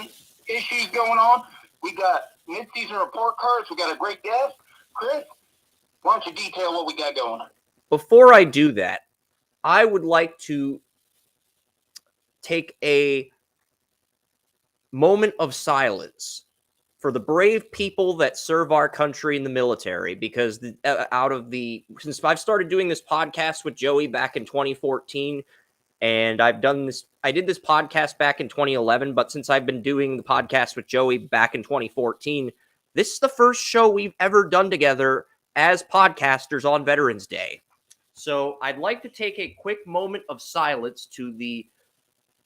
issues going on. We got mid-season report cards. We got a great guest. Chris, why don't you detail what we got going on? Before I do that, I would like to take a moment of silence for the brave people that serve our country in the military, because since I've started doing this podcast with Joey back in 2014, and I did this podcast back in 2011, but since I've been doing the podcast with Joey back in 2014, this is the first show we've ever done together as podcasters on Veterans Day. So I'd like to take a quick moment of silence to the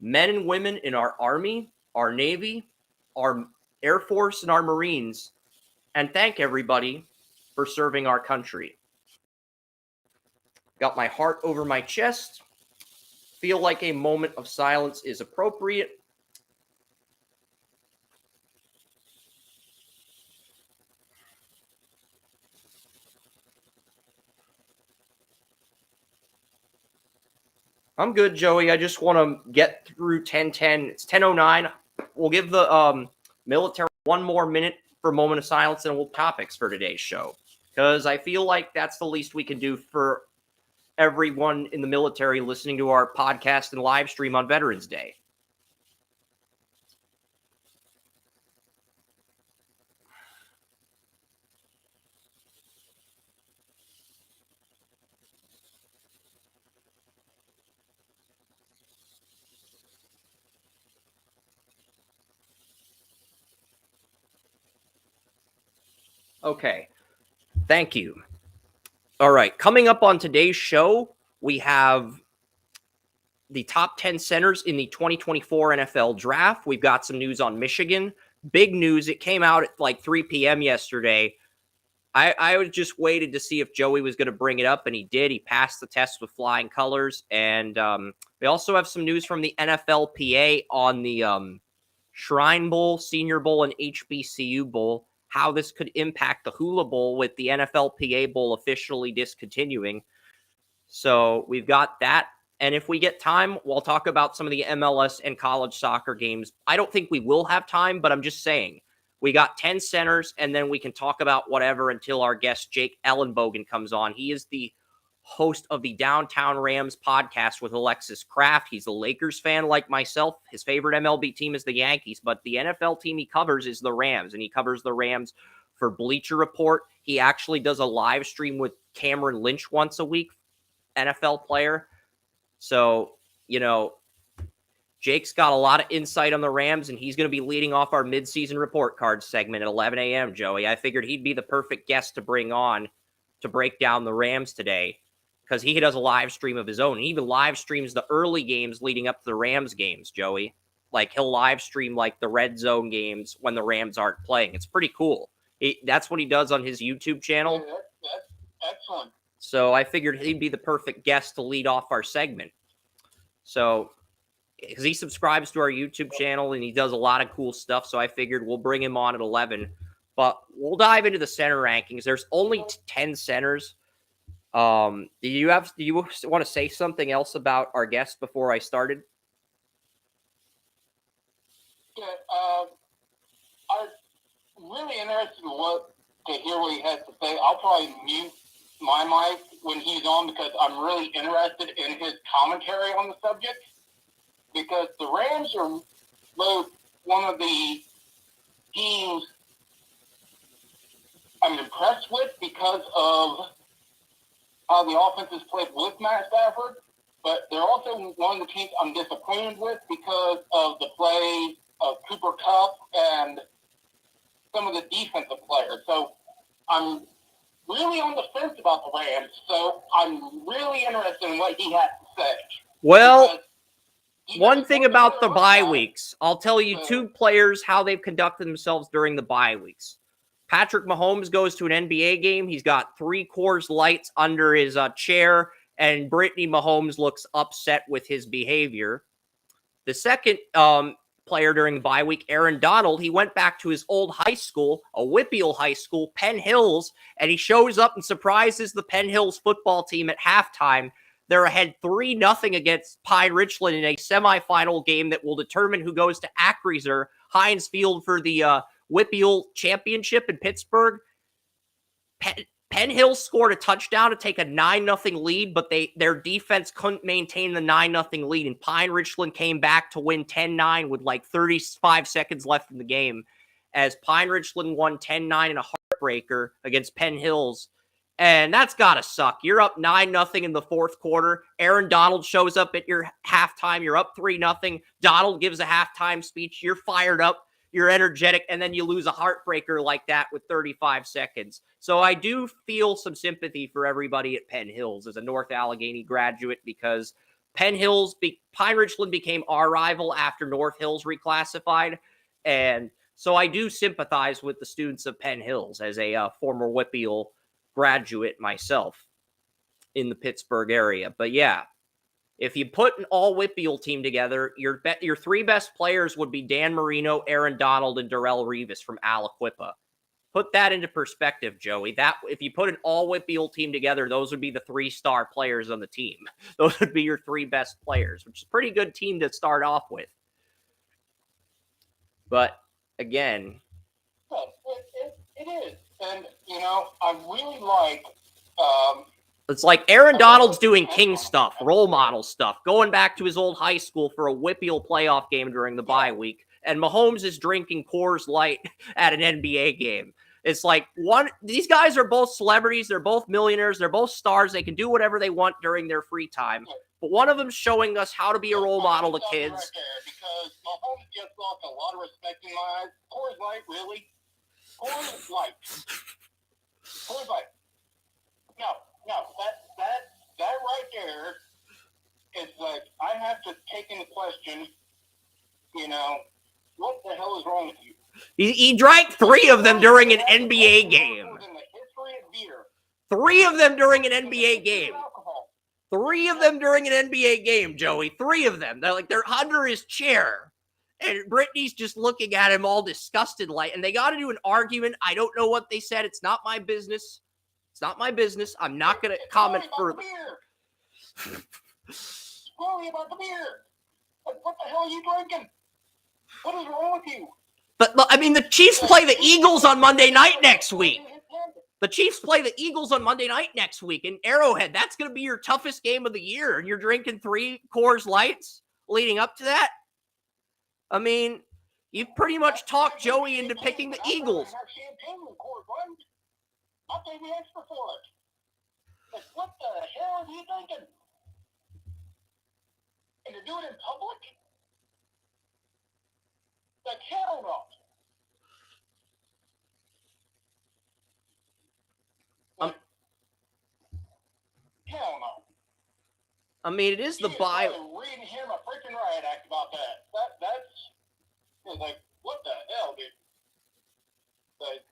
men and women in our Army, our Navy, our Air Force, and our Marines, and thank everybody for serving our country. Got my heart over my chest. Feel like a moment of silence is appropriate. I'm good, Joey. I just want to get through 10:10. It's 10:09. We'll give the military one more minute for a moment of silence, and we'll topics for today's show, because I feel like that's the least we can do for everyone in the military listening to our podcast and live stream on Veterans Day. Okay. Thank you. All right. Coming up on today's show, we have the top 10 centers in the 2024 NFL draft. We've got some news on Michigan. Big news. It came out at like 3 p.m. yesterday. I was just waited to see if Joey was going to bring it up, and he did. He passed the test with flying colors. And we also have some news from the NFLPA on the Shrine Bowl, Senior Bowl, and HBCU Bowl, how this could impact the Hula Bowl with the NFLPA Bowl officially discontinuing. So we've got that. And if we get time, we'll talk about some of the MLS and college soccer games. I don't think we will have time, but I'm just saying. We got 10 centers, and then we can talk about whatever until our guest, Jake Ellenbogen, comes on. He is the host of the Downtown Rams podcast with Alexis Kraft. He's a Lakers fan like myself. His favorite MLB team is the Yankees, but the NFL team he covers is the Rams, and he covers the Rams for Bleacher Report. He actually does a live stream with Cameron Lynch once a week, NFL player. So, Jake's got a lot of insight on the Rams, and he's going to be leading off our midseason report card segment at 11 a.m., Joey. I figured he'd be the perfect guest to bring on to break down the Rams today, because he does a live stream of his own. He even live streams the early games leading up to the Rams games, Joey. Like, he'll live stream, like, the red zone games when the Rams aren't playing. It's pretty cool. That's what he does on his YouTube channel. Yeah, that's excellent. So I figured he'd be the perfect guest to lead off our segment. So, because he subscribes to our YouTube channel and he does a lot of cool stuff, so I figured we'll bring him on at 11. But we'll dive into the center rankings. There's only 10 centers. Do you want to say something else about our guest before I started? Yeah, I'm really interested to hear what he has to say. I'll probably mute my mic when he's on, because I'm really interested in his commentary on the subject. Because the Rams are both one of the teams I'm impressed with because of how the offense is played with Matt Stafford, but they're also one of the teams I'm disappointed with because of the play of Cooper Kupp and some of the defensive players. So I'm really on the fence about the Rams, so I'm really interested in what he has to say. Well, one thing about the bye weeks, I'll tell you two players how they've conducted themselves during the bye weeks. Patrick Mahomes goes to an NBA game. He's got 3 Coors Lights under his chair, and Brittany Mahomes looks upset with his behavior. The second player during the bye week, Aaron Donald, he went back to his old high school, a Whippeal High School, Penn Hills, and he shows up and surprises the Penn Hills football team at halftime. They're ahead 3-0 against Pine Richland in a semifinal game that will determine who goes to Acrisure Heinz Field for the Whippeal Championship in Pittsburgh. Penn Hill scored a touchdown to take a 9-0 lead, but their defense couldn't maintain the 9-0 lead, and Pine Richland came back to win 10-9 with like 35 seconds left in the game, as Pine Richland won 10-9 in a heartbreaker against Penn Hills. And that's got to suck. You're up 9-0 in the fourth quarter. Aaron Donald shows up at your halftime. You're up 3-0. Donald gives a halftime speech. You're fired up. You're energetic, and then you lose a heartbreaker like that with 35 seconds. So I do feel some sympathy for everybody at Penn Hills as a North Allegheny graduate, because Pine Richland became our rival after North Hills reclassified. And so I do sympathize with the students of Penn Hills as a former Whippeal graduate myself in the Pittsburgh area. But yeah, if you put an all Whippeal team together, your three best players would be Dan Marino, Aaron Donald, and Darrell Rivas from Aliquippa. Put that into perspective, Joey. That if you put an all Whippeal team together, those would be the 3-star players on the team. Those would be your three best players, which is a pretty good team to start off with. But again, it is, and I really like. It's like Aaron Donald's doing king stuff, role model stuff, going back to his old high school for a Whippeal playoff game during the bye week. And Mahomes is drinking Coors Light at an NBA game. It's like these guys are both celebrities. They're both millionaires. They're both stars. They can do whatever they want during their free time. But one of them's showing us how to be a role model to kids. Right there, because Mahomes just lost a lot of respect in my eyes. Coors Light, really? Coors Light. Coors Light. No, that right there is like, I have to take into question, what the hell is wrong with you? He drank 3 of them during an NBA game. 3 of them during an NBA game. 3 of them during an NBA game, Joey. 3 of them. They're under his chair. And Brittany's just looking at him all disgusted like, and they got to do an argument. I don't know what they said. It's not my business. It's not my business. I'm not going to comment further. Worry about the beer. What the hell are you drinking? What is wrong with you? But I mean, the Chiefs play the Eagles on Monday night next week. The Chiefs play the Eagles on Monday night next week in Arrowhead. That's going to be your toughest game of the year, and you're drinking 3 Coors Lights leading up to that. I mean, you've pretty much talked Joey into picking the Eagles. I'll pay the extra for it. Like, what the hell are you thinking? And to do it in public? Like, hell no. Hell no. I mean, it is the bye. Reading him a freaking riot act about that. That's like, what the hell, dude? Like,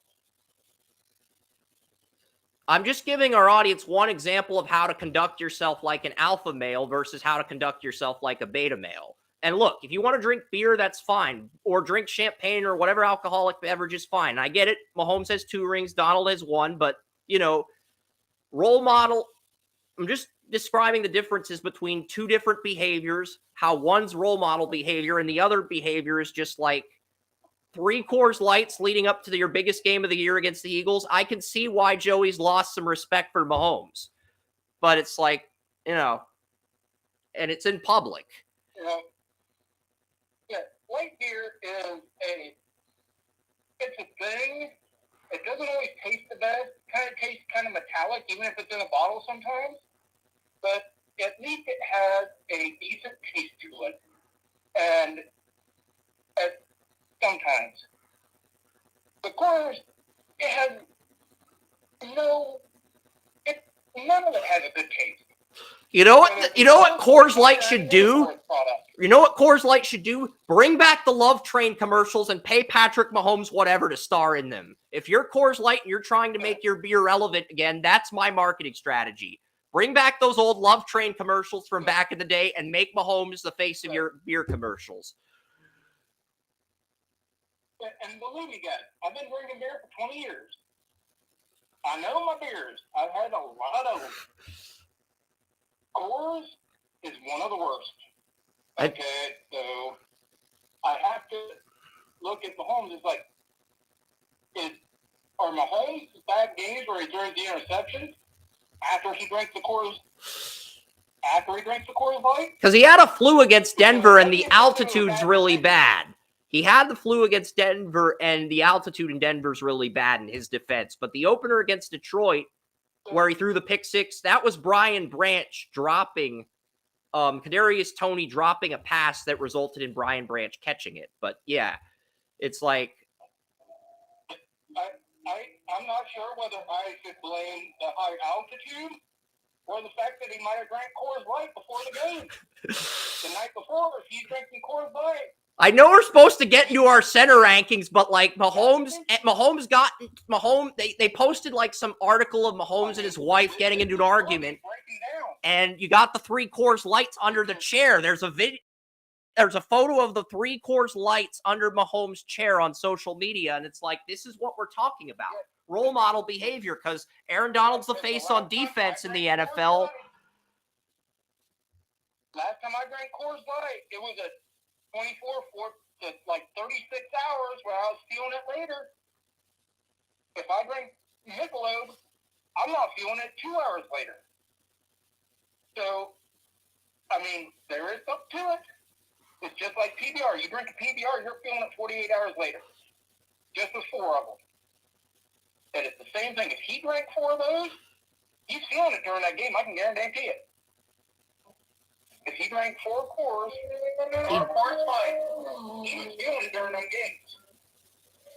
I'm just giving our audience one example of how to conduct yourself like an alpha male versus how to conduct yourself like a beta male. And look, if you want to drink beer, that's fine. Or drink champagne or whatever alcoholic beverage is fine. I get it. Mahomes has 2 rings. Donald has 1. But, role model. I'm just describing the differences between 2 different behaviors, how one's role model behavior and the other behavior is just like 3 Coors Lights leading up to your biggest game of the year against the Eagles. I can see why Joey's lost some respect for Mahomes. But it's like, and it's in public. Light beer is it's a thing. It doesn't always taste the best. Kind of tastes kind of metallic, even if it's in a bottle sometimes. But at least it has a decent taste to it. And sometimes. The Coors, it has none of it has a good taste. You know what Coors Light should do? You know what Coors Light should do? Bring back the Love Train commercials and pay Patrick Mahomes whatever to star in them. If you're Coors Light and you're trying to make your beer relevant again, that's my marketing strategy. Bring back those old Love Train commercials from back in the day and make Mahomes the face of your beer commercials. And believe me, guys, I've been drinking beer for 20 years. I know my beers. I've had a lot of them. Coors is one of the worst. Okay, so I have to look at Mahomes, it's like, are Mahomes' bad games where he throws the interceptions after he drinks the Coors Light? Because he had a flu against Denver, and the altitude's really bad. He had the flu against Denver, and the altitude in Denver's really bad in his defense. But the opener against Detroit, where he threw the pick six, that was Brian Branch dropping, Kadarius Toney dropping a pass that resulted in Brian Branch catching it. But yeah, it's like, I'm not sure whether I should blame the high altitude or the fact that he might have drank Coors Light before the game. The night before, if he's drinking Coors Light. I know we're supposed to get into our center rankings, but like Mahomes, they posted like some article of Mahomes and his wife getting into an argument, and you got the 3 Coors Lights under the chair. There's a photo of the 3 Coors Lights under Mahomes' chair on social media, and it's like, this is what we're talking about. Role model behavior, because Aaron Donald's the face on defense in the NFL. Last time I drank Coors Light, it was a 24 to like 36 hours where I was feeling it later. If I drink Michelob, I'm not feeling it 2 hours later. So, I mean, there is something to it. It's just like PBR. You drink a PBR, you're feeling it 48 hours later. Just with 4 of them. And it's the same thing. If he drank 4 of those, he's feeling it during that game. I can guarantee it. If he drank 4 Coors Light, he was feeling it during them games.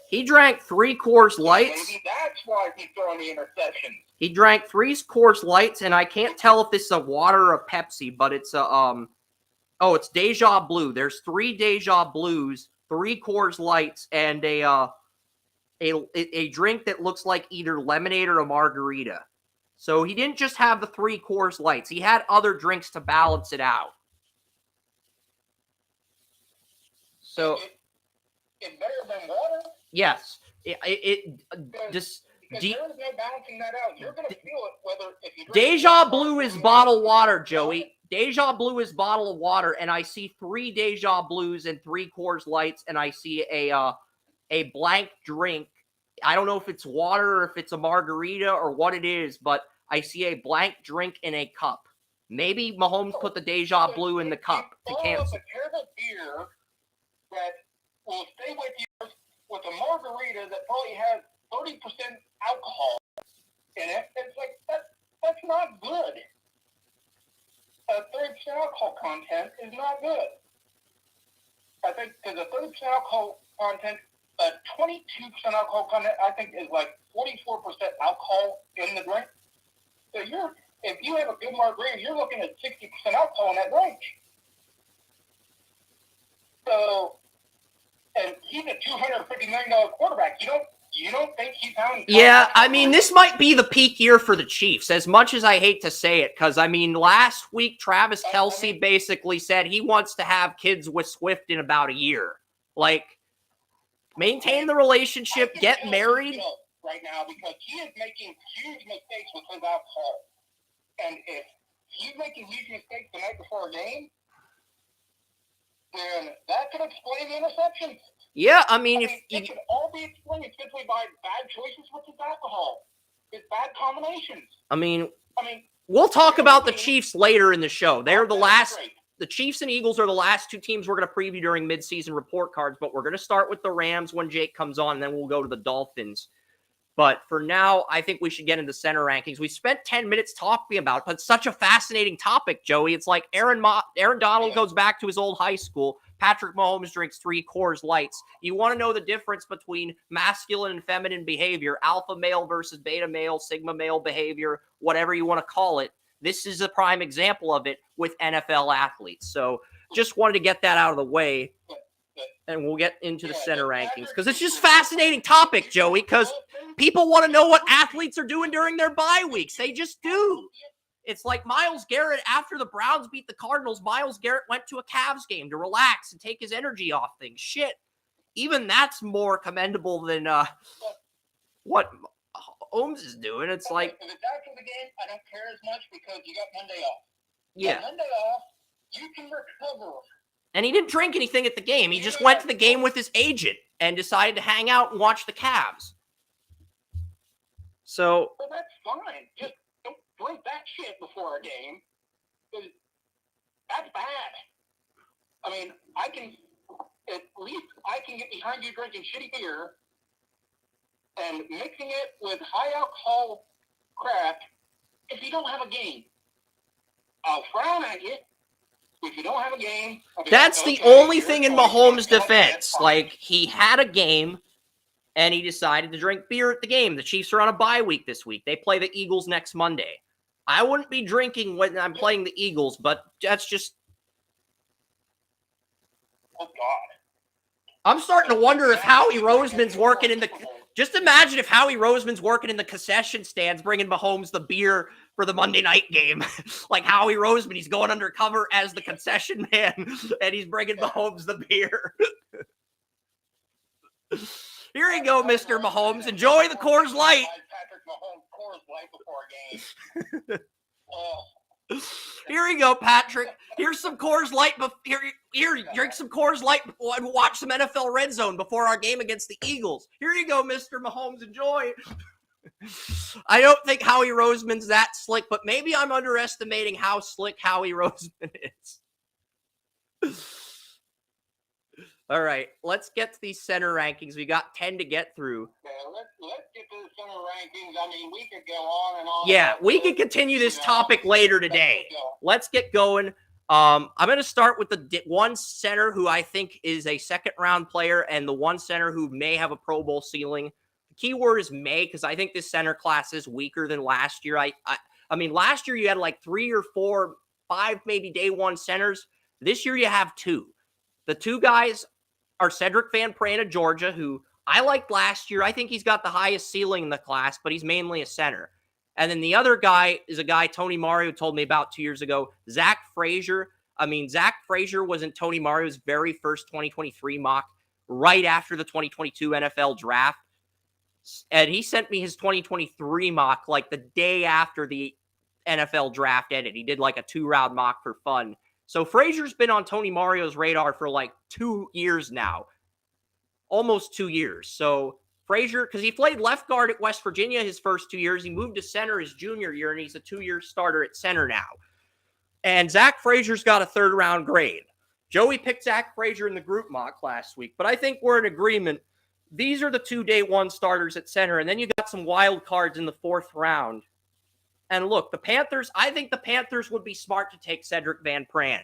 He drank 3 Coors Lights. Maybe that's why he's throwing the interception. He drank 3 Coors Lights, and I can't tell if this is a water or a Pepsi, but it's a it's Deja Blue. There's 3 Deja Blues, 3 Coors Lights, and a drink that looks like either lemonade or a margarita. So he didn't just have the 3 Coors Lights. He had other drinks to balance it out. So it's better than water? Yes. Because there is no balancing that out. You're going to feel it whether if you drink Deja Blue is bottled water, Joey. Deja Blue is bottle of water, and I see 3 Deja Blues and 3 Coors Lights, and I see a blank drink. I don't know if it's water or if it's a margarita or what it is, but I see a blank drink in a cup. Maybe Mahomes put the Deja Blue in the cup to cancel. A terrible beer that will stay with you with a margarita that probably has 30% alcohol in it. It's like that's not good. 30% alcohol content is not good. I think because a 30% alcohol content, 22% alcohol content, I think is like 44% alcohol in the drink. So if you have a good margarita, you're looking at 60% alcohol in that drink. So, and he's a $250 million quarterback. You don't think he's having... Yeah, I mean, this might be the peak year for the Chiefs, as much as I hate to say it, because, I mean, last week, Travis Kelce basically said he wants to have kids with Swift in about a year. Like, maintain the relationship, get married. Right now, because he is making huge mistakes with his alcohol. And if he's making huge mistakes the night before a game, then that could explain the interceptions. Yeah, I mean, it could all be explained simply by bad choices with his alcohol. It's bad combinations. I mean, we'll talk about the Chiefs later in the show. They're the last. The Chiefs and Eagles are the last 2 teams we're going to preview during midseason report cards, but we're going to start with the Rams when Jake comes on, and then we'll go to the Dolphins. But for now, I think we should get into center rankings. We spent 10 minutes talking about it, but it's such a fascinating topic, Joey. It's like Aaron Donald goes back to his old high school. Patrick Mahomes drinks 3 Coors Lights. You want to know the difference between masculine and feminine behavior, alpha male versus beta male, sigma male behavior, whatever you want to call it. This is a prime example of it with NFL athletes. So just wanted to get that out of the way, and we'll get into the center rankings because it's just a fascinating topic, Joey, because people want to know what athletes are doing during their bye weeks. They just do. It's like Myles Garrett, after the Browns beat the Cardinals, Myles Garrett went to a Cavs game to relax and take his energy off things. Shit. Even that's more commendable than what Mahomes is doing. It's like... If it's after the game, I don't care as much because you got Monday off. Yeah. Monday off, you can recover And he didn't drink anything at the game. He just went to the game with his agent and decided to hang out and watch the Cavs. So, well, that's fine. Just don't drink that shit before a game. That's bad. I mean, at least I can get behind you drinking shitty beer and mixing it with high alcohol crap if you don't have a game. I'll frown at you if you don't have a game. that's the only thing in Mahomes' defense. Like, he had a game, and he decided to drink beer at the game. The Chiefs are on a bye week this week. They play the Eagles next Monday. I wouldn't be drinking when I'm playing the Eagles, but that's just... Oh, God. I'm starting to wonder if Howie Roseman's working in the... Just imagine if Howie Roseman's working in the concession stands, bringing Mahomes the beer for the Monday night game. Like Howie Roseman, he's going undercover as the concession man, and he's bringing Mahomes the beer. Here you go, Mr. Mahomes. Enjoy the Coors Light. Patrick Mahomes Coors Light before a game. Here you go, Patrick. Here's some Coors Light. Here, drink some Coors Light and watch some NFL Red Zone before our game against the Eagles. Here you go, Mr. Mahomes. Enjoy. I don't think Howie Roseman's that slick, but maybe I'm underestimating how slick Howie Roseman is. All right, let's get to these center rankings. We got 10 to get through. Yeah, let's get to the center rankings. I mean, we could go on and on. Yeah, we could continue this topic later today. Let's get going. I'm going to start with the one center who I think is a second-round player and the one center who may have a Pro Bowl ceiling. The key word is may, because I think this center class is weaker than last year. I mean, last year you had like 3 or 4, 5 maybe day one centers. This year you have 2. The 2 guys are Cedric Van Pran of Georgia, who I liked last year. I think he's got the highest ceiling in the class, but he's mainly a center. And then the other guy is a guy Tony Mario told me about 2 years ago, Zach Frazier. I mean, Zach Frazier was in Tony Mario's very first 2023 mock right after the 2022 NFL draft. And he sent me his 2023 mock like the day after the NFL draft ended. He did like a 2-round mock for fun. So Frazier's been on Tony Mario's radar for like 2 years now. Almost 2 years. So Frazier, because he played left guard at West Virginia his first 2 years. He moved to center his junior year, and he's a 2-year starter at center now. And Zach Frazier's got a 3rd-round grade. Joey picked Zach Frazier in the group mock last week, but I think we're in agreement. These are the 2 day one starters at center, and then you got some wild cards in the 4th round. And look, the Panthers, I think the Panthers would be smart to take Cedric Van Pran.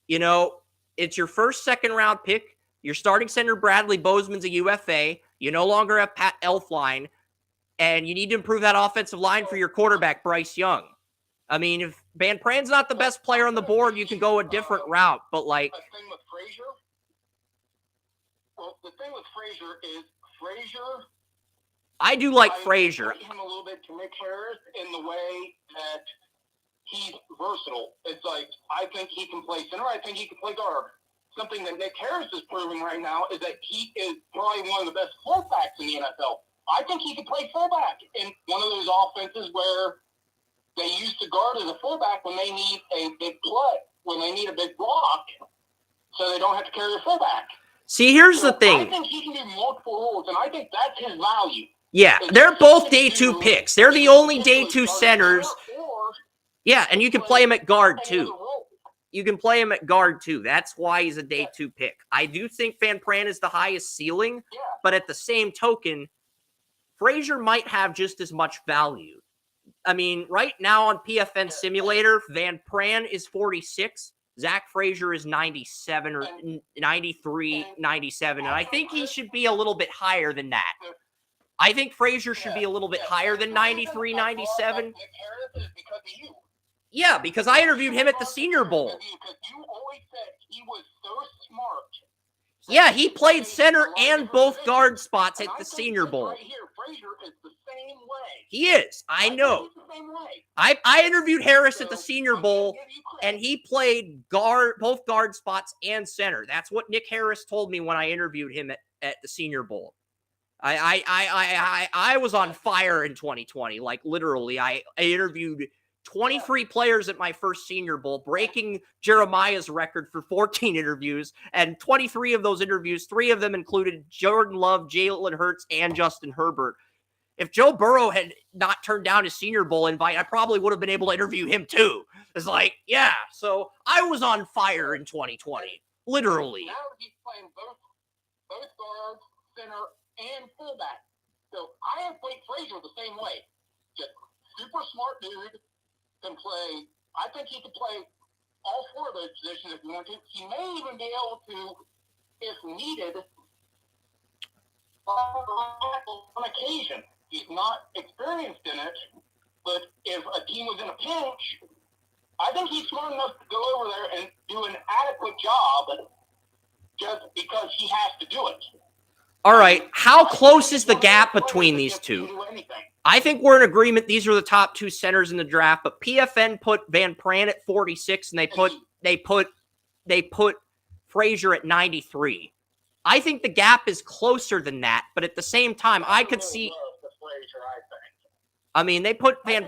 You know, it's your first 2nd-round pick. Your starting center, Bradley Bozeman's a UFA. You no longer have Pat Elflein. And you need to improve that offensive line for your quarterback, Bryce Young. I mean, if Van Pran's not the best player on the board, you can go a different route. But, like... The thing with Frazier? Well, the thing with Frazier is Frazier... I do like Frazier. I him a little bit to Nick Harris in the way that he's versatile. It's like, I think he can play center. I think he can play guard. Something that Nick Harris is proving right now is that he is probably one of the best fullbacks in the NFL. I think he can play fullback in one of those offenses where they used to guard as a fullback when they need a big play, when they need a big block, so they don't have to carry a fullback. See, here's the thing. I think he can do multiple roles, and I think that's his value. Yeah, they're both day 2 picks. They're the only day 2 centers. Yeah, and you can play him at guard, too. You can play him at guard, too. That's why he's a day 2 pick. I do think Van Pran is the highest ceiling, but at the same token, Frazier might have just as much value. I mean, right now on PFN Simulator, Van Pran is 46. Zach Frazier is 97 or 93, 97, and I think he should be a little bit higher than that. I think Frazier should be a little bit higher than 93, 97. Yeah, because I interviewed him at the Senior Bowl. Because you always said he was so smart. Yeah, he played center and both guard spots at the Senior Bowl. Right here, Frazier is the same way. He is. I know. I interviewed Harris at the Senior Bowl, and he played both guard spots and center. That's what Nick Harris told me when I interviewed him at the Senior Bowl. I was on fire in 2020. Like, literally, I interviewed 23 players at my first Senior Bowl, breaking Jeremiah's record for 14 interviews. And 23 of those interviews, 3 of them included Jordan Love, Jalen Hurts, and Justin Herbert. If Joe Burrow had not turned down his Senior Bowl invite, I probably would have been able to interview him too. It's like, yeah. So I was on fire in 2020, literally. Now he's playing both guards, center, and fullback. So I have played Frazier the same way. Just super smart dude, can play. I think he could play all 4 of those positions if you want to. He may even be able to, if needed, on occasion. He's not experienced in it, but if a team was in a pinch, I think he's smart enough to go over there and do an adequate job just because he has to do it. All right, how close is the gap between these two? I think we're in agreement. These are the top 2 centers in the draft, but PFN put Van Pran at 46, and they put Frazier at 93. I think the gap is closer than that, but at the same time, I could see. I mean, they put Van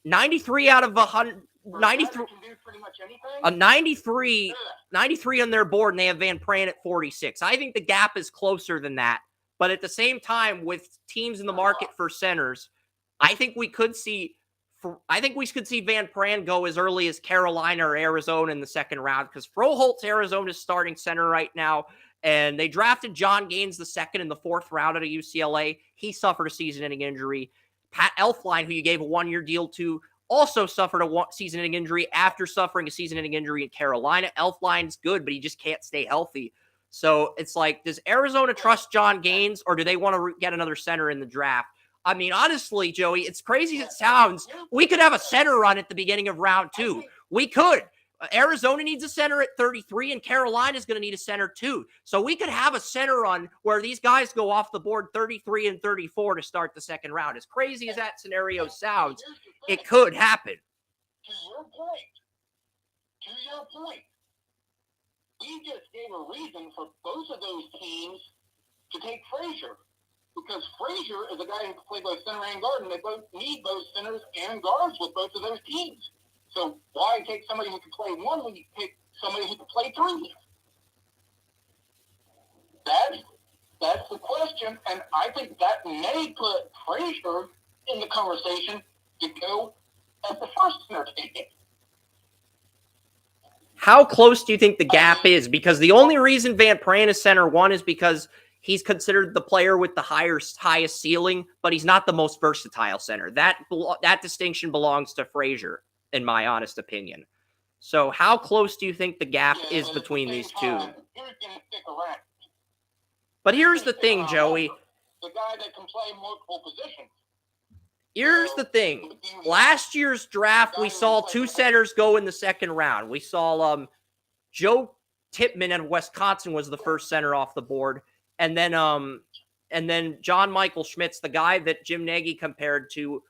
93 out of 100. 93 can do pretty much anything. A 93 on their board, and they have Van Pran at 46. I think the gap is closer than that. But at the same time, with teams in the market for centers, I think we could see Van Pran go as early as Carolina or Arizona in the second round, because Froholt's Arizona's starting center right now, and they drafted John Gaines II in the 4th round out of UCLA. He suffered a season-ending injury. Pat Elflein, who you gave a 1-year deal to, also suffered a season-ending injury after suffering a season-ending injury in Carolina. Elflein's good, but he just can't stay healthy. So it's like, does Arizona trust John Gaines, or do they want to get another center in the draft? I mean, honestly, Joey, it's crazy as it sounds. We could have a center run at the beginning of round 2. We could. Arizona needs a center at 33, and Carolina's going to need a center too. So we could have a center run where these guys go off the board 33 and 34 to start the second round. As crazy as that scenario sounds, it could happen. To your point, we just gave a reason for both of those teams to take Frazier, because Frazier is a guy who can play both center and guard, and they both need both centers and guards with both of those teams. So why take somebody who can play one when you pick somebody who can play 3? That's the question, and I think that may put Frazier in the conversation to go as the first center taken. How close do you think the gap is? Because the only reason Van Pran is center 1 is because he's considered the player with the highest ceiling, but he's not the most versatile center. That distinction belongs to Frazier, in my honest opinion. So how close do you think the gap is between these two? But here's the thing, Joey. The guy that can play multiple positions. Here's the thing. Last year's draft, we saw 2 centers go in the second round. We saw Joe Tippmann of Wisconsin was the first center off the board. And then John Michael Schmitz, the guy that Jim Nagy compared to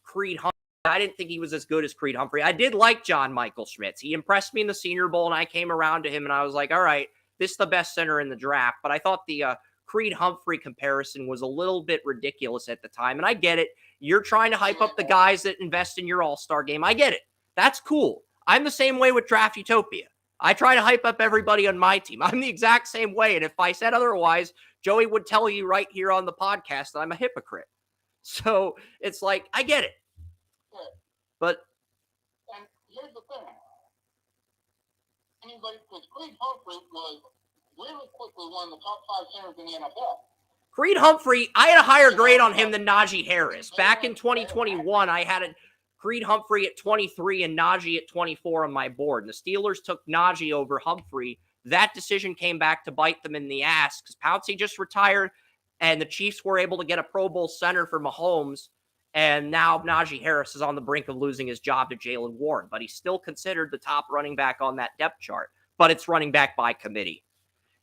Creed Humphrey. I didn't think he was as good as Creed Humphrey. I did like John Michael Schmitz. He impressed me in the Senior Bowl, and I came around to him, and I was like, all right, this is the best center in the draft. But I thought the Creed Humphrey comparison was a little bit ridiculous at the time, and I get it. You're trying to hype up the guys that invest in your all-star game. I get it. That's cool. I'm the same way with Draft Utopia. I try to hype up everybody on my team. I'm the exact same way, and if I said otherwise, Joey would tell you right here on the podcast that I'm a hypocrite. So it's like, I get it. But and here's the thing. Because Creed Humphrey was really quickly one of the top 5 centers in the NFL. Creed Humphrey, I had a higher grade on him than Najee Harris. Back in 2021, I had Creed Humphrey at 23 and Najee at 24 on my board. And the Steelers took Najee over Humphrey. That decision came back to bite them in the ass because Pouncey just retired, and the Chiefs were able to get a Pro Bowl center for Mahomes. And now Najee Harris is on the brink of losing his job to Jalen Warren, but he's still considered the top running back on that depth chart. But it's running back by committee.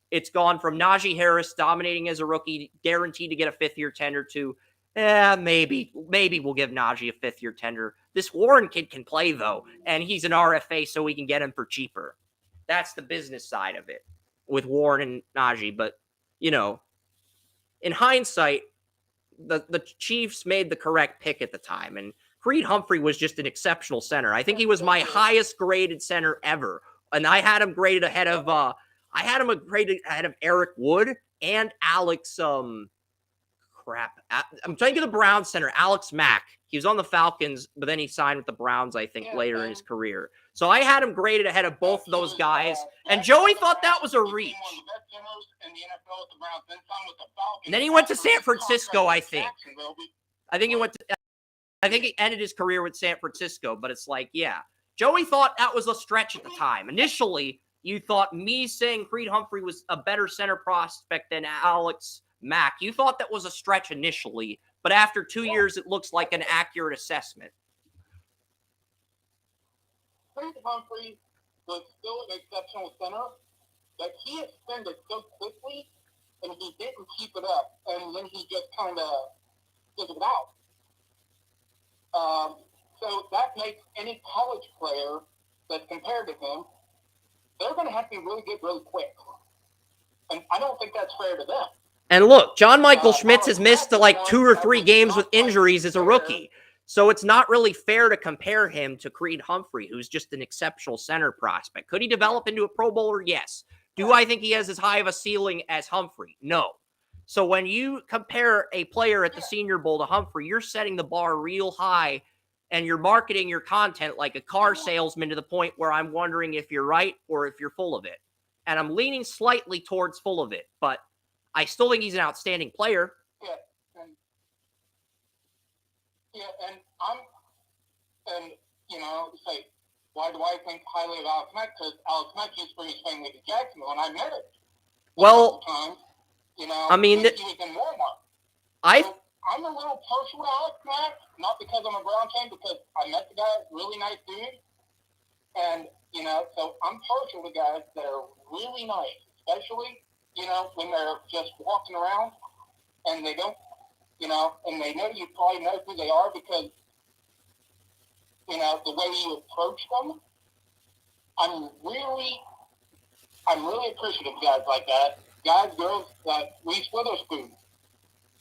It's gone from Najee Harris dominating as a rookie, guaranteed to get a 5th-year tender, to maybe we'll give Najee a 5th-year tender. This Warren kid can play, though, and he's an RFA, so we can get him for cheaper. That's the business side of it with Warren and Najee. But, you know, in hindsight, the Chiefs made the correct pick at the time. And Creed Humphrey was just an exceptional center. I think he was my highest graded center ever. And I had him graded ahead of Eric Wood and Alex I'm trying to get the Browns center, Alex Mack. He was on the Falcons, but then he signed with the Browns, I think, later in his career. So I had him graded ahead of both of those guys. And Joey thought that was a reach. And then he went to San Francisco, I think. I think he ended his career with San Francisco, but it's like, yeah. Joey thought that was a stretch at the time. Initially, you thought me saying Creed Humphrey was a better center prospect than Alex Mack. You thought that was a stretch initially, but after 2 years, it looks like an accurate assessment. Creed Humphrey was still an exceptional center, but he extended so quickly, and he didn't keep it up, and then he just kind of figured it out. So that makes any college player that's compared to him, they're going to have to be really good really quick. And I don't think that's fair to them. And look, John Michael Schmitz has missed like 2 or 3 games with injuries as a rookie. So it's not really fair to compare him to Creed Humphrey, who's just an exceptional center prospect. Could he develop into a Pro Bowler? Yes. Do I think he has as high of a ceiling as Humphrey? No. So when you compare a player at the Senior Bowl to Humphrey, you're setting the bar real high, and you're marketing your content like a car salesman to the point where I'm wondering if you're right or if you're full of it. And I'm leaning slightly towards full of it, but I still think he's an outstanding player. And say, why do I think highly of Alex Mack? Because Alex Mack used to bring his family to Jacksonville, and I met it. Well, times, I mean, he was in Walmart. I'm a little partial to Alex Mack, not because I'm a Brown fan, because I met the guy, really nice dude. And, so I'm partial to guys that are really nice, especially, when they're just walking around and they don't, and they know you probably know who they are because, the way you approach them. I'm really appreciative of guys like that. Guys, girls, like Reese Witherspoon.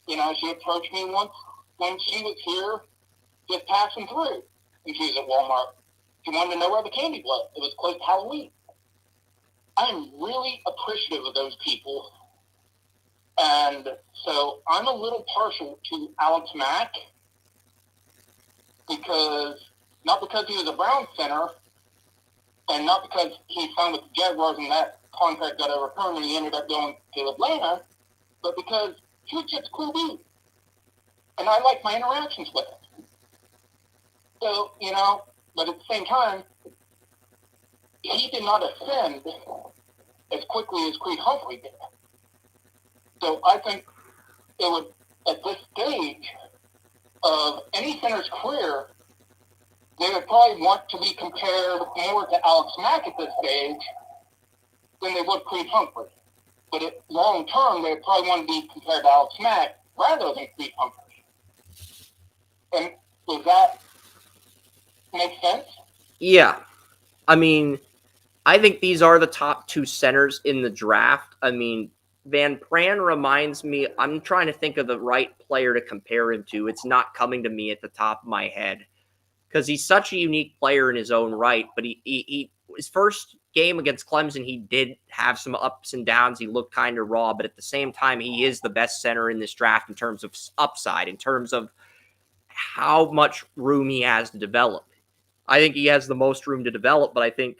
She approached me once when she was here, just passing through, and she was at Walmart. She wanted to know where the candy was. It was close to Halloween. I'm really appreciative of those people. And so I'm a little partial to Alex Mack not because he was a Brown center, and not because he signed with the Jaguars and that contract got overturned and he ended up going to Atlanta, but because he was just a cool dude. And I like my interactions with him. So, but at the same time, he did not ascend as quickly as Creed Humphrey did. So I think it would, at this stage of any center's career, they would probably want to be compared more to Alex Mack at this stage than they would Creed Humphrey. But long term, they would probably want to be compared to Alex Mack rather than Creed Humphrey. And does that make sense? Yeah. I mean, I think these are the top 2 centers in the draft. I mean, Van Pran reminds me, I'm trying to think of the right player to compare him to. It's not coming to me at the top of my head because he's such a unique player in his own right. But he his first game against Clemson, he did have some ups and downs. He looked kind of raw, but at the same time, he is the best center in this draft in terms of upside, in terms of how much room he has to develop. I think he has the most room to develop, but I think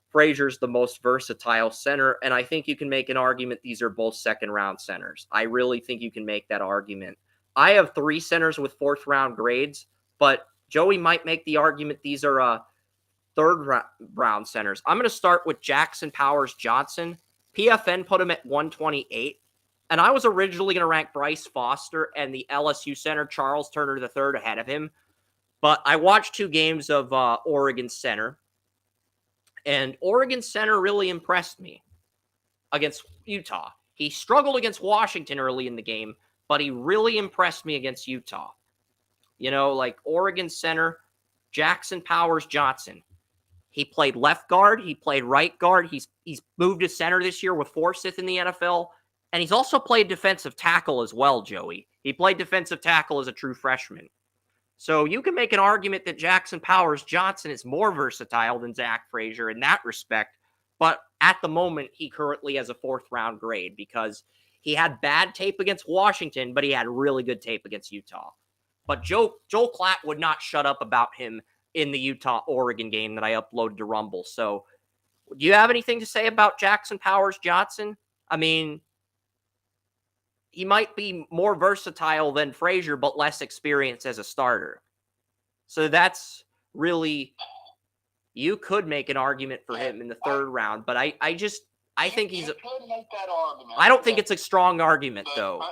Frazier's the most versatile center, and I think you can make an argument these are both second-round centers. I really think you can make that argument. I have 3 centers with 4th-round grades, but Joey might make the argument these are third-round centers. I'm going to start with Jackson Powers Johnson. PFN put him at 128, and I was originally going to rank Bryce Foster and the LSU center Charles Turner III ahead of him, but I watched 2 games of Oregon center, and Oregon center really impressed me against Utah. He struggled against Washington early in the game, but he really impressed me against Utah. Like Oregon center, Jackson Powers Johnson. He played left guard. He played right guard. He's moved to center this year with Forsyth in the NFL. And he's also played defensive tackle as well, Joey. He played defensive tackle as a true freshman. So you can make an argument that Jackson Powers Johnson is more versatile than Zach Frazier in that respect. But at the moment, he currently has a 4th-round grade because he had bad tape against Washington, but he had really good tape against Utah. But Joel Klatt would not shut up about him in the Utah-Oregon game that I uploaded to Rumble. So do you have anything to say about Jackson Powers Johnson? I mean, he might be more versatile than Frazier, but less experienced as a starter. So that's really, you could make an argument for him in the 3rd round, but I think he's. You could make that argument. I don't think it's a strong argument, though.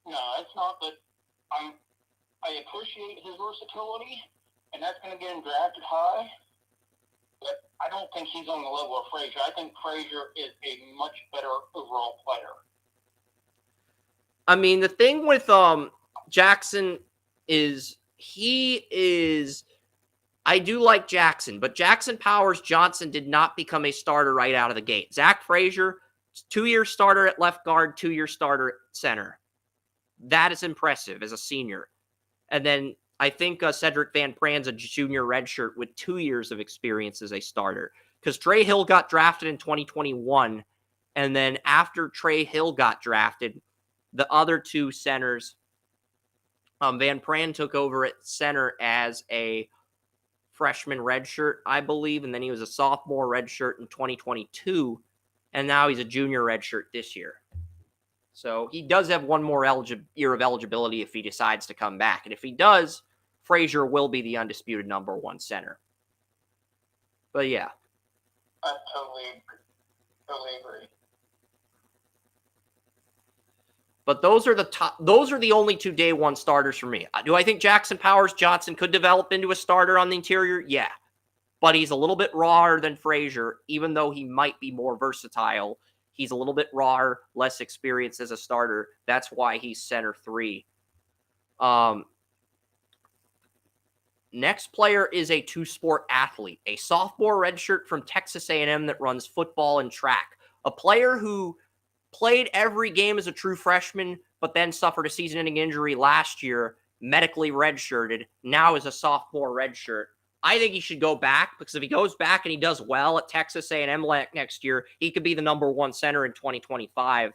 No, it's not. But I appreciate his versatility, and that's going to get him drafted high. But I don't think he's on the level of Frazier. I think Frazier is a much better overall player. I mean, the thing with Jackson is I do like Jackson, but Jackson Powers Johnson did not become a starter right out of the gate. Zach Frazier, 2-year starter at left guard, 2-year starter at center. That is impressive as a senior. And then I think Cedric Van Pran's a junior redshirt with 2 years of experience as a starter. Because Trey Hill got drafted in 2021, and then after Trey Hill got drafted, the other 2 centers, Van Pran took over at center as a freshman redshirt, I believe, and then he was a sophomore redshirt in 2022, and now he's a junior redshirt this year. So he does have one more year of eligibility if he decides to come back. And if he does, Frazier will be the undisputed number 1 center. But yeah. I totally agree. But those are the only 2 day 1 starters for me. Do I think Jackson Powers Johnson could develop into a starter on the interior? Yeah. But he's a little bit rawer than Frazier, even though he might be more versatile. He's a little bit rawer, less experienced as a starter. That's why he's center 3. Next player is a 2-sport athlete, a sophomore redshirt from Texas A&M that runs football and track. A player who played every game as a true freshman, but then suffered a season-ending injury last year, medically redshirted, now is a sophomore redshirt. I think he should go back, because if he goes back and he does well at Texas A&M next year, he could be the number 1 center in 2025,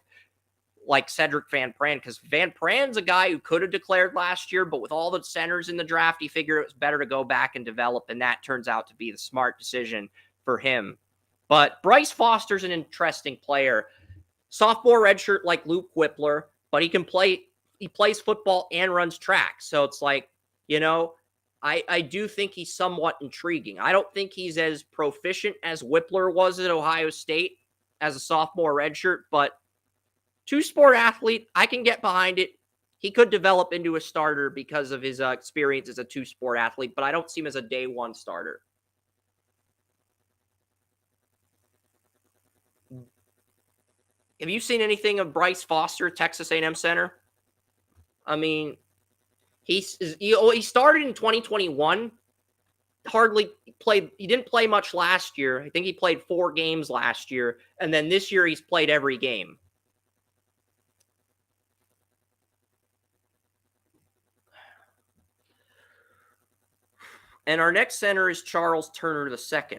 like Cedric Van Pran, because Van Pran's a guy who could have declared last year, but with all the centers in the draft, he figured it was better to go back and develop, and that turns out to be the smart decision for him. But Bryce Foster's an interesting player. Sophomore redshirt like Luke Whippler, but he plays football and runs track. So it's like, I do think he's somewhat intriguing. I don't think he's as proficient as Whippler was at Ohio State as a sophomore redshirt, but 2-sport athlete, I can get behind it. He could develop into a starter because of his experience as a 2-sport athlete, but I don't see him as a day 1 starter. Have you seen anything of Bryce Foster, Texas A&M center? I mean, he started in 2021. Hardly played. He didn't play much last year. I think he played 4 games last year, and then this year he's played every game. And our next center is Charles Turner II,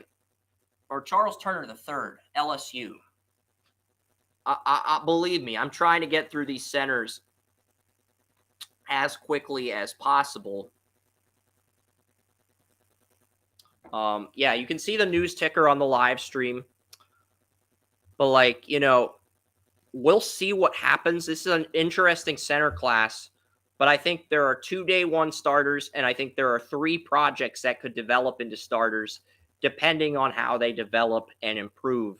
or Charles Turner III, LSU. Believe me, I'm trying to get through these centers as quickly as possible. Yeah, you can see the news ticker on the live stream. But, we'll see what happens. This is an interesting center class. But I think there are 2 day 1 starters, and I think there are 3 projects that could develop into starters, depending on how they develop and improve.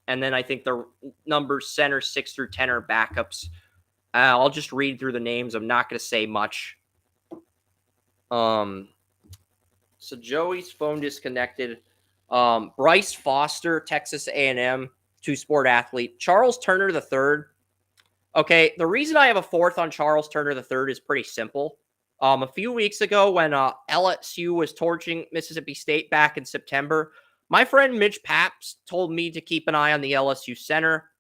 And then I think the numbers center 6 through 10 are backups. I'll just read through the names. I'm not going to say much. So Joey's phone disconnected. Bryce Foster, Texas A&M, 2-sport athlete. Charles Turner III. Okay, the reason I have a 4th on Charles Turner III is pretty simple. A few weeks ago when LSU was torching Mississippi State back in September, my friend Mitch Paps told me to keep an eye on the LSU center.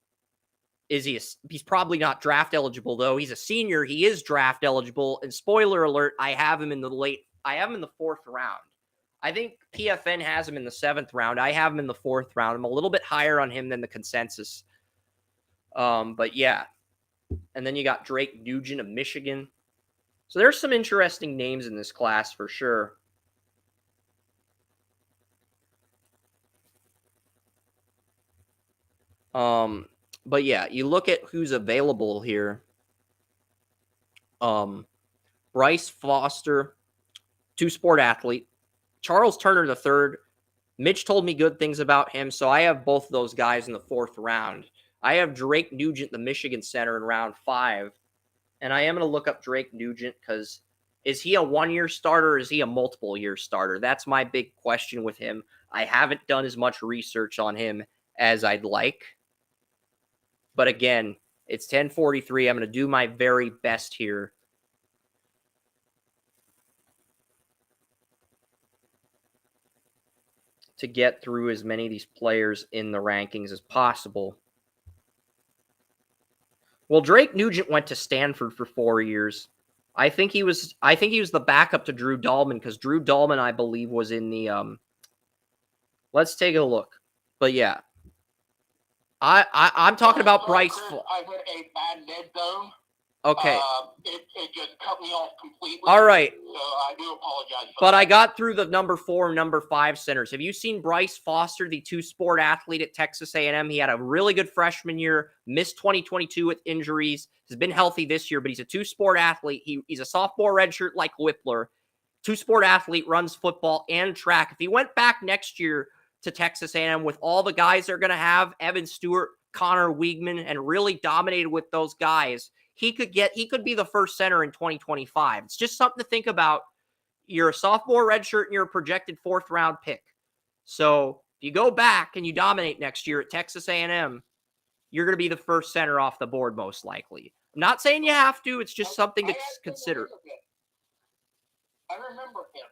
He's probably not draft eligible, though. He's a senior. He is draft eligible. And spoiler alert, I have him in the fourth round. I think PFN has him in the 7th round. I have him in the 4th round. I'm a little bit higher on him than the consensus. But yeah. And then you got Drake Nugent of Michigan. So there's some interesting names in this class for sure. But yeah, you look at who's available here. Bryce Foster, 2-sport athlete. Charles Turner III. Mitch told me good things about him, so I have both of those guys in the 4th round. I have Drake Nugent, the Michigan center, in round 5. And I am going to look up Drake Nugent because is he a 1-year starter or is he a multiple-year starter? That's my big question with him. I haven't done as much research on him as I'd like. But again, it's 10:43. I'm going to do my very best here to get through as many of these players in the rankings as possible. Well, Drake Nugent went to Stanford for 4 years. I think he was the backup to Drew Dahlman because Drew Dahlman, I believe, was in the let's take a look. But yeah. I'm talking about Bryce. Chris, I hit a bad dead zone. Okay. It just cut me off completely. All right. So I do apologize for But that. I got through the number 4 and number 5 centers. Have you seen Bryce Foster, the 2-sport athlete at Texas A&M? He had a really good freshman year, missed 2022 with injuries, has been healthy this year, but he's a 2-sport athlete. He's a sophomore redshirt like Whippler. 2-sport athlete, runs football and track. If he went back next year to Texas A&M with all the guys they're going to have, Evan Stewart, Connor Wiegman, and really dominated with those guys, he could be the first center in 2025. It's just something to think about. You're a sophomore redshirt and you're a projected 4th round pick. So if you go back and you dominate next year at Texas A&M, you're going to be the first center off the board most likely. I'm not saying you have to. It's just something to consider. I remember him.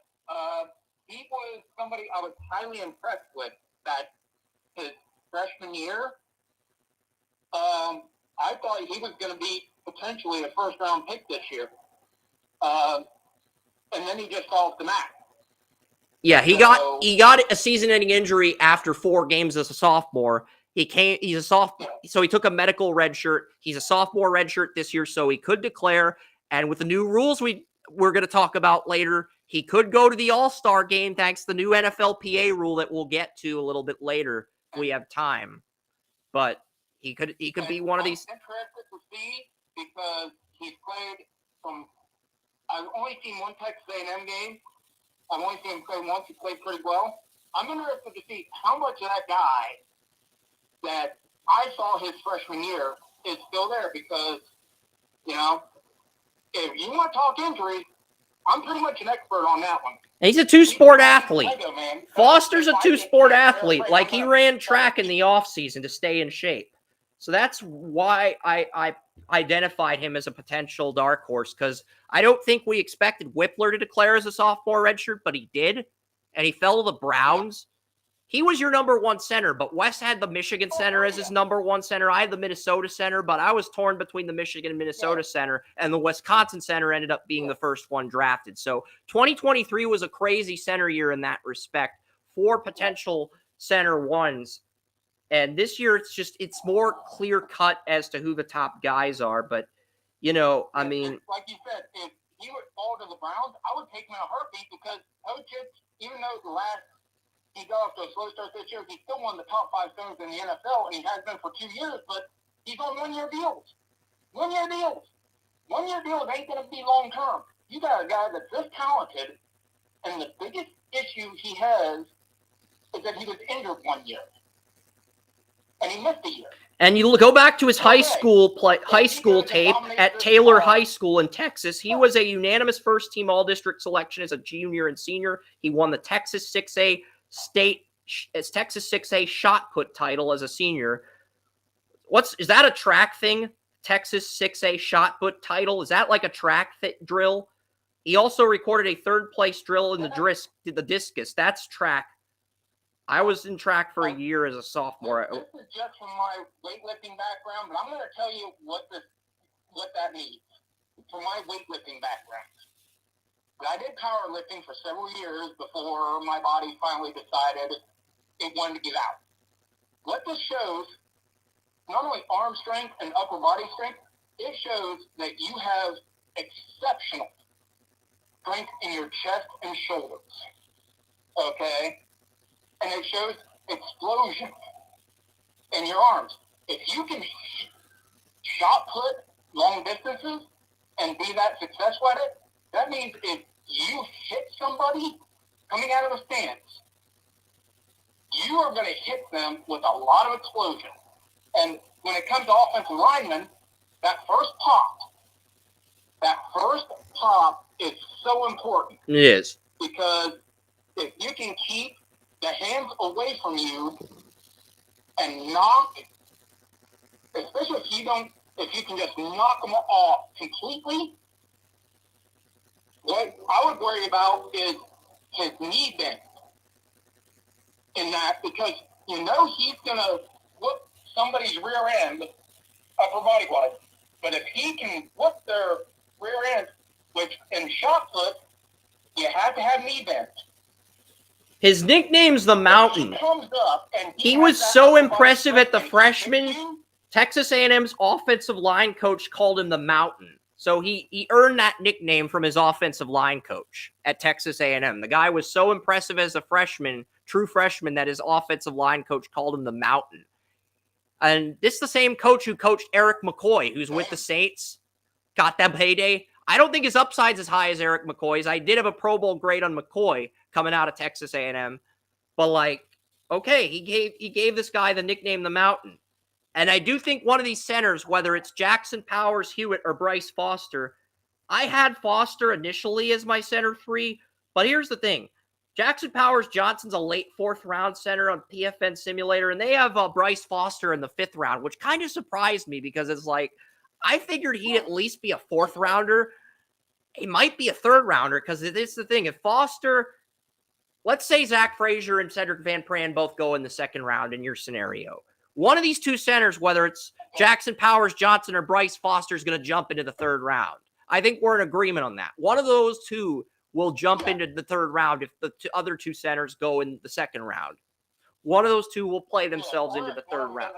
He was somebody I was highly impressed with that his freshman year. I thought he was going to be potentially a 1st round pick this year. And then he just fell off the map. Yeah, he got a season-ending injury after 4 games as a sophomore. He's a sophomore, so he took a medical red shirt. He's a sophomore red shirt this year, so he could declare. And with the new rules we're going to talk about later, he could go to the All-Star game thanks to the new NFLPA rule that we'll get to a little bit later if we have time. But he could be one of these. I'm interested to see because he's played from. I've only seen one Texas A&M game. I've only seen him play once. He played pretty well. I'm interested to see how much of that guy that I saw his freshman year is still there because, if you want to talk injuries, I'm pretty much an expert on that one. And he's a 2-sport athlete. Foster's a 2-sport athlete. Like, he ran track in the offseason to stay in shape. So that's why I identified him as a potential dark horse, because I don't think we expected Whippler to declare as a sophomore redshirt, but he did. And he fell to the Browns. He was your number 1 center, but Wes had the Michigan center as his number 1 center. I had the Minnesota center, but I was torn between the Michigan and Minnesota center, and the Wisconsin center ended up being the first one drafted. So 2023 was a crazy center year in that respect. 4 potential center ones. And this year, it's more clear cut as to who the top guys are. But, I mean, like you said, if he would fall to the Browns, I would take him in a heartbeat because coaches, even though he got off to a slow start this year, he's still one of the top 5 centers in the NFL, and he has been for 2 years. But he's on 1-year deals. 1-year deals. 1-year deals ain't going to be long term. You got a guy that's this talented, and the biggest issue he has is that he was injured 1 year. And he missed a year. And you go back to his high school tape at Taylor High School in Texas. He was a unanimous first-team All-District selection as a junior and senior. He won the Texas 6A shot put title as a senior. Is that a track thing? Texas 6A shot put title? Is that like a track drill? He also recorded a 3rd place drill in the discus. That's track. I was in track for a year as a sophomore. This is just from my weightlifting background, but I'm going to tell you what that means from my weightlifting background. I did powerlifting for several years before my body finally decided it wanted to give out. What this shows, not only arm strength and upper body strength, it shows that you have exceptional strength in your chest and shoulders. Okay? And it shows explosion in your arms. If you can shot put long distances and be that successful at it, that means if you hit somebody coming out of a stance, you are going to hit them with a lot of explosion. And when it comes to offensive linemen, that first pop is so important. It is. Because if you can keep the hands away from you and knock, especially if you can just knock them off completely, what I would worry about is his knee bend in that, because he's going to whoop somebody's rear end, upper body wise. But if he can whoop their rear end, which in shot put, you have to have knee bend. His nickname's the Mountain. He comes up and he was so impressive at the freshman. Texas A&M's offensive line coach called him the Mountain. So he earned that nickname from his offensive line coach at Texas A&M. The guy was so impressive as a freshman, true freshman, that his offensive line coach called him the Mountain. And this is the same coach who coached Eric McCoy, who's with the Saints, got that heyday. I don't think his upside's as high as Eric McCoy's. I did have a Pro Bowl grade on McCoy coming out of Texas A&M. But, okay, he gave this guy the nickname the Mountain. And I do think one of these centers, whether it's Jackson Powers, Hewitt, or Bryce Foster, I had Foster initially as my center 3, but here's the thing. Jackson Powers Johnson's a late 4th round center on PFN Simulator, and they have Bryce Foster in the 5th round, which kind of surprised me because it's I figured he'd at least be a 4th rounder. He might be a 3rd rounder because it's the thing. If Foster, let's say Zach Frazier and Cedric Van Pran both go in the 2nd round in your scenario. One of these two centers, whether it's Jackson Powers Johnson or Bryce Foster, is going to jump into the 3rd round. I think we're in agreement on that. One of those two will jump into the 3rd round if the other two centers go in the 2nd round. One of those two will play themselves into the 3rd round.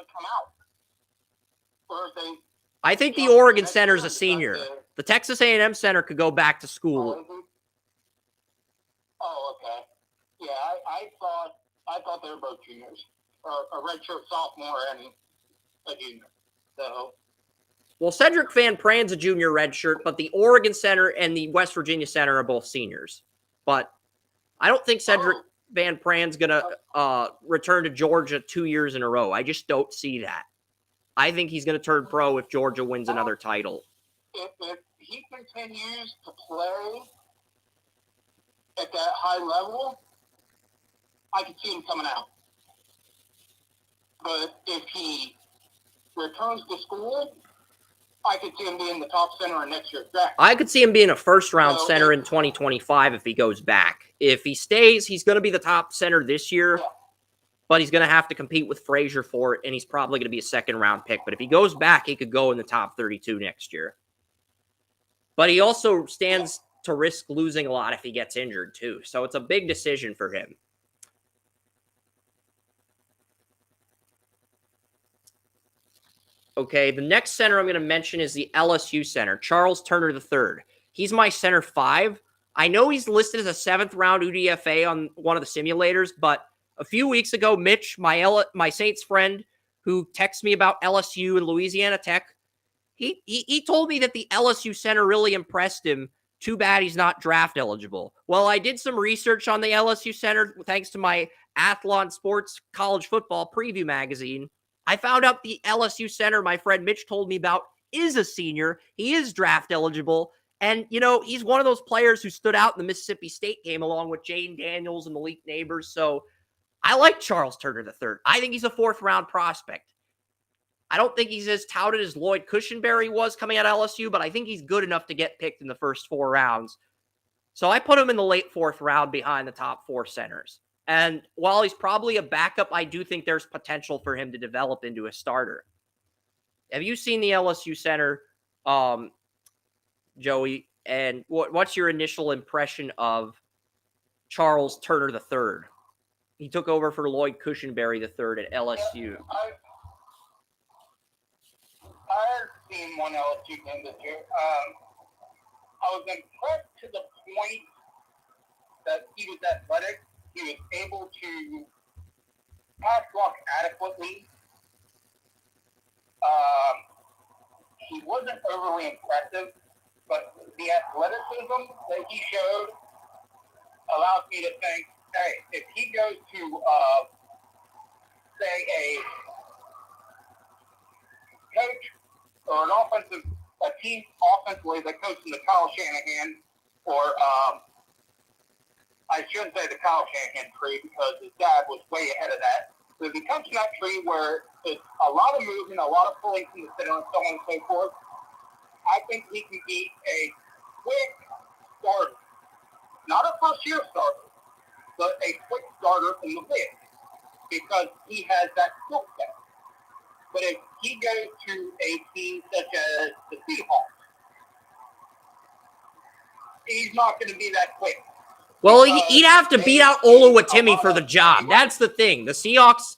I think the Oregon center is a senior. The Texas A&M center could go back to school. Oh, okay. Yeah, I thought they were both juniors. A redshirt sophomore and a junior. So, well, Cedric Van Pran's a junior redshirt, but the Oregon center and the West Virginia center are both seniors. But I don't think Cedric Van Pran's going to return to Georgia 2 years in a row. I just don't see that. I think he's going to turn pro if Georgia wins another title. If he continues to play at that high level, I could see him coming out. But if he returns to school, I could see him being the top center in next year's draft. I could see him being a 1st-round center in 2025 if he goes back. If he stays, he's going to be the top center this year, but he's going to have to compete with Frazier for it, and he's probably going to be a 2nd-round pick. But if he goes back, he could go in the top 32 next year. But he also stands to risk losing a lot if he gets injured, too. So it's a big decision for him. Okay, the next center I'm going to mention is the LSU center, Charles Turner III. He's my center 5. I know he's listed as a 7th-round UDFA on one of the simulators, but a few weeks ago, Mitch, my Saints friend, who texted me about LSU and Louisiana Tech, he told me that the LSU center really impressed him. Too bad he's not draft eligible. Well, I did some research on the LSU center thanks to my Athlon Sports College Football Preview magazine. I found out the LSU center my friend Mitch told me about is a senior. He is draft eligible. And, he's one of those players who stood out in the Mississippi State game along with Jane Daniels and Malik Neighbors. So I like Charles Turner III. I think he's a 4th-round prospect. I don't think he's as touted as Lloyd Cushenberry was coming out of LSU, but I think he's good enough to get picked in the first 4 rounds. So I put him in the late 4th round behind the top 4 centers. And while he's probably a backup, I do think there's potential for him to develop into a starter. Have you seen the LSU center, Joey? And what's your initial impression of Charles Turner III? He took over for Lloyd Cushenberry III at LSU. I've seen one LSU game this year. I was impressed to the point that he was athletic. He was able to pass block adequately. He wasn't overly impressive, but the athleticism that he showed allows me to think, hey, if he goes to, say, a coach or a team offensively that coaches the Kyle Shanahan, or I shouldn't say the Kyle Shanahan tree because his dad was way ahead of that. So if he comes to that tree where it's a lot of movement, a lot of pulling from the center, and so on and so forth, I think he can be a quick starter. Not a first-year starter, but a quick starter in the league because he has that skill set. But if he goes to a team such as the Seahawks, he's not going to be that quick. Well, he'd have to beat out Oluwatimi for the job. That's the thing. The Seahawks,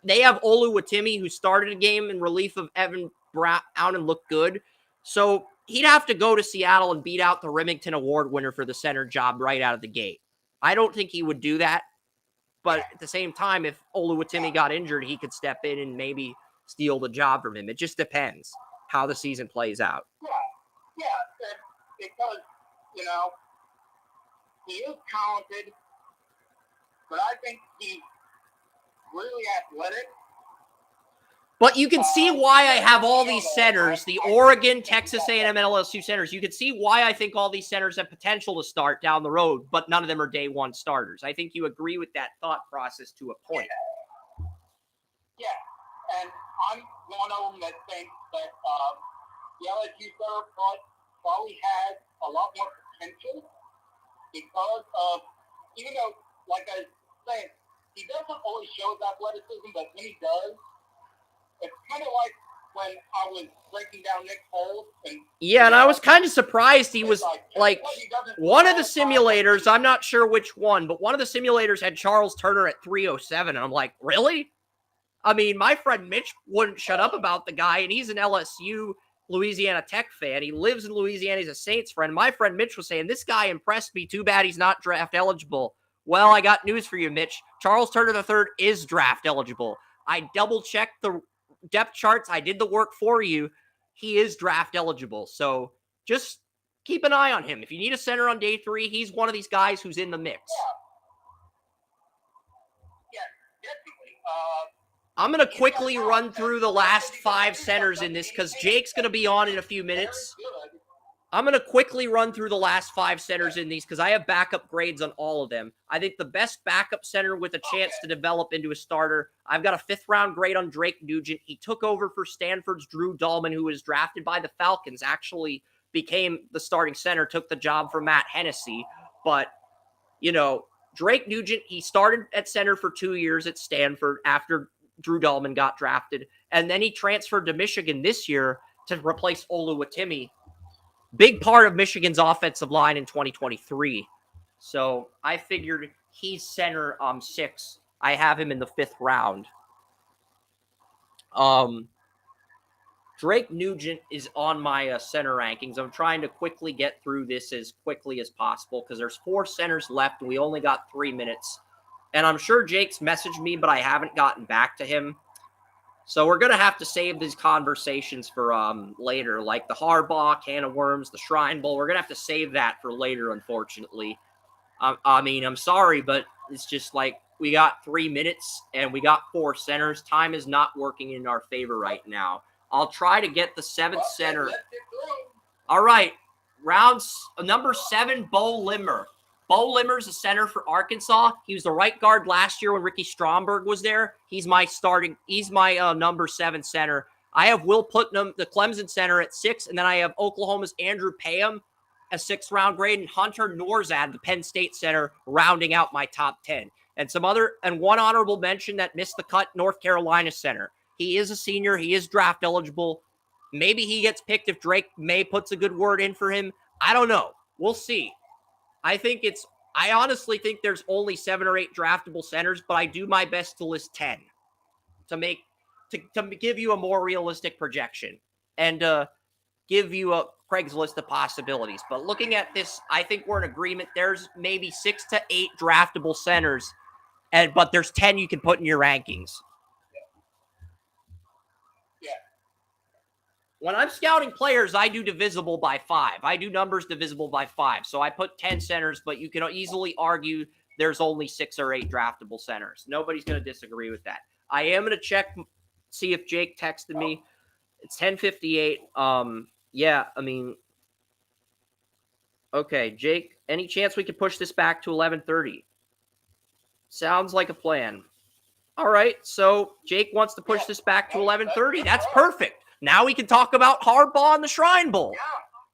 they have Oluwatimi, who started a game in relief of Evan Brown and looked good. So he'd have to go to Seattle and beat out the Remington Award winner for the center job right out of the gate. I don't think he would do that. But at the same time, if Oluwatimi got injured, he could step in and maybe steal the job from him. It just depends how the season plays out. Yeah, because, he is talented, but I think he's really athletic. But you can see why I have all these centers, the Oregon, Texas A&M, and LSU centers. You can see why I think all these centers have potential to start down the road, but none of them are day one starters. I think you agree with that thought process to a point. Yeah, and I'm one of them that thinks that the LSU center probably has a lot more potential because of, even though, like I was saying, he doesn't always show his athleticism, but when he does, it's kind of like when I was breaking down Nick Foles. And I was kind of surprised he was like one of the simulators. I'm not sure which one, but one of the simulators had Charles Turner at 307. And I'm like, really? I mean, my friend Mitch wouldn't shut up about the guy, and he's an LSU Louisiana Tech fan. He lives in Louisiana. He's a Saints friend. My friend Mitch was saying, this guy impressed me. Too bad he's not draft eligible. Well, I got news for you, Mitch. Charles Turner III is draft eligible. I double-checked the depth charts. I did the work for you. He is draft eligible. So just keep an eye on him. If you need a center on day 3, he's one of these guys who's in the mix. Yeah, definitely. I'm going to quickly run through the last 5 centers in this because Jake's going to be on in a few minutes. I'm going to quickly run through the last 5 centers in these because I have backup grades on all of them. I think the best backup center with a chance to develop into a starter, I've got a 5th-round grade on Drake Nugent. He took over for Stanford's Drew Dahlman, who was drafted by the Falcons, actually became the starting center, took the job from Matt Hennessy. But, Drake Nugent, he started at center for 2 years at Stanford after Drew Dahlman got drafted, and then he transferred to Michigan this year to replace Oluwatimi. Big part of Michigan's offensive line in 2023. So I figured he's center 6. I have him in the 5th round. Drake Nugent is on my center rankings. I'm trying to quickly get through this as quickly as possible because there's 4 centers left and we only got 3 minutes. And I'm sure Jake's messaged me, but I haven't gotten back to him. So we're going to have to save these conversations for later, like the Harbaugh can of worms, the Shrine Bowl. We're going to have to save that for later, unfortunately. I'm sorry, but it's just like we got 3 minutes and we got 4 centers. Time is not working in our favor right now. I'll try to get the 7th center. All right, number 7, Bo Limmer. Bo Limmer's a center for Arkansas. He was the right guard last year when Ricky Stromberg was there. He's my number 7 center. I have Will Putnam, the Clemson center, at 6, and then I have Oklahoma's Andrew Payham, a 6th-round grade, and Hunter Norzad, the Penn State center, rounding out my top 10. And one honorable mention that missed the cut, North Carolina center. He is a senior. He is draft eligible. Maybe he gets picked if Drake May puts a good word in for him. I don't know. We'll see. I honestly think there's only 7 or 8 draftable centers, but I do my best to list 10 to give you a more realistic projection and give you a Craigslist of possibilities. But looking at this, I think we're in agreement. There's maybe 6 to 8 draftable centers, but there's 10 you can put in your rankings. Yeah. When I'm scouting players, I do divisible by 5. I do numbers divisible by 5. So I put 10 centers, but you can easily argue there's only 6 or 8 draftable centers. Nobody's going to disagree with that. I am going to check, see if Jake texted me. It's 10:58. Yeah, I mean, okay, Jake, any chance we could push this back to 11:30? Sounds like a plan. All right, so Jake wants to push this back to 11:30. That's perfect. Now we can talk about Harbaugh and the Shrine Bowl.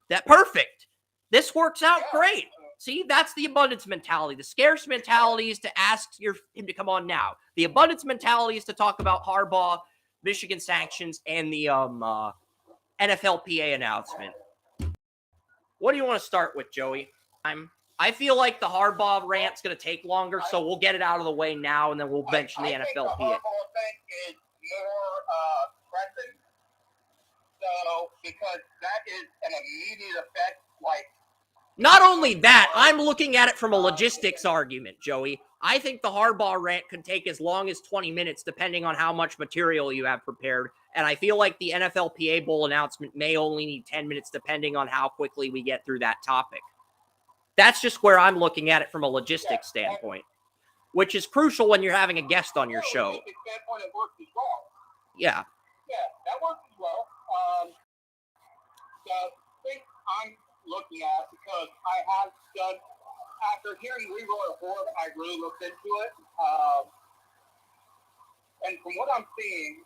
That perfect. This works out great. See, that's the abundance mentality. The scarce mentality is to ask him to come on now. The abundance mentality is to talk about Harbaugh, Michigan sanctions, and the NFLPA announcement. What do you want to start with, Joey? I feel like the Harbaugh rant's going to take longer, so we'll get it out of the way now, and then we'll mention the NFLPA. I think the Harbaugh thing is more pressing. So, because that is an immediate effect, like... Not only that, I'm looking at it from a logistics argument, Joey. I think the Harbaugh rant could take as long as 20 minutes, depending on how much material you have prepared. And I feel like the NFLPA Bowl announcement may only need 10 minutes, depending on how quickly we get through that topic. That's just where I'm looking at it from a logistics standpoint, which is crucial when you're having a guest on your show. Standpoint, it works as well. Yeah. Yeah, that works as well. The thing I'm looking at, because I have done, after hearing Leroy Ford, I really looked into it. And from what I'm seeing,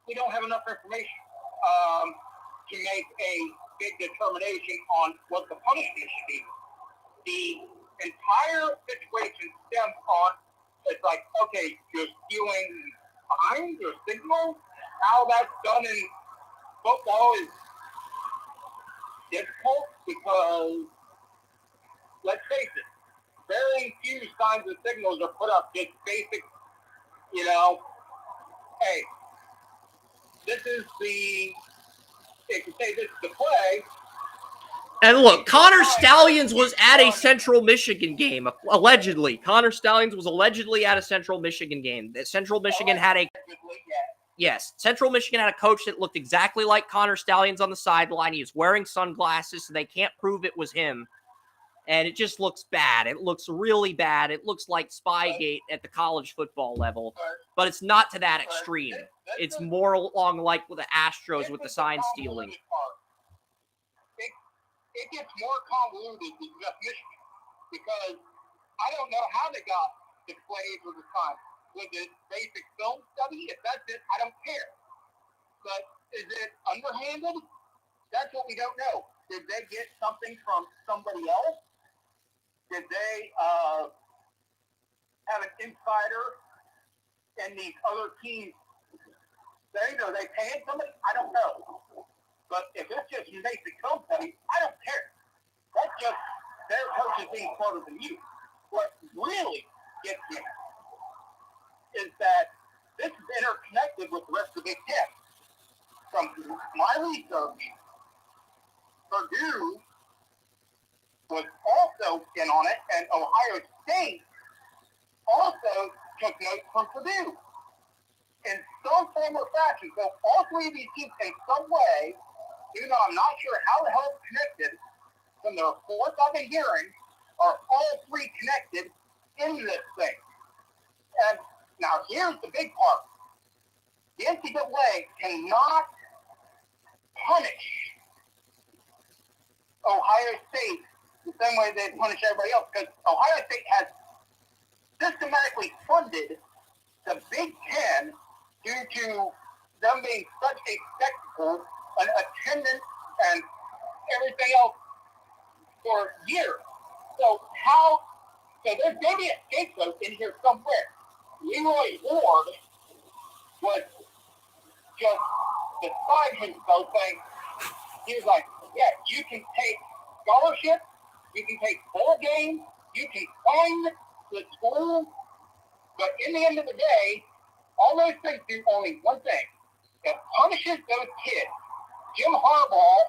we don't have enough information to make a big determination on what the punishment should be. The entire situation stems on, it's like, okay, you're stealing fines or signals. How that's done in football is difficult because, let's face it, very few signs and signals are put up. Just basic, hey, this is the, it can say this is the play. And look, Connor Stallions was at a Central Michigan game, allegedly. Connor Stallions was allegedly at a Central Michigan game. Central Michigan had a... Yes, Central Michigan had a coach that looked exactly like Connor Stallions on the sideline. He was wearing sunglasses, so they can't prove it was him. And it just looks bad. It looks really bad. It looks like Spygate at the college football level. But it's not to that extreme. It's more along like with the Astros with the sign stealing. It gets more convoluted than just Michigan. Because I don't know how they got the plays or the signs. Was it basic film study? If that's it, I don't care. But is it underhanded? That's what we don't know. Did they get something from somebody else? Did they have an insider in these other teams' thing? Are they paying somebody? I don't know. But if it's just basic film study, I don't care. That's just their coaches being smarter than you. What really gets me is that this is interconnected with the rest of the Big Ten. From my research, Purdue was also in on it, and Ohio State also took notes from Purdue in some form or fashion. So all three of these teams, in some way, even though I'm not sure how the hell it's connected, from the reports I've been hearing, are all three connected in this thing. And now here's the big part. The NCAA cannot punish Ohio State the same way they punish everybody else, because Ohio State has systematically funded the Big Ten due to them being such a spectacle, an attendance, and everything else for years. So how So there's maybe a scapegoat in here somewhere. Leroy Ward was just beside himself saying, he was like, yeah, you can take scholarships, you can take bowl games, you can fund the school, but in the end of the day, all those things do only one thing. It punishes those kids. Jim Harbaugh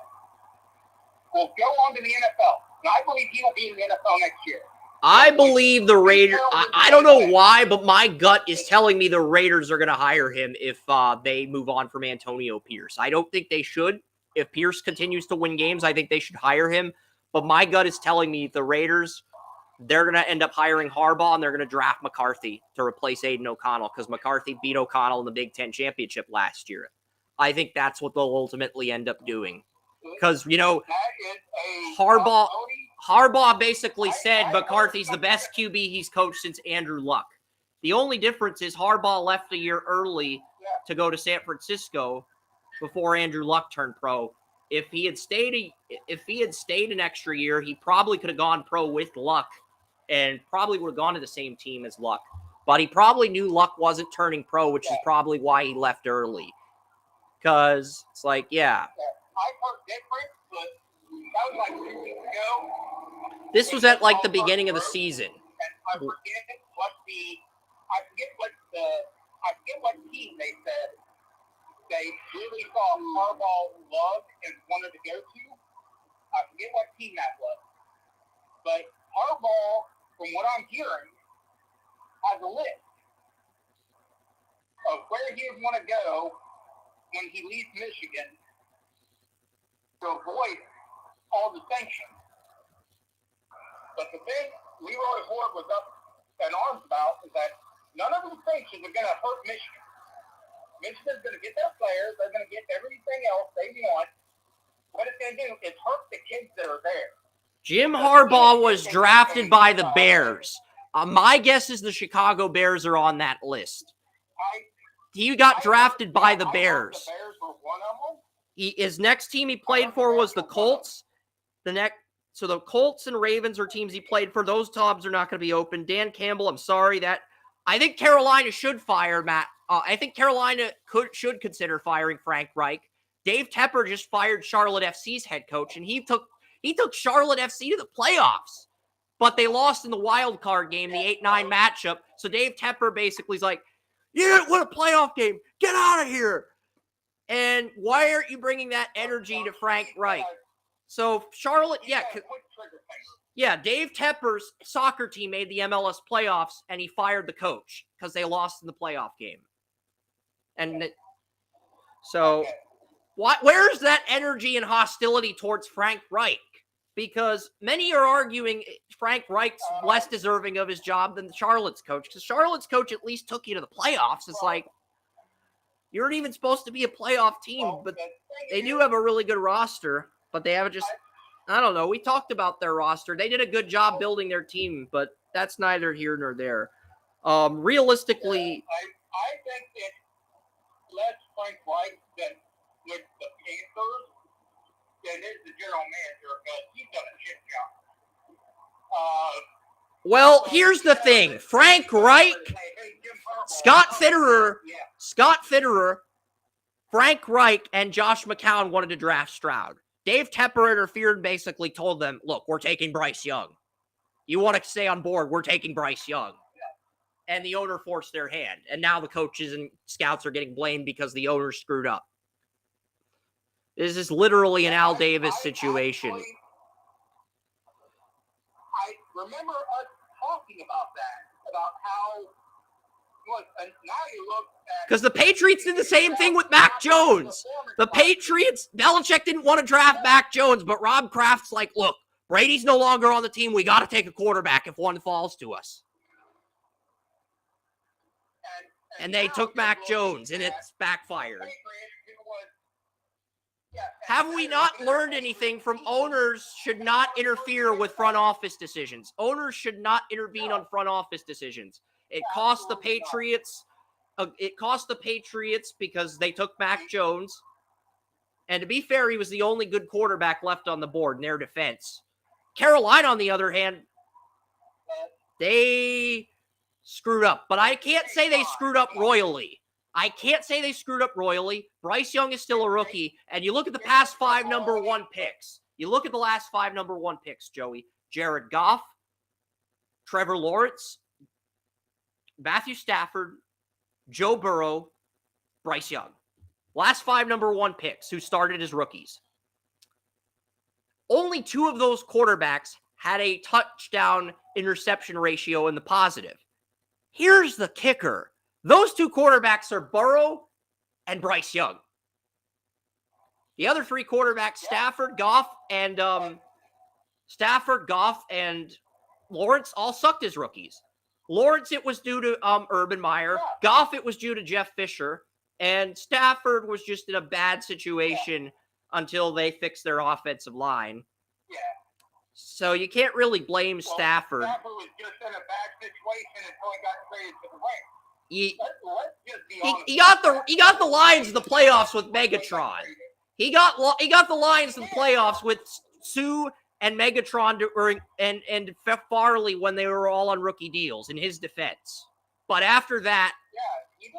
will go on to the NFL. And I believe he will be in the NFL next year. I believe the Raiders. I don't know why, but my gut is telling me the Raiders are going to hire him if they move on from Antonio Pierce. I don't think they should. If Pierce continues to win games, I think they should hire him. But my gut is telling me the Raiders, they're going to end up hiring Harbaugh, and they're going to draft McCarthy to replace Aiden O'Connell because McCarthy beat O'Connell in the Big Ten championship last year. I think that's what they'll ultimately end up doing. Because, you know, Harbaugh basically said McCarthy's the best QB he's coached since Andrew Luck. The only difference is Harbaugh left a year early to go to San Francisco before Andrew Luck turned pro. If he had stayed an extra year, he probably could have gone pro with Luck and probably would have gone to the same team as Luck. But he probably knew Luck wasn't turning pro, which is probably why he left early. Because it's like, yeah. I heard different, but that was like 2 weeks ago. This was at like the beginning of the season. And I forget what team they said they really thought Harbaugh loved and wanted to go to. I forget what team that was. But Harbaugh, from what I'm hearing, has a list of where he would want to go when he leaves Michigan to avoid all the sanctions. But the thing Leroy Ward was up in arms about is that none of the sanctions are going to hurt Michigan. Michigan's going to get their players. They're going to get everything else they want. What it's going to do is hurt the kids that are there. Jim Harbaugh was drafted by the Bears. My guess is the Chicago Bears are on that list. He got drafted by the Bears. The Bears were one of them. His next team he played for was the Colts. So the Colts and Ravens are teams he played for. Those jobs are not going to be open. Dan Campbell, I'm sorry that I think Carolina should fire Matt. I think Carolina should consider firing Frank Reich. Dave Tepper just fired Charlotte FC's head coach, and he took Charlotte FC to the playoffs, but they lost in the wild card game, the 8-9 matchup. So Dave Tepper basically is like, "You didn't win a playoff game. Get out of here." And why aren't you bringing that energy to Frank Reich? So Charlotte, Dave Tepper's soccer team made the MLS playoffs, and he fired the coach because they lost in the playoff game. And so, where's that energy and hostility towards Frank Reich? Because many are arguing Frank Reich's less deserving of his job than Charlotte's coach, because Charlotte's coach at least took you to the playoffs. It's like, you weren't even supposed to be a playoff team, but they do have a really good roster, but they haven't I don't know. We talked about their roster. They did a good job building their team, but that's neither here nor there. Realistically, I think it's less Frank Reich than with the Panthers than is the general manager, because he's done a shit job. Well, here's the thing. Frank Reich, Scott Fitterer, Frank Reich, and Josh McCown wanted to draft Stroud. Dave Tepper interfered and basically told them, look, we're taking Bryce Young. You want to stay on board, we're taking Bryce Young. And the owner forced their hand. And now the coaches and scouts are getting blamed because the owner screwed up. This is literally an Al Davis situation. I remember us talking about that, about how, look, and now you look at... Because the Patriots did the same thing with Mac Jones. The Patriots, Belichick didn't want to draft Mac Jones, but Rob Kraft's like, look, Brady's no longer on the team. We got to take a quarterback if one falls to us. And they took Mac Jones, and it's backfired. Have we not learned anything from owners should not interfere with front office decisions? Owners should not intervene on front office decisions. It cost the Patriots. It cost the Patriots because they took Mac Jones. And to be fair, he was the only good quarterback left on the board in their defense. Carolina, on the other hand, They screwed up, but I can't say they screwed up royally. Bryce Young is still a rookie, and you look at the past 5 number 1 picks. You look at the last 5 number 1 picks, Joey. Jared Goff, Trevor Lawrence, Matthew Stafford, Joe Burrow, Bryce Young. Last 5 number 1 picks who started as rookies. Only 2 of those quarterbacks had a touchdown interception ratio in the positive. Here's the kicker. Those 2 quarterbacks are Burrow and Bryce Young. The other 3 quarterbacks, Stafford, Goff, and Lawrence, all sucked as rookies. Lawrence, it was due to Urban Meyer. Goff, it was due to Jeff Fisher. And Stafford was just in a bad situation until they fixed their offensive line. Yeah. So you can't really blame Stafford. Stafford was just in a bad situation until he got traded to the Rams. Let's just be honest. He got the Lions in the playoffs with Megatron. He got the Lions in the playoffs with Sue and Megatron and Farley when they were all on rookie deals in his defense. But after that,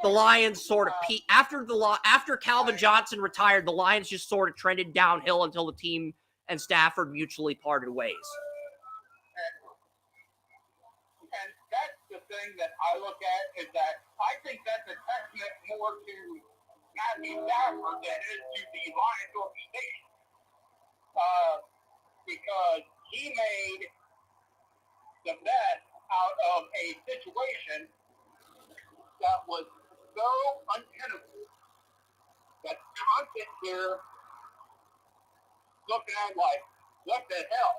the Lions sort of peaked. After Calvin Johnson retired, the Lions just sort of trended downhill until the team and Stafford mutually parted ways. And that's the thing that I look at is that I think that's a testament more to Matthew Stafford than it is to the Lions organization. Because he made the best out of a situation that was so untenable that I'm sitting here looking at like, what the hell?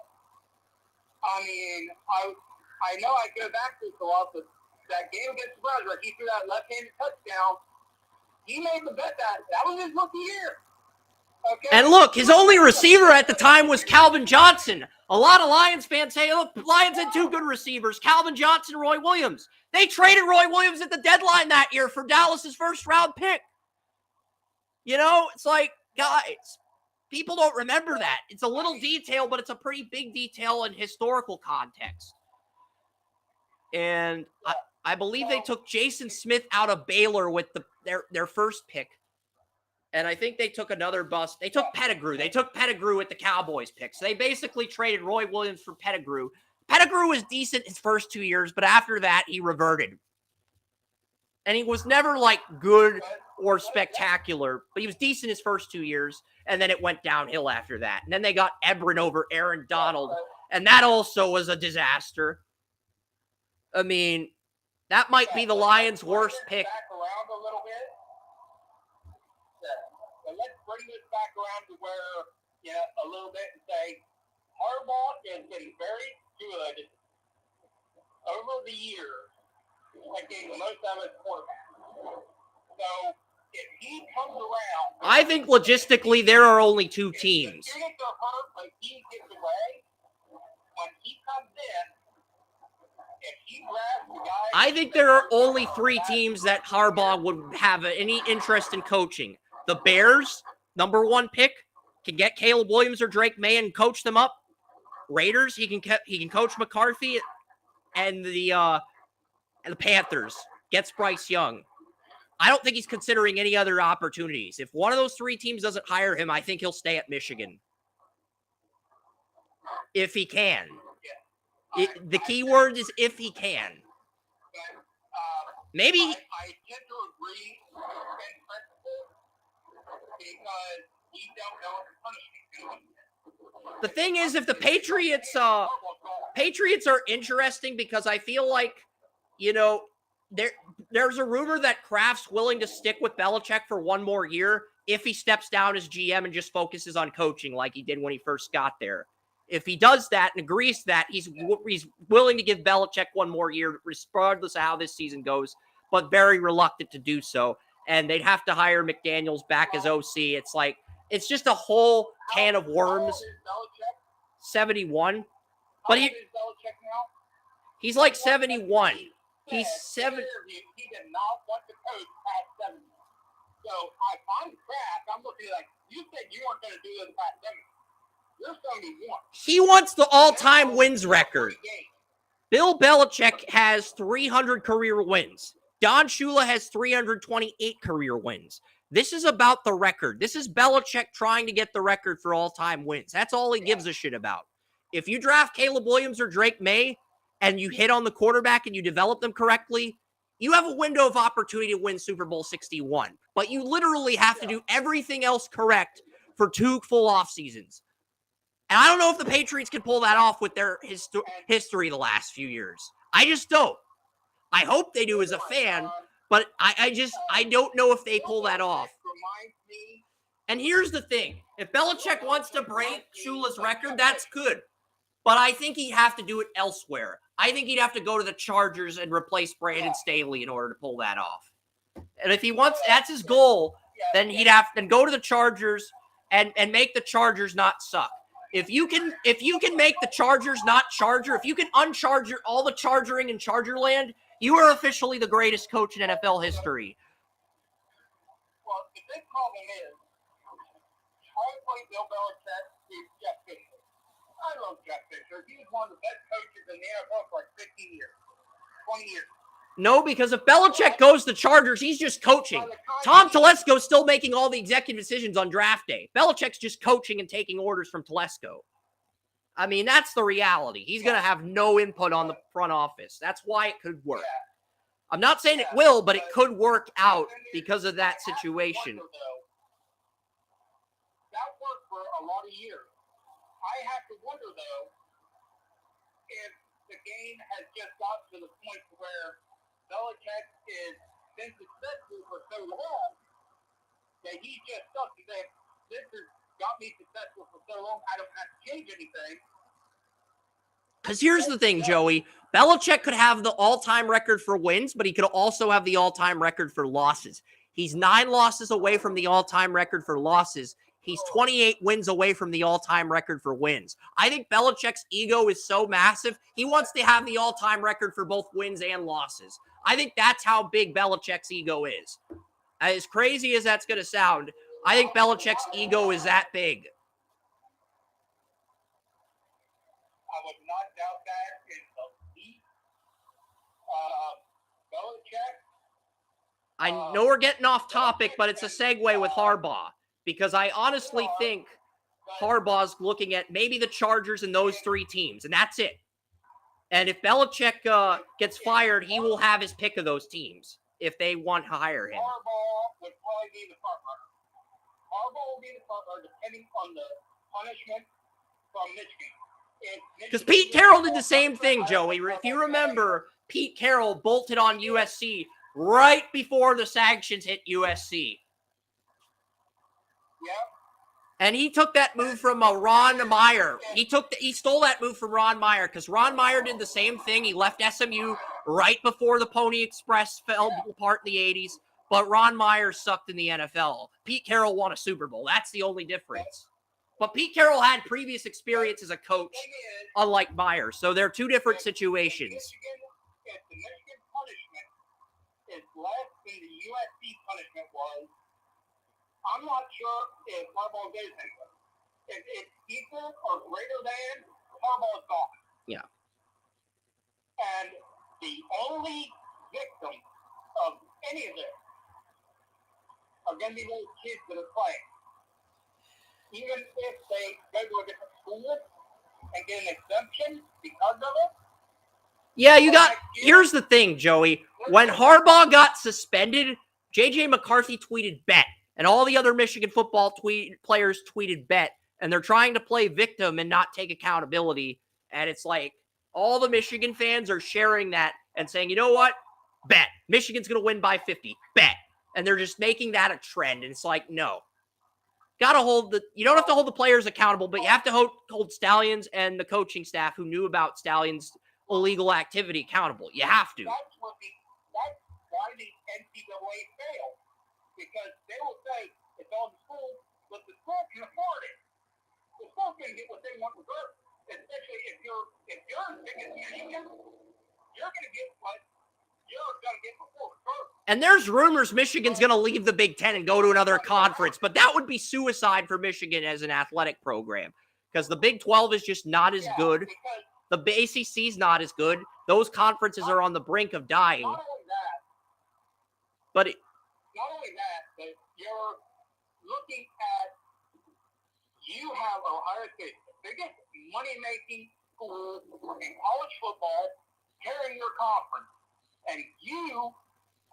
I mean, I know I go back to a lot, but that game against the Browns, he threw that left-handed touchdown. He made the bet that was his rookie year. Okay? And look, his only receiver at the time was Calvin Johnson. A lot of Lions fans say, look, the Lions had 2 good receivers, Calvin Johnson and Roy Williams. They traded Roy Williams at the deadline that year for Dallas's first-round pick. You know, it's like, guys, people don't remember that. It's a little detail, but it's a pretty big detail in historical context. And I believe they took Jason Smith out of Baylor with their first pick. And I think they took another bust. They took Pettigrew. They took Pettigrew with the Cowboys pick. So they basically traded Roy Williams for Pettigrew. Pettigrew was decent his first 2 years, but after that, he reverted. And he was never, like, good or spectacular, but he was decent his first 2 years, and then it went downhill after that. And then they got Ebron over Aaron Donald, and that also was a disaster. I mean, that might be the Lions' worst pick. Back around a little bit. So let's bring this back around to where, a little bit and say, Harbaugh is getting very good over the years at getting the most out of his quarterback. So if he comes around, I think logistically there are only 2 teams. If units are hurt, but he gets away, when he comes in, if he grabs the guy, I think there are only 3 teams that Harbaugh would have any interest in coaching. The Bears, number 1 pick, can get Caleb Williams or Drake May and coach them up. Raiders, he can coach McCarthy, and the Panthers gets Bryce Young. I don't think he's considering any other opportunities. If one of those 3 teams doesn't hire him, I think he'll stay at Michigan. If he can. The key word is if he can. Maybe. I tend to agree in principle because you don't know what the punishment is going to be. The thing is, if the Patriots are interesting because I feel like, there's a rumor that Kraft's willing to stick with Belichick for 1 more year if he steps down as GM and just focuses on coaching like he did when he first got there. If he does that and agrees to that, he's willing to give Belichick 1 more year, regardless of how this season goes, but very reluctant to do so. And they'd have to hire McDaniels back as OC. It's like, it's just a whole can of worms. 71. But he's like 71. He's 7. He did not want to coach past 70. So if I'm Kraft, I'm looking like, you said you weren't going to do this past 70. You're 71. He wants the all-time wins record. Bill Belichick has 300 career wins. Don Shula has 328 career wins. This is about the record. This is Belichick trying to get the record for all-time wins. That's all he gives a shit about. If you draft Caleb Williams or Drake May and you hit on the quarterback and you develop them correctly, you have a window of opportunity to win Super Bowl 61. But you literally have to do everything else correct for 2 full off seasons. And I don't know if the Patriots can pull that off with their history the last few years. I just don't. I hope they do as a fan, but I don't know if they pull that off. And here's the thing. If Belichick wants to break Shula's record, that's good. But I think he'd have to do it elsewhere. I think he'd have to go to the Chargers and replace Brandon Staley in order to pull that off. And if he wants, that's his goal, then he'd have to go to the Chargers and make the Chargers not suck. If you can make the Chargers not Charger, if you can uncharger all the chargering in Chargerland, you are officially the greatest coach in NFL history. Well, the big problem is, I play Bill Belichick is Jeff Fisher. I love Jeff Fisher. He was one of the best coaches in the NFL for like 15 years, 20 years. No, because if Belichick goes to Chargers, he's just coaching. Tom Telesco's still making all the executive decisions on draft day. Belichick's just coaching and taking orders from Telesco. I mean, that's the reality. He's going to have no input on the front office. That's why it could work. I'm not saying it will, but it could work out because of that situation. That worked for a lot of years. I have to wonder, though, if the game has just gotten to the point where Belichick has been successful for so long that he's just stuck. He's saying, this has got me successful for so long, I don't have to change anything. Because here's the thing, Joey. Belichick could have the all-time record for wins, but he could also have the all-time record for losses. He's 9 losses away from the all-time record for losses. He's 28 wins away from the all-time record for wins. I think Belichick's ego is so massive, he wants to have the all-time record for both wins and losses. I think that's how big Belichick's ego is. As crazy as that's going to sound, I think Belichick's ego is that big. I would not doubt that in the least. Belichick. I know we're getting off topic, but it's a segue with Harbaugh. Because I honestly think Harbaugh's looking at maybe the Chargers and those 3 teams, and that's it. And if Belichick gets fired, he will have his pick of those teams if they want to hire him. Harbaugh would probably be the front runner. Harbaugh will be the front runner depending on the punishment from Michigan. Because Pete Carroll did the same thing, Joey. If you remember, Pete Carroll bolted on USC right before the sanctions hit USC. Yep. And he took that move from Ron Meyer. He stole that move from Ron Meyer because Ron Meyer did the same thing. He left SMU right before the Pony Express fell apart in the 80s, but Ron Meyer sucked in the NFL. Pete Carroll won a Super Bowl. That's the only difference. But Pete Carroll had previous experience as a coach, unlike Meyer. So they're 2 different situations. If the Michigan punishment is less than the USC punishment was, I'm not sure if Harbaugh goes anywhere. If it's equal or greater than, Harbaugh's gone. Yeah. And the only victim of any of this are going to be those kids that are playing. Even if they go to a different school and get an exemption because of it. Yeah, here's the thing, Joey. When Harbaugh got suspended, J.J. McCarthy tweeted bet. And all the other Michigan football players tweeted bet. And they're trying to play victim and not take accountability. And it's like all the Michigan fans are sharing that and saying, you know what? Bet. Michigan's going to win by 50. Bet. And they're just making that a trend. And it's like, no. You don't have to hold the players accountable, but you have to hold Stallions and the coaching staff who knew about Stallions' illegal activity accountable. You have to. That's why the NCAA failed. Because they will say it's on the school, but the school can afford it. The school can get what they want regardless. Especially if you're as big as Michigan, you're going to get what you're going to get before regardless. And there's rumors Michigan's going to leave the Big Ten and go to another conference, but that would be suicide for Michigan as an athletic program because the Big 12 is just not as good. The ACC's not as good. Those conferences are on the brink of dying. Not only that, But but you're looking at, you have Ohio State, the biggest money-making school in college football, carrying your conference, and you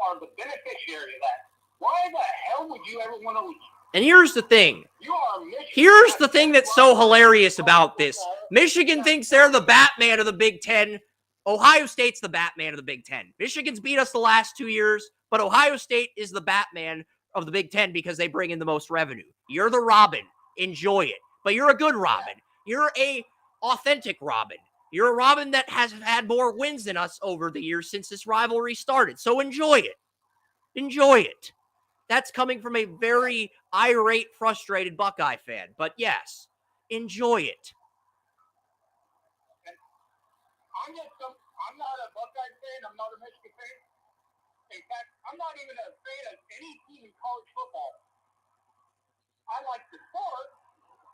are the beneficiary of that. Why the hell would you ever want to leave? and here's the thing. You are Michigan. Here's the thing that's so hilarious about this. Michigan thinks they're the Batman of the Big Ten. Ohio State's the Batman of the Big Ten. Michigan's beat us the last 2 years, but Ohio State is the Batman of the Big Ten because they bring in the most revenue. You're the Robin. Enjoy it. But you're a good Robin. You're a authentic Robin. You're a Robin that has had more wins than us over the years since this rivalry started. So enjoy it. Enjoy it. That's coming from a very irate, frustrated Buckeye fan. But yes, enjoy it. I'm not a Buckeye fan. I'm not a Michigan fan. In fact, I'm not even a fan of any team in college football. I like the sport.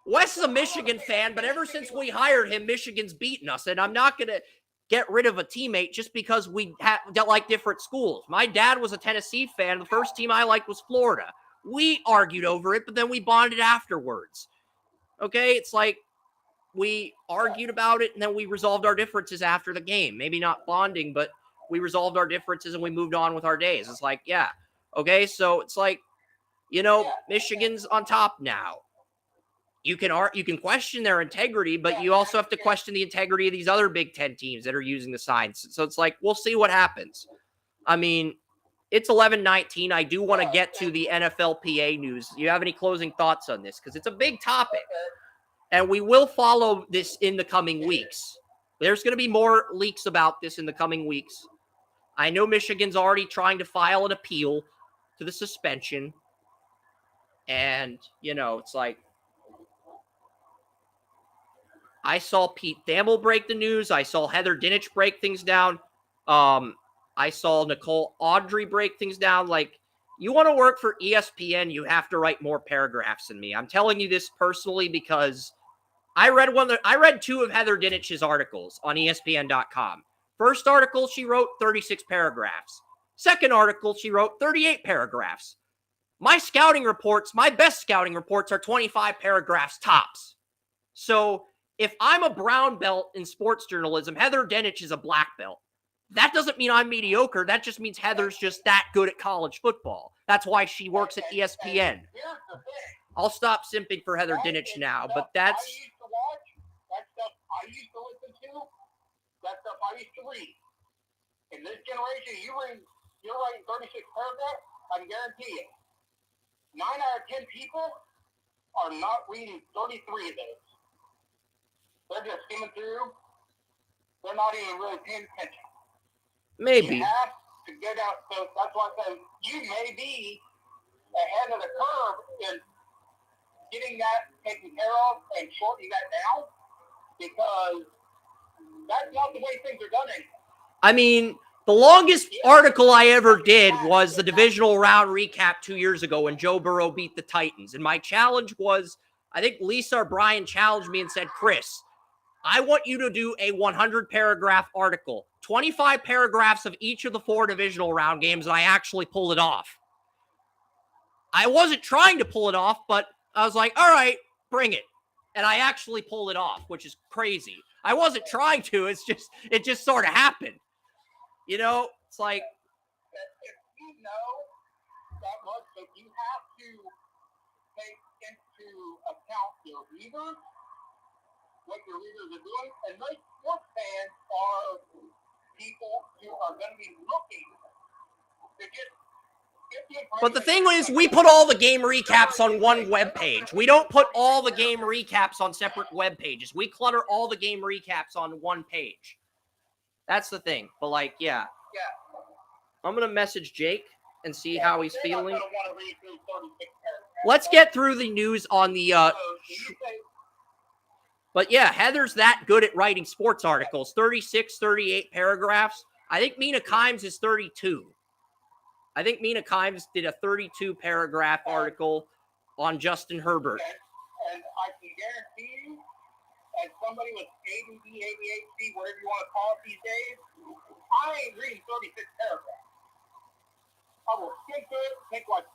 Wes is a Michigan fan, but ever since we hired him, Michigan's beaten us. And I'm not going to get rid of a teammate just because we like different schools. My dad was a Tennessee fan. The first team I liked was Florida. We argued over it, but then we bonded afterwards. Okay? It's like we argued about it, and then we resolved our differences after the game. Maybe not bonding, but we resolved our differences, and we moved on with our days. It's like, yeah. Okay? So it's like, Michigan's on top now. You can question their integrity, but you also have to question the integrity of these other Big Ten teams that are using the signs. So it's like, we'll see what happens. I mean, it's 11:19. I do want to get to the NFLPA news. Do you have any closing thoughts on this? Because it's a big topic. And we will follow this in the coming weeks. There's going to be more leaks about this in the coming weeks. I know Michigan's already trying to file an appeal to the suspension. And, it's like, I saw Pete Thamel break the news. I saw Heather Dinich break things down. I saw Nicole Audrey break things down. Like, you want to work for ESPN, you have to write more paragraphs than me. I'm telling you this personally because I read two of Heather Dinich's articles on ESPN.com. First article, she wrote 36 paragraphs. Second article, she wrote 38 paragraphs. My best scouting reports are 25 paragraphs tops. So if I'm a brown belt in sports journalism, Heather Dinich is a black belt. That doesn't mean I'm mediocre. That just means Heather's just that good at college football. That's why she works at ESPN. I'll stop simping for Heather Dinich now, but that's... I used to watch, that stuff I used to listen to, that stuff I used to read. In this generation, you're writing 36 paragraphs, I can guarantee you. 9 out of 10 people are not reading 33 of those. They're just skimming through. They're not even really paying attention. Maybe. You have to get out. So that's why I said you may be ahead of the curve in getting that taken care of and shortening that down because that's not the way things are done anymore. I mean, the longest article I ever did was the divisional round recap 2 years ago when Joe Burrow beat the Titans. And my challenge was, I think Lisa or Brian challenged me and said, Chris, I want you to do a 100-paragraph article, 25 paragraphs of each of the 4 divisional round games, and I actually pulled it off. I wasn't trying to pull it off, but I was like, all right, bring it. And I actually pulled it off, which is crazy. I wasn't trying to. It just sort of happened. It's like... If you know that much, that you have to take into account your readers, what your readers are doing, and most sports fans are people who are going to be looking to get the information. But the thing is, we put all the game recaps on one web page. We don't put all the game recaps on separate web pages. We clutter all the game recaps on one page. That's the thing. But yeah. I'm going to message Jake and see how he's feeling. Let's get through the news on the... But yeah, Heather's that good at writing sports articles. 36, 38 paragraphs. I think Mina Kimes is 32. I think Mina Kimes did a 32-paragraph article on Justin Herbert. And I can guarantee you as somebody with ADD, ADHD, whatever you want to call it these days, I ain't reading 36 paragraphs. I will skip it, take like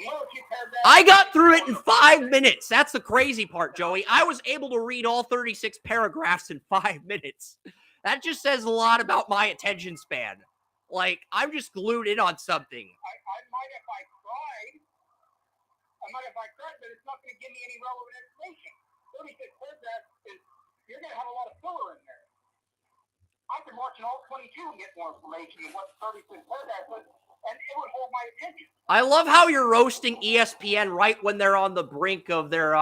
one or two paragraphs. I got through it in 5 minutes. That's the crazy part, Joey. I was able to read all 36 paragraphs in 5 minutes. That just says a lot about my attention span. Like, I'm just glued in on something. I might if I tried, but it's not going to give me any relevant information. 36 paragraphs is, you're going to have a lot of filler in there. I can watch an all 22 and get more information than what 36 paragraphs is, and it would hold my attention. I love how you're roasting ESPN right when they're on the brink of their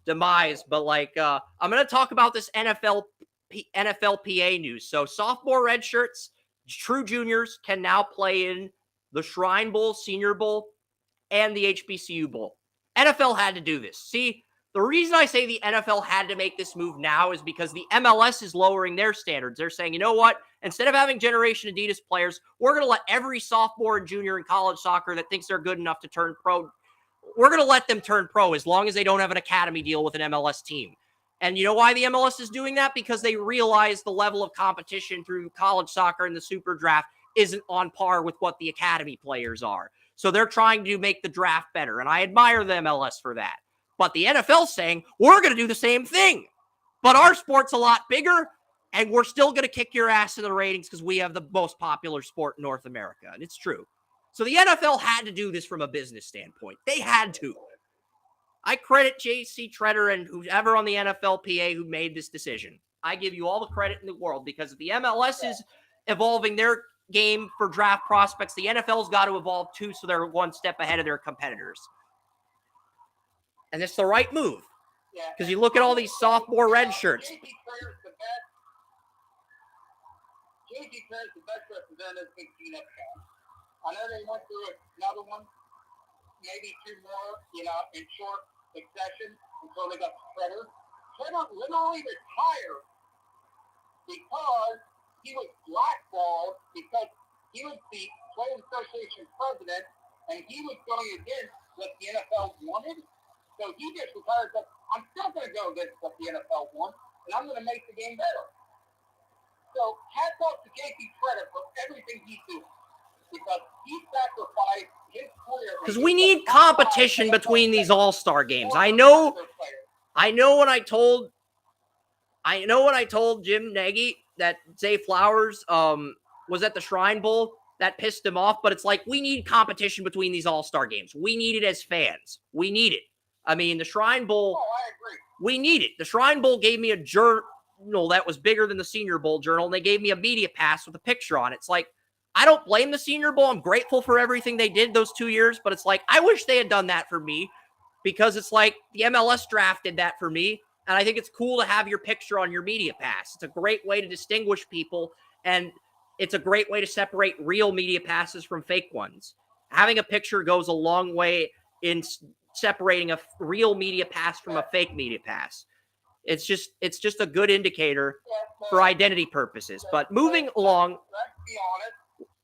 demise, but like, I'm going to talk about this NFLPA news. So sophomore redshirts, true juniors can now play in the Shrine Bowl, Senior Bowl, and the HBCU Bowl. NFL had to do this. See, the reason I say the NFL had to make this move now is because the MLS is lowering their standards. They're saying, you know what? Instead of having Generation Adidas players, we're going to let every sophomore and junior in college soccer that thinks they're good enough to turn pro, we're going to let them turn pro as long as they don't have an academy deal with an MLS team. And you know why the MLS is doing that? Because they realize the level of competition through college soccer and the super draft isn't on par with what the academy players are. So they're trying to make the draft better. And I admire the MLS for that. But the NFL's saying, we're going to do the same thing. But our sport's a lot bigger, and we're still going to kick your ass in the ratings because we have the most popular sport in North America. And it's true. So the NFL had to do this from a business standpoint. They had to. I credit J.C. Treader and whoever on the NFLPA who made this decision. I give you all the credit in the world because if the MLS is evolving their game for draft prospects, the NFL's got to evolve too so they're one step ahead of their competitors. And it's the right move. Because you look at all these sophomore red shirts. J.C. Treader's the best representative in peanut shop. I know they went through another one, maybe two more, in short succession until they got Treader. Treader literally retired because he was blackballed because he was the Players Association president and he was going against what the NFL wanted. So he just retired, but I'm still going to go against what the NFL wants, and I'm going to make the game better. So hats off to J.C. Treader for everything he's doing because he sacrificed his career. Because we need competition between these all-star games. I know when I told Jim Nagy that Zay Flowers was at the Shrine Bowl, that pissed him off. But it's like, we need competition between these all-star games. We need it as fans. We need it. I mean, the Shrine Bowl, I agree. We need it. The Shrine Bowl gave me a journal that was bigger than the Senior Bowl journal, and they gave me a media pass with a picture on it. It's like, I don't blame the Senior Bowl. I'm grateful for everything they did those 2 years, but it's like, I wish they had done that for me because it's like the MLS draft did that for me, and I think it's cool to have your picture on your media pass. It's a great way to distinguish people, and it's a great way to separate real media passes from fake ones. Having a picture goes a long way in separating a real media pass from a fake media pass. It's just a good indicator for identity purposes. But moving along, Let's be honest.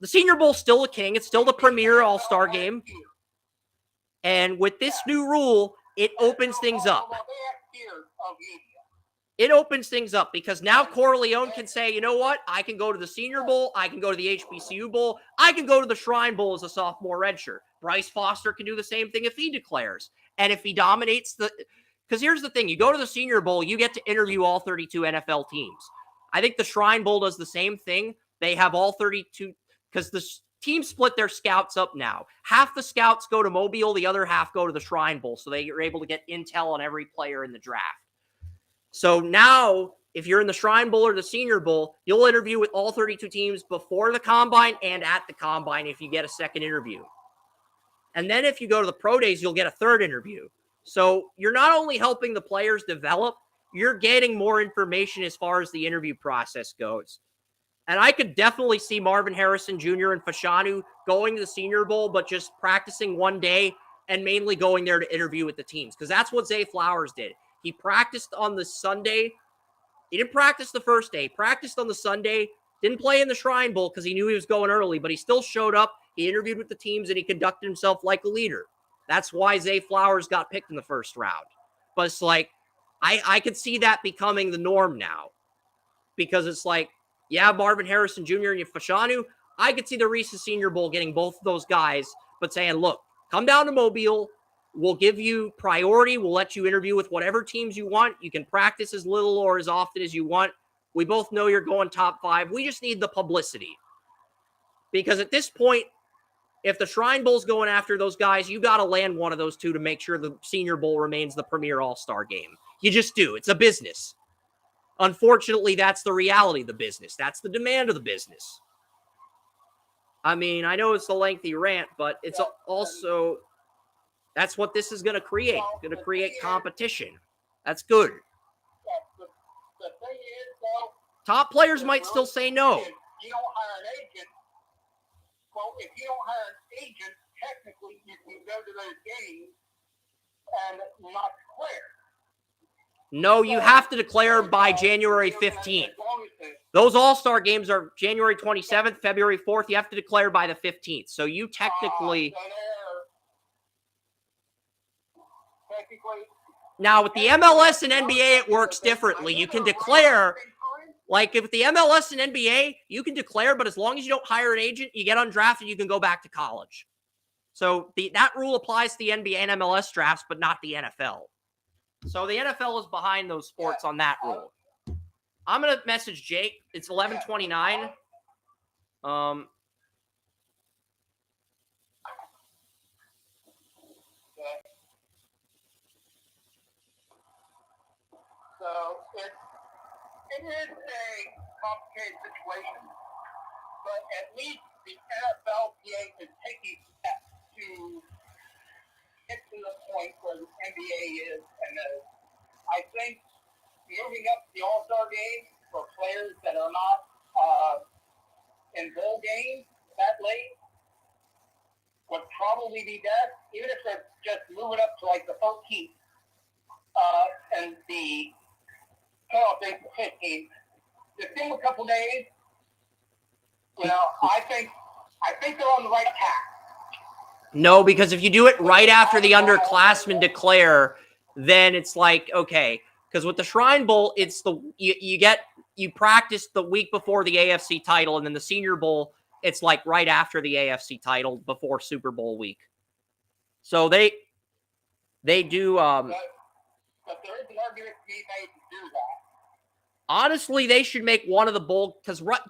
the Senior Bowl's still a king. It's still the premier all-star game. And with this new rule, it opens things up. It opens things up because now Corleone can say, you know what? I can go to the Senior Bowl. I can go to the HBCU Bowl. I can go to the Shrine Bowl as a sophomore redshirt. Bryce Foster can do the same thing if he declares. And if he dominates because here's the thing. You go to the Senior Bowl, you get to interview all 32 NFL teams. I think the Shrine Bowl does the same thing. They have all 32 because the teams split their scouts up now. Half the scouts go to Mobile. The other half go to the Shrine Bowl. So they are able to get intel on every player in the draft. So now, if you're in the Shrine Bowl or the Senior Bowl, you'll interview with all 32 teams before the Combine and at the Combine if you get a second interview. And then if you go to the Pro Days, you'll get a third interview. So you're not only helping the players develop, you're getting more information as far as the interview process goes. And I could definitely see Marvin Harrison Jr. and Fashanu going to the Senior Bowl, but just practicing one day and mainly going there to interview with the teams. Because that's what Zay Flowers did. He practiced on the Sunday. He didn't practice the first day. He practiced on the Sunday. Didn't play in the Shrine Bowl because he knew he was going early, but he still showed up. He interviewed with the teams, and he conducted himself like a leader. That's why Zay Flowers got picked in the first round. But it's like, I could see that becoming the norm now because it's like, yeah, Marvin Harrison Jr. and Fashanu. I could see the Reese's Senior Bowl getting both of those guys, but saying, look, come down to Mobile. We'll give you priority. We'll let you interview with whatever teams you want. You can practice as little or as often as you want. We both know you're going top 5. We just need the publicity. Because at this point, if the Shrine Bowl's going after those guys, you got to land one of those two to make sure the Senior Bowl remains the premier all-star game. You just do. It's a business. Unfortunately, that's the reality of the business. That's the demand of the business. I mean, I know it's a lengthy rant, but it's also, that's what this is going to create. It's going to create competition. That's good. The thing is, though, top players might still say no. If you don't hire an agent, well, if you don't hire an agent, technically you can go to those games and not declare. No, you have to declare by January 15th. Those all-star games are January 27th, February 4th. You have to declare by the 15th. So you technically... Now, with the MLS and NBA, it works differently. You can declare, like if the MLS and NBA, you can declare, but as long as you don't hire an agent, you get undrafted, you can go back to college. So that rule applies to the NBA and MLS drafts, but not the NFL. So the NFL is behind those sports on that rule. I'm going to message Jake. It's 11:29. So it is a complicated situation, but at least the NFLPA is taking steps to get to the point where the NBA is, and I think moving up the All-Star game for players that are not in bowl games that late would probably be best, even if they're just moving up to like the 13th and the playoff date the 15th. Just give them a couple days. You know, I think they're on the right path. No, because if you do it right after the underclassmen declare, then it's like, okay, because with the Shrine Bowl, it's you practice the week before the AFC title, and then the Senior Bowl, it's like right after the AFC title before Super Bowl week. So they do. But there is an argument to be made to do that. Honestly, they should make one of the bowl because the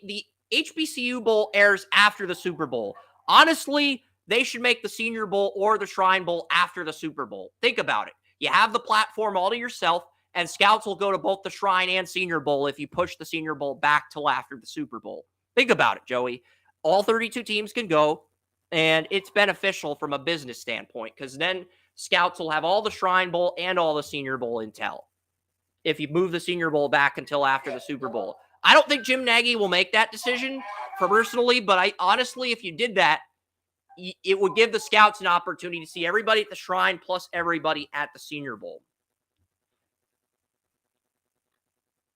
the HBCU Bowl airs after the Super Bowl. Honestly, they should make the Senior Bowl or the Shrine Bowl after the Super Bowl. Think about it. You have the platform all to yourself, and scouts will go to both the Shrine and Senior Bowl if you push the Senior Bowl back till after the Super Bowl. Think about it, Joey. All 32 teams can go, and it's beneficial from a business standpoint because then scouts will have all the Shrine Bowl and all the Senior Bowl intel if you move the Senior Bowl back until after the Super Bowl. I don't think Jim Nagy will make that decision personally, but honestly, if you did that, it would give the scouts an opportunity to see everybody at the Shrine plus everybody at the Senior Bowl.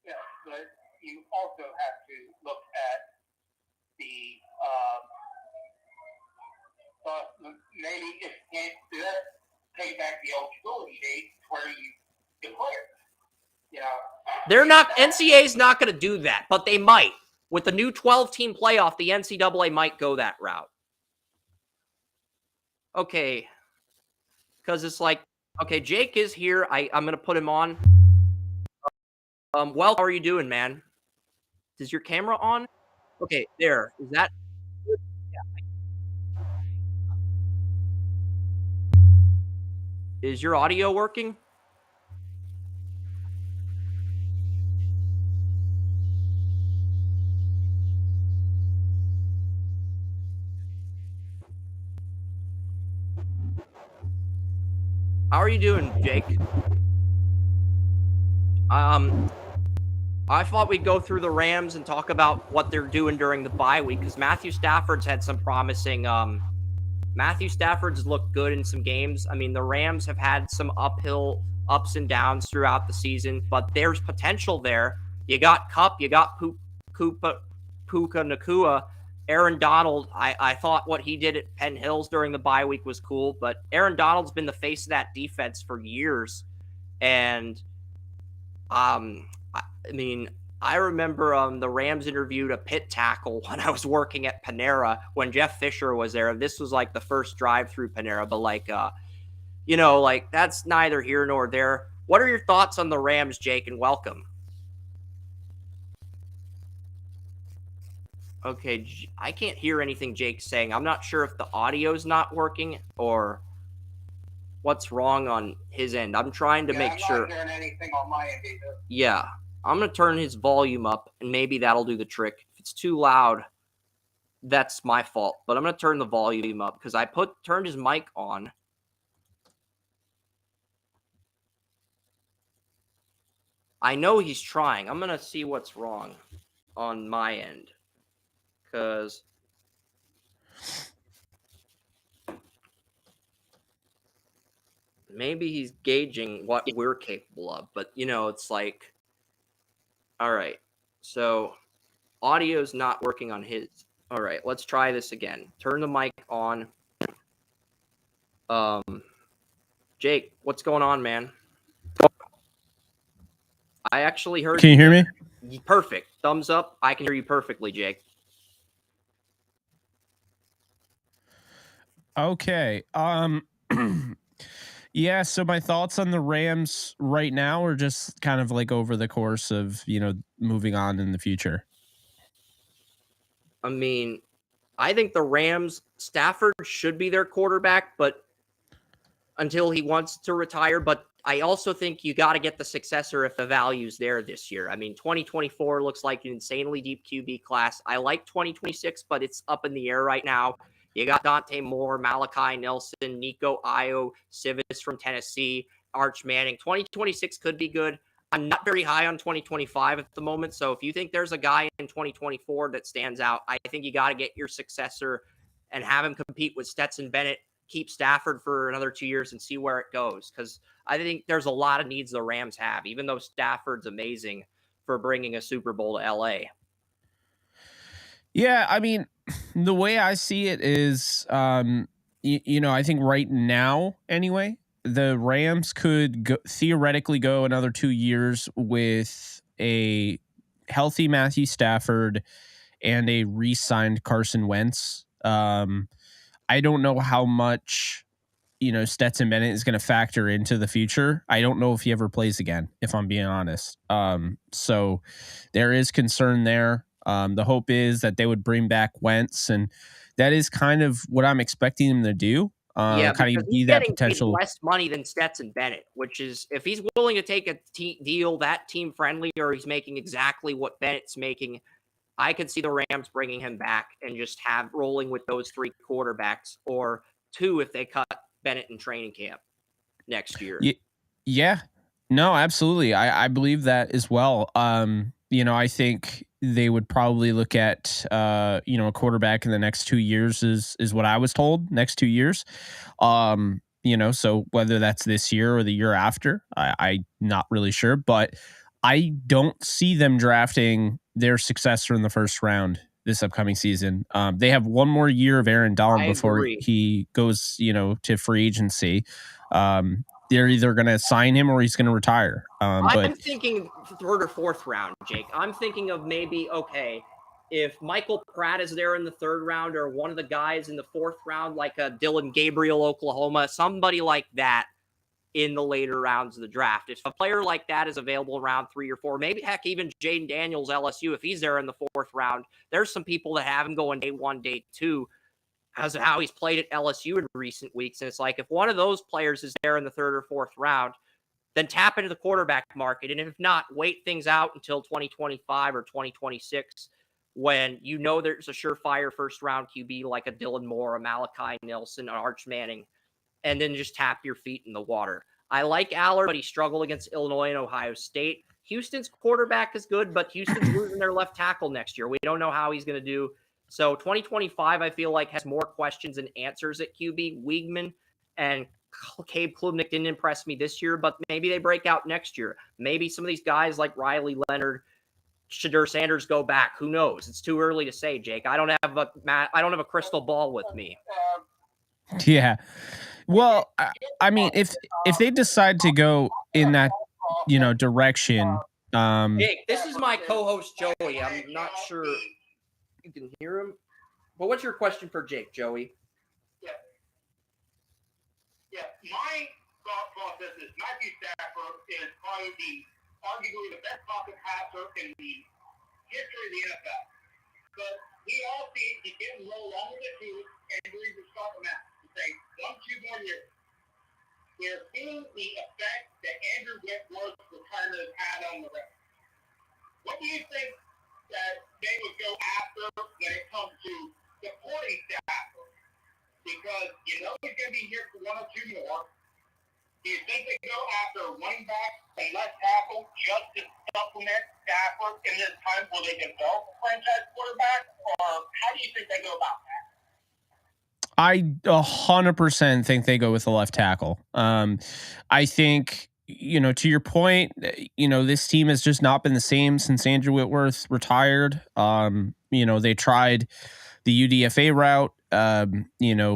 Yeah, but you also have to look at the maybe if you can't do that, take back the eligibility date where you declare. You know, they're not. NCAA's not going to do that, but they might. With the new 12-team playoff, the NCAA might go that route. Okay, because it's like, okay, Jake is here. I'm going to put him on. Well, how are you doing, man? Is your camera on? Okay, there. Is that? Yeah. Is your audio working? How are you doing, Jake? I thought we'd go through the Rams and talk about what they're doing during the bye week because Matthew Stafford's had some promising. Matthew Stafford's looked good in some games. I mean, the Rams have had some uphill ups and downs throughout the season, but there's potential there. You got Kupp, you got Puka Nacua. Aaron Donald, I thought what he did at Penn Hills during the bye week was cool, but Aaron Donald's been the face of that defense for years. And I mean, I remember the Rams interviewed a pit tackle when I was working at Panera when Jeff Fisher was there. This was like the first drive through Panera, but like, like that's neither here nor there. What are your thoughts on the Rams, Jake, and welcome? Okay, I can't hear anything Jake's saying. I'm not sure if the audio's not working or what's wrong on his end. I'm trying to make sure. I'm not hearing anything on my end either. Yeah, I'm going to turn his volume up, and maybe that'll do the trick. If it's too loud, that's my fault. But I'm going to turn the volume up because I turned his mic on. I know he's trying. I'm going to see what's wrong on my end. Because maybe he's gauging what we're capable of. But, it's like, all right. So audio's not working on his. All right, let's try this again. Turn the mic on. Jake, what's going on, man? I actually heard. Can you hear me? Perfect. Thumbs up. I can hear you perfectly, Jake. Okay. Yeah, so my thoughts on the Rams right now are just kind of like over the course of, moving on in the future. I mean, I think the Rams, Stafford should be their quarterback, but until he wants to retire. But I also think you got to get the successor if the value's there this year. I mean, 2024 looks like an insanely deep QB class. I like 2026, but it's up in the air right now. You got Dante Moore, Malachi Nelson, Nico Io, Civis from Tennessee, Arch Manning. 2026 could be good. I'm not very high on 2025 at the moment. So if you think there's a guy in 2024 that stands out, I think you got to get your successor and have him compete with Stetson Bennett, keep Stafford for another 2 years and see where it goes. Because I think there's a lot of needs the Rams have, even though Stafford's amazing for bringing a Super Bowl to LA. Yeah, I mean, the way I see it is, I think right now, anyway, the Rams could theoretically go another 2 years with a healthy Matthew Stafford and a re-signed Carson Wentz. I don't know how much, Stetson Bennett is going to factor into the future. I don't know if he ever plays again, if I'm being honest. So there is concern there. The hope is that they would bring back Wentz, and that is kind of what I'm expecting him to do. Kind of be that potential. Less money than Stetson Bennett, which is if he's willing to take a deal that team friendly, or he's making exactly what Bennett's making, I could see the Rams bringing him back and just rolling with those three quarterbacks, or two if they cut Bennett in training camp next year. Yeah, no, absolutely. I believe that as well. I think they would probably look at, a quarterback in the next 2 years is what I was told, next 2 years. So whether that's this year or the year after, I'm not really sure, but I don't see them drafting their successor in the first round this upcoming season. They have one more year of Aaron Donald before he goes, to free agency. They're either going to sign him or he's going to retire. I'm thinking third or fourth round, Jake. I'm thinking of maybe, if Michael Pratt is there in the third round, or one of the guys in the fourth round, like a Dylan Gabriel, Oklahoma, somebody like that in the later rounds of the draft. If a player like that is available around 3 or 4, maybe heck, even Jaden Daniels, LSU, if he's there in the fourth round, there's some people that have him going day 1, day 2, as of how he's played at LSU in recent weeks. And it's like, if one of those players is there in the third or fourth round, then tap into the quarterback market. And if not, wait things out until 2025 or 2026, when there's a surefire first round QB like a Dylan Moore, a Malachi Nelson, an Arch Manning, and then just tap your feet in the water. I like Allard, but he struggled against Illinois and Ohio State. Houston's quarterback is good, but Houston's losing their left tackle next year. We don't know how he's going to do. So 2025, I feel like, has more questions than answers at QB. Weigman and Cabe Klubnik didn't impress me this year, but maybe they break out next year. Maybe some of these guys like Riley Leonard, Shadur Sanders go back. Who knows? It's too early to say, Jake. I don't have a crystal ball with me. Yeah. Well, I mean, if they decide to go in that, direction, Jake, this is my co-host Joey. I'm not sure you can hear him. But what's your question for Jake, Joey? Yeah, my thought process is Matthew Stafford is probably arguably the best pocket passer in the history of the NFL. But he also he's getting low longer than two, injuries are starting out. He's saying 1-2 more years. We're seeing the effect that Andrew Whitworth's retirement has had on the rest. What do you think that they would go after when it comes to supporting Stafford? Because you know he's going to be here for 1 or 2 more. Do you think they go after running back and left tackle just to supplement Stafford in this time where they develop a franchise quarterback? Or how do you think they go about that? I 100% think they go with the left tackle. I think, to your point, this team has just not been the same since Andrew Whitworth retired. They tried the UDFA route,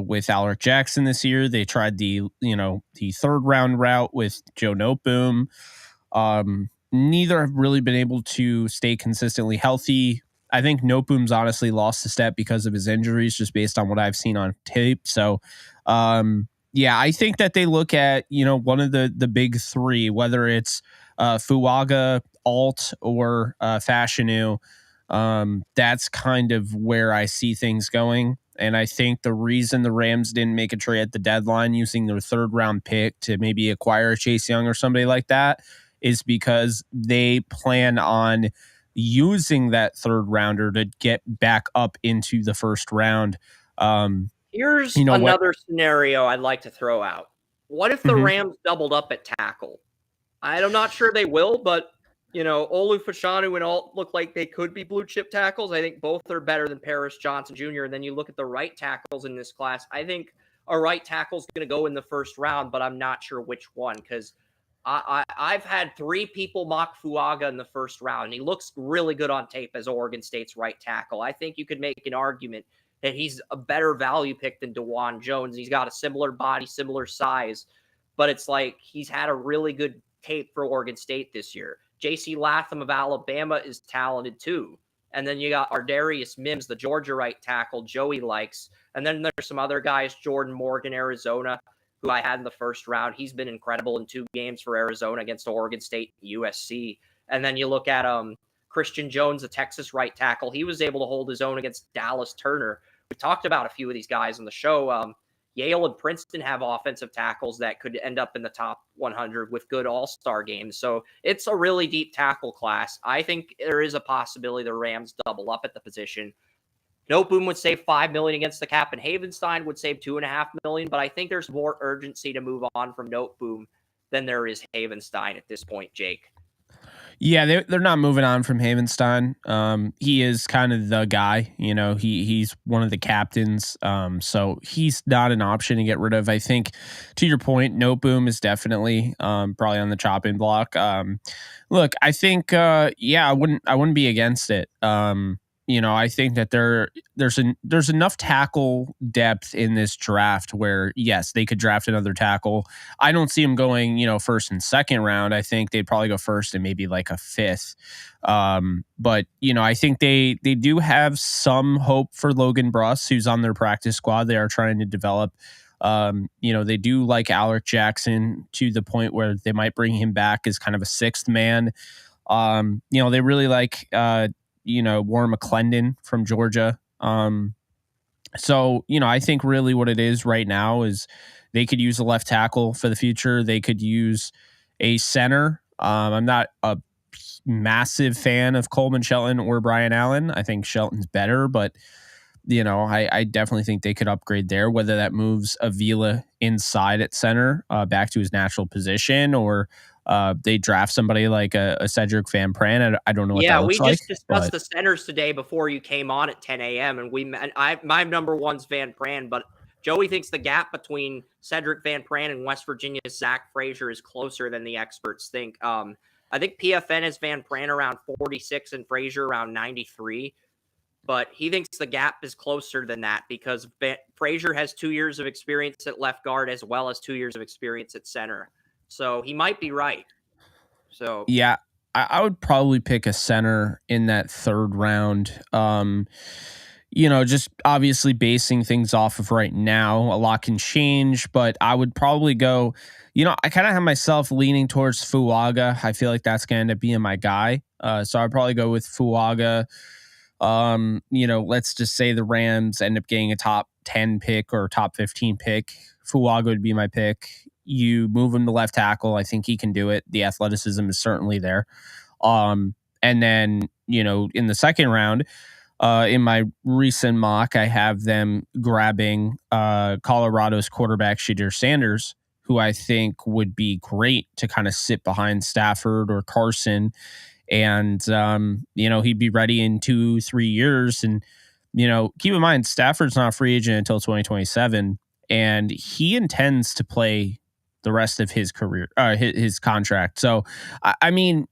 with Alec Jackson this year. They tried the third round route with Joe Noteboom. Neither have really been able to stay consistently healthy. I think Noteboom's honestly lost a step because of his injuries, just based on what I've seen on tape. So, I think that they look at, one of the big three, whether it's Fuaga, Alt, or Fashanu. That's kind of where I see things going. And I think the reason the Rams didn't make a trade at the deadline using their third round pick to maybe acquire Chase Young or somebody like that is because they plan on using that third rounder to get back up into the first round. Here's another scenario I'd like to throw out. What if the Rams doubled up at tackle? I'm not sure they will, but Olu Fashanu and Alt look like they could be blue chip tackles. I think both are better than Paris Johnson Jr. And then you look at the right tackles in this class. I think a right tackle is going to go in the first round, but I'm not sure which one because I've had 3 people mock Fuaga in the first round. And he looks really good on tape as Oregon State's right tackle. I think you could make an argument that he's a better value pick than DeJuan Jones. He's got a similar body, similar size, but it's like he's had a really good tape for Oregon State this year. J.C. Latham of Alabama is talented too. And then you got Ardarius Mims, the Georgia right tackle, Joey likes. And then there's some other guys, Jordan Morgan, Arizona, who I had in the first round. He's been incredible in 2 games for Arizona against Oregon State and USC. And then you look at Christian Jones, the Texas right tackle. He was able to hold his own against Dallas Turner. We talked about a few of these guys on the show. Yale and Princeton have offensive tackles that could end up in the top 100 with good all-star games. So it's a really deep tackle class. I think there is a possibility the Rams double up at the position. Noteboom would save $5 million against the cap, and Havenstein would save $2.5 million. But I think there's more urgency to move on from Noteboom than there is Havenstein at this point, Jake. Yeah, they're not moving on from Havenstein. He is kind of the guy, he's one of the captains. So he's not an option to get rid of. I think to your point, Noteboom is definitely probably on the chopping block. Look, I think I wouldn't be against it. I think that there's enough tackle depth in this draft where, yes, they could draft another tackle. I don't see them going, first and second round. I think they'd probably go first and maybe like a fifth. But, I think they do have some hope for Logan Bruss, who's on their practice squad. They are trying to develop. They do like Alec Jackson to the point where they might bring him back as kind of a 6th man. They really like Warren McClendon from Georgia. So, I think really what it is right now is they could use a left tackle for the future. They could use a center. I'm not a massive fan of Coleman Shelton or Brian Allen. I think Shelton's better, but I definitely think they could upgrade there, whether that moves Avila inside at center back to his natural position, or they draft somebody like a Cedric Van Pran. I don't know what that looks like. Yeah, we just discussed the centers today before you came on at 10 a.m. And my number one's Van Pran, but Joey thinks the gap between Cedric Van Pran and West Virginia's Zach Frazier is closer than the experts think. I think PFN has Van Pran around 46 and Frazier around 93. but he thinks the gap is closer than that because Frazier has 2 years of experience at left guard as well as 2 years of experience at center. So he might be right. So yeah, I would probably pick a center in that third round. Just obviously basing things off of right now, a lot can change, but I would probably go, I kind of have myself leaning towards Fuaga. I feel like that's going to end up being my guy. So I'd probably go with Fuaga. Let's just say the Rams end up getting a top 10 pick or top 15 pick. Fuaga would be my pick. You move him to left tackle. I think he can do it. The athleticism is certainly there. And then, in the second round, in my recent mock, I have them grabbing Colorado's quarterback, Shadir Sanders, who I think would be great to kind of sit behind Stafford or Carson. And, he'd be ready in 2-3 years. And, keep in mind, Stafford's not a free agent until 2027, and he intends to play the rest of his career, his contract. So, I mean,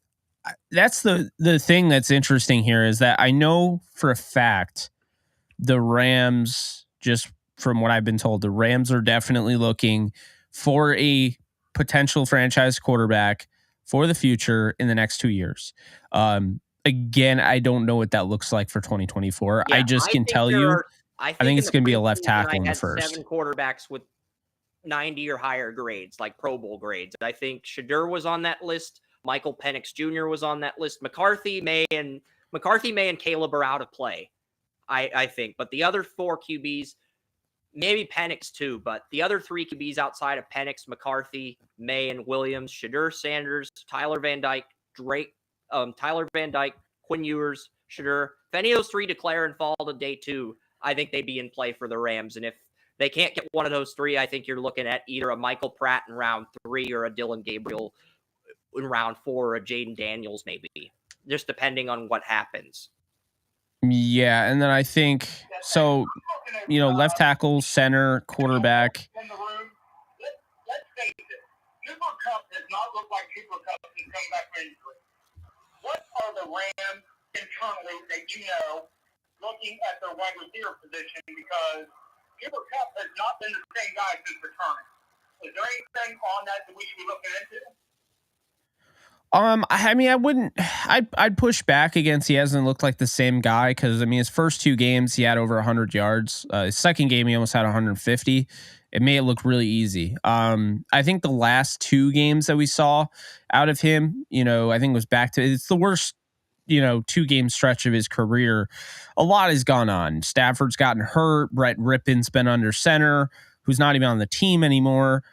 that's the thing that's interesting here is that I know for a fact the Rams, just from what I've been told, the Rams are definitely looking for a potential franchise quarterback for the future in the next 2 years. Again, I don't know what that looks like for 2024. yeah, I just can tell you, I think it's going to be a left tackle in the first. 7 quarterbacks with 90 or higher grades, like Pro Bowl grades. I think Shadur was on that list. Michael Penix Jr. was on that list. McCarthy, May, and Caleb are out of play, I think. But the other 4 QBs, maybe Penix too, but the other 3 QBs outside of Penix, McCarthy, May, and Williams, Shadur Sanders, Tyler Van Dyke, Quinn Ewers, Shadur. If any of those 3 declare and fall to day 2, I think they'd be in play for the Rams. And if they can't get one of those 3, I think you're looking at either a Michael Pratt in round 3 or a Dylan Gabriel in round 4 or a Jaden Daniels maybe, just depending on what happens. Yeah, and then I think, so, left tackle, center, quarterback. Let's face it, Cooper Kupp does not look like Cooper Kupp can come back from injury. What are the Rams internally that looking at their wide receiver position, because Cooper Kupp has not been the same guy since returning? Is there anything on that we should be looking into? I mean, I'd push back against he hasn't looked like the same guy because, I mean, his first 2 games, he had over 100 yards. His second game, he almost had 150. It made it look really easy. I think the last 2 games that we saw out of him, I think it was it's the worst, 2-game stretch of his career. A lot has gone on. Stafford's gotten hurt. Brett Rippon's been under center, who's not even on the team anymore.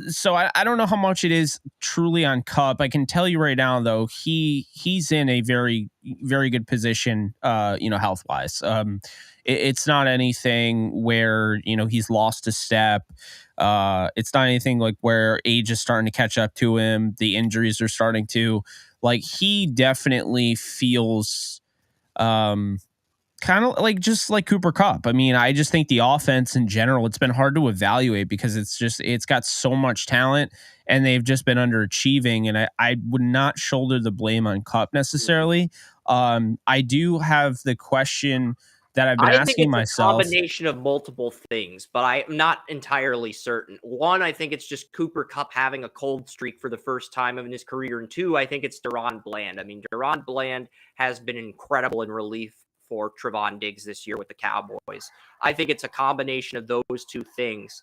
So I don't know how much it is truly on Kupp. I can tell you right now, though, he's in a very, very good position, health wise. It's not anything where, he's lost a step. It's not anything like where age is starting to catch up to him. The injuries are starting to, he definitely feels, kind of just like Cooper Kupp. I mean, I just think the offense in general, it's been hard to evaluate because it's got so much talent and they've just been underachieving. And I would not shoulder the blame on Kupp necessarily. I do have the question that I've been asking myself. A combination of multiple things, but I'm not entirely certain. One, I think it's just Cooper Kupp having a cold streak for the first time in his career. And 2, I think it's Deron Bland. I mean, Deron Bland has been incredible in relief for Trevon Diggs this year with the Cowboys. I think it's a combination of those 2 things.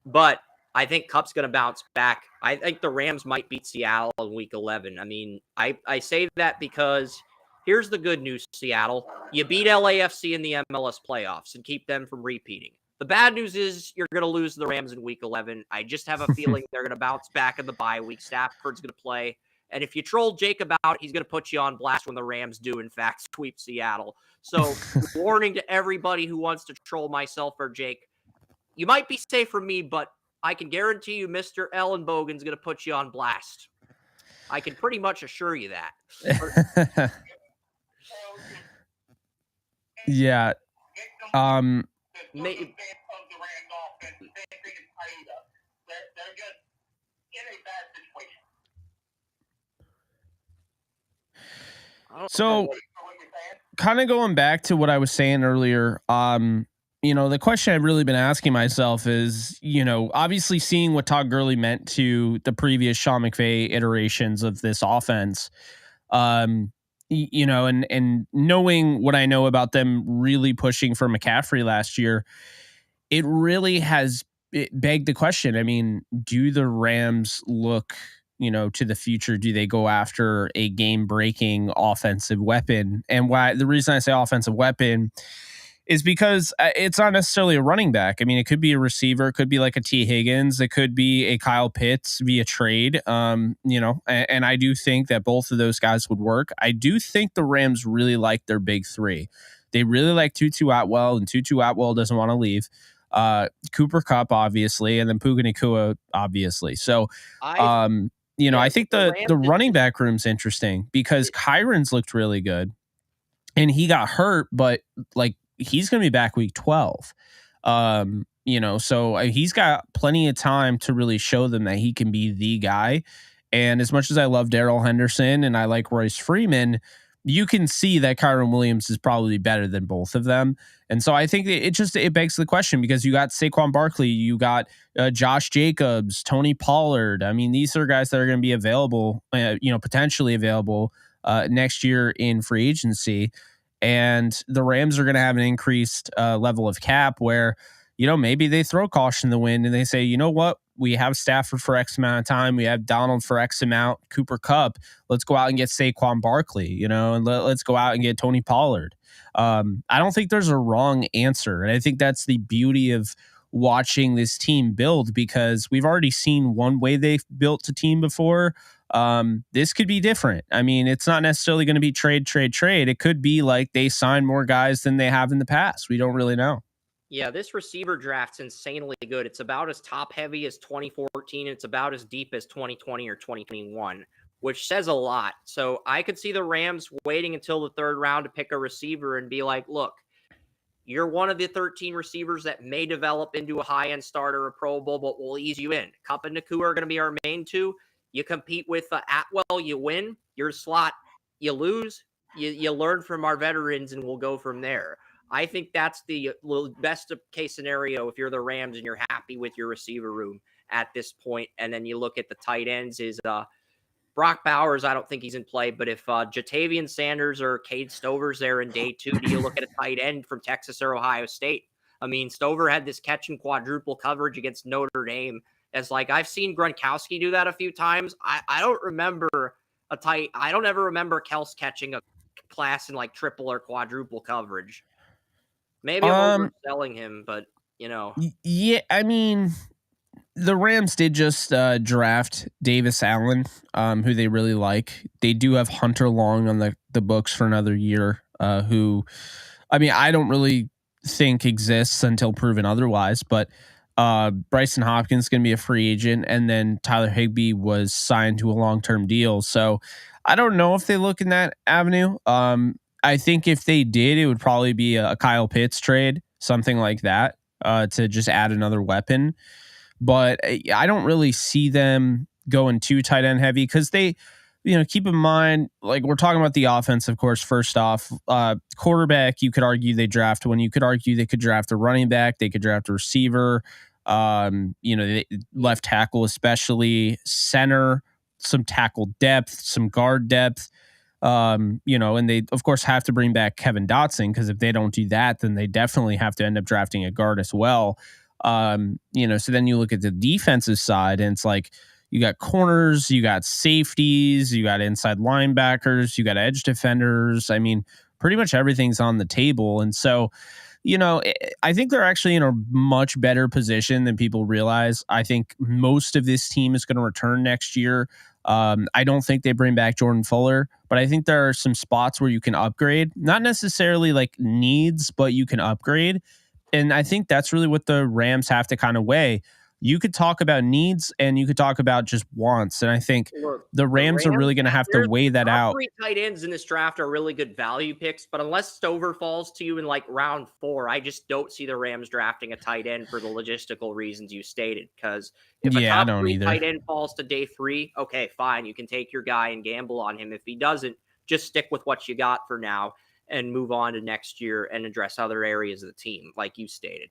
But I think Kupp's going to bounce back. I think the Rams might beat Seattle in week 11. I mean, I say that because here's the good news, Seattle. You beat LAFC in the MLS playoffs and keep them from repeating. The bad news is you're going to lose the Rams in week 11. I just have a feeling they're going to bounce back in the bye week. Stafford's going to play. And if you troll Jake about, he's going to put you on blast when the Rams do, in fact, sweep Seattle. So, warning to everybody who wants to troll myself or Jake, you might be safe from me, but I can guarantee you Mr. Ellenbogen's going to put you on blast. I can pretty much assure you that. Yeah. So kind of going back to what I was saying earlier, the question I've really been asking myself is, obviously seeing what Todd Gurley meant to the previous Sean McVay iterations of this offense, and knowing what I know about them really pushing for McCaffrey last year, it really has begged the question. I mean, do the Rams look, to the future? Do they go after a game breaking offensive weapon? And why the reason I say offensive weapon is because it's not necessarily a running back. I mean, it could be a receiver, it could be like a T. Higgins, it could be a Kyle Pitts via trade. And I do think that both of those guys would work. I do think the Rams really like their big three. They really like Tutu Atwell, and Tutu Atwell doesn't want to leave. Cooper Kupp, obviously, and then Puka Nacua, obviously. So, I think the running back room's interesting because Kyron's looked really good, and he got hurt, but like he's going to be back week 12. So he's got plenty of time to really show them that he can be the guy. And as much as I love Darrell Henderson and I like Royce Freeman, you can see that Kyron Williams is probably better than both of them. And so I think it begs the question, because you got Saquon Barkley, you got Josh Jacobs, Tony Pollard. I mean, these are guys that are going to be available, potentially available next year in free agency. And the Rams are going to have an increased level of cap where, maybe they throw caution in the wind and they say, you know what? We have Stafford for X amount of time. We have Donald for X amount, Cooper Kupp. Let's go out and get Saquon Barkley, and let's go out and get Tony Pollard. I don't think there's a wrong answer. And I think that's the beauty of watching this team build, because we've already seen one way they've built a team before. This could be different. I mean, it's not necessarily going to be trade. It could be like they sign more guys than they have in the past. We don't really know. Yeah, this receiver draft's insanely good. It's about as top heavy as 2014. It's about as deep as 2020 or 2021, which says a lot. So I could see the Rams waiting until the third round to pick a receiver and be like, look, you're one of the 13 receivers that may develop into a high-end starter or Pro Bowl, but we'll ease you in. Kupp and Nacua are going to be our main two. You compete with Atwell, you win. Your slot, you lose. You learn from our veterans, and we'll go from there. I think that's the best case scenario if you're the Rams and you're happy with your receiver room at this point. And then you look at the tight ends is Brock Bowers. I don't think he's in play, but if Jatavian Sanders or Cade Stover's there in day 2, do you look at a tight end from Texas or Ohio State? I mean, Stover had this catch and quadruple coverage against Notre Dame. As like I've seen Gronkowski do that a few times. I don't remember I don't ever remember Kels catching a class in like triple or quadruple coverage. Maybe I'm overselling him, but Yeah, I mean, the Rams did just draft Davis Allen, who they really like. They do have Hunter Long on the books for another year, who, I mean, I don't really think exists until proven otherwise, but Bryson Hopkins is going to be a free agent, and then Tyler Higbee was signed to a long-term deal. So I don't know if they look in that avenue. I think if they did, it would probably be a Kyle Pitts trade, something like that, to just add another weapon. But I don't really see them going too tight end heavy, because they, keep in mind, like we're talking about the offense, of course. First off, quarterback, you could argue they draft one. You could argue they could draft a running back. They could draft a receiver. Left tackle, especially center, some tackle depth, some guard depth. And they of course have to bring back Kevin Dotson, because if they don't do that, then they definitely have to end up drafting a guard as well. So then you look at the defensive side, and it's like you got corners, you got safeties, you got inside linebackers, you got edge defenders. I mean, pretty much everything's on the table. And so, I think they're actually in a much better position than people realize. I think most of this team is going to return next year. I don't think they bring back Jordan Fuller, but I think there are some spots where you can upgrade, not necessarily like needs, but you can upgrade. And I think that's really what the Rams have to kind of weigh. You could talk about needs and you could talk about just wants. And I think the Rams are really going to have to weigh that out. 3 tight ends in this draft are really good value picks, but unless Stover falls to you in like round 4, I just don't see the Rams drafting a tight end for the logistical reasons you stated. Because if a top 3 tight end falls to day 3, okay, fine. You can take your guy and gamble on him. If he doesn't, just stick with what you got for now. and move on to next year and address other areas of the team, like you stated.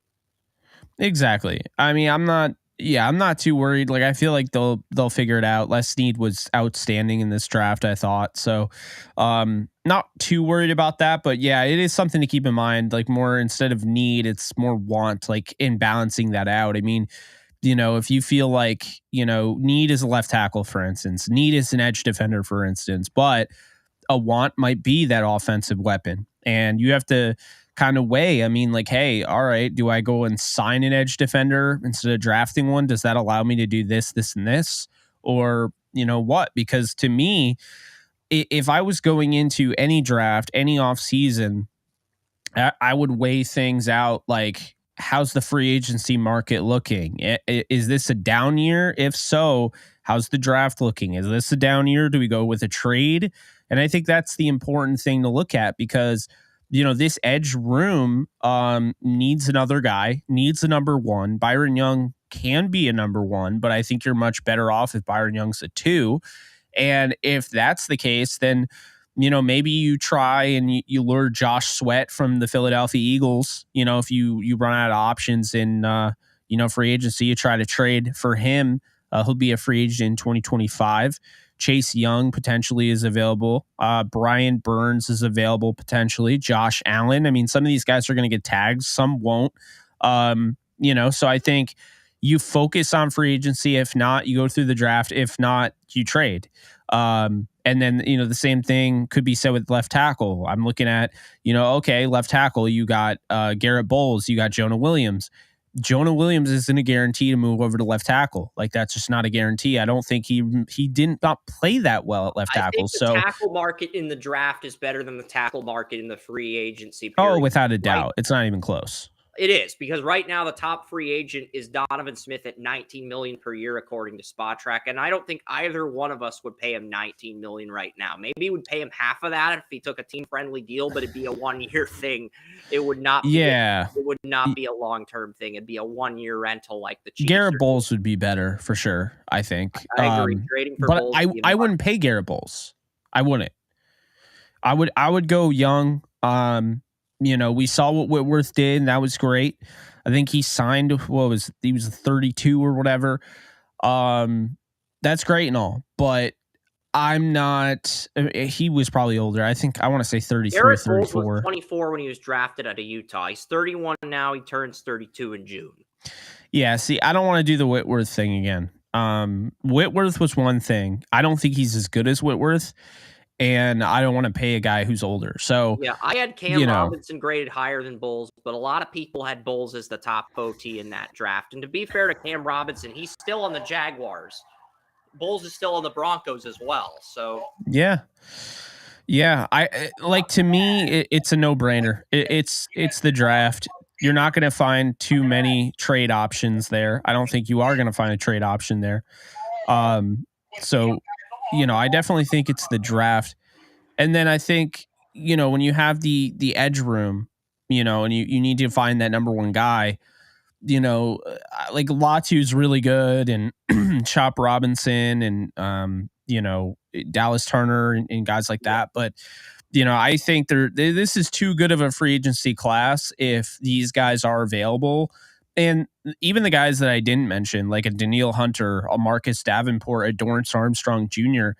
Exactly. I mean, I'm not too worried. Like, I feel like they'll figure it out. Les Snead was outstanding in this draft, I thought. So, not too worried about that. But yeah, it is something to keep in mind. Like, more instead of need, it's more want. Like, in balancing that out. I mean, if you feel like need is a left tackle, for instance, need is an edge defender, for instance, but a want might be that offensive weapon, and you have to kind of weigh. I mean, like, hey, all right, do I go and sign an edge defender instead of drafting one? Does that allow me to do this, and this, or what? Because to me, if I was going into any draft, any offseason, I would weigh things out like, how's the free agency market looking? Is this a down year? If so, how's the draft looking? Is this a down year? Do we go with a trade? And I think that's the important thing to look at, because this edge room needs another guy, needs a number one. Byron Young can be a number one, but I think you're much better off if Byron Young's a 2. And if that's the case, then maybe you try and you lure Josh Sweat from the Philadelphia Eagles. If you run out of options in free agency, you try to trade for him. He'll be a free agent in 2025. Chase Young potentially is available. Brian Burns is available potentially. Josh Allen. I mean, some of these guys are going to get tagged. Some won't. So I think you focus on free agency. If not, you go through the draft. If not, you trade. And then, the same thing could be said with left tackle. I'm looking at, okay, left tackle, you got Garrett Bowles, you got Jonah Williams. Jonah Williams isn't a guarantee to move over to left tackle. Like, that's just not a guarantee. I don't think he did not play that well at left tackle. I think the tackle market in the draft is better than the tackle market in the free agency period. Oh, without a doubt. It's not even close. It is, because right now the top free agent is Donovan Smith at $19 million per year, according to SpotTrack, and I don't think either one of us would pay him $19 million right now. Maybe we'd pay him half of that if he took a team-friendly deal, but it'd be a one-year thing. It would not. It would not be a long-term thing. It'd be a one-year rental, like the Chiefs. Garrett Bowles would be better for sure, I think. I agree. Trading for Bowles, I wouldn't pay Garrett Bowles. I wouldn't. I would go Young. We saw what Whitworth did, and that was great. I think he signed, he was 32 or whatever. That's great and all, but I'm not, he was probably older. I want to say 33, Garrett 34. Bowles was 24 when he was drafted out of Utah. He's 31 now. He turns 32 in June. Yeah, see, I don't want to do the Whitworth thing again. Whitworth was one thing. I don't think he's as good as Whitworth. And I don't want to pay a guy who's older. So yeah, I had Cam Robinson graded higher than Bowles, but a lot of people had Bowles as the top OT in that draft. And to be fair to Cam Robinson, he's still on the Jaguars. Bowles is still on the Broncos as well. So yeah. To me, it's a no-brainer. It's the draft. You're not going to find too many trade options there. I don't think you are going to find a trade option there. So. I definitely think it's the draft. And then I think, when you have the edge room, and you need to find that number one guy, like Latu's really good, and Chop Robinson and, Dallas Turner and guys like that. But, I think this is too good of a free agency class if these guys are available. And even the guys that I didn't mention, like a Daniil Hunter, a Marcus Davenport, a Dorrance Armstrong Jr.,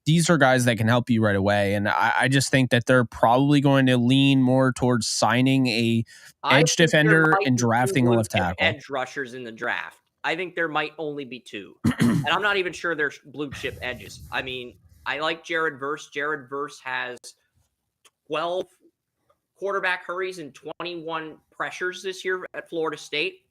these are guys that can help you right away. And I just think that they're probably going to lean more towards signing a edge defender and drafting a left tackle. Edge rushers in the draft. I think there might only be 2. And I'm not even sure they're blue chip edges. I mean, I like Jared Verse. Jared Verse has 12 quarterback hurries and 21 pressures this year at Florida State.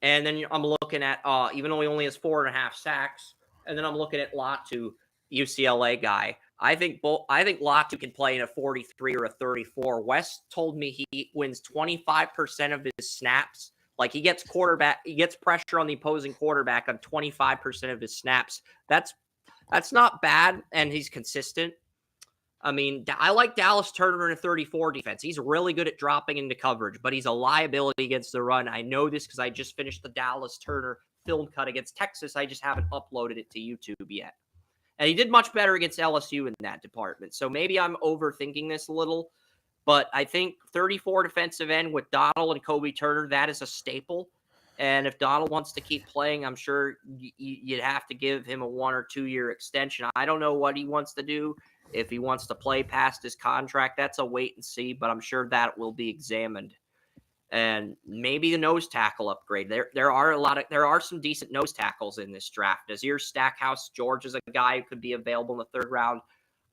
And then I'm looking at, even though he only has 4.5 sacks, and then I'm looking at Latu, UCLA guy. I think Latu can play in a 43 or a 34. Wes told me he wins 25% of his snaps. Like, he gets pressure on the opposing quarterback on 25% of his snaps. That's not bad, and he's consistent. I mean, I like Dallas Turner in a 34 defense. He's really good at dropping into coverage, but he's a liability against the run. I know this because I just finished the Dallas Turner film cut against Texas. I just haven't uploaded it to YouTube yet. And he did much better against LSU in that department. So maybe I'm overthinking this a little, But I think 34 defensive end with Donald and Kobe Turner, that is a staple. And if Donald wants to keep playing, I'm sure you'd have to give him a 1 or 2 year extension. I don't know what he wants to do. If he wants to play past his contract, that's a wait and see, but I'm sure that will be examined. And maybe the nose tackle upgrade. There are some decent nose tackles in this draft. Nazir Stackhouse George is a guy who could be available in the 3rd round.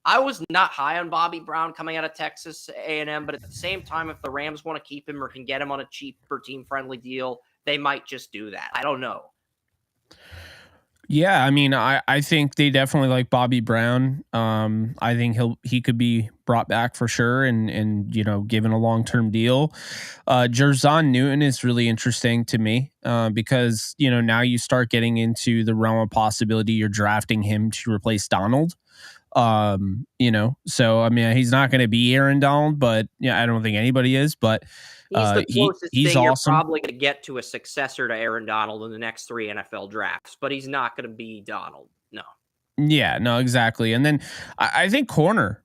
I was not high on Bobby Brown coming out of Texas A&M, but at the same time, if the Rams want to keep him or can get him on a cheaper team-friendly deal, they might just do that. I don't know. Yeah, I mean, I think they definitely like Bobby Brown. I think he could be brought back for sure, and given a long-term deal. Jerzon Newton is really interesting to me because now you start getting into the realm of possibility you're drafting him to replace Donald. So I mean, he's not going to be Aaron Donald, but I don't think anybody is, but he's the closest he's thing awesome. You're probably going to get to a successor to Aaron Donald in the next 3 NFL drafts, but he's not going to be Donald. No. Yeah, no, exactly. And then I think corner.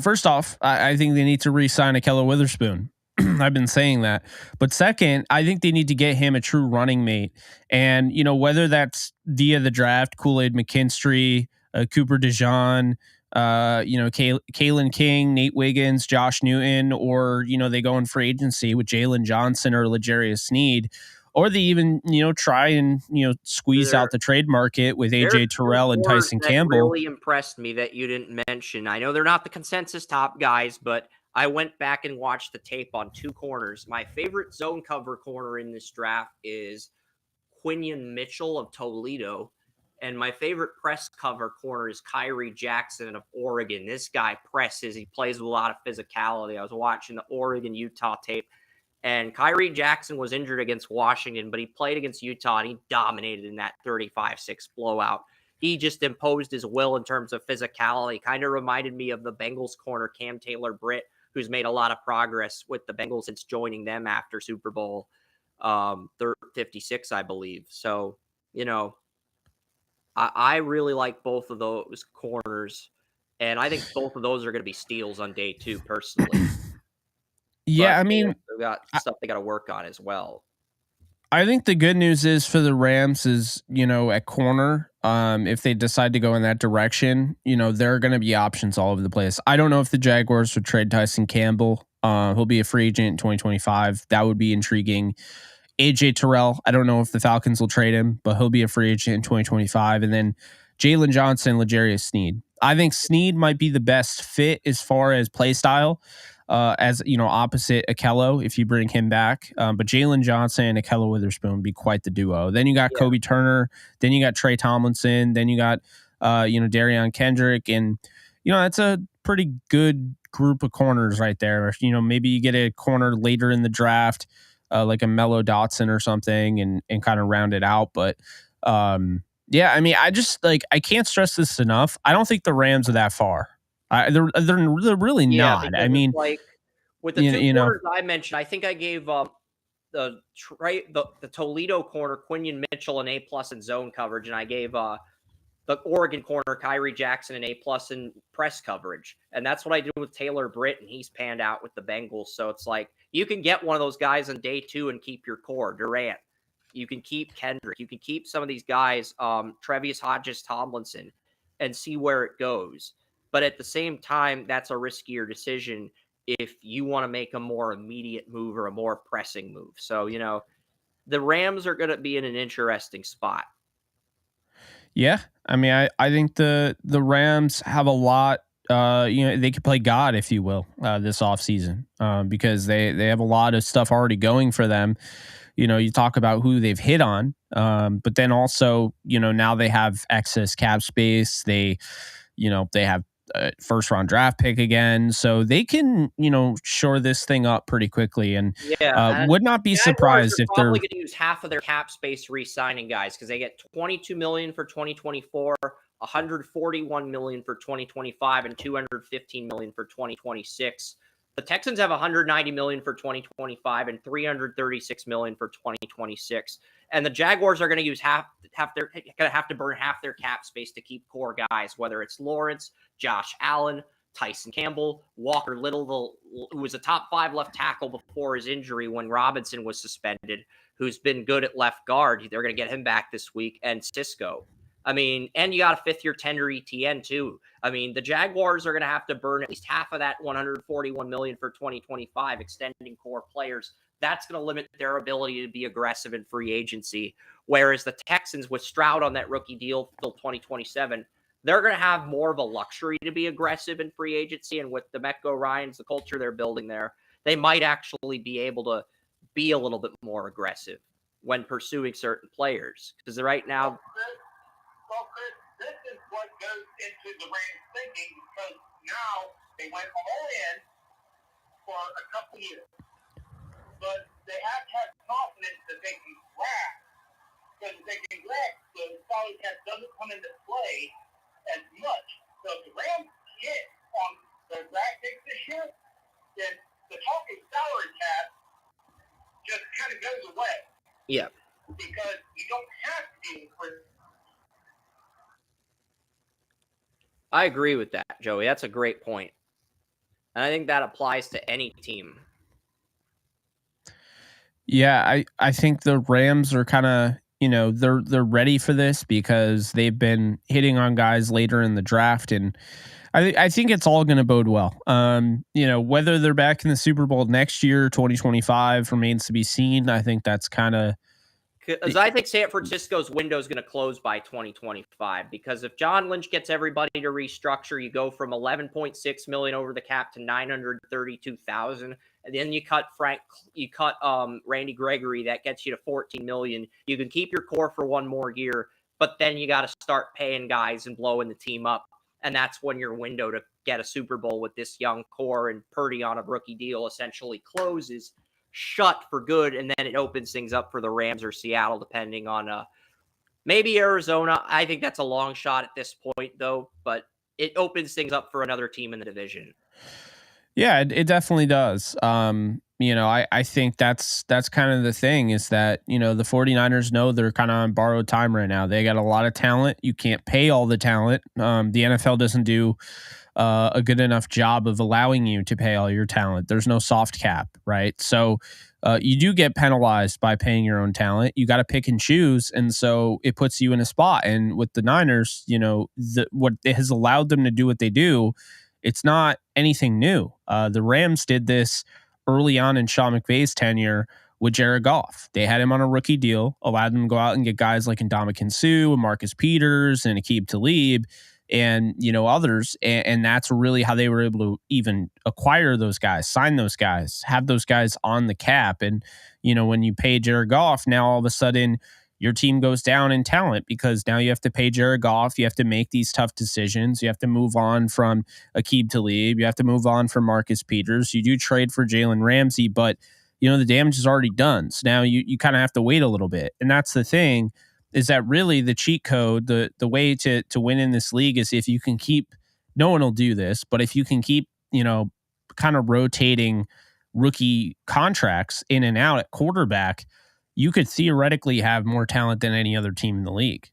First off, I think they need to re-sign Ahkello Witherspoon. I've been saying that. But second, I think they need to get him a true running mate. And, whether that's via the draft, Kool-Aid McKinstry, Cooper DeJean, Kalen King, Nate Wiggins, Josh Newton, or, they go in free agency with Jalen Johnson or L'Jarius Sneed, or they even, try and, squeeze out the trade market with AJ Terrell and Tyson Campbell. Really impressed me that you didn't mention. I know they're not the consensus top guys, but I went back and watched the tape on 2 corners. My favorite zone cover corner in this draft is Quinion Mitchell of Toledo. And my favorite press cover corner is Kyrie Jackson of Oregon. This guy presses. He plays with a lot of physicality. I was watching the Oregon-Utah tape, and Kyrie Jackson was injured against Washington, but he played against Utah, and he dominated in that 35-6 blowout. He just imposed his will in terms of physicality. Kind of reminded me of the Bengals corner, Cam Taylor-Britt, who's made a lot of progress with the Bengals since joining them after Super Bowl 56, I believe. So, I really like both of those corners, and I think both of those are going to be steals on day 2, personally. Yeah, but, I mean, they've got stuff they got to work on as well. I think the good news is for the Rams is, at corner, if they decide to go in that direction, there are going to be options all over the place. I don't know if the Jaguars would trade Tyson Campbell. He'll be a free agent in 2025. That would be intriguing. AJ Terrell, I don't know if the Falcons will trade him, but he'll be a free agent in 2025. And then Jalen Johnson, L'Jarius Sneed. I think Sneed might be the best fit as far as play style, opposite Ahkello if you bring him back. But Jalen Johnson and Ahkello Witherspoon would be quite the duo. Then you got Kobe Turner. Then you got Trey Tomlinson. Then you got, Darion Kendrick. And, that's a pretty good group of corners right there. Maybe you get a corner later in the draft, like a Mello Dotson or something, and kind of round it out. But yeah, I mean, I can't stress this enough. I don't think the Rams are that far. They're really not. I mean, like with the 2 corners I mentioned, I think I gave the Toledo corner Quinion Mitchell an A+ in zone coverage, and I gave the Oregon corner Kyrie Jackson an A+ in press coverage, and that's what I did with Taylor Britt, and he's panned out with the Bengals. So it's like you can get one of those guys on day 2 and keep your core. Durant, you can keep Kendrick, you can keep some of these guys, Trevius Hodges Tomlinson, and see where it goes. But at the same time, that's a riskier decision if you want to make a more immediate move or a more pressing move. So, the Rams are going to be in an interesting spot. Yeah. I mean, I think the Rams have a lot, they could play God, if you will, this offseason, because they have a lot of stuff already going for them. You talk about who they've hit on, but then also, now they have excess cap space. They have a 1st-round draft pick again, so they can, shore this thing up pretty quickly. And would not be surprised if they're probably going to use half of their cap space re-signing guys, because they get $22 million for 2024, $141 million for 2025, and $215 million for 2026. The Texans have $190 million for 2025 and $336 million for 2026. And the Jaguars are going to use going to have to burn half their cap space to keep core guys, whether it's Lawrence, Josh Allen, Tyson Campbell, Walker Little, who was a top 5 left tackle before his injury when Robinson was suspended, who's been good at left guard. They're going to get him back this week, and Cisco. I mean, and you got a fifth-year tender ETN too. I mean, the Jaguars are going to have to burn at least half of that $141 million for 2025, extending core players. That's going to limit their ability to be aggressive in free agency. Whereas the Texans, with Stroud on that rookie deal till 2027, they're going to have more of a luxury to be aggressive in free agency. And with the Mecco Ryans, the culture they're building there, they might actually be able to be a little bit more aggressive when pursuing certain players. Because right now, Well, Chris, this is what goes into the Rams' thinking, because now they went all in for a couple years. But they have to have confidence that they can draft. Because if they can draft, the salary cap doesn't come into play as much. So if the Rams hit on their draft picks this year, then the talking salary cap just kind of goes away. yeah. Because you don't have to deal with. I agree with that, Joey. That's a great point. And I think that applies to any team. Yeah, I think the Rams are kind of, they're ready for this because they've been hitting on guys later in the draft, and I think it's all going to bode well. Whether they're back in the Super Bowl next year, 2025, remains to be seen. I think that's kind of. Because I think San Francisco's window is going to close by 2025. Because if John Lynch gets everybody to restructure, you go from 11.6 million over the cap to 932,000, and then you cut Randy Gregory. That gets you to 14 million. You can keep your core for one more year, but then you got to start paying guys and blowing the team up, and that's when your window to get a Super Bowl with this young core and Purdy on a rookie deal essentially closes. Shut for good, and then it opens things up for the Rams or Seattle, depending on maybe Arizona. I think that's a long shot at this point, though, but it opens things up for another team in the division. Yeah, it definitely does. I think that's kind of the thing, is that, the 49ers know they're kind of on borrowed time right now. They got a lot of talent. You can't pay all the talent. The NFL doesn't do a good enough job of allowing you to pay all your talent. There's no soft cap, right? So you do get penalized by paying your own talent. You got to pick and choose, and so it puts you in a spot. And with the Niners, what has allowed them to do what they do, it's not anything new. The Rams did this early on in Sean McVay's tenure with Jared Goff. They had him on a rookie deal, allowed him to go out and get guys like Ndamukong Suh and Marcus Peters and Aqib Talib and others, and that's really how they were able to even acquire those guys, sign those guys, have those guys on the cap. And when you pay Jared Goff, now all of a sudden your team goes down in talent, because now you have to pay Jared Goff, you have to make these tough decisions, you have to move on from Aqib Talib, you have to move on from Marcus Peters. You do trade for Jalen Ramsey, but the damage is already done. So now you kind of have to wait a little bit, and that's the thing. Is that really the cheat code? The way to win in this league is if you can keep, no one will do this, but if you can keep, kind of rotating rookie contracts in and out at quarterback, you could theoretically have more talent than any other team in the league.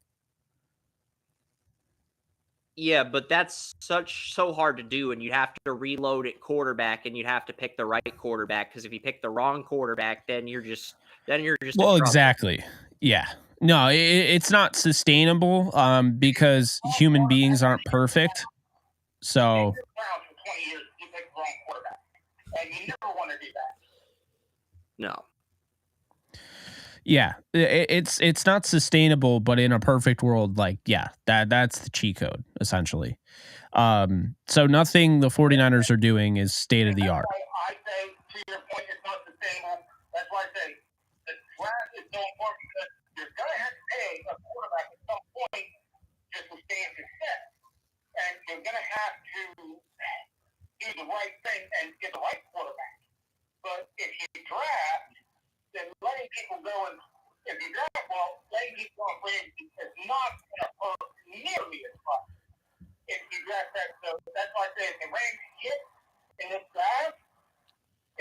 Yeah, but that's so hard to do, and you have to reload at quarterback, and you'd have to pick the right quarterback, because if you pick the wrong quarterback, then you're just well, exactly. Yeah. No, it's not sustainable because human beings aren't perfect. So. For 20 years, you pick the wrong quarterback, and you never want to do that. No. Yeah, it's not sustainable, but in a perfect world, that's the cheat code, essentially. So nothing the 49ers are doing is state of the art. I say, to your point, it's not sustainable. That's why I say the draft is so important, because you're going to have to pay a quarterback at some point just to stay in success. And you're going to have to do the right thing and get the right quarterback. But if you draft, then letting people go, and if you draft well, letting people go in is not going to hurt nearly as much if you draft that. So that's why I say if the Rams hit in this draft,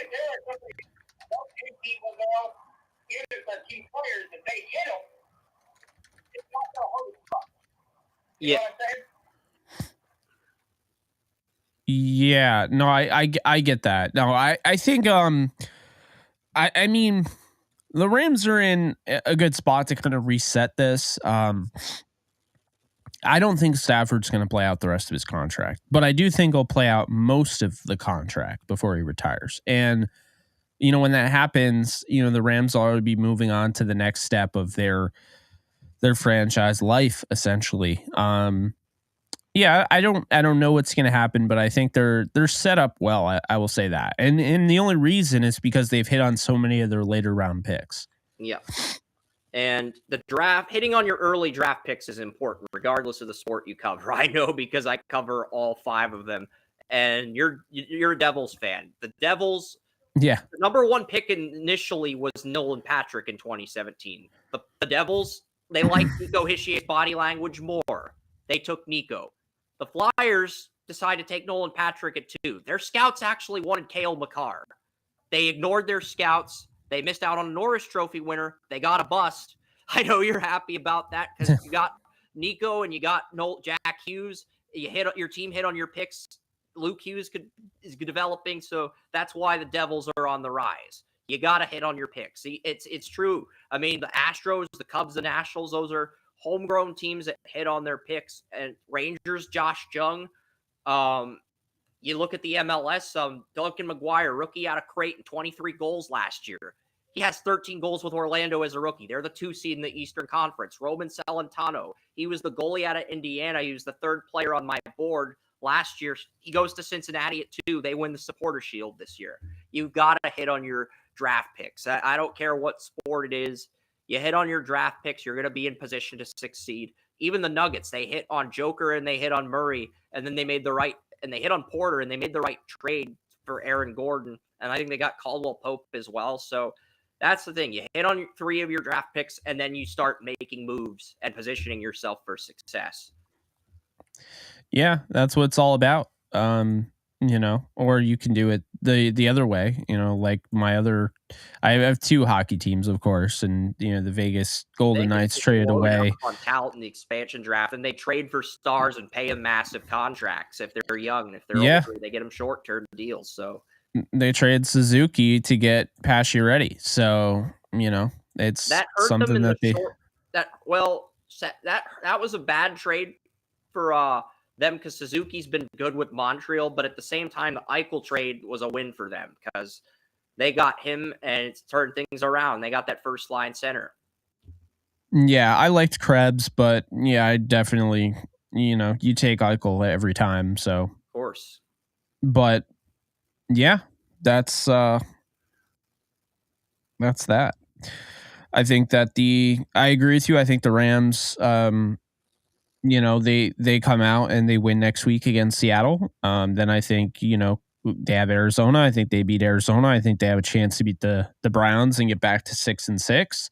if there are somebody don't two people now, even if they're key players, if they hit them, it's not going to hurt as much. You know what I'm saying? Yeah, no, I get that. No, I think I mean the Rams are in a good spot to kind of reset this. I don't think Stafford's going to play out the rest of his contract, but I do think he'll play out most of the contract before he retires. And when that happens, the Rams will already be moving on to the next step of their franchise life, essentially. Yeah, I don't know what's going to happen, but I think they're set up well. I will say that, and the only reason is because they've hit on so many of their later round picks. Yeah. And the draft, hitting on your early draft picks is important, regardless of the sport you cover. I know because I cover all 5 of them. And you're a Devils fan. The Devils, Yeah, the number 1 pick initially was Nolan Patrick in 2017. The Devils, they like Nico Hischier's body language more. They took Nico. The Flyers decided to take Nolan Patrick at 2. Their scouts actually wanted Cale Makar. They ignored their scouts. They missed out on a Norris Trophy winner. They got a bust. I know you're happy about that because you got Nico and you got Jack Hughes. Your team hit on your picks. Luke Hughes is developing, so that's why the Devils are on the rise. You got to hit on your picks. See, it's true. I mean, the Astros, the Cubs, the Nationals, those are homegrown teams that hit on their picks. And Rangers, Josh Jung. You look at the MLS, Duncan McGuire, rookie out of Creighton, 23 goals last year. He has 13 goals with Orlando as a rookie. They're the 2 seed in the Eastern Conference. Roman Celentano, he was the goalie out of Indiana. He was the 3rd player on my board last year. He goes to Cincinnati at 2. They win the Supporter Shield this year. You've got to hit on your draft picks. I don't care what sport it is. You hit on your draft picks, you're going to be in position to succeed. Even the Nuggets, they hit on Joker and they hit on Murray, and then they hit on Porter and they made the right trade for Aaron Gordon. And I think they got Caldwell Pope as well. So that's the thing. You hit on 3 of your draft picks and then you start making moves and positioning yourself for success. Yeah, that's what it's all about. Or you can do it the other way, like I have 2 hockey teams, of course, and the Vegas Golden Knights traded away on talent in the expansion draft, and they trade for stars and pay them massive contracts if they're young. If they're older, they get them short-term deals. So they traded Suzuki to get Pacioretty. So it's that hurt something them that that was a bad trade for them because Suzuki's been good with Montreal, but at the same time, the Eichel trade was a win for them because they got him and it's turned things around. They got that first line center. Yeah, I liked Krebs, but yeah, I definitely, you take Eichel every time. So of course, but yeah, that's that. I think that I agree with you. I think the Rams, they come out and they win next week against Seattle. Then I think, they have Arizona. I think they beat Arizona. I think they have a chance to beat the Browns and get back to 6-6.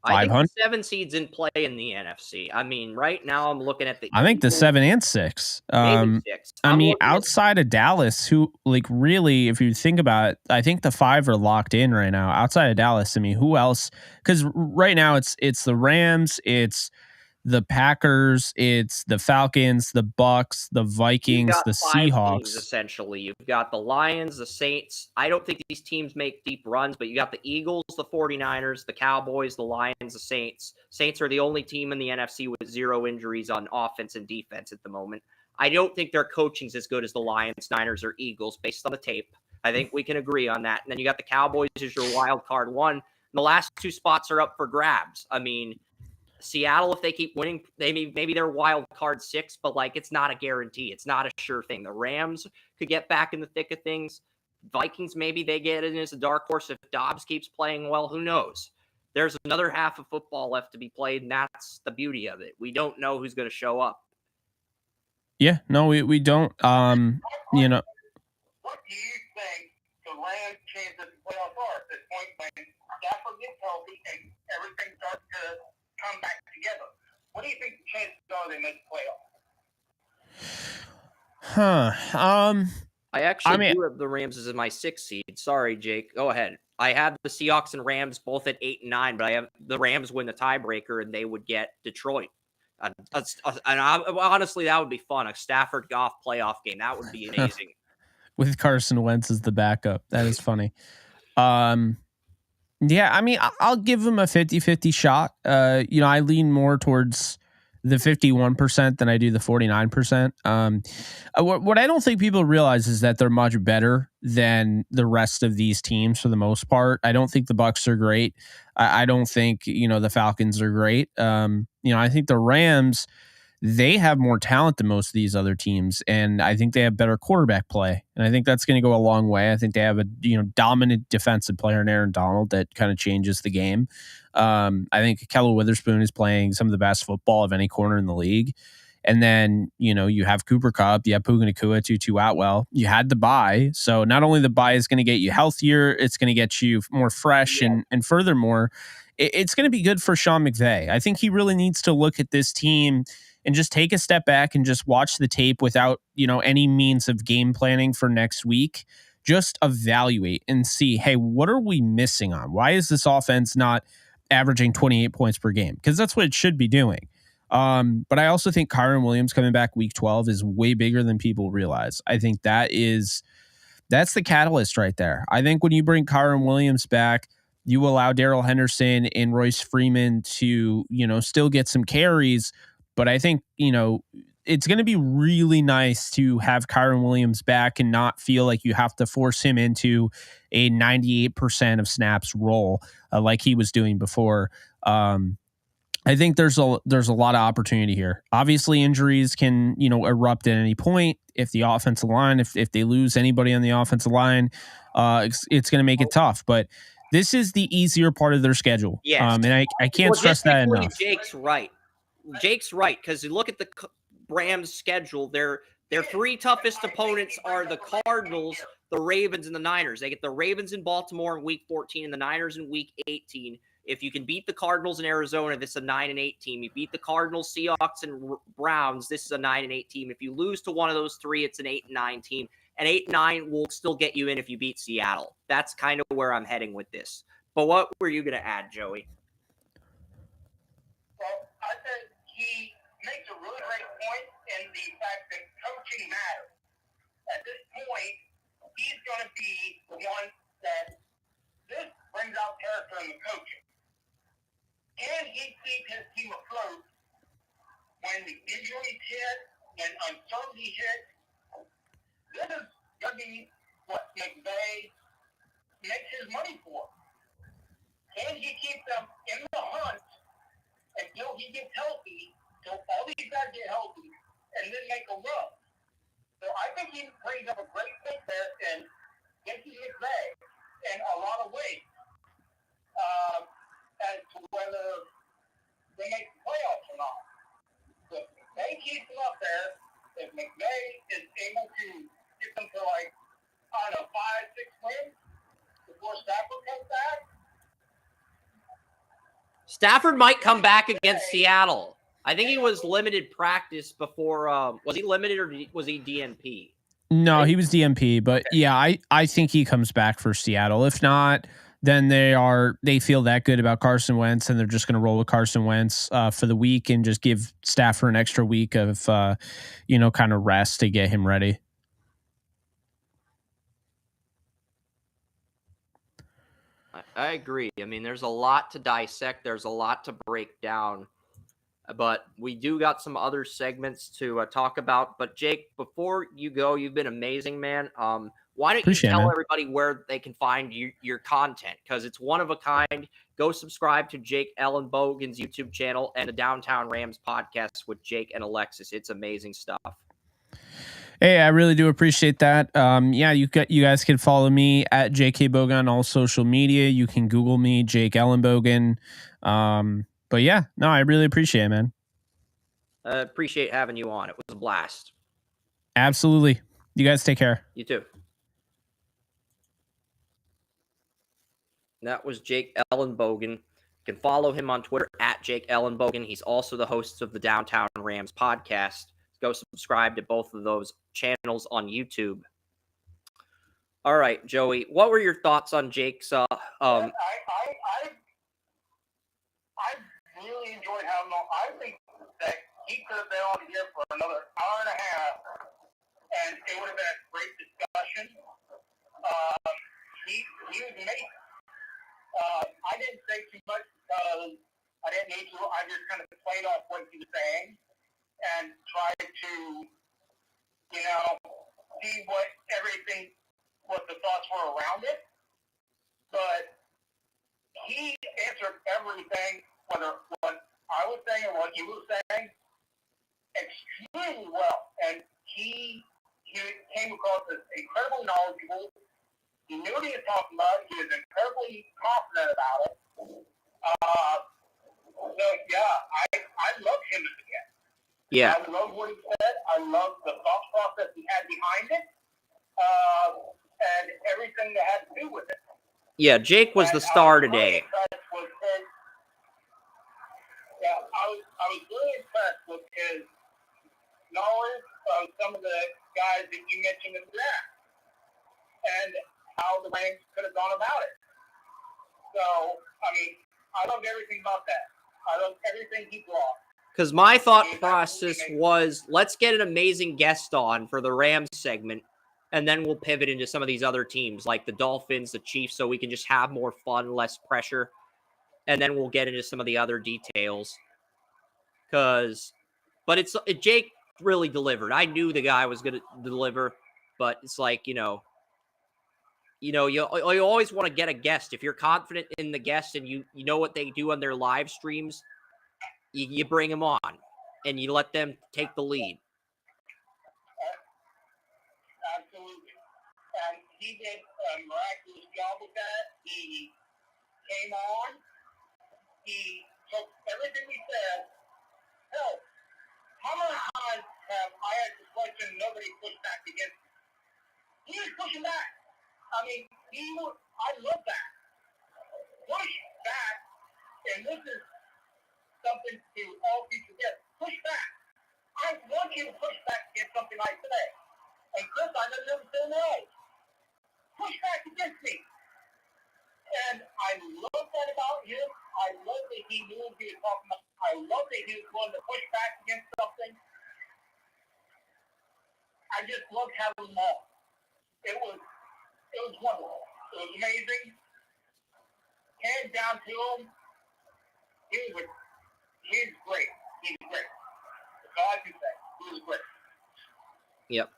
I think the 7 seeds in play in the NFC. I mean, right now I'm looking at I think the 7 and 6. Maybe 6. I mean, outside of Dallas, who really, if you think about it, I think the 5 are locked in right now. Outside of Dallas, I mean, who else? Because right now it's the Rams, it's the Packers, it's the Falcons, the Bucks, the Vikings, the Seahawks. Teams, essentially, you've got the Lions, the Saints. I don't think these teams make deep runs, but you got the Eagles, the 49ers, the Cowboys, the Lions, the Saints. Saints are the only team in the NFC with 0 injuries on offense and defense at the moment. I don't think their coaching's as good as the Lions, Niners, or Eagles based on the tape. I think we can agree on that. And then you got the Cowboys as your wild card 1. And the last 2 spots are up for grabs. I mean, Seattle, if they keep winning, maybe they're wild card 6, but it's not a guarantee. It's not a sure thing. The Rams could get back in the thick of things. Vikings, maybe they get in as a dark horse if Dobbs keeps playing well. Who knows? There's another half of football left to be played, and that's the beauty of it. We don't know who's going to show up. Yeah, no, we don't. What do you think the Rams' chances of playoffs are at this point when Stafford gets healthy and everything starts to come back together? What do you think the chances are they make the playoffs? I actually do have the Rams as my 6th seed. Sorry, Jake. Go ahead. I have the Seahawks and Rams both at 8 and 9, but I have the Rams win the tiebreaker and they would get Detroit. Honestly, that would be fun. A Stafford Goff playoff game. That would be amazing. With Carson Wentz as the backup. That is funny. Yeah, I mean, I'll give him a 50-50 shot. I lean more towards the 51% than I do the 49%. What I don't think people realize is that they're much better than the rest of these teams for the most part. I don't think the Bucs are great. I don't think, the Falcons are great. I think the Rams, they have more talent than most of these other teams, and I think they have better quarterback play, and I think that's going to go a long way. I think they have a dominant defensive player in Aaron Donald that kind of changes the game. I think Kelly Witherspoon is playing some of the best football of any corner in the league, and then you have Cooper Kupp, you have Puka Nacua, Tutu Atwell. You had the bye, so not only the bye is going to get you healthier, it's going to get you more fresh, and furthermore, it's going to be good for Sean McVay. I think he really needs to look at this team and just take a step back and just watch the tape without, any means of game planning for next week. Just evaluate and see, hey, what are we missing on? Why is this offense not averaging 28 points per game? Because that's what it should be doing. But I also think Kyron Williams coming back week 12 is way bigger than people realize. I think that's the catalyst right there. I think when you bring Kyron Williams back, you allow Darrell Henderson and Royce Freeman to, still get some carries. But I think, it's going to be really nice to have Kyron Williams back and not feel like you have to force him into a 98% of snaps role like he was doing before. I think there's a lot of opportunity here. Obviously, injuries can, erupt at any point. If the offensive line, if they lose anybody on the offensive line, it's going to make it tough. But this is the easier part of their schedule. Yes. And I can't stress that enough. Jake's right, because you look at the Rams' schedule. Their three toughest opponents are the Cardinals, the Ravens, and the Niners. They get the Ravens in Baltimore in Week 14 and the Niners in Week 18. If you can beat the Cardinals in Arizona, this is a 9-8 team. You beat the Cardinals, Seahawks, and Browns, this is a 9-8 team. If you lose to one of those three, it's an 8-9 team. And 8-9 will still get you in if you beat Seattle. That's kind of where I'm heading with this. But what were you going to add, Joey? Well, I said he makes a really great point in the fact that coaching matters. At this point, he's going to be the one that this brings out character in the coaching. Can he keep his team afloat when the injuries hit, when uncertainty hits? This is going to be what McVay makes his money for. Can he keep them in the hunt until he gets healthy, till all these guys get healthy, and then make a run? So I think he brings up a great point there, and Yankee McVay in a lot of ways as to whether they make the playoffs or not. So if McVay keeps them up there, if McVay is able to get them to 5-6 wins before Stafford comes back. Stafford might come back against Seattle. I think he was limited practice before. Was he limited or was he DNP? No, he was DNP. But yeah, I think he comes back for Seattle. If not, then they feel that good about Carson Wentz, and they're just going to roll with Carson Wentz for the week and just give Stafford an extra week of kind of rest to get him ready. I agree. I mean, there's a lot to dissect. There's a lot to break down. But we do got some other segments to talk about. But Jake, before you go, you've been amazing, man. Why don't you tell everybody where they can find your content? Because it's one of a kind. Go subscribe to Jake Ellenbogen's YouTube channel and the Downtown Rams podcast with Jake and Alexis. It's amazing stuff. Hey, I really do appreciate that. You guys can follow me at JK Bogan on all social media. You can Google me, Jake Ellenbogen. But yeah, no, I really appreciate it, man. Appreciate having you on. It was a blast. Absolutely. You guys take care. You too. That was Jake Ellenbogen. You can follow him on Twitter at Jake Ellenbogen. He's also the host of the Downtown Rams podcast. Go subscribe to both of those channels on YouTube. All right, Joey, what were your thoughts on Jake's? I really enjoyed having him on. I think that he could have been on here for another hour and a half, and it would have been a great discussion. He was amazing. I didn't say too much because I didn't need to. I just kind of played off what he was saying and tried to, see what the thoughts were around it. But he answered everything, whether what I was saying or what you were saying, extremely well. And he came across as incredibly knowledgeable. He knew what he was talking about. He was incredibly confident about it. I love him as a guest. Yeah. I love what he said. I love the thought process he had behind it, and everything that had to do with it. Yeah, Jake was the star today. I was really impressed with his knowledge of some of the guys that you mentioned in the draft and how the Rams could have gone about it. So, I loved everything about that. I loved everything he brought. Because my thought process was, let's get an amazing guest on for the Rams segment, and then we'll pivot into some of these other teams, like the Dolphins, the Chiefs, so we can just have more fun, less pressure, and then we'll get into some of the other details. But Jake really delivered. I knew the guy was going to deliver, but it's like, you always want to get a guest. If you're confident in the guest and you know what they do on their live streams, you bring them on and you let them take the lead. Absolutely. And he did a miraculous job with that. He came on. He took everything we said. Hell, how many times have I had this question and nobody pushed back against me? He was pushing back. I love that. Push back, and this is something to all future guests. Push back. I want you to push back against something I say. And Chris, I know you're the same way. Push back against me. And I love that about him. I love that he knew what he was talking about. I love that he was willing to push back against something. I just loved having him on. It was wonderful. It was amazing. Hands down to him. He's great. He's great. That's all I can say. He was great. Yep.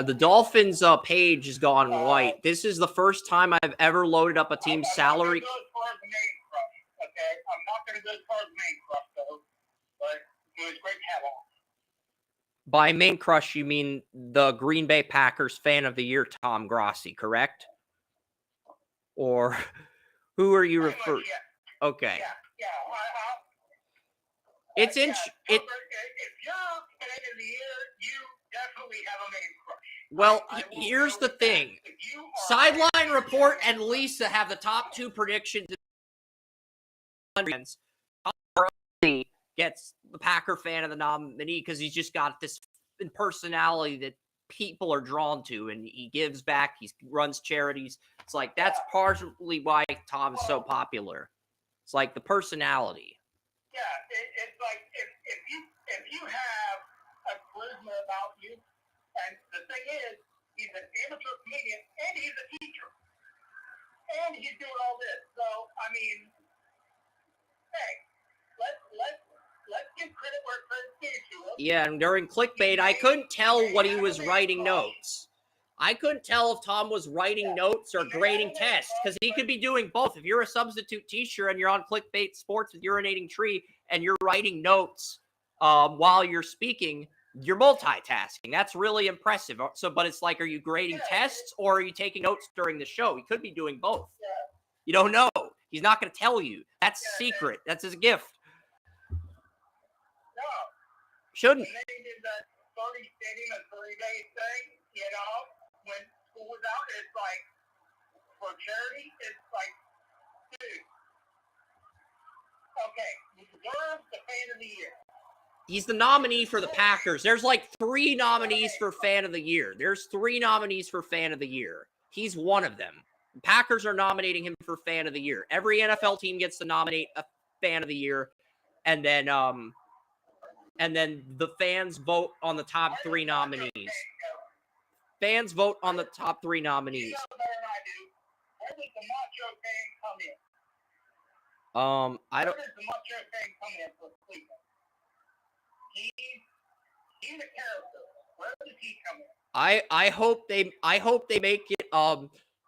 The Dolphins page has gone white. This is the first time I've ever loaded up a team's salary. I'm not going to go as far as the main crush, okay? I'm not going to go as far as the main crush, though. But it was great to have on. By main crush, you mean the Green Bay Packers fan of the year, Tom Grossi, correct? Or who are you referring? Yeah. Okay. Yeah. It's if you're fan of the year, you definitely have a main crush. Well, here's the thing. Sideline Report and Lisa have the top two predictions. Tom Grossi gets the Packer fan of the nominee because he's just got this personality that people are drawn to, and he gives back. He runs charities. It's like that's partially why Tom is so popular. It's like the personality. Yeah, it's like if you have a charisma about you, and the thing is, he's an amateur comedian and he's a teacher, and he's doing all this. So hey, let's give credit where credit's due to him. Yeah, and during clickbait, I couldn't tell what he was writing notes. I couldn't tell if Tom was writing notes or grading tests, because he could be doing both. If you're a substitute teacher and you're on Clickbait Sports with Urinating Tree and you're writing notes while you're speaking, you're multitasking. That's really impressive. But it's like, are you grading tests or are you taking notes during the show? He could be doing both. You don't know. He's not going to tell you. That's secret. That's his gift. No. Shouldn't. And then he did that 30-day thing, when school was out. It's like, for charity, it's like, dude, okay, you deserve the fan of the year. He's the nominee for the Packers. There's like 3 nominees for fan of the year. There's 3 nominees for fan of the year. He's one of them. The Packers are nominating him for fan of the year. Every NFL team gets to nominate a fan of the year. And then and then the fans vote on the top 3 nominees. Fans vote on the top 3 nominees. You know better than I do. Where does the macho thing come in? I don't. Where does the macho thing come in for Cleveland? He's a character. Where does he come in? I hope they make it.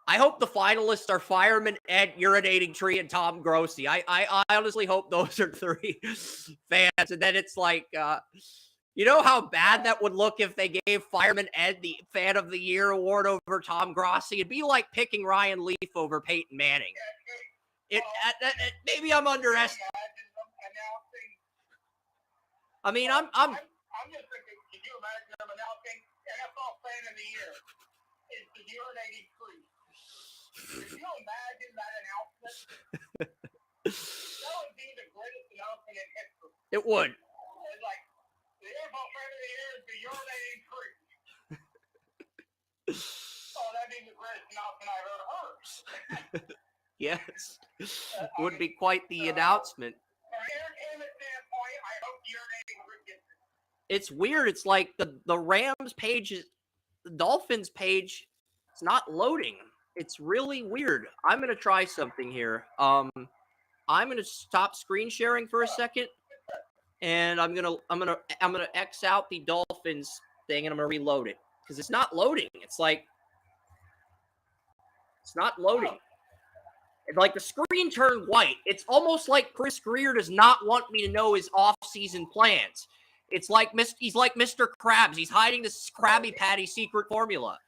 I hope the finalists are Fireman Ed, Urinating Tree, and Tom Grossi. I honestly hope those are 3 fans, and then it's like, you know how bad that would look if they gave Fireman Ed the Fan of the Year award over Tom Grossi. It'd be like picking Ryan Leaf over Peyton Manning. Maybe I'm underestimating. I mean, I'm just thinking, can you imagine them announcing NFL Fan of the Year is the urinating tree? Can you imagine that announcement? That would be the greatest announcement in history. It would. It's like, the NFL Fan of the Year is the urinating tree. Oh, that'd be the greatest announcement I've ever heard. Yes. Would be quite the announcement. From an entertainment standpoint, I hope the urinating tree gets it. It's weird. It's like the Rams page, the Dolphins page, it's not loading. It's really weird. I'm gonna try something here. I'm gonna stop screen sharing for a second, and I'm gonna X out the Dolphins thing, and I'm gonna reload it because it's not loading. It's like it's not loading. Like the screen turned white. It's almost like Chris Greer does not want me to know his off-season plans. It's like he's like Mr. Krabs. He's hiding this Krabby Patty secret formula.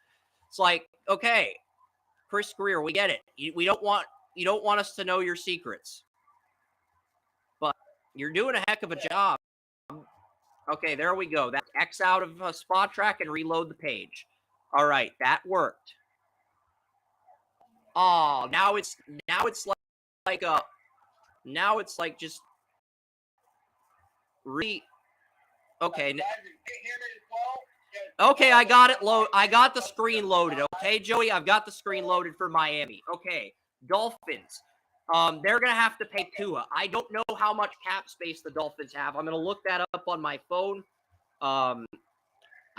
It's like, okay, Chris Greer, we get it. You don't want us to know your secrets, but you're doing a heck of a job. Okay, there we go. That X out of Spot Track and reload the page. All right, that worked. Oh, now it's like just okay. Okay, I got it I got the screen loaded. Okay, Joey, I've got the screen loaded for Miami. Okay, Dolphins. They're gonna have to pay Tua. I don't know how much cap space the Dolphins have. I'm gonna look that up on my phone.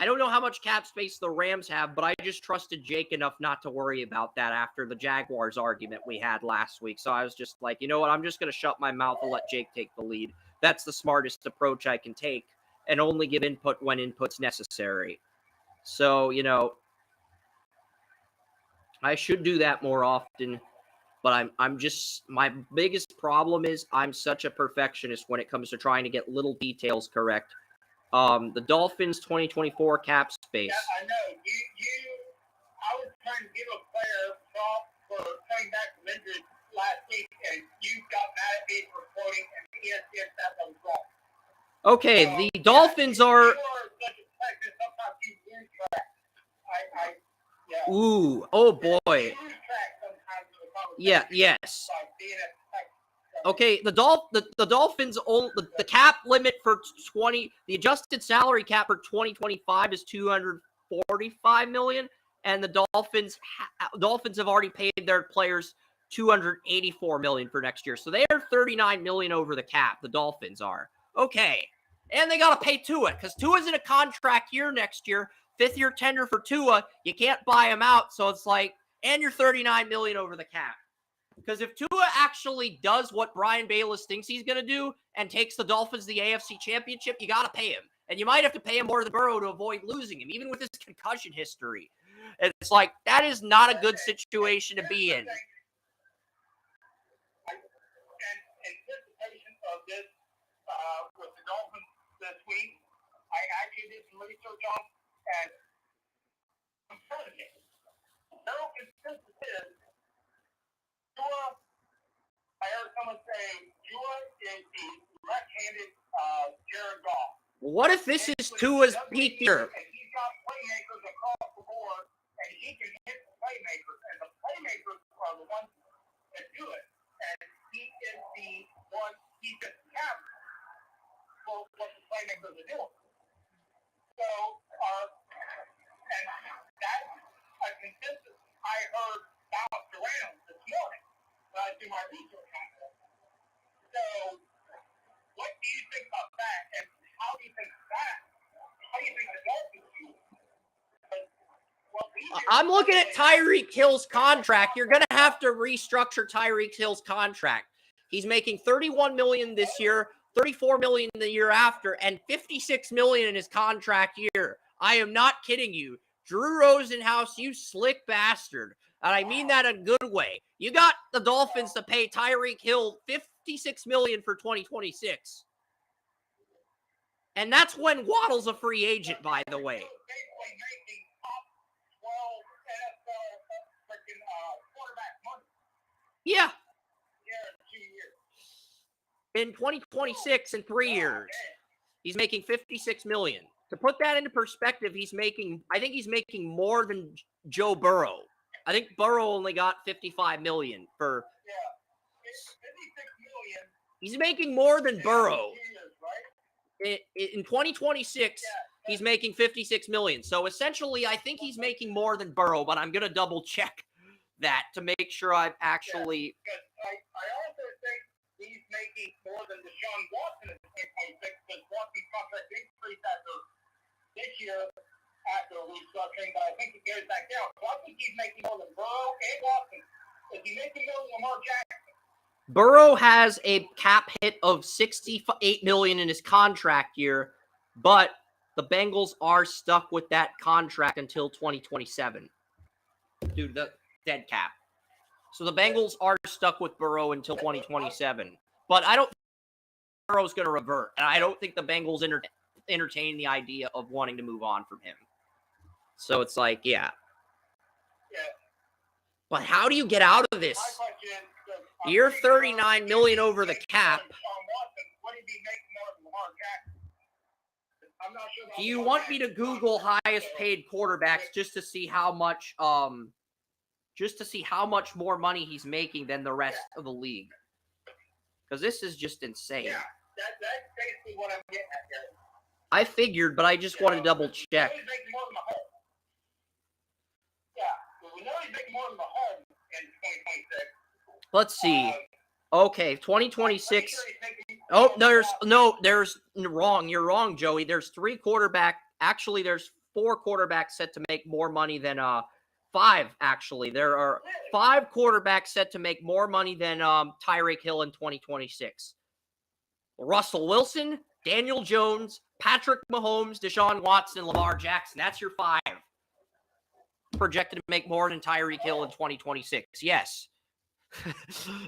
I don't know how much cap space the Rams have, but I just trusted Jake enough not to worry about that after the Jaguars argument we had last week. So I was just like, you know what? I'm just going to shut my mouth and let Jake take the lead. That's the smartest approach I can take, and only give input when input's necessary. So, you know, I should do that more often, but I'm just, my biggest problem is I'm such a perfectionist when it comes to trying to get little details correct. The Dolphins 2024 cap space. Yeah, I know. I was trying to give a player prop for coming back from injury last week, and you got mad at me for quoting and ESPN said that was wrong. Okay, So, the Dolphins are. You are such a technician, sometimes you lose track. Yeah. Ooh, oh boy. You lose track sometimes of the conversation. Yeah, yes. By being a technician. Okay, the Dolphins the cap limit for the adjusted salary cap for 2025 is $245 million, and the Dolphins have already paid their players $284 million for next year. So they are $39 million over the cap. The Dolphins are. Okay. And they got to pay Tua because Tua's in a contract year next year. 5th-year tender for Tua. You can't buy him out. So it's like, and you're $39 million over the cap. Because if Tua actually does what Brian Bayless thinks he's going to do and takes the Dolphins to the AFC Championship, you got to pay him. And you might have to pay him more than Burrow to avoid losing him, even with his concussion history. It's like, that is not a good situation to be in. In anticipation of this, with the Dolphins this week, I actually did some research on and I'm telling you, no consensus is Tua. I heard someone say Tua is the left-handed Jared Goff. What if this is Tua's peak year? And he's got playmakers across the board, and he can hit the playmakers, and the playmakers are the ones that do it. And he is the one, he's the captain for what the playmakers are doing. So, and that's a consensus I heard bounced around this morning when I do my research on it. So, what do you think about that, and how do you I'm looking at Tyreek Hill's contract. You're going to have to restructure Tyreek Hill's contract. He's making $31 million this year, $34 million the year after, and $56 million in his contract year. I am not kidding you. Drew Rosenhaus, you slick bastard. And I mean that in a good way. You got the Dolphins to pay Tyreek Hill $56 million for 2026. And that's when Waddle's a free agent, by the way. Yeah. In 2026, in 3 years, he's making $56 million. To put that into perspective, I think he's making more than Joe Burrow. I think Burrow only got $55 million for. Yeah, $56 million. He's making more than Burrow. In 2026, he's making $56 million. So essentially, I think he's making more than Burrow, but I'm gonna double check that to make sure I've actually. I also think he's making more than Deshaun Watson in 2026 because Watson's contract increased this year after restructuring, but I think it goes back down. So I think he's making more than Burrow and Watson. Is he making more than Lamar Jackson? Burrow has a cap hit of $68 million in his contract year, but the Bengals are stuck with that contract until 2027. Dude, the dead cap. So the Bengals are stuck with Burrow until 2027. But I don't think Burrow's going to revert, and I don't think the Bengals entertain the idea of wanting to move on from him. So it's like, yeah. But how do you get out of this? You're $39 million over the cap. Do you want me to Google highest paid quarterbacks just to see how much more money he's making than the rest of the league? Because this is just insane. Yeah, that's basically what I'm getting at here. I figured, but I just wanted to double check. We know he's making more than Mahomes in 2026. Let's see. Okay, 2026. Oh, there's wrong. You're wrong, Joey. There's 3 quarterbacks. Actually, there's 4 quarterbacks set to make more money than 5. Actually, there are 5 quarterbacks set to make more money than Tyreek Hill in 2026. Russell Wilson, Daniel Jones, Patrick Mahomes, Deshaun Watson, Lamar Jackson. That's your 5 projected to make more than Tyreek Hill in 2026. Yes.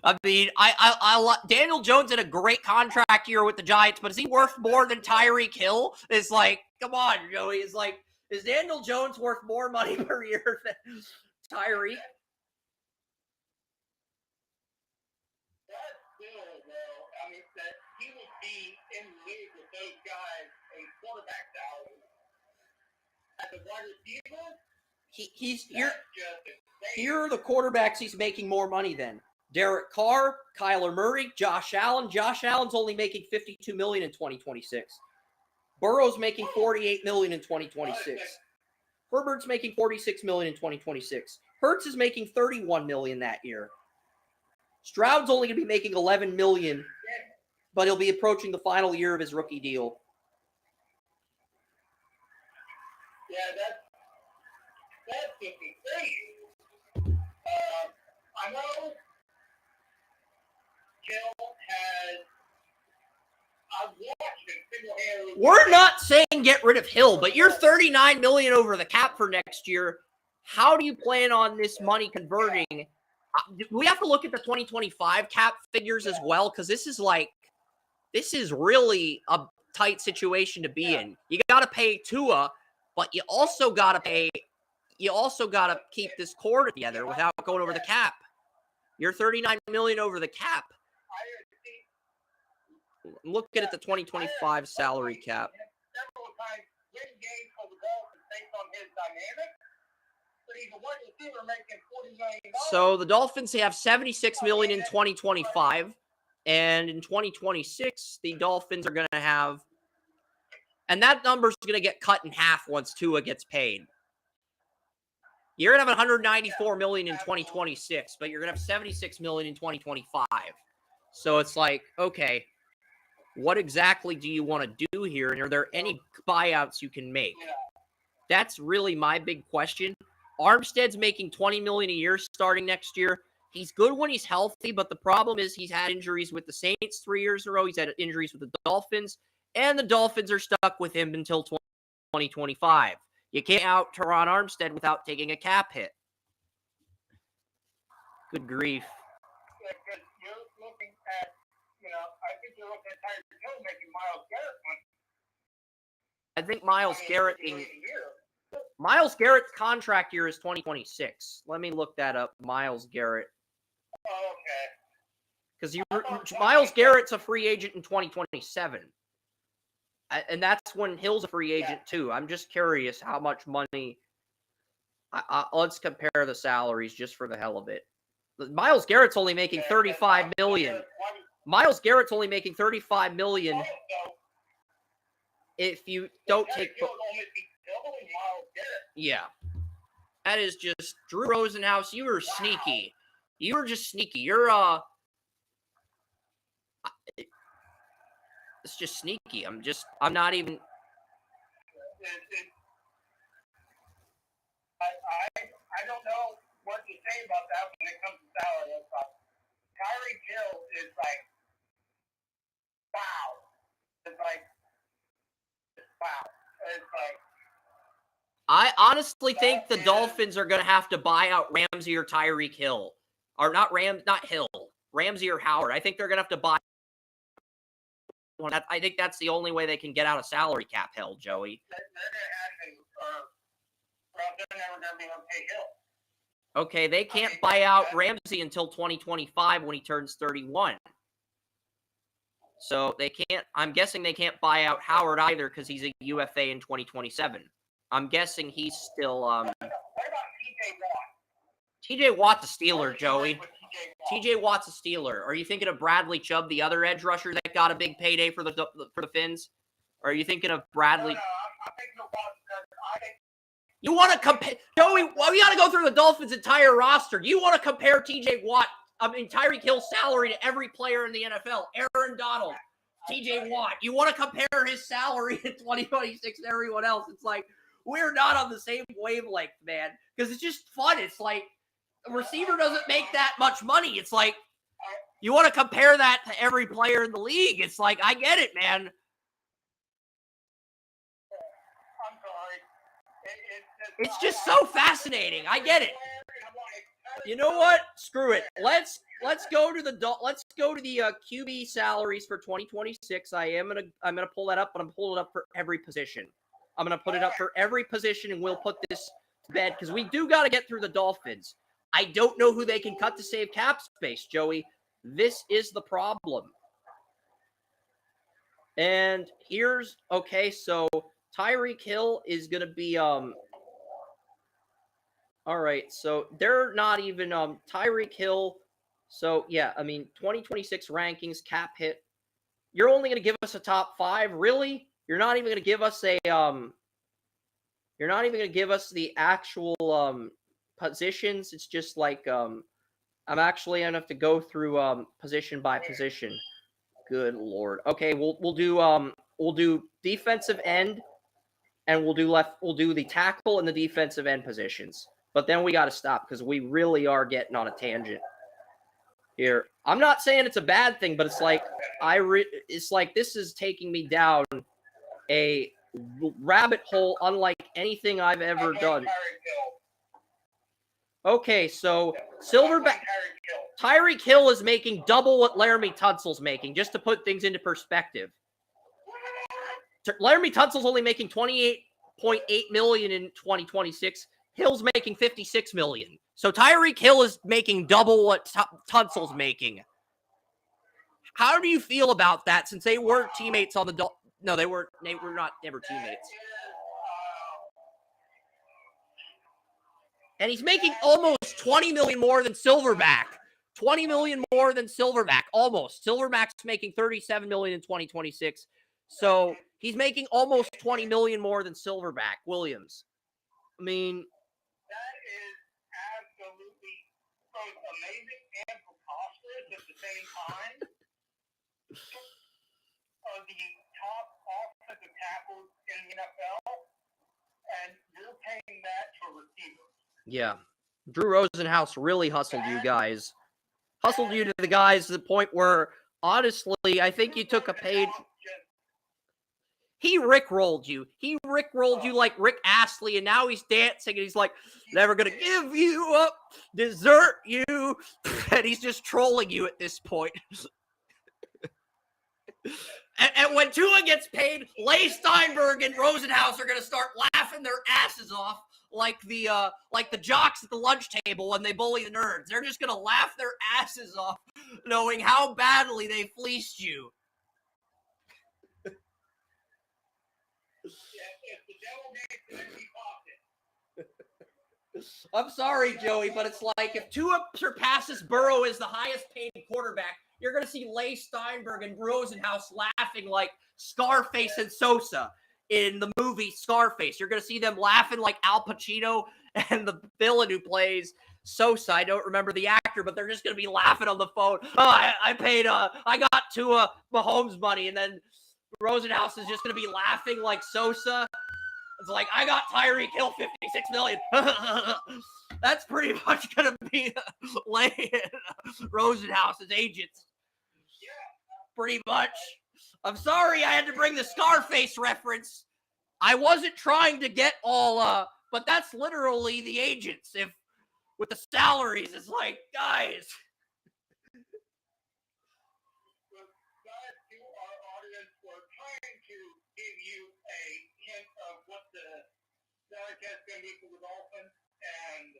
I mean, I Daniel Jones had a great contract year with the Giants, but is he worth more than Tyreek Hill? It's like, come on, Joey. It's like, is Daniel Jones worth more money per year than Tyreek? That's still, though. I mean, that he would be in the league with those guys a quarterback salary. As a wide receiver, he's here. Here are the quarterbacks he's making more money than: Derek Carr, Kyler Murray, Josh Allen. Josh Allen's only making $52 million in 2026. Burrow's making $48 million in 2026. Herbert's making $46 million in 2026. Hurts is making $31 million that year. Stroud's only going to be making $11 million, but he'll be approaching the final year of his rookie deal. Yeah, that's just insane. I know Jill has. I've watched him single-handedly. We're not saying get rid of Hill, but you're $39 million over the cap for next year. How do you plan on this money converting? We have to look at the 2025 cap figures as well, because this is really a tight situation to be in. You got to pay Tua, but you also got to keep this core together without going over the cap. You're $39 million over the cap. Look at the 2025 salary cap. So the Dolphins have $76 million in 2025, and in 2026, the Dolphins are going to have, and that number's going to get cut in half once Tua gets paid. You're going to have $194 million in 2026, but you're going to have $76 million in 2025. So it's like, okay, what exactly do you want to do here? And are there any buyouts you can make? That's really my big question. Armstead's making $20 million a year starting next year. He's good when he's healthy, but the problem is he's had injuries with the Saints 3 years in a row. He's had injuries with the Dolphins, and the Dolphins are stuck with him until 2025. You can't out Teron Armstead without taking a cap hit. Good grief. Yeah, because you're looking at, I think you're looking at Tyreek Hill making Myles Garrett money. I think Myles Garrett's contract year is 2026. Let me look that up. Myles Garrett. Oh, okay. Because Myles Garrett's a free agent in 2027. And that's when Hill's a free agent too. I'm just curious how much money. Let's compare the salaries just for the hell of it. Myles Garrett's only making $35 million. Myles Garrett's only making $35 million if you don't take. Yeah, that is just Drew Rosenhaus. You were sneaky. You were just sneaky. It's just sneaky. I'm not even. I don't know what to say about that when it comes to salary. Tyreek Hill is like, wow. It's like, wow. It's like. I honestly think the Dolphins are going to have to buy out Ramsey or Tyreek Hill. Or not Hill. Ramsey or Howard. I think they're going to have to buy. I think that's the only way they can get out of salary cap hell, Joey. They're never going to be able to pay Hill. Okay, they can't buy out Ramsey until 2025 when he turns 31. So they can't. I'm guessing they can't buy out Howard either because he's a UFA in 2027. I'm guessing he's still. What about TJ Watt? TJ Watt's a Steeler, Joey. TJ Watt's a Steeler. Are you thinking of Bradley Chubb, the other edge rusher that got a big payday for the Fins? Or are you thinking of Bradley? No, I'm thinking of Watt because I think. You want to compare, Joey? Well, we got to go through the Dolphins' entire roster. You want to compare TJ Watt, Tyreek Hill's salary to every player in the NFL? Aaron Donald, TJ Watt. You want to compare his salary in 2026 to everyone else? It's like we're not on the same wavelength, man. Because it's just fun. It's like a receiver doesn't make that much money. It's like you want to compare that to every player in the league. It's like I get it, man. I'm sorry. It's just so fascinating. I get it. You know what? Screw it. Let's go to the QB salaries for 2026. I'm gonna pull that up, but I'm pulling it up for every position. I'm gonna put it up for every position, and we'll put this to bed because we do got to get through the Dolphins. I don't know who they can cut to save cap space, Joey. This is the problem. And here's okay. So Tyreek Hill is gonna be All right, so they're not even Tyreek Hill. So yeah, 2026 rankings cap hit. You're only going to give us a top 5, really? You're not even going to give us a You're not even going to give us the actual positions. It's just like I'm actually going to have to go through position by position. Good lord. Okay, we'll do defensive end, and we'll do the tackle and the defensive end positions. But then we got to stop because we really are getting on a tangent here. I'm not saying it's a bad thing, but it's like it's like this is taking me down a rabbit hole unlike anything I've ever done. Okay, so Silverback Tyreek Hill is making double what Laramie Tunsil's making, just to put things into perspective. Laramie Tunsil's only making $28.8 million in 2026. Hill's making $56 million. So Tyreek Hill is making double what Tunsil's making. How do you feel about that? Since they weren't teammates on the no, they were never teammates. And he's making almost $20 million more than Silverback. $20 million more than Silverback, almost. Silverback's making $37 million in 2026. So he's making almost $20 million more than Silverback Williams. I mean, that is absolutely both amazing and preposterous at the same time. Of the top offensive tackles in the NFL, and you're paying that to receivers. Yeah. Drew Rosenhaus really hustled you guys. Hustled you to the guys to the point where, honestly, I think you took a page. He rickrolled you. He rickrolled you like Rick Astley, and now he's dancing, and he's like, never gonna give you up, desert you. And he's just trolling you at this point. And when Tua gets paid, Leigh Steinberg and Rosenhaus are gonna start laughing their asses off like the jocks at the lunch table when they bully the nerds. They're just gonna laugh their asses off, knowing how badly they fleeced you. I'm sorry, Joey, but it's like if Tua surpasses Burrow as the highest paid quarterback, you're going to see Leigh Steinberg and Rosenhaus laughing like Scarface and Sosa in the movie Scarface. You're going to see them laughing like Al Pacino and the villain who plays Sosa. I don't remember the actor, but they're just going to be laughing on the phone. Oh, I got Tua Mahomes money, and then Rosenhaus is just going to be laughing like Sosa. It's like, I got Tyreek Hill $56 million. That's pretty much going to be Leigh Rosenhaus's agents. Pretty much. I'm sorry I had to bring the Scarface reference. I wasn't trying to get all, but that's literally the agents. If with the salaries, it's like, guys. Of what the salary cap is going to be for the Dolphins and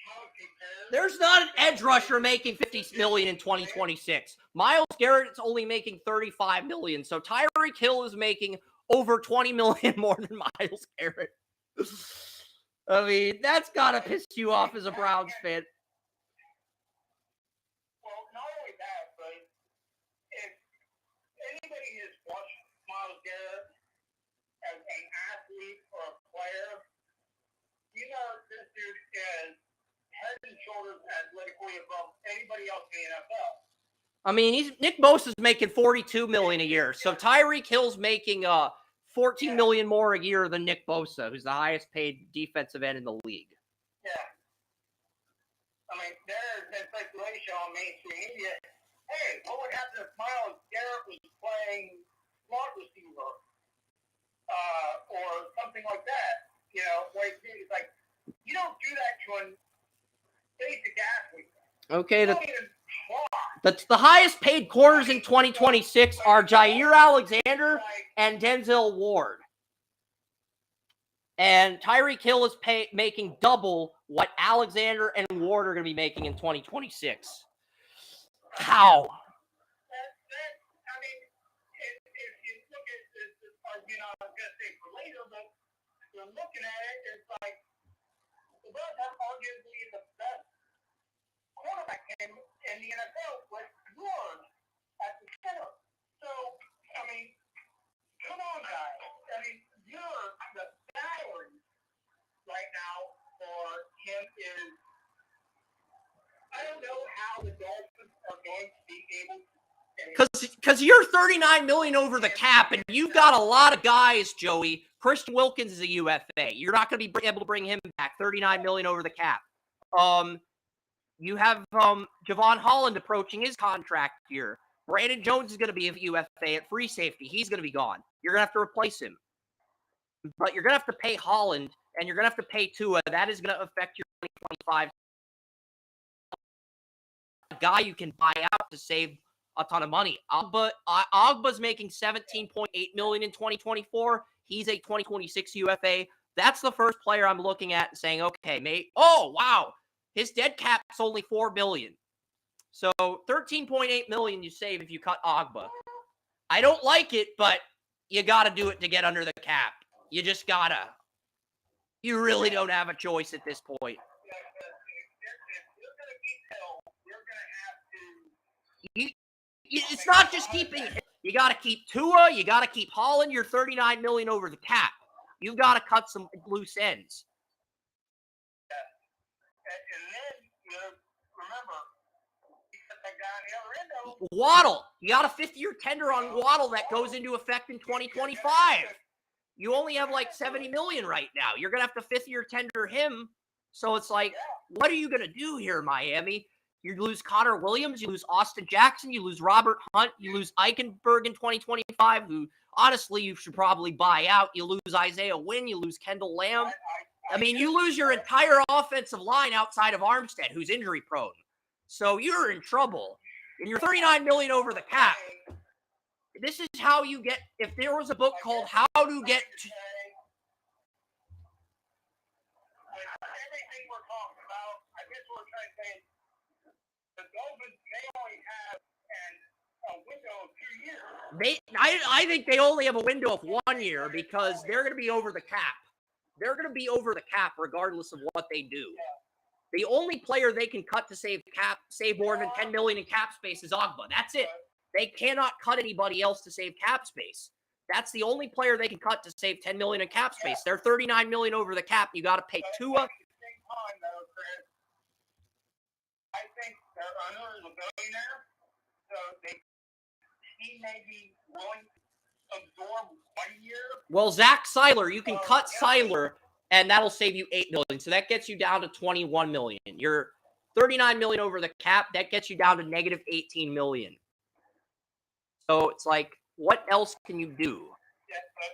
how it compares. There's not an edge rusher making $50 million in 2026. Myles Garrett's only making $35 million, so Tyreek Hill is making over $20 million more than Myles Garrett. I mean, that's got to piss you off as a Browns fan. Well, not only that, but if anybody has watched Myles Garrett as an athlete or a player, you know this dude is head and shoulders athletically above anybody else in the NFL. I mean, Nick Bosa's making $42 million a year, so Tyreek Hill's making $14 million more a year than Nick Bosa, who's the highest paid defensive end in the league. Yeah. I mean, there's been speculation on mainstream media. Hey, what would happen if Myles Garrett was playing slot receiver or something like that? You know, where it's like, you don't do that to a basic athlete. Okay, You don't even try. the highest paid corners in 2026 are Jair Alexander and Denzel Ward. And Tyreek Hill is making double what Alexander and Ward are going to be making in 2026. How? I mean, if you look at this argument, I was going to say for later, but you're looking at it, it's like the Browns have arguably the best quarterback in the NFL with Ward at the center. So, I mean, come on, guys. I mean, the salary right now for him is, I don't know how the Dolphins are going to be able to. Because you're $39 million over the cap, and you've got a lot of guys, Joey. Christian Wilkins is a UFA. You're not going to be able to bring him back. $39 million over the cap. You have Javon Holland approaching his contract year. Brandon Jones is going to be a UFA at free safety. He's going to be gone. You're going to have to replace him. But you're going to have to pay Holland, and you're going to have to pay Tua. That is going to affect your 2025 guy you can buy out to save a ton of money. Ogba's making $17.8 million in 2024. He's a 2026 UFA. That's the first player I'm looking at and saying, okay, mate. Oh, wow. His dead cap's only $4 billion. So $13.8 million you save if you cut Ogba. I don't like it, but you got to do it to get under the cap. You just got to. You really don't have a choice at this point. It's not just keeping. You got to keep Tua. You got to keep Holland. You're $39 million over the cap. You've got to cut some loose ends. And then, remember, you got that guy on the other end. Waddle. You got a 50-year tender on Waddle that goes into effect in 2025. You only have like $70 million right now. You're going to have to fifth-year tender him. So it's like, what are you going to do here, Miami? You lose Connor Williams, you lose Austin Jackson, you lose Robert Hunt, you lose Eichenberg in 2025, who honestly you should probably buy out. You lose Isaiah Wynn, you lose Kendall Lamb. I mean, you lose your entire offensive line outside of Armstead, who's injury prone. So you're in trouble. And you're $39 million over the cap. This is how you get, if there was a book called How to Get to, everything we're talking about, I guess what we're trying to say is the Dolphins may only have a window of 2 years. I think they only have a window of 1 year because they're going to be over the cap. They're going to be over the cap regardless of what they do. The only player they can cut to save more than $10 million in cap space is Ogba. That's it. They cannot cut anybody else to save cap space. That's the only player they can cut to save $10 million in cap space. They're $39 million over the cap. You got to pay Tua. At the same time, though, Chris, I think their owner is a billionaire, so he may be willing to absorb 1 year. Well, Zach Seiler, you can cut Seiler, and that'll save you $8 million. So that gets you down to $21 million. You're $39 million over the cap. That gets you down to negative $18 million. So it's like, what else can you do? Yeah, but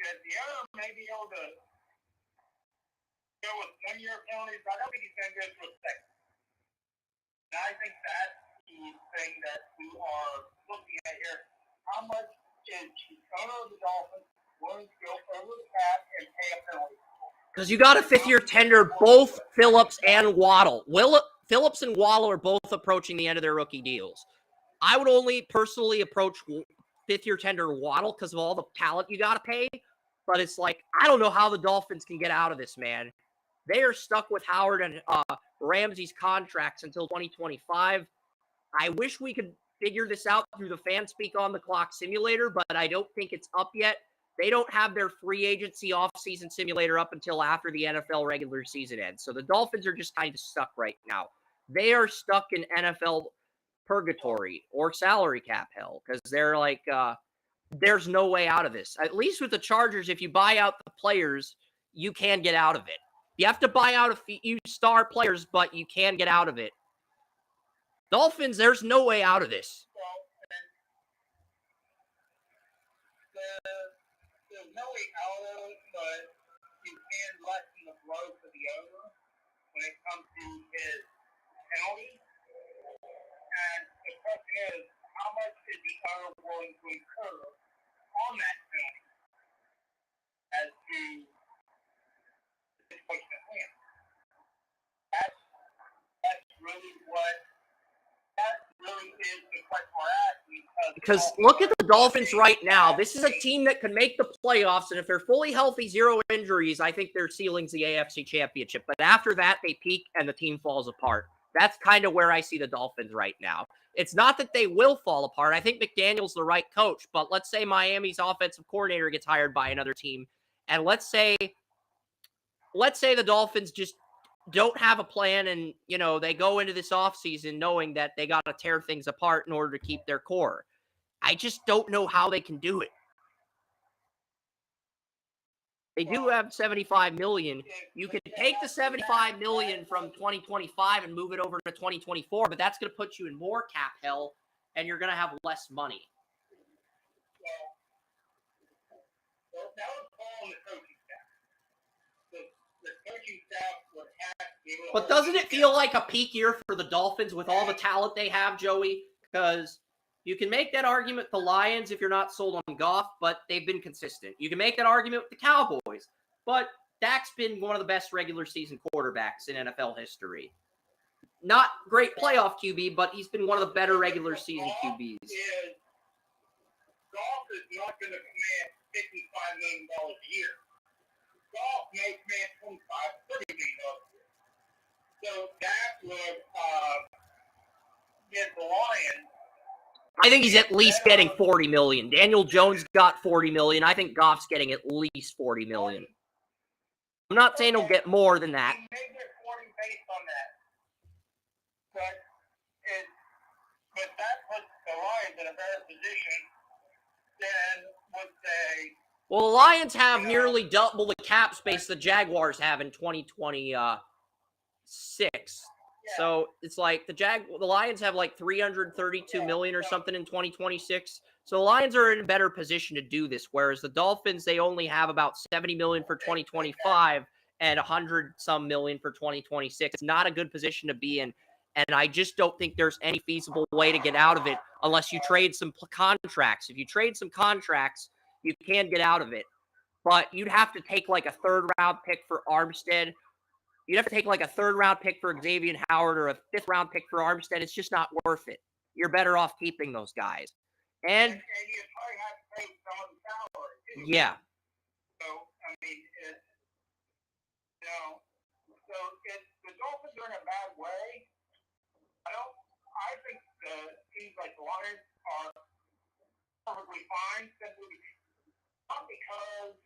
the owner may be able to go with 1 year penalties. I don't think he's going to go to a second. And I think that's the thing that we are looking at here. How much is the owner of the Dolphins willing to go over the cap and pay a penalty? Because you got a fifth-year tender, both Phillips and Waddle. Phillips and Waddle are both approaching the end of their rookie deals. I would only personally approach fifth-year tender Waddle because of all the talent you got to pay. But it's like, I don't know how the Dolphins can get out of this, man. They are stuck with Howard and Ramsey's contracts until 2025. I wish we could figure this out through the fan speak on the clock simulator, but I don't think it's up yet. They don't have their free agency offseason simulator up until after the NFL regular season ends. So the Dolphins are just kind of stuck right now. They are stuck in NFL purgatory or salary cap hell because they're like, there's no way out of this. At least with the Chargers, if you buy out the players, you can get out of it. You have to buy out a few star players, but you can get out of it. Dolphins, there's no way out of this. There's no way out of it, but you can lessen the blow for the owner when it comes to his penalty. And the question is, how much is the owner willing to incur on that penalty as to the situation at hand? That's really what. That really is the question we're at because look at the Dolphins right now. This is a team that can make the playoffs, and if they're fully healthy, zero injuries, I think their ceiling's the AFC Championship. But after that, they peak and the team falls apart. That's kind of where I see the Dolphins right now. It's not that they will fall apart. I think McDaniel's the right coach, but let's say Miami's offensive coordinator gets hired by another team, and let's say the Dolphins just don't have a plan and, you know, they go into this offseason knowing that they got to tear things apart in order to keep their core. I just don't know how they can do it. They do have $75 million. You can take the $75 million from 2025 and move it over to 2024, but that's going to put you in more cap hell, and you're going to have less money. Well, that was all on the coaching staff. The coaching staff would have to be able to. But doesn't it feel like a peak year for the Dolphins with all the talent they have, Joey? Because you can make that argument with the Lions if you're not sold on Goff, but they've been consistent. You can make that argument with the Cowboys, but Dak's been one of the best regular season quarterbacks in NFL history. Not great playoff QB, but he's been one of the better regular season QBs. Goff is not going to command $55 million a year. Goff may command $25, $30 million a year. So that would get the Lions. I think he's at least getting $40 million. Daniel Jones got $40 million. I think Goff's getting at least $40 million. I'm not saying he'll get more than that. He may get 40 based on that. But that puts the Lions in a better position then would say, Well, the Lions have nearly double the cap space the Jaguars have in 2026. So it's like the Lions have like 332 million or something in 2026. So the Lions are in a better position to do this, whereas the Dolphins, they only have about 70 million for 2025 and 100 some million for 2026. It's not a good position to be in. And I just don't think there's any feasible way to get out of it unless you trade some contracts. If you trade some contracts, you can get out of it. But you'd have to take like a third-round pick for Armstead. You'd have to take like a third-round pick for Xavier Howard or a fifth-round pick for Armstead. It's just not worth it. You're better off keeping those guys. And you probably have to pay some of the salary, too. Yeah. So, I mean, the Dolphins are in a bad way. I think the teams like the Lions are perfectly fine, simply not because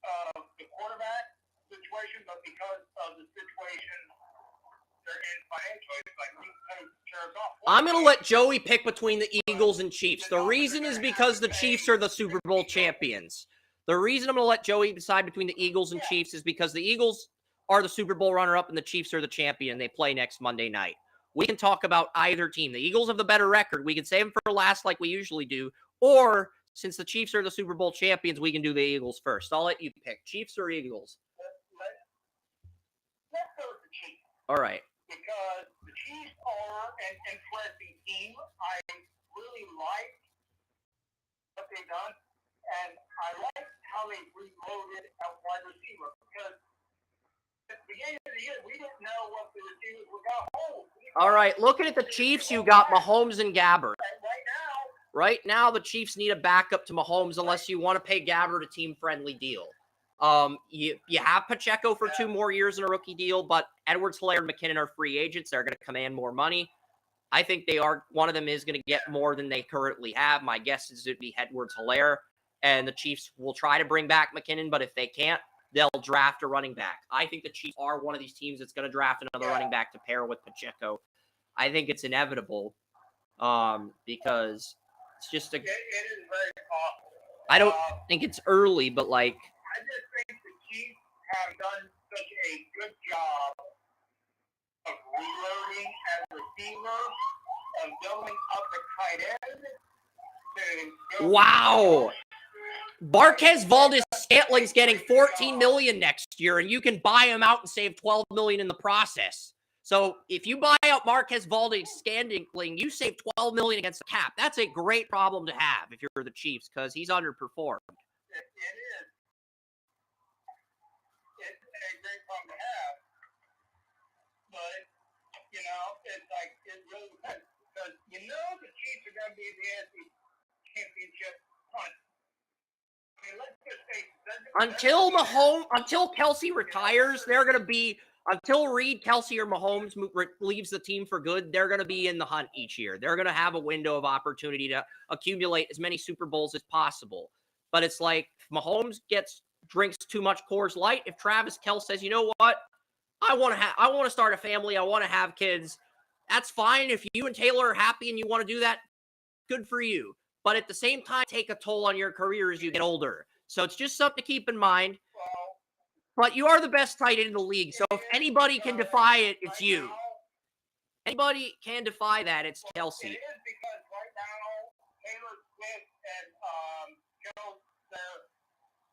of the quarterback situation, but because of the situation they're in financially. It's like I'm going to let Joey pick between the Eagles and Chiefs. The reason is because the Chiefs are the Super Bowl champions. The reason I'm going to let Joey decide between the Eagles and Chiefs is because the Eagles are the Super Bowl runner-up and the Chiefs are the champion. They play next Monday night. We can talk about either team. The Eagles have the better record. We can save them for last like we usually do. Or, since the Chiefs are the Super Bowl champions, we can do the Eagles first. I'll let you pick. Chiefs or Eagles? Let's go with the Chiefs. All right. Because the Chiefs are an interesting team. I really like what they've done. And I like how they reloaded at wide receiver. Because at the beginning of the year, we didn't know what the receivers were going to hold. All right, looking at the Chiefs, you got Mahomes and Gabbert. Right now, the Chiefs need a backup to Mahomes unless you want to pay Gabbert a team-friendly deal. You have Pacheco for 2 more years in a rookie deal, but Edwards-Helaire and McKinnon are free agents. They're going to command more money. I think one of them is going to get more than they currently have. My guess is it'd be Edwards-Helaire, and the Chiefs will try to bring back McKinnon, but if they can't, they'll draft a running back. I think the Chiefs are one of these teams that's going to draft another running back to pair with Pacheco. I think it's inevitable because it's just it is very possible. I don't think it's early, but like I just think the Chiefs have done such a good job of reloading at receiver, of building up the tight end. Wow. Marquez Valdes-Scantling's getting $14 million next year, and you can buy him out and save $12 million in the process. So if you buy out Marquez Valdes-Scantling, you save $12 million against the cap. That's a great problem to have if you're the Chiefs because he's underperformed. It is. It's a great problem to have. But, it's like, it really depends. Because the Chiefs are going to be the AFC Championship hunt. I mean, let's just say until Kelsey retires, they're going to be until Reed, Kelsey, or Mahomes leaves the team for good. They're going to be in the hunt each year. They're going to have a window of opportunity to accumulate as many Super Bowls as possible. But it's like if Mahomes drinks too much Coors Light. If Travis Kelce says, you know what, I want to start a family. I want to have kids. That's fine. If you and Taylor are happy and you want to do that, good for you. But at the same time, take a toll on your career as you get older. So it's just something to keep in mind. But you are the best tight end in the league. So if anybody can defy it, it's you. Anybody can defy that, it's Kelsey. It is because right now, Taylor Swift and Joe,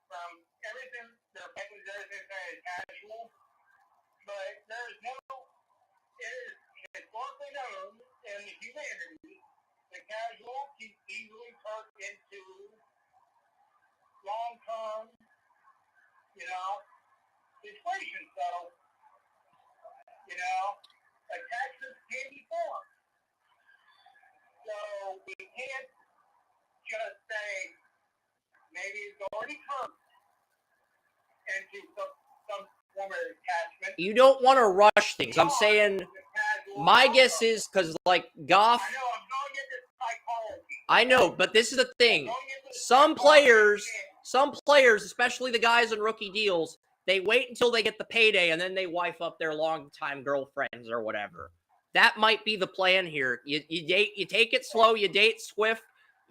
from everything, their package, everything is casual. But there's it is historically known in the humanity, the casual can easily turn into long-term, situation. So, attachments can be formed. So we can't just say maybe it's already turned into some form of attachment. You don't want to rush things. I'm saying my guess is because like Goff. I know, I'm going into psychology. I know, but this is the thing. Some players, especially the guys on rookie deals, they wait until they get the payday and then they wife up their longtime girlfriends or whatever. That might be the plan here. You take it slow. You date Swift.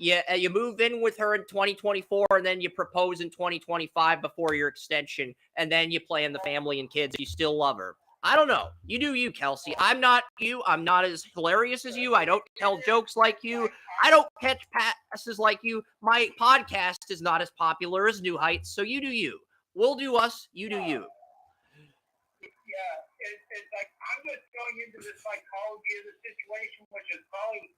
You move in with her in 2024, and then you propose in 2025 before your extension, and then you plan the family and kids. You still love her. I don't know. You do you, Kelsey. I'm not you. I'm not as hilarious as you. I don't tell jokes like you. I don't catch passes like you. My podcast is not as popular as New Heights, so you do you. We'll do us. You do you. Yeah, it's like I'm just going into the psychology of the situation, which is probably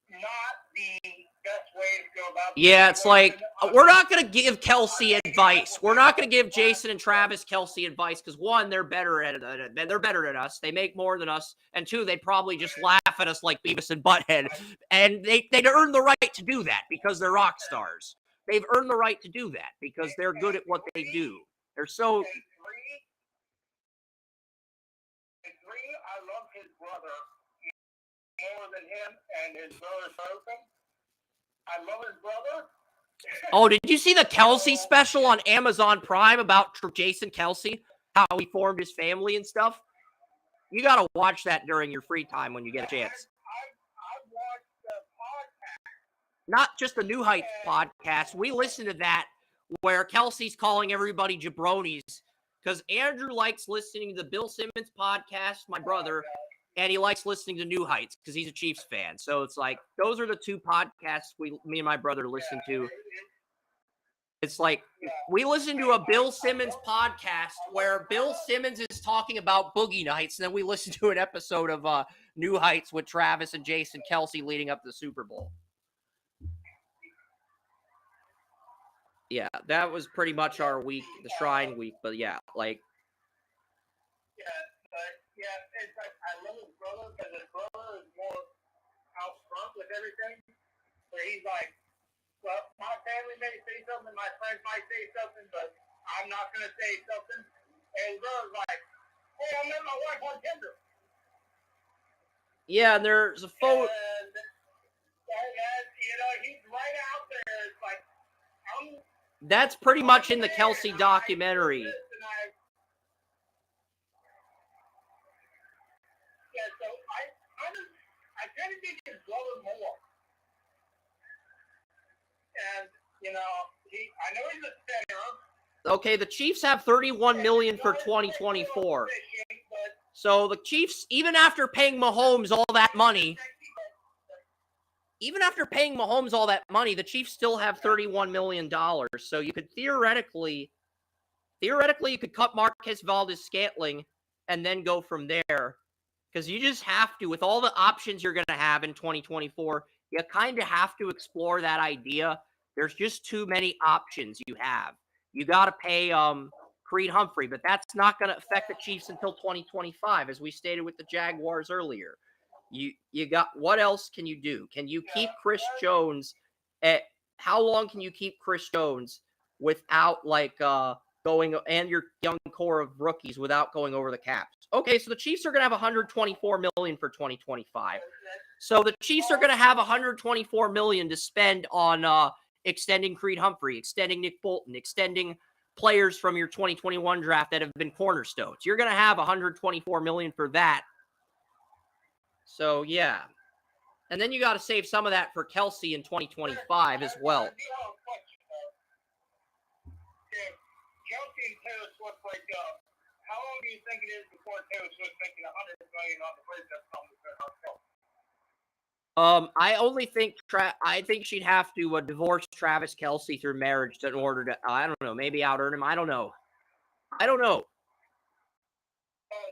not the best way to go about it. Yeah, it's like, we're not going to give Kelsey advice. We're not going to give Jason and Travis Kelsey advice because, one, they're better than us. They make more than us. And two, they probably just laugh at us like Beavis and Butthead. And they'd earn the right to do that because they're rock stars. They've earned the right to do that because they're good at what they do. They're so... I love his brother more than him and his brother Broken. I love his brother. Oh, did you see the Kelsey special on Amazon Prime about Jason Kelsey? How he formed his family and stuff? You got to watch that during your free time when you get a chance. I've watched the podcast. Not just the New Heights podcast. We listened to that where Kelsey's calling everybody jabronis because Andrew likes listening to the Bill Simmons podcast, my brother, and he likes listening to New Heights because he's a Chiefs fan. So it's like, those are the two podcasts me and my brother listen to. It's like, we listen to a Bill Simmons podcast where Bill Simmons is talking about Boogie Nights, and then we listen to an episode of New Heights with Travis and Jason Kelsey leading up to the Super Bowl. Yeah, that was pretty much our week, the Shrine week. But yeah, like... Yeah, it's like I love his brother because his brother is more out front with everything. Where he's like, well, my family may say something, my friends might say something, but I'm not going to say something. And his brother's like, hey, I met my wife on Tinder. Yeah, there's a photo. And, he's right out there. It's like, that's pretty much in the Kelsey documentary. Yeah, so I kind of think his brother more. And, I know he's a center. Okay, the Chiefs have $31 million for 2024. So the Chiefs, even after paying Mahomes all that money, the Chiefs still have $31 million. So you could theoretically, you could cut Marquez Valdes-Scantling and then go from there. Because you just have to, with all the options you're going to have in 2024, you kind of have to explore that idea. There's just too many options you have. You got to pay Creed Humphrey, but that's not going to affect the Chiefs until 2025, as we stated with the Jaguars earlier. You got, what else can you do? Can you keep Chris Jones how long can you keep Chris Jones without going, and your young core of rookies without going over the cap? Okay, so the Chiefs are going to have $124 million for 2025. So the Chiefs are going to have $124 million to spend on extending Creed Humphrey, extending Nick Bolton, extending players from your 2021 draft that have been cornerstones. You're going to have $124 million for that. So, yeah. And then you got to save some of that for Kelsey in 2025 as well. Kelsey and Taylor Swift break up. How long do you think it is before Taylor Swift making $100 million on the breakup song with herself? I think she'd have to divorce Travis Kelsey through marriage in order to, I don't know, maybe out-earn him. I don't know. If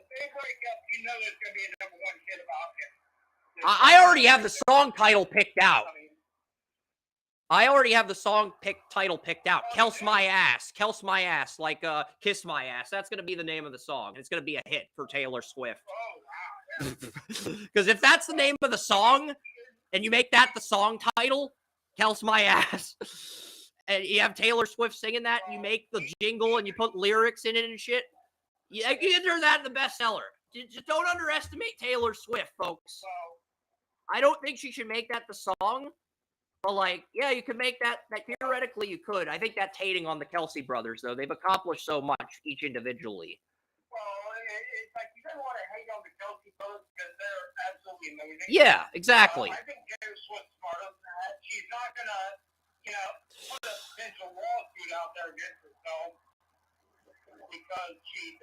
they break up, you know there's going to be a number one hit about him. I already have the song title picked out. Title picked out. Kels My Ass. Kels My Ass. Like Kiss My Ass. That's going to be the name of the song. It's going to be a hit for Taylor Swift. Oh, wow. Because if that's the name of the song, and you make that the song title, Kels My Ass, and you have Taylor Swift singing that, and you make the jingle, and you put lyrics in it and shit, you can turn that in the bestseller. Just don't underestimate Taylor Swift, folks. I don't think she should make that the song. But, yeah, you could make that theoretically you could. I think that's hating on the Kelsey brothers, though. They've accomplished so much, each individually. Well, it's like you don't want to hate on the Kelsey brothers because they're absolutely amazing. Yeah, exactly. I think Taylor Swift's part of that. She's not going to, put a potential lawsuit out there against herself because she's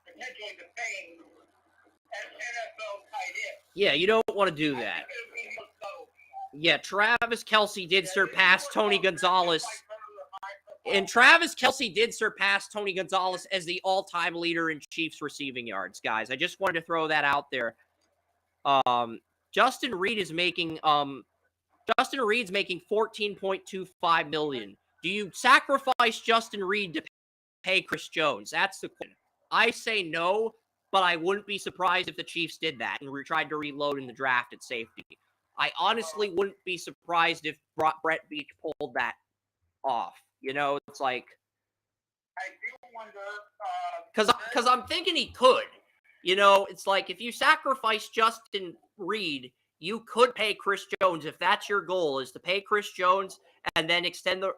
potentially defaming an NFL tight end. Yeah, you don't want to do that. Yeah, Travis Kelce did surpass Tony Gonzalez. And Travis Kelce did surpass Tony Gonzalez as the all-time leader in Chiefs receiving yards, guys. I just wanted to throw that out there. Justin Reed's making $14.25 million. Do you sacrifice Justin Reed to pay Chris Jones? That's the question. I say no, but I wouldn't be surprised if the Chiefs did that and tried to reload in the draft at safety. I honestly wouldn't be surprised if Brett Beach pulled that off. It's like, I do wonder, because I'm thinking he could. It's like if you sacrifice Justin Reed, you could pay Chris Jones if that's your goal, is to pay Chris Jones and then extend the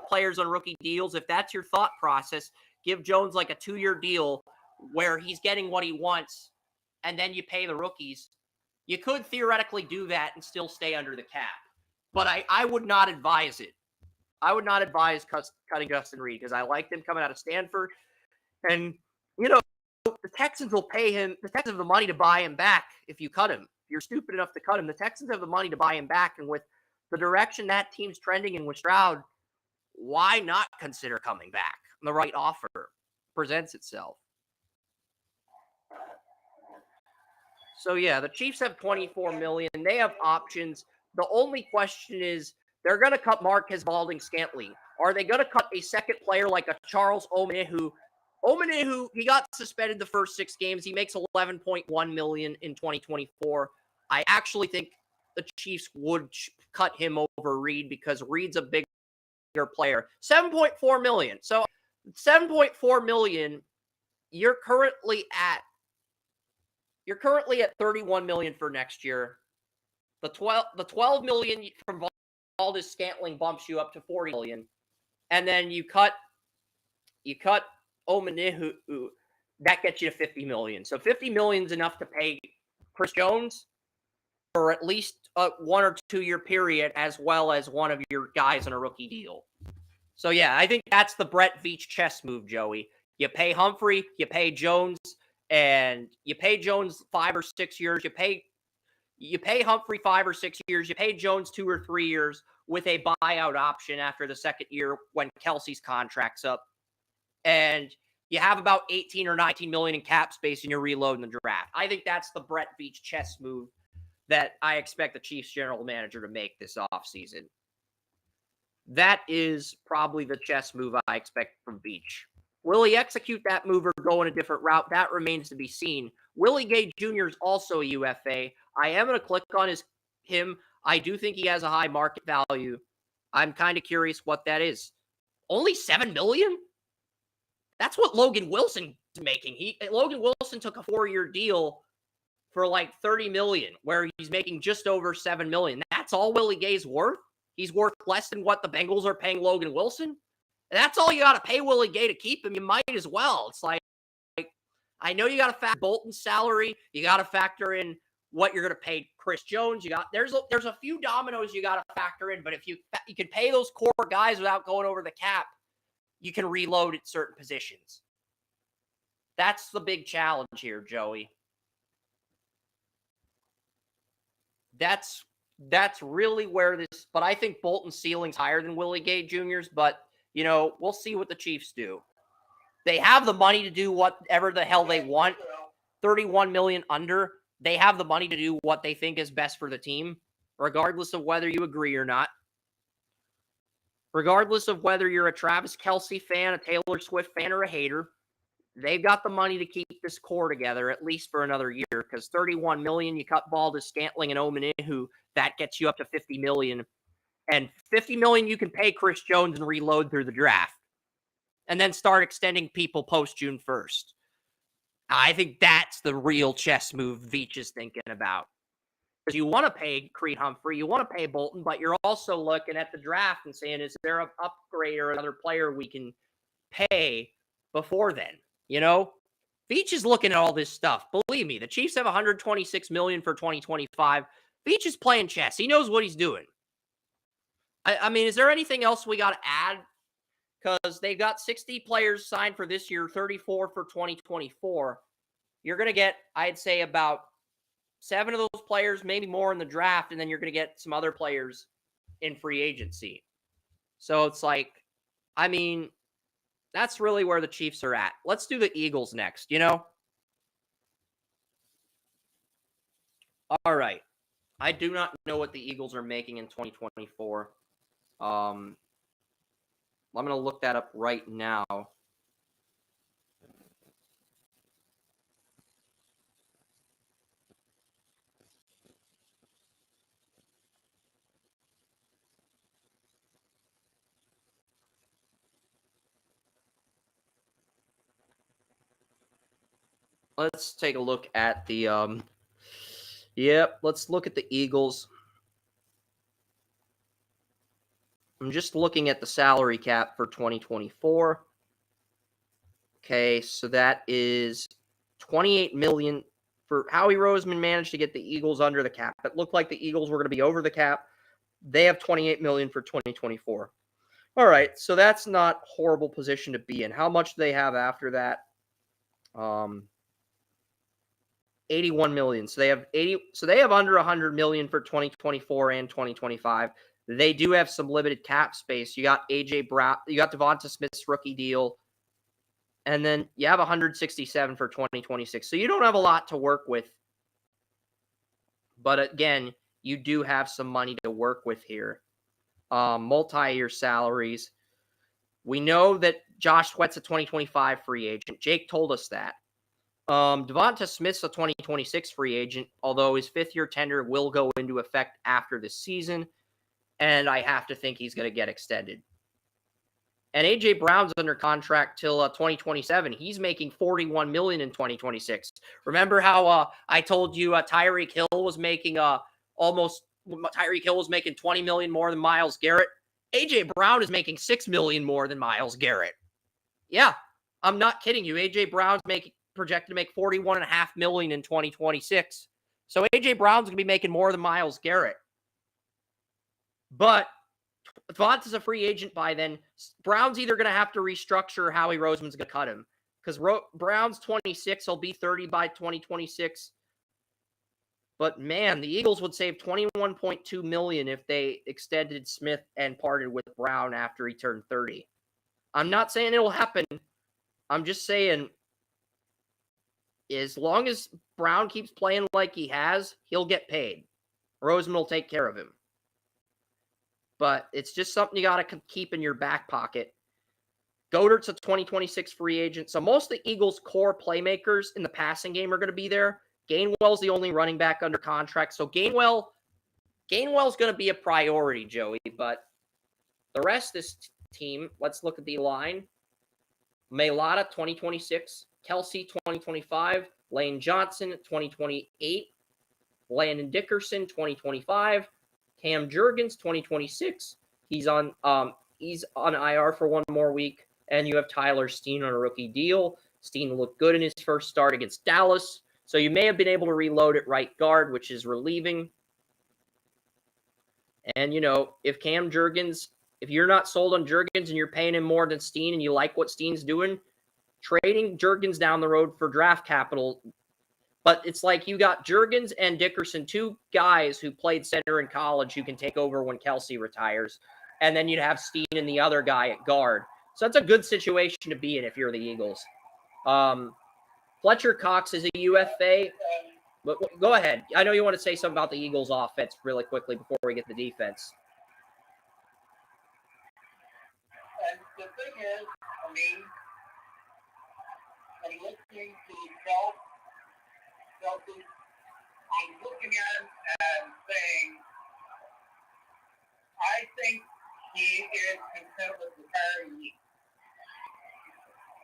players on rookie deals. If that's your thought process, give Jones like a 2-year deal where he's getting what he wants, and then you pay the rookies. You could theoretically do that and still stay under the cap. But I would not advise it. I would not advise cutting Justin Reed because I liked him coming out of Stanford. And, the Texans will pay him. The Texans have the money to buy him back if you cut him. If you're stupid enough to cut him, the Texans have the money to buy him back. And with the direction that team's trending and with Stroud, why not consider coming back? The right offer presents itself. So, yeah, the Chiefs have $24 million. They have options. The only question is, they're going to cut Marquez Valdes-Scantling. Are they going to cut a second player like a Charles Omenihu? Omenihu, he got suspended the first 6 games. He makes $11.1 million in 2024. I actually think the Chiefs would cut him over Reed because Reed's a bigger player. $7.4 million. So $7.4 million, you're currently at $31 million for next year. The $12 million from Valdes-Scantling bumps you up to $40 million. And then you cut Omenihu, that gets you to $50 million. So $50 million is enough to pay Chris Jones for at least a 1 or 2 year period, as well as one of your guys on a rookie deal. So yeah, I think that's the Brett Veach chess move, Joey. You pay Humphrey, you pay Jones, and you pay Jones 5 or 6 years. You pay Humphrey 5 or 6 years. You pay Jones 2 or 3 years with a buyout option after the second year when Kelce's contract's up. And you have about 18 or 19 million in cap space and you're reloading the draft. I think that's the Brett Veach chess move that I expect the Chiefs general manager to make this offseason. That is probably the chess move I expect from Veach. Will he execute that move or go in a different route? That remains to be seen. Willie Gay Jr. is also a UFA. I am going to click on him. I do think he has a high market value. I'm kind of curious what that is. Only $7 million? That's what Logan Wilson is making. Logan Wilson took a 4-year deal for like $30 million, where he's making just over $7 million. That's all Willie Gay's worth? He's worth less than what the Bengals are paying Logan Wilson? And that's all you got to pay Willie Gay to keep him. You might as well. It's like I know you got to factor Bolton's salary. You got to factor in what you're going to pay Chris Jones. There's a few dominoes you got to factor in, but if you can pay those core guys without going over the cap, you can reload at certain positions. That's the big challenge here, Joey. That's really where this, but I think Bolton's ceiling's higher than Willie Gay Jr.'s, but, we'll see what the Chiefs do. They have the money to do whatever the hell they want. 31 million under. They have the money to do what they think is best for the team, regardless of whether you agree or not. Regardless of whether you're a Travis Kelce fan, a Taylor Swift fan, or a hater, they've got the money to keep this core together, at least for another year, because 31 million, you cut Valdes-Scantling and Omenihu, that gets you up to 50 million. And 50 million you can pay Chris Jones and reload through the draft. And then start extending people post June 1st. I think that's the real chess move Veach is thinking about. Because you want to pay Creed Humphrey, you want to pay Bolton, but you're also looking at the draft and saying, is there an upgrade or another player we can pay before then? Veach is looking at all this stuff. Believe me, the Chiefs have $126 million for 2025. Veach is playing chess. He knows what he's doing. I mean, is there anything else we got to add? Because they've got 60 players signed for this year, 34 for 2024. You're going to get, I'd say, about 7 of those players, maybe more in the draft, and then you're going to get some other players in free agency. So it's like, I mean, that's really where the Chiefs are at. Let's do the Eagles next, you know? All right. I do not know what the Eagles are making in 2024. I'm going to look that up right now. Let's take a look at the let's look at the Eagles. I'm just looking at the salary cap for 2024. Okay, so that is $28 million for Howie Roseman managed to get the Eagles under the cap. It looked like the Eagles were going to be over the cap. They have $28 million for 2024. All right, so that's not a horrible position to be in. How much do they have after that? $81 million. So they have under $100 million for 2024 and 2025. They do have some limited cap space. You got AJ Brown, you got Devonta Smith's rookie deal, and then you have 167 for 2026. So you don't have a lot to work with. But again, you do have some money to work with here. Multi-year salaries. We know that Josh Sweat's a 2025 free agent. Jake told us that. Devonta Smith's a 2026 free agent, although his 5th-year tender will go into effect after this season, and I have to think he's going to get extended. And A.J. Brown's under contract till 2027. He's making $41 million in 2026. Remember how I told you Tyreek Hill was making $20 million more than Myles Garrett? A.J. Brown is making $6 million more than Myles Garrett. Yeah, I'm not kidding you. A.J. Brown's projected to make $41.5 million in 2026. So A.J. Brown's going to be making more than Myles Garrett. But Devonta's a free agent by then. Brown's either going to have to restructure, or Howie Roseman's going to cut him. Because Brown's 26. He'll be 30 by 2026. But man, the Eagles would save $21.2 million if they extended Smith and parted with Brown after he turned 30. I'm not saying it'll happen. I'm just saying, as long as Brown keeps playing like he has, he'll get paid. Roseman will take care of him. But it's just something you got to keep in your back pocket. Goedert's a 2026 free agent. So most of the Eagles' core playmakers in the passing game are going to be there. Gainwell's the only running back under contract. So Gainwell's going to be a priority, Joey. But the rest of this team, let's look at the line. Mailata, 2026. Kelsey, 2025. Lane Johnson, 2028. Landon Dickerson, 2025. Cam Jurgens, 2026. He's on IR for one more week. And you have Tyler Steen on a rookie deal. Steen looked good in his first start against Dallas. So you may have been able to reload at right guard, which is relieving. And, if Cam Jurgens, if you're not sold on Jurgens and you're paying him more than Steen and you like what Steen's doing, trading Jurgens down the road for draft capital. But it's like you got Jurgens and Dickerson, 2 guys who played center in college who can take over when Kelsey retires. And then you'd have Steen and the other guy at guard. So that's a good situation to be in if you're the Eagles. Fletcher Cox is a UFA. But go ahead. I know you want to say something about the Eagles offense really quickly before we get the defense. And the thing is, I mean, I'm listening to Kelsey. I'm looking at him and saying, I think he is content with retiring.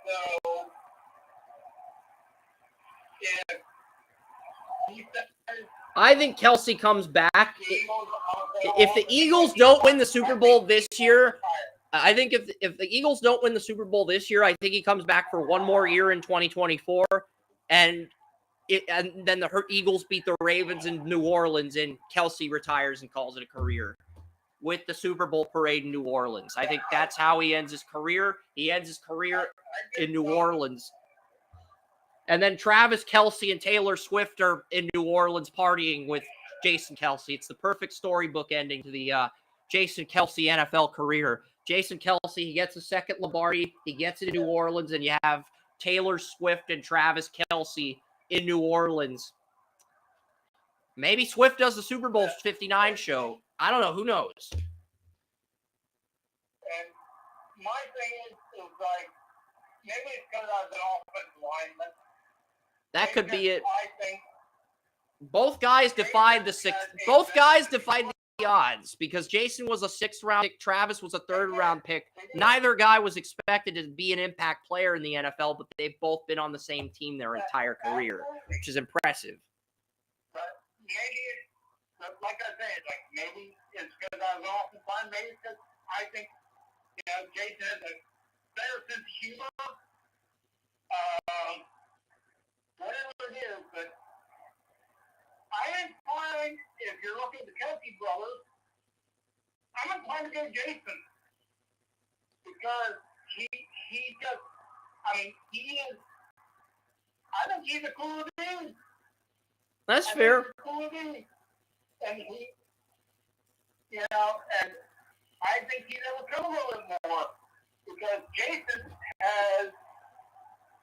So, if he says, I think Kelsey comes back. If the Eagles don't win the Super Bowl this year, I think if the Eagles don't win the Super Bowl this year, I think he comes back for one more year in 2024. And and then the Eagles beat the Ravens in New Orleans, and Kelsey retires and calls it a career with the Super Bowl parade in New Orleans. I think that's how he ends his career. He ends his career in New Orleans. And then Travis Kelce and Taylor Swift are in New Orleans partying with Jason Kelce. It's the perfect storybook ending to the Jason Kelce NFL career. Jason Kelce, he gets a second Lombardi. He gets it in New Orleans, and you have Taylor Swift and Travis Kelce in New Orleans. Maybe Swift does the Super Bowl 59 show. I don't know. Who knows? And my thing is like, maybe it's because I was an offensive lineman. That could be it. I think both guys defied the six. Both guys defied the odds because Jason was a 6th round pick. Travis was a 3rd round pick. Neither guy was expected to be an impact player in the NFL, but they've both been on the same team their entire career, which is impressive. But maybe, like I said, like maybe it's because I was an offensive lineman. Maybe it's because I think Jason has a better sense of humor. Whatever it is, but I inclined, if you're looking at the Kelsey brothers, I'm inclined to go Jason. Because he just, he is, I think he's a cool dude. That's fair. Cool dude. And he, and I think he's able to come a little bit more. Because Jason has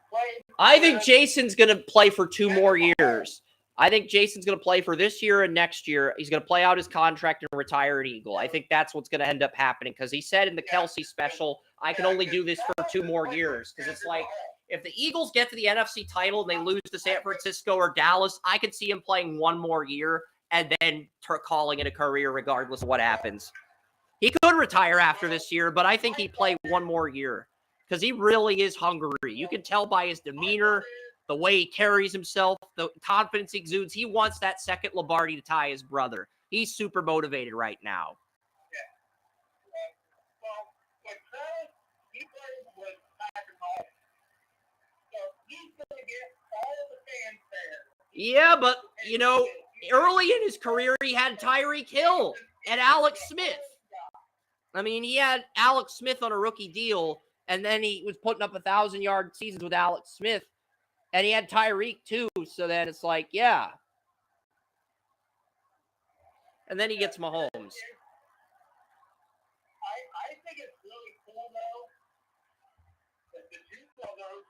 played. I think Jason's going to play for 2 more years. I think Jason's going to play for this year and next year. He's going to play out his contract and retire at Eagle. I think that's what's going to end up happening because he said in the Kelsey special, I can only do this for 2 more years. Because it's like, if the Eagles get to the NFC title and they lose to San Francisco or Dallas, I could see him playing 1 more year and then calling it a career regardless of what happens. He could retire after this year, but I think he'd play 1 more year because he really is hungry. You can tell by his demeanor, the way he carries himself, the confidence he exudes. He wants that second Lombardi to tie his brother. He's super motivated right now. Yeah. Well, with Travis, he plays with Patrick Mahomes. So he's going to get all the fanfare. Yeah, but, early in his career, he had Tyreek Hill and Alex Smith. I mean, he had Alex Smith on a rookie deal, and then he was putting up 1,000-yard seasons with Alex Smith. And he had Tyreek, too, so then it's like, yeah. And then he gets Mahomes. I think it's really cool, though, that the 2 brothers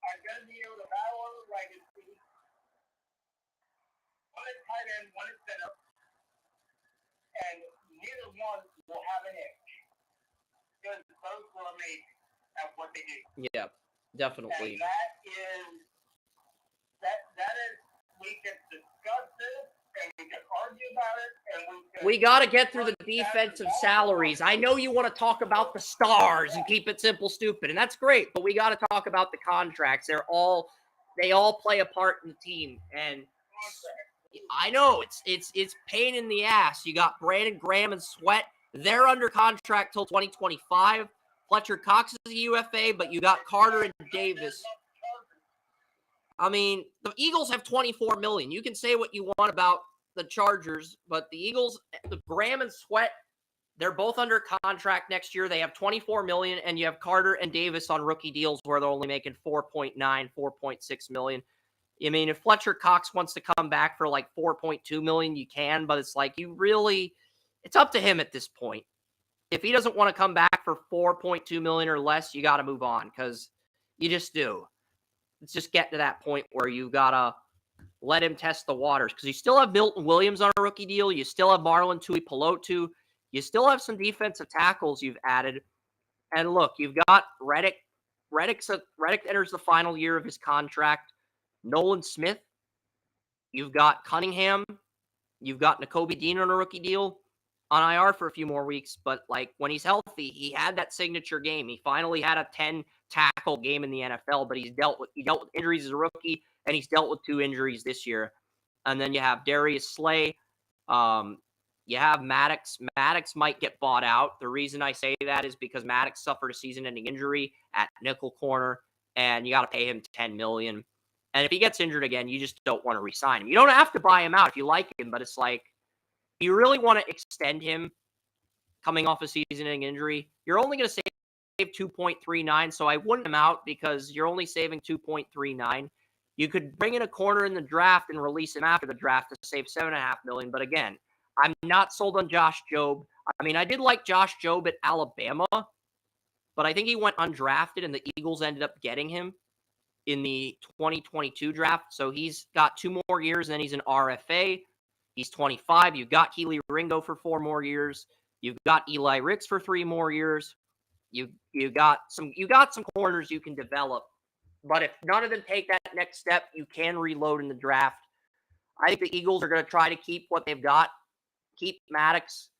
are going to be able to battle over the legacy. One is tight end, one is center. And neither one will have an edge. Because both will amazing at what they do. Yeah. Definitely. And that is, we can discuss this and we can argue about it and we got to get through the defensive salaries. I know you want to talk about the stars and keep it simple, stupid, and that's great, but we got to talk about the contracts. They all play a part in the team, and I know it's pain in the ass. You got Brandon Graham and Sweat. They're under contract till 2025. Fletcher Cox is a UFA, but you got Carter and Davis. I mean, the Eagles have $24 million. You can say what you want about the Chargers, but the Eagles, the Graham and Sweat, they're both under contract next year. They have $24 million, and you have Carter and Davis on rookie deals where they're only making $4.9, $4.6 million. I mean, if Fletcher Cox wants to come back for like $4.2 million, you can, but it's like it's up to him at this point. If he doesn't want to come back for $4.2 million or less, you got to move on because you just do. It's just getting to that point where you got to let him test the waters because you still have Milton Williams on a rookie deal. You still have Marlon Tuipulotu. You still have some defensive tackles you've added. And look, you've got Reddick. Reddick enters the final year of his contract. Nolan Smith. You've got Cunningham. You've got Nakobe Dean on a rookie deal. On IR for a few more weeks, but like when he's healthy, he had that signature game. He finally had a 10-tackle game in the NFL, but he dealt with injuries as a rookie, and he's dealt with 2 injuries this year. And then you have Darius Slay. You have Maddox. Maddox might get bought out. The reason I say that is because Maddox suffered a season-ending injury at nickel corner, and you got to pay him $10 million. And if he gets injured again, you just don't want to re-sign him. You don't have to buy him out if you like him, but it's like, you really want to extend him coming off a season-ending injury. You're only going to save 2.39, so I wouldn't him out because you're only saving 2.39. You could bring in a corner in the draft and release him after the draft to save $7.5 million. But again, I'm not sold on Josh Jobe. I mean, I did like Josh Jobe at Alabama, but I think he went undrafted, and the Eagles ended up getting him in the 2022 draft. So he's got 2 more years, and then he's an RFA. He's 25. You've got Keely Ringo for 4 more years. You've got Eli Ricks for 3 more years. You got some corners you can develop. But if none of them take that next step, you can reload in the draft. I think the Eagles are going to try to keep what they've got, keep Maddox.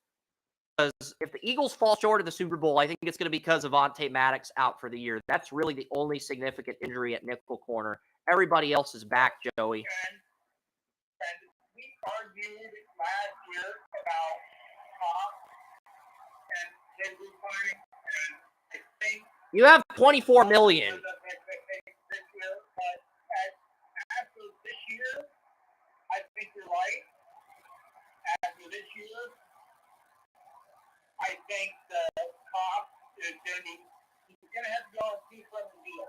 Because if the Eagles fall short of the Super Bowl, I think it's going to be because of Avonte Maddox out for the year. That's really the only significant injury at nickel corner. Everybody else is back, Joey. And we argued last year about Cox and his resigning, and I think You have $24 million. this year, but after this year, I think you're right. After this year, I think the Cox is going to be, he's going to have to go on a 2-7 deal.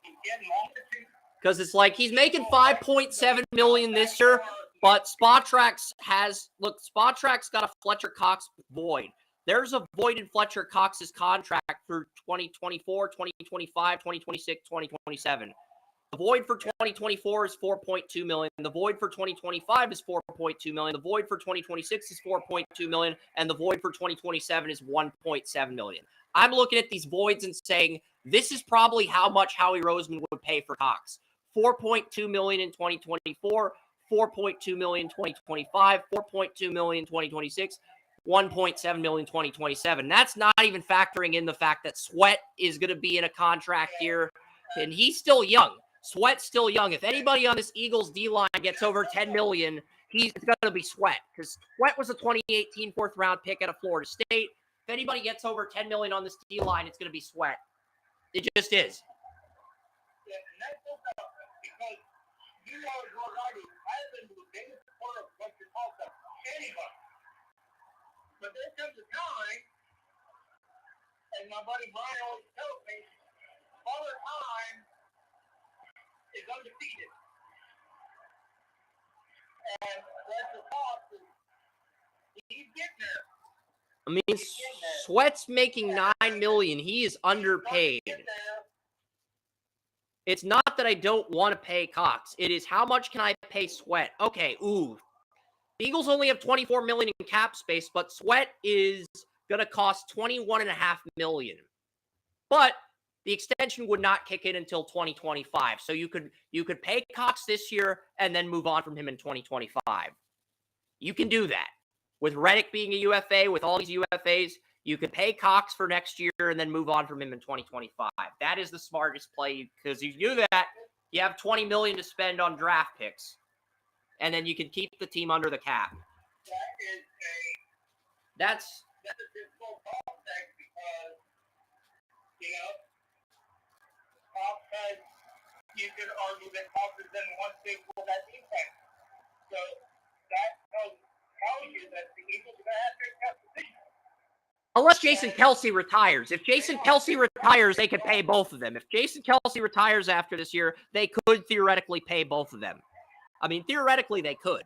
He's getting longer too. Because it's like he's making $5.7 million this year, but Spotrac's got a Fletcher Cox void. There's a void in Fletcher Cox's contract through 2024, 2025, 2026, 2027. The void for 2024 is $4.2 million. The void for 2025 is $4.2 million. The void for 2026 is $4.2 million. And the void for 2027 is $1.7 million. I'm looking at these voids and saying, this is probably how much Howie Roseman would pay for Cox. $4.2 million in 2024, $4.2 million in 2025, $4.2 million in 2026, $1.7 million in 2027. That's not even factoring in the fact that Sweat is going to be in a contract year, and he's still young. Sweat's still young. If anybody on this Eagles D-line gets over $10 million, he's going to be Sweat, because Sweat was a 2018 4th-round pick out of Florida State. If anybody gets over $10 million on this D-line, it's going to be Sweat. It just is. Yeah, and that's because you know as well as I do, I've been the biggest supporter of Fletcher Cox of anybody. But there comes a time, and my buddy Brian always tells me, Father Time is undefeated. And Fletcher Cox he's getting there. I mean, Sweat's making $9 million. He is underpaid. It's not that I don't want to pay Cox. It is how much can I pay Sweat? Okay, the Eagles only have $24 million in cap space, but Sweat is going to cost $21.5 million. But the extension would not kick in until 2025. So you could pay Cox this year and then move on from him in 2025. You can do that. With Reddick being a UFA, with all these UFAs, you could pay Cox for next year and then move on from him in 2025. That is the smartest play, because if you do that, you have $20 million to spend on draft picks, and then you can keep the team under the cap. That's a difficult prospect because, Cox has, you could argue that Cox has done one thing for that defense. So that tells you that the Eagles are going to have to accept the position. Unless Jason Kelce retires. If Jason Kelce retires, they could pay both of them. If Jason Kelce retires after this year, they could theoretically pay both of them. I mean, theoretically, they could.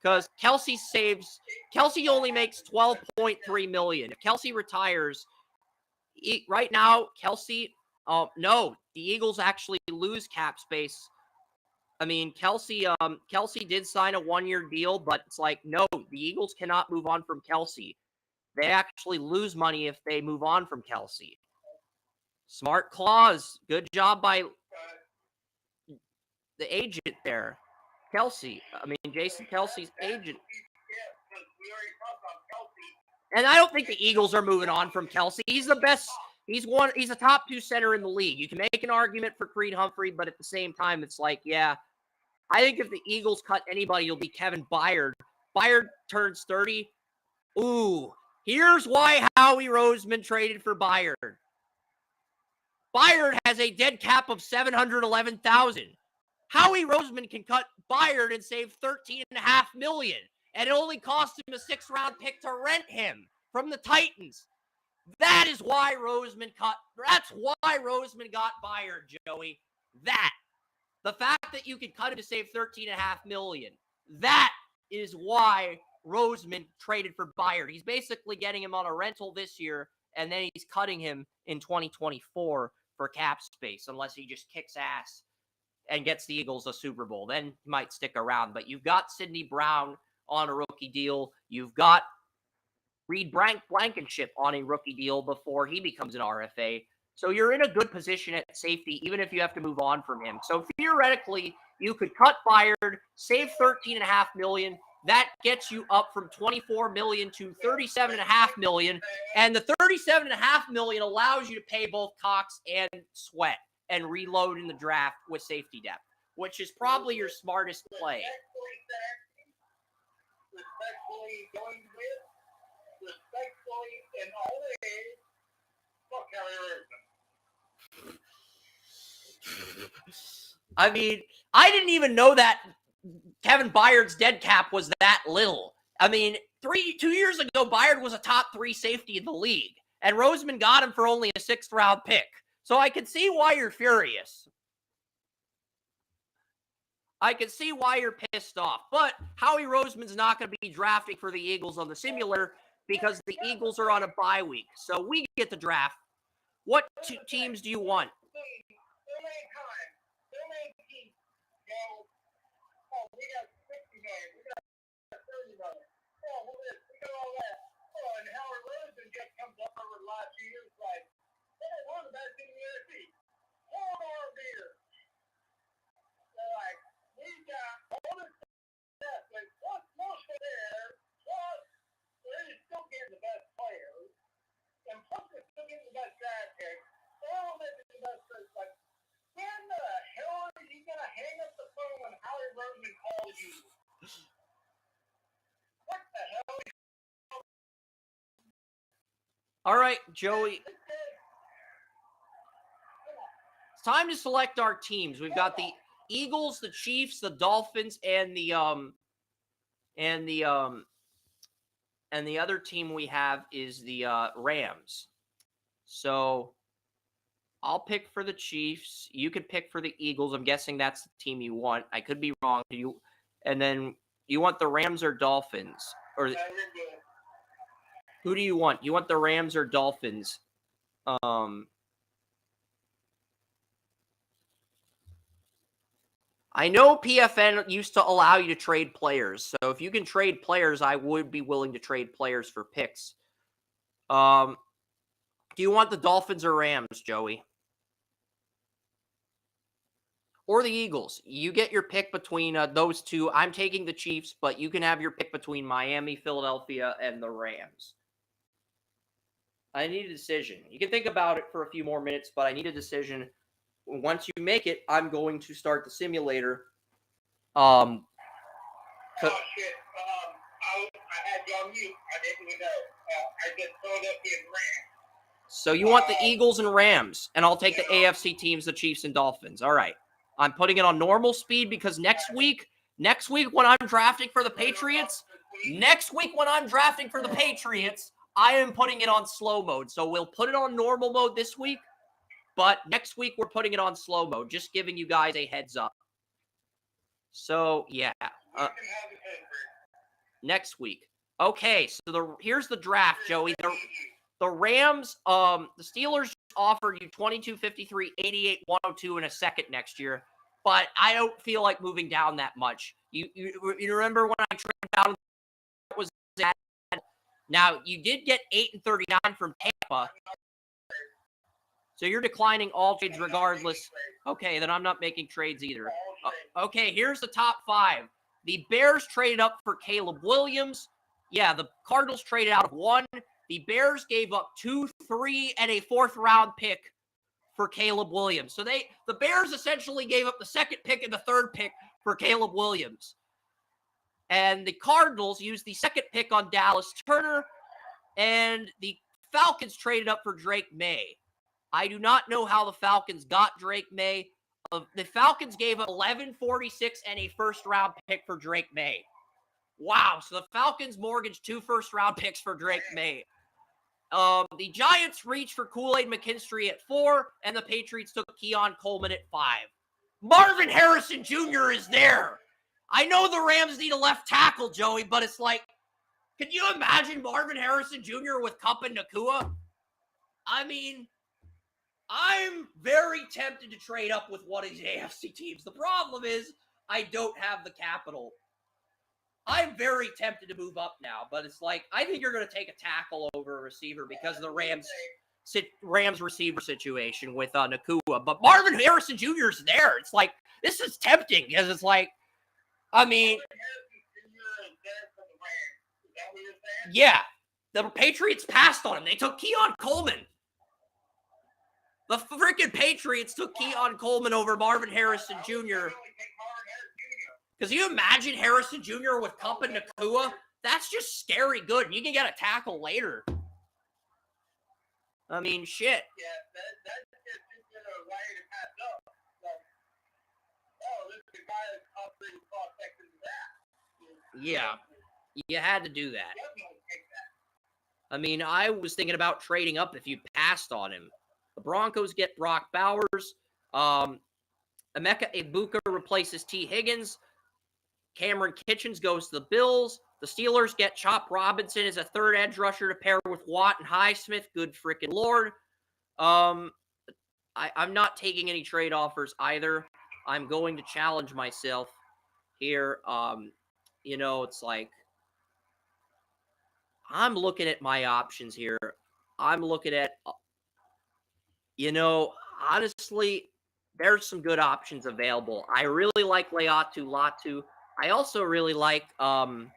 Because Kelce only makes $12.3 million. If Kelce retires, right now, no, the Eagles actually lose cap space. I mean, Kelce did sign a 1-year deal, but it's like, no, the Eagles cannot move on from Kelce. They actually lose money if they move on from Kelce. Smart clause. Good job by the agent there. Kelce. I mean, Jason Kelce's agent. And I don't think the Eagles are moving on from Kelce. He's the best. He's a top 2 center in the league. You can make an argument for Creed Humphrey, but at the same time, it's like, yeah, I think if the Eagles cut anybody, it'll be Kevin Byard. Byard turns 30. Ooh, here's why Howie Roseman traded for Byard. Bayard has a dead cap of $711,000. Howie Roseman can cut Bayard and save $13.5 million, and it only cost him a 6th-round pick to rent him from the Titans. That is why Roseman got Bayard, Joey. That. The fact that you could cut him to save $13.5 million. That is why Roseman traded for Bayard. He's basically getting him on a rental this year, and then he's cutting him in 2024 for cap space, unless he just kicks ass and gets the Eagles a Super Bowl. Then he might stick around. But you've got Sidney Brown on a rookie deal. You've got Reed Blankenship on a rookie deal before he becomes an RFA. So you're in a good position at safety, even if you have to move on from him. So theoretically, you could cut Bayard, save $13.5 million. That gets you up from $24 million to $37.5 million. And the $37.5 million allows you to pay both Cox and Sweat and reload in the draft with safety depth, which is probably your smartest play. Respectfully, and always, fuck Harry Roseman. I mean, I didn't even know that Kevin Byard's dead cap was that little. I mean, 2 years ago, Bayard was a top 3 safety in the league, and Roseman got him for only a 6th-round pick. So I can see why you're furious. I can see why you're pissed off. But Howie Roseman's not going to be drafting for the Eagles on the simulator because the Eagles are on a bye week. So we get the draft. What teams do you want? We got 60 million. We got 30 million. Oh, well, this, we got all that. Oh, and Howard Roseman just comes up over the last few years like, hey, we're the best in the UFC. Hold our beer. They're like, we got all this stuff, but what's most of there, plus, they're still getting the best players, and plus they're still getting the best draft picks. They're all making the best picks. Like, when the hell are you going to hang up the phone when Howie Roseman calls you? What the hell? All right, Joey. It's time to select our teams. We've got the Eagles, the Chiefs, the Dolphins, and the other team we have is the Rams. So I'll pick for the Chiefs. You could pick for the Eagles. I'm guessing that's the team you want. I could be wrong. And then you want the Rams or Dolphins? Or who do you want? You want the Rams or Dolphins? I know PFN used to allow you to trade players. So if you can trade players, I would be willing to trade players for picks. Do you want the Dolphins or Rams, Joey? Or the Eagles? You get your pick between those two. I'm taking the Chiefs, but you can have your pick between Miami, Philadelphia, and the Rams. I need a decision. You can think about it for a few more minutes, but I need a decision. Once you make it, I'm going to start the simulator. Oh, shit. I had you on mute. I didn't even know. I just Philadelphia and Rams. So you want the Eagles and Rams, and I'll take the AFC teams, the Chiefs and Dolphins. All right. I'm putting it on normal speed because next week when I'm drafting for the Patriots, I am putting it on slow mode. So we'll put it on normal mode this week, but next week we're putting it on slow mode, just giving you guys a heads up. So, yeah. Next week. Okay, so here's the draft, Joey. The Rams, the Steelers offered you 22, 53, 88, 102 in a second next year, but I don't feel like moving down that much. You remember when I traded down? Was that? Now you did get 8 and 39 from Tampa, so you're declining all trades regardless. Okay, then I'm not making trades either. Okay, here's the top 5. The Bears traded up for Caleb Williams. Yeah, the Cardinals traded out of 1. The Bears gave up 2, 3, and a 4th-round pick for Caleb Williams. So the Bears essentially gave up the 2nd pick and the 3rd pick for Caleb Williams. And the Cardinals used the 2nd pick on Dallas Turner, and the Falcons traded up for Drake May. I do not know how the Falcons got Drake May. The Falcons gave up 11.46 and a first-round pick for Drake May. Wow, so the Falcons mortgaged 2 first-round picks for Drake May. The Giants reached for Kool-Aid McKinstry at 4, and the Patriots took Keon Coleman at 5. Marvin Harrison Jr. is there. I know the Rams need a left tackle, Joey, but it's like, can you imagine Marvin Harrison Jr. with Kupp and Nacua? I mean, I'm very tempted to trade up with one of these AFC teams. The problem is I don't have the capital. I'm very tempted to move up now, but it's like, I think you're going to take a tackle over a receiver because of the Rams receiver situation with Nacua. But Marvin Harrison Jr. is there. It's like, this is tempting because it's like, I mean, yeah, the Patriots passed on him. They took Keon Coleman. The freaking Patriots took Keon Coleman over Marvin Harrison Jr. Because you imagine Harrison Jr. with Kupp and Nacua? That's just scary good. You can get a tackle later. I mean, shit. Yeah, that's just a way to pass up. Like, oh, this is the guy that's top 3 prospects in that. Yeah, you had to do that. I mean, I was thinking about trading up if you passed on him. The Broncos get Brock Bowers. Emeka Egbuka replaces T. Higgins. Cameron Kitchens goes to the Bills. The Steelers get Chop Robinson as a third edge rusher to pair with Watt and Highsmith. Good freaking Lord. I'm not taking any trade offers either. I'm going to challenge myself here. It's like, I'm looking at my options here. I'm looking at, honestly, there's some good options available. I really like Leatu Latu. I also really like Leatu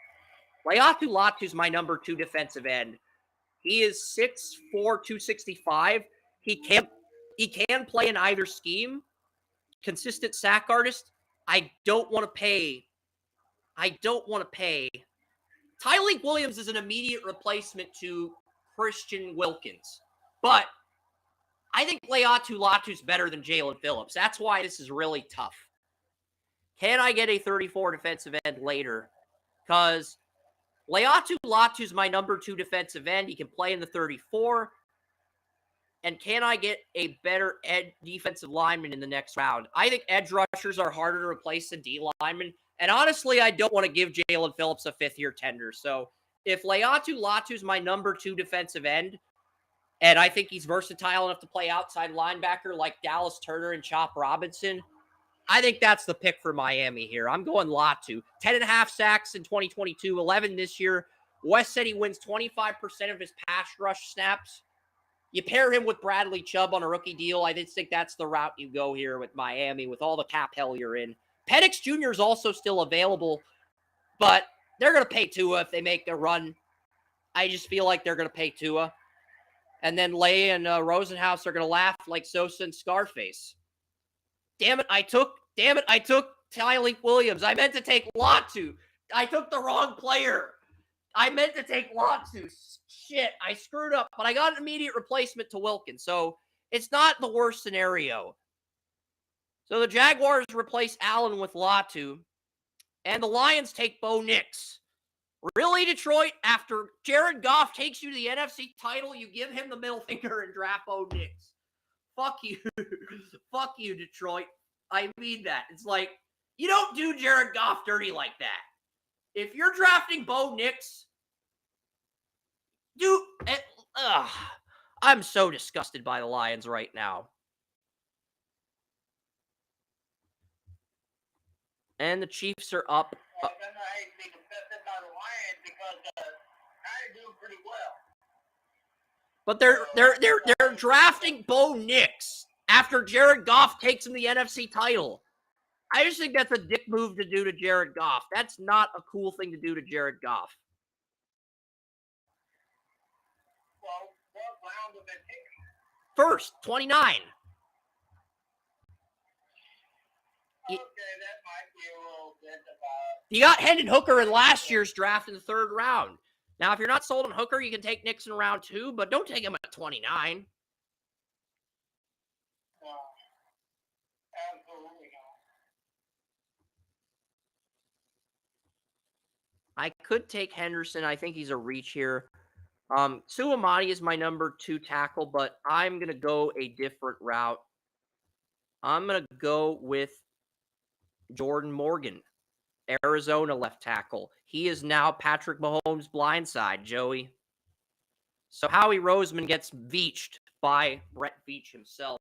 Latu's my number 2 defensive end. He is 6'4", 265. He can play in either scheme. Consistent sack artist. I don't want to pay. Tyleik Williams is an immediate replacement to Christian Wilkins. But I think Leatu Latu's better than Jalen Phillips. That's why this is really tough. Can I get a 34 defensive end later? Because Leatu Latu's my number 2 defensive end. He can play in the 34. And can I get a better defensive lineman in the next round? I think edge rushers are harder to replace than D linemen. And honestly, I don't want to give Jalen Phillips a 5th-year tender. So if Leatu Latu's my number 2 defensive end, and I think he's versatile enough to play outside linebacker like Dallas Turner and Chop Robinson, I think that's the pick for Miami here. I'm going Latu. 10.5 sacks in 2022, 11 this year. West said he wins 25% of his pass rush snaps. You pair him with Bradley Chubb on a rookie deal. I just think that's the route you go here with Miami with all the cap hell you're in. Penix Jr. is also still available, but they're going to pay Tua if they make their run. I just feel like they're going to pay Tua. And then Lay and Rosenhaus are going to laugh like Sosa and Scarface. Damn it, I took Tyleik Williams. I meant to take Latu. I took the wrong player. I meant to take Latu. Shit, I screwed up. But I got an immediate replacement to Wilkins, so it's not the worst scenario. So the Jaguars replace Allen with Latu, and the Lions take Bo Nix. Really, Detroit? After Jared Goff takes you to the NFC title, you give him the middle finger and draft Bo Nix. Fuck you. Fuck you, Detroit. I mean that. It's like, you don't do Jared Goff dirty like that. If you're drafting Bo Nix, I'm so disgusted by the Lions right now. And the Chiefs are up. I hate to be disgusted by the Lions because I do pretty well. But they're drafting Bo Nix after Jared Goff takes him the NFC title. I just think that's a dick move to do to Jared Goff. That's not a cool thing to do to Jared Goff. Well, what round of it taken? First, 29. Okay, that might be a little bit about. You got Hendon Hooker in last year's draft in the 3rd round. Now, if you're not sold on Hooker, you can take Nix in round 2, but don't take him at 29. I could take Henderson. I think he's a reach here. Suamadi is my number 2 tackle, but I'm going to go a different route. I'm going to go with Jordan Morgan, Arizona left tackle. He is now Patrick Mahomes' blindside, Joey. So Howie Roseman gets Veached by Brett Veach himself.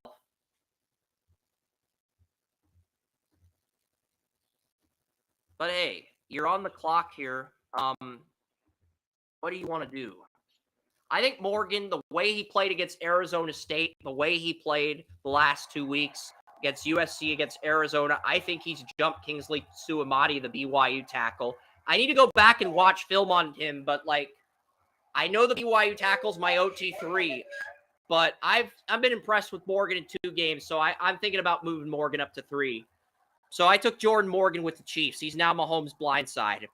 But hey, you're on the clock here. What do you want to do? I think Morgan, the way he played against Arizona State, the way he played the last 2 weeks against USC, against Arizona, I think he's jumped Kingsley Suamadi, the BYU tackle. I need to go back and watch film on him, but I know the BYU tackle's my OT3, but I've been impressed with Morgan in 2 games, so I'm thinking about moving Morgan up to 3. So I took Jordan Morgan with the Chiefs. He's now Mahomes' blindside.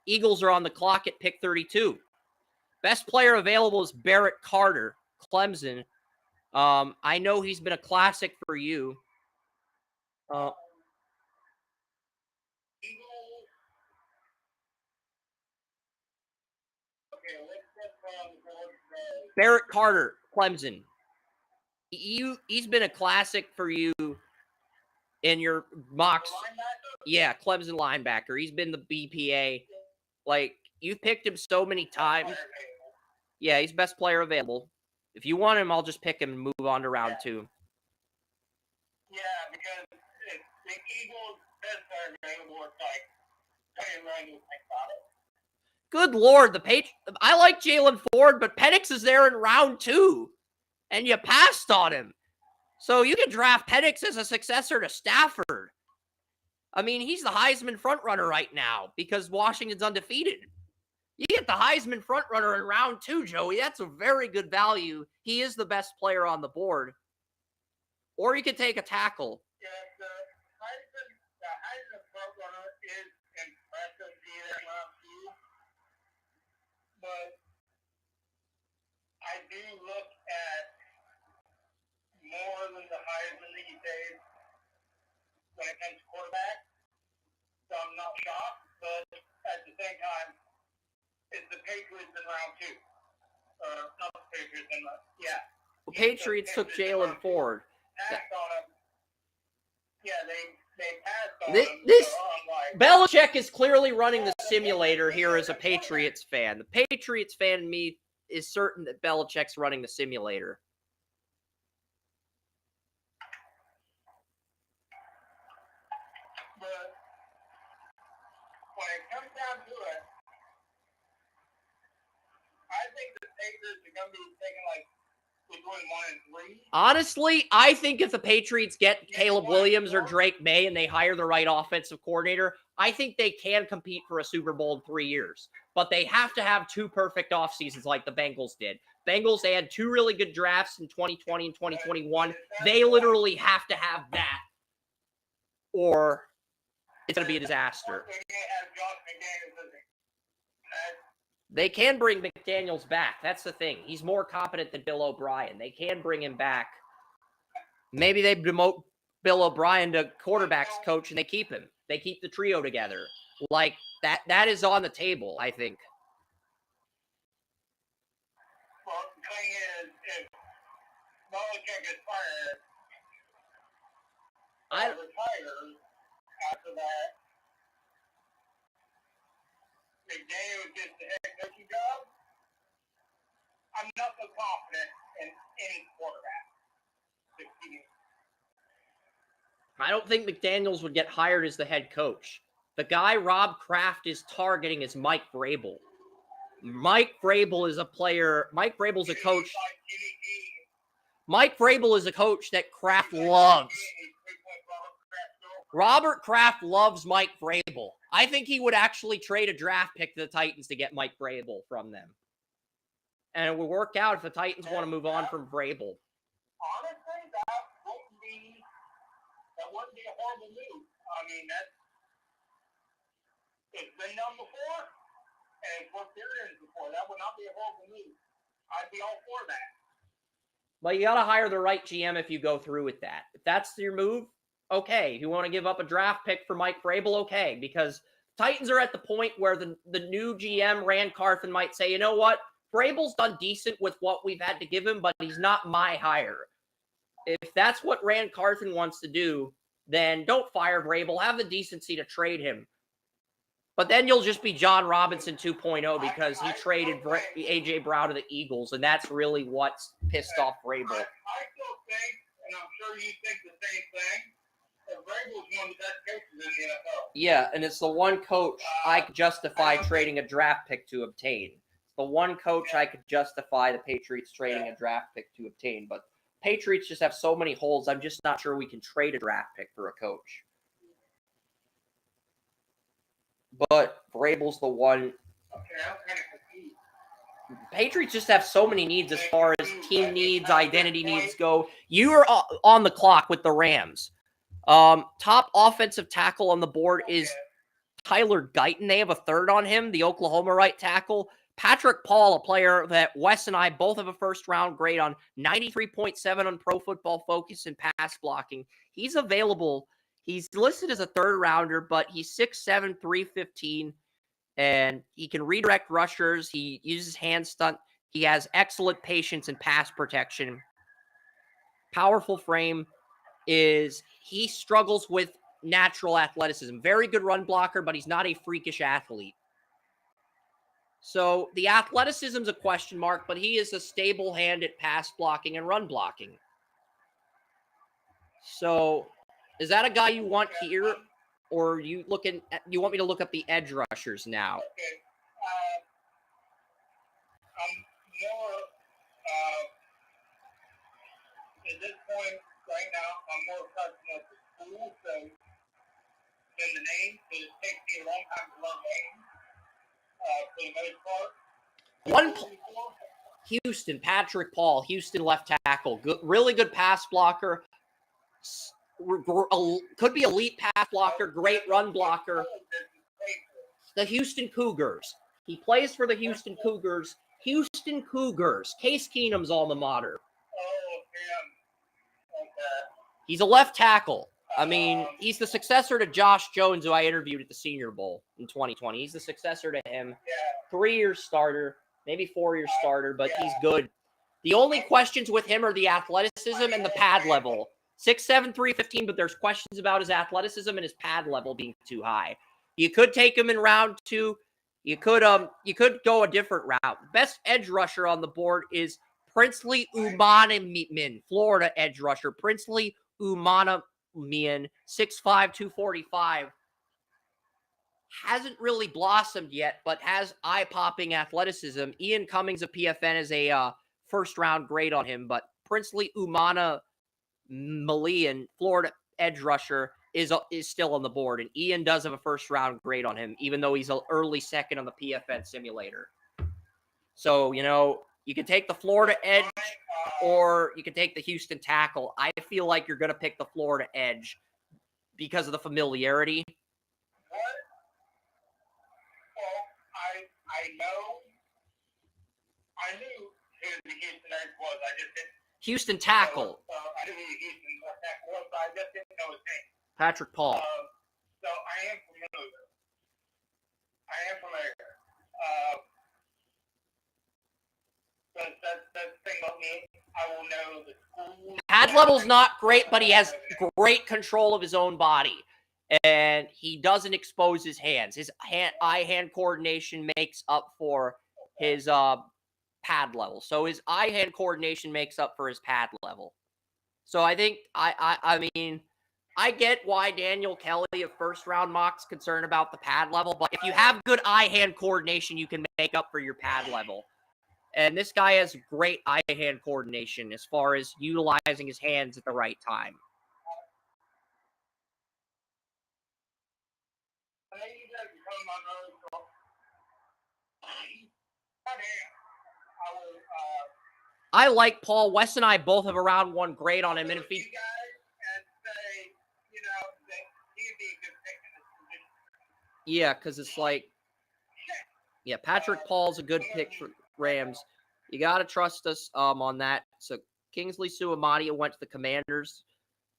Eagles are on the clock at pick 32. Best player available is Barrett Carter, Clemson. I know he's been a classic for you. Barrett Carter, Clemson. He's been a classic for you in your mocks. Yeah, Clemson linebacker. He's been the BPA. You've picked him so many times. Yeah, he's best player available. If you want him, I'll just pick him and move on to round 2. Yeah, because the Eagles' best player available is Good Lord, I like Jalen Ford, but Penix is there in round 2, and you passed on him. So you can draft Penix as a successor to Stafford. I mean, he's the Heisman frontrunner right now because Washington's undefeated. You get the Heisman frontrunner in round 2, Joey. That's a very good value. He is the best player on the board. Or you could take a tackle. Yeah, the Heisman frontrunner is impressive in round 2, but I do look at more than the Heisman these days when it comes to quarterback. So I'm not shocked, but at the same time, it's the Patriots in round 2. Not the Patriots in The Patriots took Jalen Ford. Passed on him. Yeah, they passed on him. This Belichick is clearly running the simulator here as a Patriots fan. The Patriots fan in me is certain that Belichick's running the simulator. But when it comes down to it, I think the Patriots are going to be taking between 1 and 3. Honestly, I think if the Patriots get Caleb Williams or Drake May and they hire the right offensive coordinator, I think they can compete for a Super Bowl in 3 years. But they have to have 2 perfect off seasons like the Bengals did. Bengals, they had 2 really good drafts in 2020 and 2021. They literally have to have that, or it's going to be a disaster. They can bring McDaniels back. That's the thing. He's more competent than Bill O'Brien. They can bring him back. Maybe they demote Bill O'Brien to quarterbacks coach and they keep him. They keep the trio together. That is on the table, I think. Well, the thing is, if Belichick is fired, retires after that, McDaniel gets the head coaching job, I'm not so confident in any quarterback succeeding. I don't think McDaniels would get hired as the head coach. The guy Rob Kraft is targeting is Mike Vrabel. Mike Vrabel is a player. Mike Vrabel's a coach. Mike Vrabel is a coach that Kraft loves. Robert Kraft loves Mike Vrabel. I think he would actually trade a draft pick to the Titans to get Mike Vrabel from them. And it would work out if the Titans want to move on from Vrabel. Honestly, that wouldn't be a horrible move. I mean, it's been done before, and it's worked dividends before. That would not be a horrible move. I'd be all for that. But you got to hire the right GM if you go through with that. If that's your move, okay. If you want to give up a draft pick for Mike Vrabel, okay. Because Titans are at the point where the new GM, Rand Carthen, might say, you know what? Vrabel's done decent with what we've had to give him, but he's not my hire. If that's what Rand Carthen wants to do, then don't fire Vrabel. Have the decency to trade him. But then you'll just be John Robinson 2.0 because he traded A.J. Brown to the Eagles, and that's really what's pissed off Vrabel. I still think, and I'm sure you think the same thing, that Vrabel's one of the best coaches in the NFL. Yeah, and it's the one coach I could justify trading a draft pick to obtain. It's the one coach I could justify the Patriots trading a draft pick to obtain. But Patriots just have so many holes, I'm just not sure we can trade a draft pick for a coach. But Vrabel's the one. Okay, I'm kind of confused. Patriots just have so many needs as far as team needs, identity needs go. You are on the clock with the Rams. Top offensive tackle on the board is Tyler Guyton. They have a third on him, the Oklahoma right tackle. Patrick Paul, a player that Wes and I both have a first-round grade on, 93.7 on Pro Football Focus and pass blocking. He's available. He's listed as a third-rounder, but he's 6'7", 315, and he can redirect rushers. He uses hand stunt. He has excellent patience and pass protection. Powerful frame. He struggles with natural athleticism. Very good run blocker, but he's not a freakish athlete. So the athleticism's a question mark, but he is a stable hand at pass blocking and run blocking. So is that a guy you want here, or are you want me to look up the edge rushers now? Okay. I'm more, at this point right now, I'm more accustomed to school, so than the name, because it takes me a long time to learn names, for the most part. Houston, Patrick Paul, Houston left tackle. Good, really good pass blocker. Could be elite pass blocker, great run blocker. The Houston Cougars. He plays for the Houston Cougars. Houston Cougars. Case Keenum's alma mater. Oh, damn. Okay. He's a left tackle. I mean, he's the successor to Josh Jones, who I interviewed at the Senior Bowl in 2020. He's the successor to him. 3-year starter, maybe 4-year starter, but he's good. The only questions with him are the athleticism and the pad level. 6'7", 315, but there's questions about his athleticism and his pad level being too high. You could take him in round 2. You could go a different route. Best edge rusher on the board is Princely Umanaman, Florida edge rusher. Princely Umanaman, 6'5", 245. Hasn't really blossomed yet, but has eye-popping athleticism. Ian Cummings of PFN is a first-round grade on him, but Princely Umanaman, Florida edge rusher, is still on the board, and Ian does have a first-round grade on him, even though he's an early second on the PFN simulator. So, you can take the Florida edge, or you can take the Houston tackle. I feel like you're going to pick the Florida edge because of the familiarity. What? Well, I knew who the Houston edge was. I just didn't. Houston tackle. I knew who the Houston tackle was, but I just didn't know his name. Patrick Paul. So I am familiar. That's the thing about me. I will know the school. Pad level's not great, but he has great control of his own body. And he doesn't expose his hands. His eye-hand coordination makes up for his pad level. So his eye-hand coordination makes up for his pad level. So I think, I mean, I get why Daniel Kelly of first-round mock's concerned about the pad level, but if you have good eye-hand coordination, you can make up for your pad level. And this guy has great eye-hand coordination as far as utilizing his hands at the right time. I like Paul. Wes and I both have a round 1 grade on him, and if he yeah, because it's like, yeah, Patrick Paul's a good pick for Rams. You got to trust us on that. So Kingsley Suamadi went to the Commanders.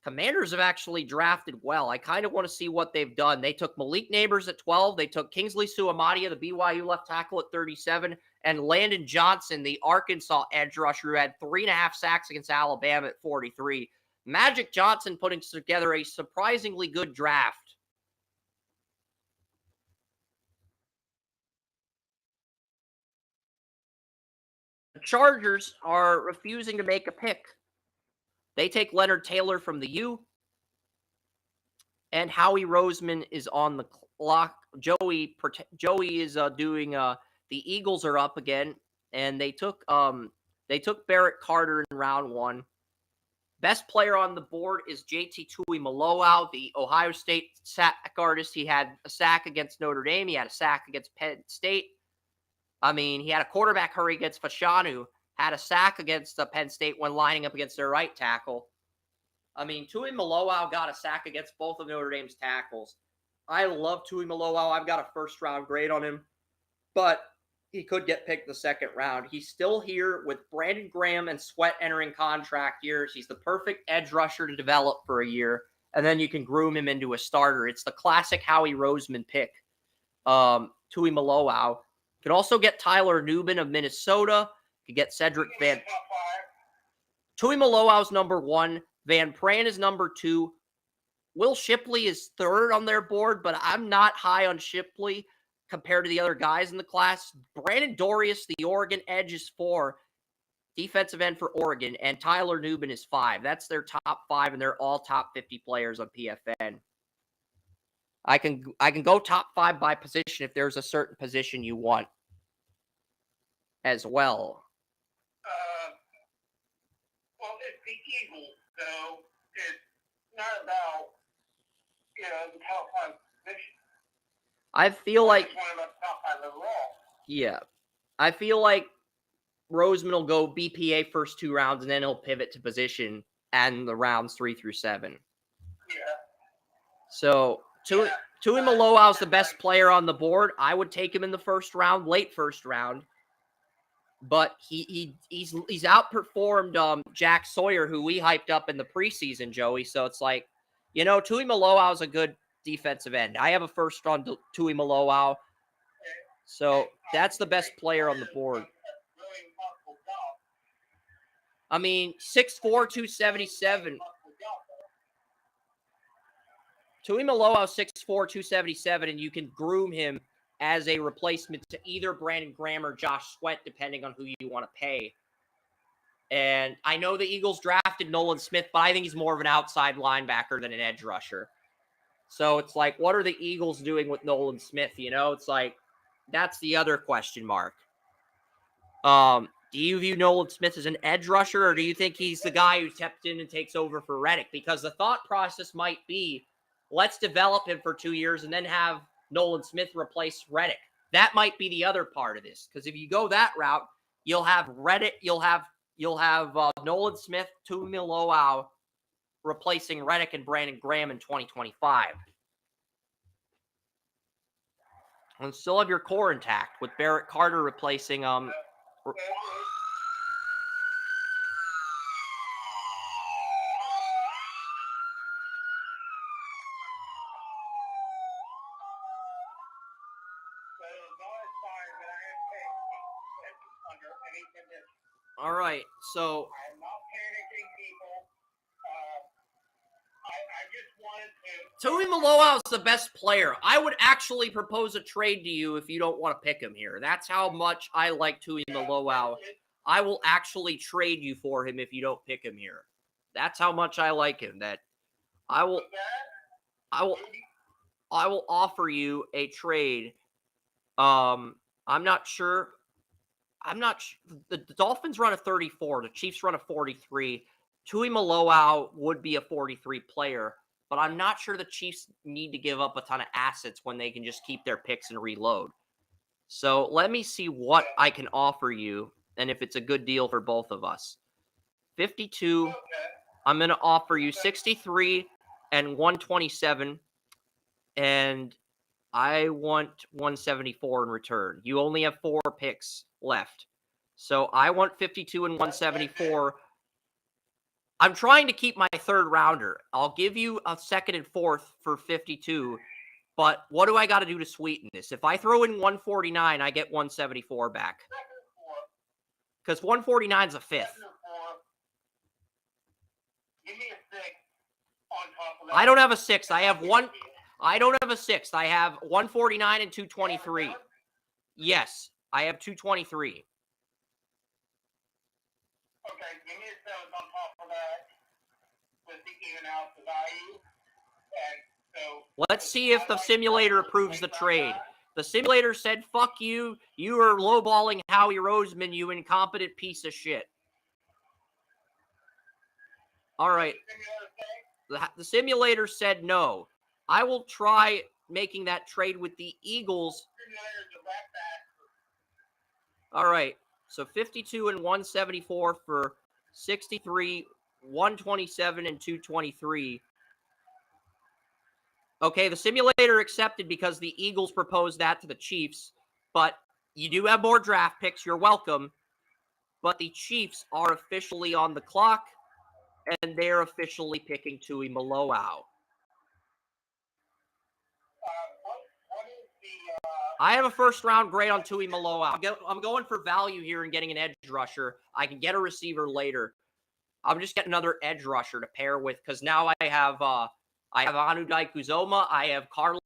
Commanders have actually drafted well. I kind of want to see what they've done. They took Malik Neighbors at 12. They took Kingsley Suamadia, the BYU left tackle, at 37. And Landon Johnson, the Arkansas edge rusher, who had 3.5 sacks against Alabama at 43. Magic Johnson putting together a surprisingly good draft. The Chargers are refusing to make a pick. They take Leonard Taylor from the U. And Howie Roseman is on the clock. Joey is doing. The Eagles are up again, and they took Barrett Carter in round 1. Best player on the board is JT Tuimoloau, the Ohio State sack artist. He had a sack against Notre Dame. He had a sack against Penn State. I mean, he had a quarterback hurry against Fashanu. Had a sack against Penn State when lining up against their right tackle. I mean, Tuimoloau got a sack against both of Notre Dame's tackles. I love Tuimoloau. I've got a first-round grade on him, but he could get picked the second round. He's still here with Brandon Graham and Sweat entering contract years. He's the perfect edge rusher to develop for a year, and then you can groom him into a starter. It's the classic Howie Roseman pick, Tuimoloau. You can also get Tyler Nubin of Minnesota. You can get Cedric Van... Tuimoloau's number 1. Van Pran is number 2. Will Shipley is 3rd on their board, but I'm not high on Shipley compared to the other guys in the class. Brandon Dorius, the Oregon edge, is 4. Defensive end for Oregon. And Tyler Nubin is 5. That's their top 5, and they're all top 50 players on PFN. I can go top 5 by position if there's a certain position you want as well. Well, it's the Eagles, so it's not about, the top 5 position. I feel like... It's one of the top 5 overall. Yeah. I feel like Roseman will go BPA first 2 rounds, and then he'll pivot to position and the rounds 3 through 7. Yeah. So, Tuimoloau's the best player on the board. I would take him in the first round, late first round. But he's outperformed Jack Sawyer, who we hyped up in the preseason, Joey. So it's like, Tuimoloau's a good defensive end. I have a first on Tuimoloau. So that's the best player on the board. I mean, 6'4", 277. Tuimoloau 6'4", 277, and you can groom him as a replacement to either Brandon Graham or Josh Sweat, depending on who you want to pay. And I know the Eagles drafted Nolan Smith, but I think he's more of an outside linebacker than an edge rusher. So it's like, what are the Eagles doing with Nolan Smith? It's like, that's the other question mark. Do you view Nolan Smith as an edge rusher, or do you think he's the guy who stepped in and takes over for Reddick? Because the thought process might be, let's develop him for 2 years and then have Nolan Smith replace Reddick. That might be the other part of this, because if you go that route, you'll have Reddick, you'll have Nolan Smith, Tuimoloau replacing Reddick and Brandon Graham in 2025. And still have your core intact with Barrett Carter replacing All right, so I'm not panicking, people. I just wanted to. Tuimoloau is the best player. I would actually propose a trade to you if you don't want to pick him here. That's how much I like Tuimoloau. I will actually trade you for him if you don't pick him here. That's how much I like him. That I will offer you a trade. I'm not sure. The Dolphins run a 34. The Chiefs run a 43. Tuimoloau would be a 43 player, but I'm not sure the Chiefs need to give up a ton of assets when they can just keep their picks and reload. So let me see what I can offer you and if it's a good deal for both of us. 52, I'm going to offer you 63 and 127, and I want 174 in return. You only have 4 picks left. So I want 52 and 174. I'm trying to keep my third rounder. I'll give you a second and fourth for 52, but what do I got to do to sweeten this? If I throw in 149, I get 174 back. Because 149 is a fifth. Give me a 6 on top of that. I don't have a sixth. I have one. I don't have a sixth. I have 149 and 223. Yes, I have 223. Okay, give me a 7 on top of that to even out the value. And so Let's see if the simulator approves the trade. The simulator said, fuck you. You are lowballing Howie Roseman, you incompetent piece of shit. All right. The simulator said no. I will try making that trade with the Eagles. All right. So 52 and 174 for 63, 127 and 223. Okay, the simulator accepted because the Eagles proposed that to the Chiefs, but you do have more draft picks. You're welcome. But the Chiefs are officially on the clock, and they're officially picking Tui Maloau. What is the I have a first-round grade on Tui Maloau. I'm going for value here and getting an edge rusher. I can get a receiver later. I'm just getting another edge rusher to pair with because now I have Anu Daikuzoma, I have Carla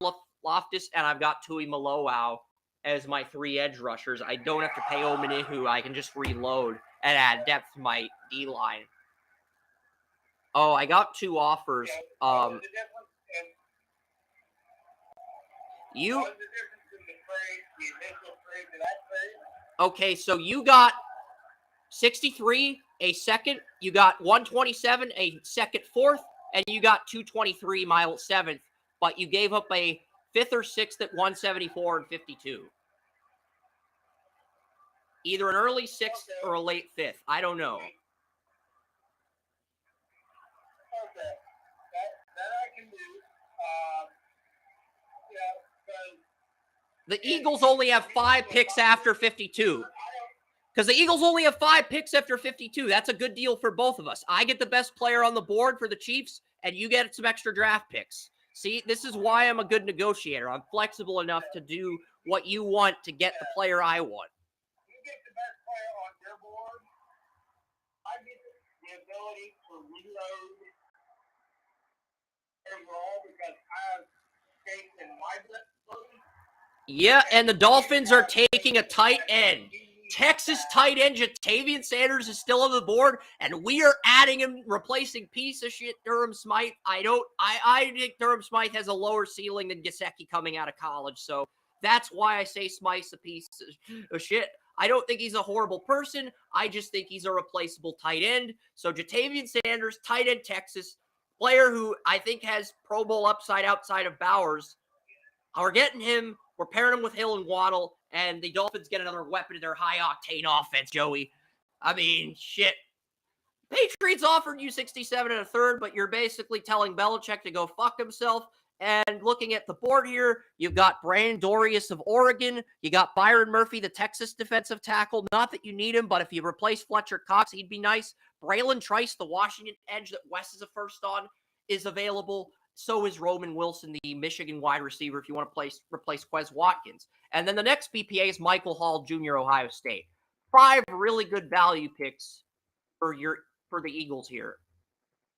Loftus, and I've got Tui Maloau as my 3 edge rushers. I don't have to pay Omenihu. I can just reload and add depth to my D-line. Oh, I got 2 offers. What is the difference in You the trade, the initial trade to that trade? okay? So you got 63, a second. You got 127, a second, fourth, and you got 223, my 7th. But you gave up a 5th or 6th at 174 and 52. Either an early 6th or a late 5th. I don't know. Okay, that I can do. The Eagles only have 5 picks after 52. Because the Eagles only have 5 picks after 52. That's a good deal for both of us. I get the best player on the board for the Chiefs, and you get some extra draft picks. See, this is why I'm a good negotiator. I'm flexible enough to do what you want to get the player I want. You get the best player on your board. I get the ability to reload overall because I have faith in my ability. Yeah, and the Dolphins are taking a tight end. Texas tight end Jatavian Sanders is still on the board, and we are adding him, replacing piece of shit Durham Smythe. I think Durham Smythe has a lower ceiling than Gesicki coming out of college, so that's why I say Smythe's a piece of shit. I don't think he's a horrible person. I just think he's a replaceable tight end. So Jatavian Sanders, tight end Texas, player who I think has Pro Bowl upside outside of Bowers. We're getting him. We're pairing him with Hill and Waddle, and the Dolphins get another weapon in their high-octane offense, Joey. I mean, shit. Patriots offered you 67 and a third, but you're basically telling Belichick to go fuck himself. And looking at the board here, you've got Brandon Dorius of Oregon. You got Byron Murphy, the Texas defensive tackle. Not that you need him, but if you replace Fletcher Cox, he'd be nice. Braylon Trice, the Washington edge that Wes is a first on, is available. So is Roman Wilson, the Michigan wide receiver, if you want to replace Quez Watkins. And then the next BPA is Michael Hall, Jr., Ohio State. 5 really good value picks for the Eagles here.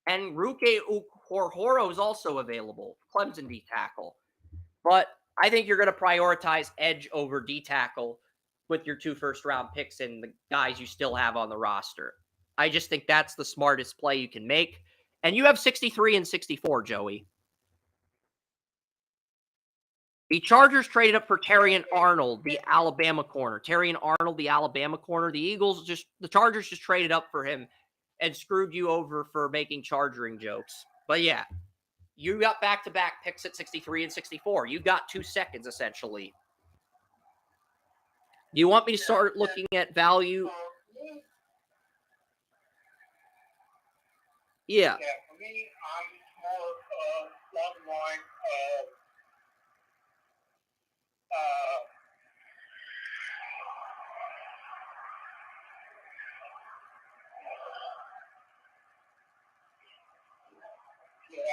And Ruke Horhoro is also available, Clemson D tackle. But I think you're going to prioritize edge over D tackle with your 2 first-round picks and the guys you still have on the roster. I just think that's the smartest play you can make. And you have 63 and 64, Joey. The Chargers traded up for Terrion Arnold, the Alabama corner. Terrion Arnold, the Alabama corner. The Chargers just traded up for him and screwed you over for making chargering jokes. But yeah, you got back-to-back picks at 63 and 64. You got 2 seconds, essentially. Do you want me to start looking at value? Yeah. Yeah, for me, I'm more along the line of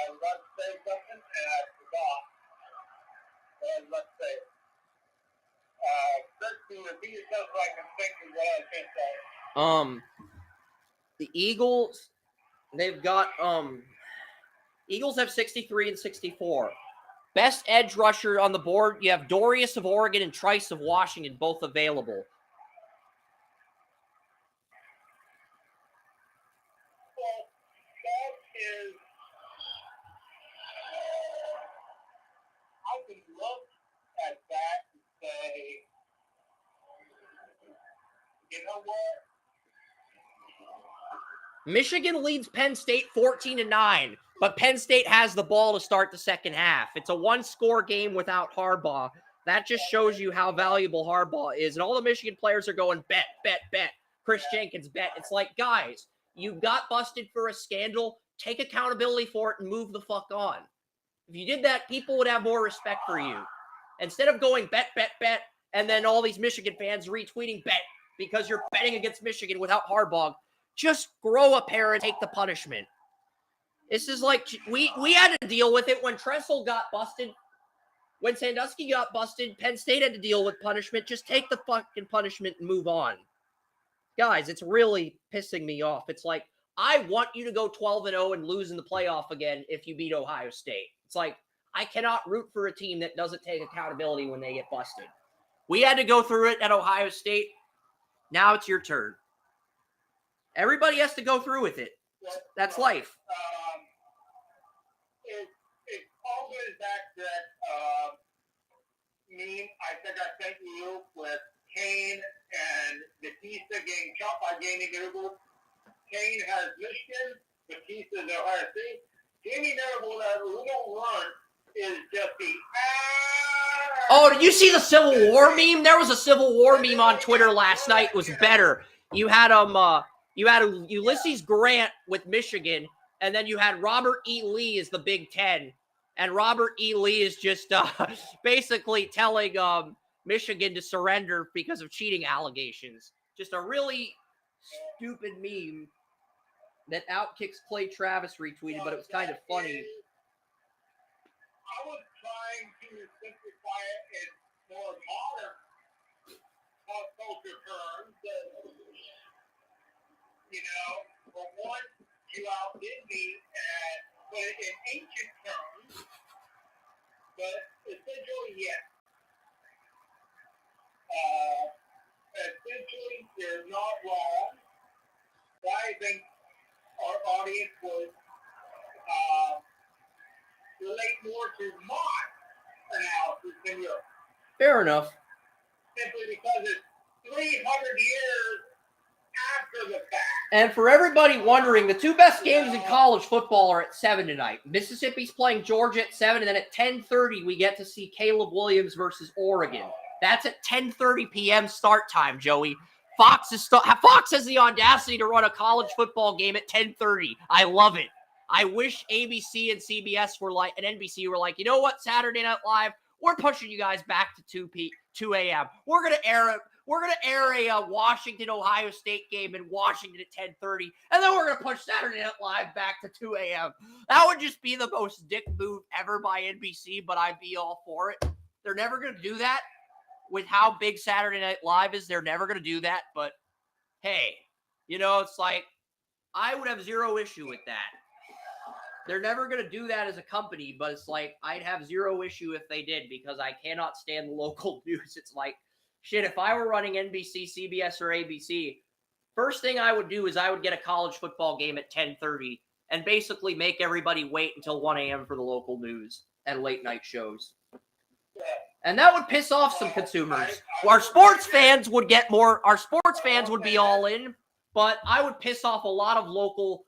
I was about to say something, and I forgot what I was about to say. Chris, can you repeat yourself so I can think of what I was going to say? The Eagles, they've got Eagles have 63 and 64. Best edge rusher on the board, you have Dorius of Oregon and Trice of Washington, both available. Well, that is, I can look at that and say, you know what? Michigan leads Penn State 14-9, but Penn State has the ball to start the second half. It's a one-score game without Harbaugh. That just shows you how valuable Harbaugh is. And all the Michigan players are going, bet, bet, bet. Chris Jenkins, bet. It's like, guys, you got busted for a scandal. Take accountability for it and move the fuck on. If you did that, people would have more respect for you. Instead of going bet, bet, bet, and then all these Michigan fans retweeting bet because you're betting against Michigan without Harbaugh, just grow a pair and take the punishment. This is like, we had to deal with it when Tressel got busted. When Sandusky got busted, Penn State had to deal with punishment. Just take the fucking punishment and move on. Guys, it's really pissing me off. It's like, I want you to go 12-0 and lose in the playoff again if you beat Ohio State. It's like, I cannot root for a team that doesn't take accountability when they get busted. We had to go through it at Ohio State. Now it's your turn. Everybody has to go through with it. That's life. It all goes back to that meme I think I sent you with Kane and Batista getting chopped by Jamie Noble. Kane has Michigan, Batista's Ohio State. Jamie Noble, that little run is just the Oh, did you see the Civil War meme? There was a Civil War meme on Twitter last night. It was better. You had Ulysses Grant with Michigan, and then you had Robert E. Lee as the Big Ten. And Robert E. Lee is just basically telling Michigan to surrender because of cheating allegations. Just a really stupid meme that Outkicks Clay Travis retweeted, but it was kind of funny. I was trying to simplify it in more modern pop culture terms. You know, for one, you outdid me and put it in ancient terms, but essentially, yes. Essentially, you're not wrong. I think our audience would relate more to my analysis than yours. Fair enough. Simply because it's 300 years after the fact. And for everybody wondering, the two best games in college football are at 7 tonight. Mississippi's playing Georgia at 7, and then at 10:30 we get to see Caleb Williams versus Oregon. That's at 10:30 p.m. start time, Joey. Fox has the audacity to run a college football game at 10:30. I love it. I wish ABC and CBS were like, and NBC were like, you know what, Saturday Night Live, we're pushing you guys back to 2 a.m. We're gonna air a Washington Ohio State game in Washington at 10:30, and then we're gonna push Saturday Night Live back to 2 a.m. That would just be the most dick move ever by NBC, but I'd be all for it. They're never gonna do that with how big Saturday Night Live is. They're never gonna do that, but hey, you know, it's like I would have zero issue with that. They're never going to do that as a company, but it's like, I'd have zero issue if they did, because I cannot stand the local news. It's like, shit, if I were running NBC, CBS, or ABC, first thing I would do is I would get a college football game at 10:30 and basically make everybody wait until 1 a.m. for the local news and late night shows. And that would piss off some consumers. Our sports fans would get more, our sports fans would be all in, but I would piss off a lot of local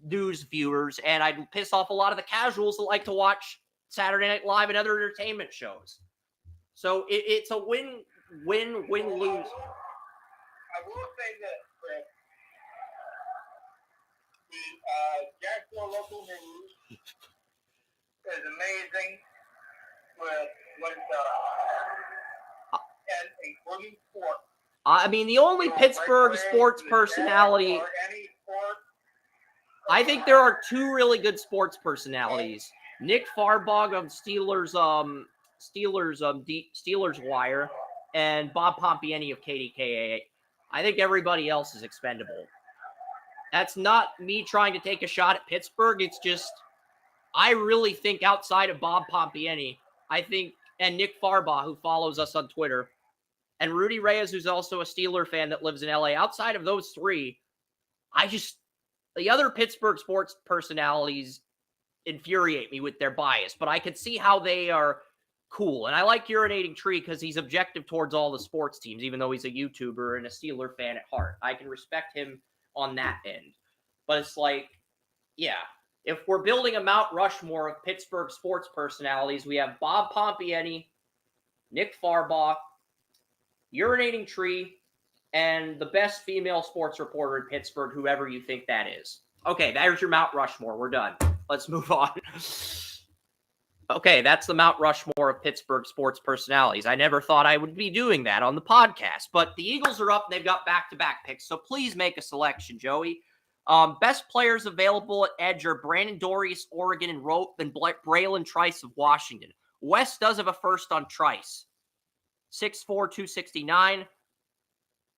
news viewers, and I'd piss off a lot of the casuals that like to watch Saturday Night Live and other entertainment shows. So it's a win-lose. I will say this, Chris. The Jacksonville local news is amazing with what it does, and including sports. I mean, the only Pittsburgh sports personality. Or any sport I think there are two really good sports personalities. Nick Harbaugh of Steelers Wire and Bob Pompiani of KDKA. I think everybody else is expendable. That's not me trying to take a shot at Pittsburgh. It's just I really think outside of Bob Pompiani, I think, and Nick Harbaugh, who follows us on Twitter, and Rudy Reyes, who's also a Steeler fan that lives in LA, outside of those three, the other Pittsburgh sports personalities infuriate me with their bias, but I could see how they are cool. And I like Urinating Tree because he's objective towards all the sports teams, even though he's a YouTuber and a Steeler fan at heart. I can respect him on that end. But it's like, yeah, if we're building a Mount Rushmore of Pittsburgh sports personalities, we have Bob Pompiani, Nick Harbaugh, Urinating Tree, and the best female sports reporter in Pittsburgh, whoever you think that is. Okay, there's your Mount Rushmore. We're done. Let's move on. Okay, that's the Mount Rushmore of Pittsburgh sports personalities. I never thought I would be doing that on the podcast, but the Eagles are up and they've got back-to-back picks, so please make a selection, Joey. Best players available at edge are Brandon Dorius, Oregon, and Braylon Trice of Washington. West does have a first on Trice. 6'4", 269.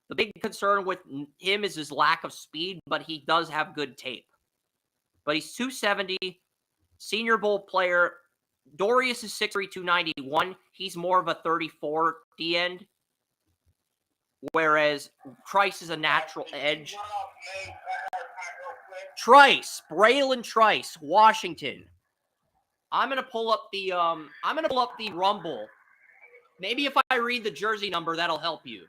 The big concern with him is his lack of speed, but he does have good tape. But he's 270, Senior Bowl player. Dorius is 6'3", 291. He's more of a 34 D end, whereas Trice is a natural edge. Trice, Braylon Trice, Washington. I'm gonna pull up the Rumble. Maybe if I read the jersey number, that'll help you.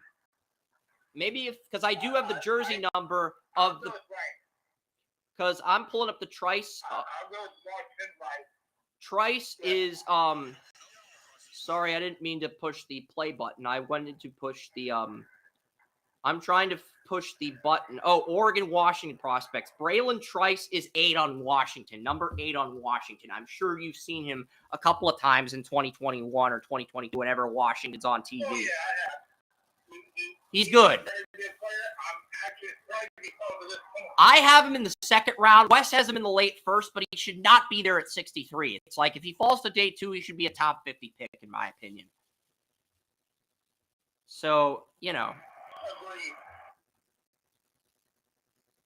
Maybe because I do have the jersey number of the. Because I'm pulling up the Trice. Trice is sorry, I didn't mean to push the play button. I wanted to push the I'm trying to push the button. Oh, Oregon, Washington prospects. Braylon Trice is 8 on Washington, number 8 on Washington. I'm sure you've seen him a couple of times in 2021 or 2022 whenever Washington's on TV. Oh, yeah, he's good. I have him in the second round. Wes has him in the late first, but he should not be there at 63. It's like if he falls to day 2, he should be a top 50 pick, in my opinion. So, you know.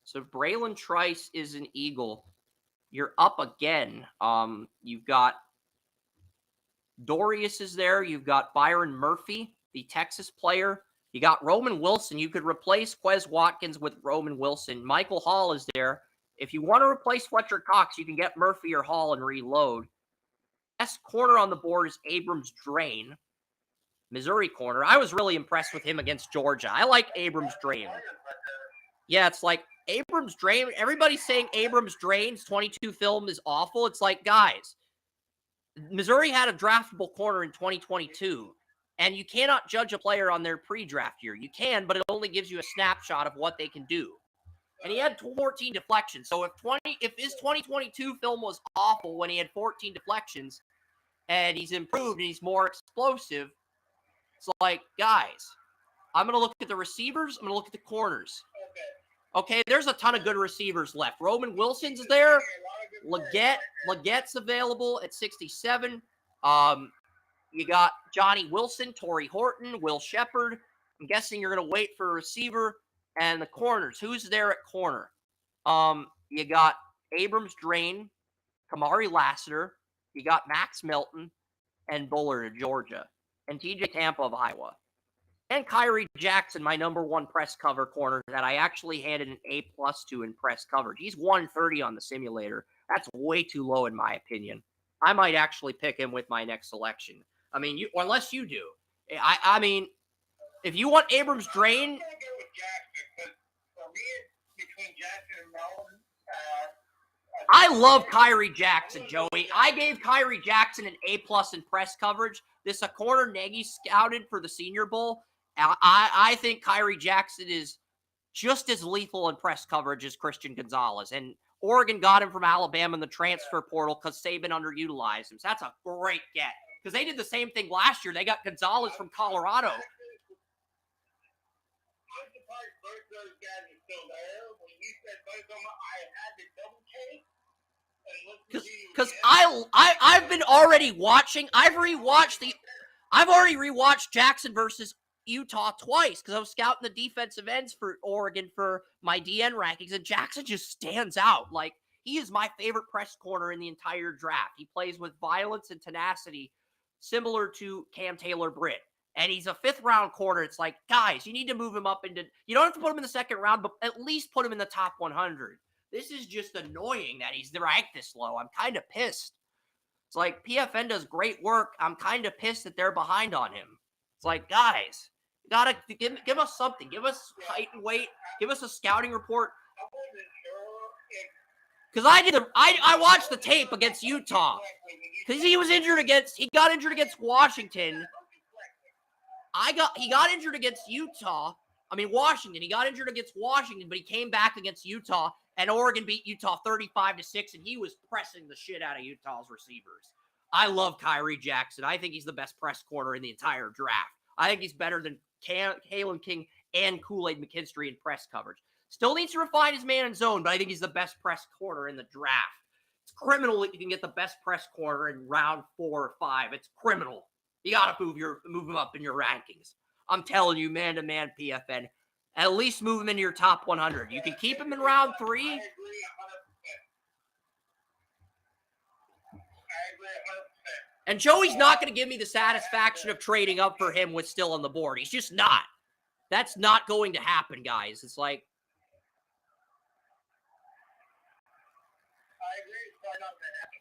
So Braylon Trice is an Eagle. You're up again. You've got Dorius is there. You've got Byron Murphy, the Texas player. You got Roman Wilson. You could replace Quez Watkins with Roman Wilson. Michael Hall is there. If you want to replace Fletcher Cox, you can get Murphy or Hall and reload. Best corner on the board is Abrams Drain, Missouri corner. I was really impressed with him against Georgia. I like Abrams Drain. Yeah, it's like Abrams Drain. Everybody's saying Abrams Drain's 22 film is awful. It's like, guys, Missouri had a draftable corner in 2022. And you cannot judge a player on their pre-draft year. You can, but it only gives you a snapshot of what they can do. And he had 14 deflections. So if his 2022 film was awful when he had 14 deflections, and he's improved and he's more explosive, it's like, guys, I'm going to look at the receivers. I'm going to look at the corners. Okay, there's a ton of good receivers left. Roman Wilson's there. Legette's available at 67. You got Johnny Wilson, Torrey Horton, Will Shepard. I'm guessing you're going to wait for a receiver and the corners. Who's there at corner? You got Abrams Drain, Kamari Lassiter. You got Max Melton and Bullard of Georgia. And TJ Tampa of Iowa. And Kyrie Jackson, my number 1 press cover corner that I actually handed an A+ to in press coverage. He's 130 on the simulator. That's way too low in my opinion. I might actually pick him with my next selection. I mean, unless you do. I mean, if you want Abrams Drain. I'm going to go with Jackson, because for me, between Jackson and Melton, I love Kyrie Jackson, Joey. I gave Kyrie Jackson an A+ in press coverage. This is a corner Nagy scouted for the Senior Bowl. I think Kyrie Jackson is just as lethal in press coverage as Christian Gonzalez. And Oregon got him from Alabama in the transfer portal because Saban underutilized him. So that's a great get. Because they did the same thing last year. They got Gonzalez from Colorado. I'm surprised both those guys are still there. When you said both of them, I Because I've been already watching. I've already rewatched Jackson versus Utah twice because I was scouting the defensive ends for Oregon for my DN rankings, and Jackson just stands out. Like, he is my favorite press corner in the entire draft. He plays with violence and tenacity, similar to Cam Taylor-Britt. And he's a 5th-round corner. It's like, guys, you need to move him up into... You don't have to put him in the 2nd round, but at least put him in the top 100. This is just annoying that he's ranked this low. I'm kind of pissed. It's like, PFN does great work. I'm kind of pissed that they're behind on him. It's like, guys, you gotta give us something. Give us height and weight. Give us a scouting report. Because I watched the tape against Utah. Because he got injured against Washington. He got injured against Washington. He got injured against Washington, but he came back against Utah, and Oregon beat Utah 35-6, and he was pressing the shit out of Utah's receivers. I love Kyrie Jackson. I think he's the best press corner in the entire draft. I think he's better than Kalen King and Kool-Aid McKinstry in press coverage. Still needs to refine his man and zone, but I think he's the best press corner in the draft. It's criminal that you can get the best press corner in round 4 or 5. It's criminal. You got to move him up in your rankings. I'm telling you, man-to-man PFN, at least move him into your top 100. You can keep him in round 3. I agree 100%. And Joey's not going to give me the satisfaction of trading up for him with still on the board. He's just not. That's not going to happen, guys. It's like... I agree. It's probably not going to happen,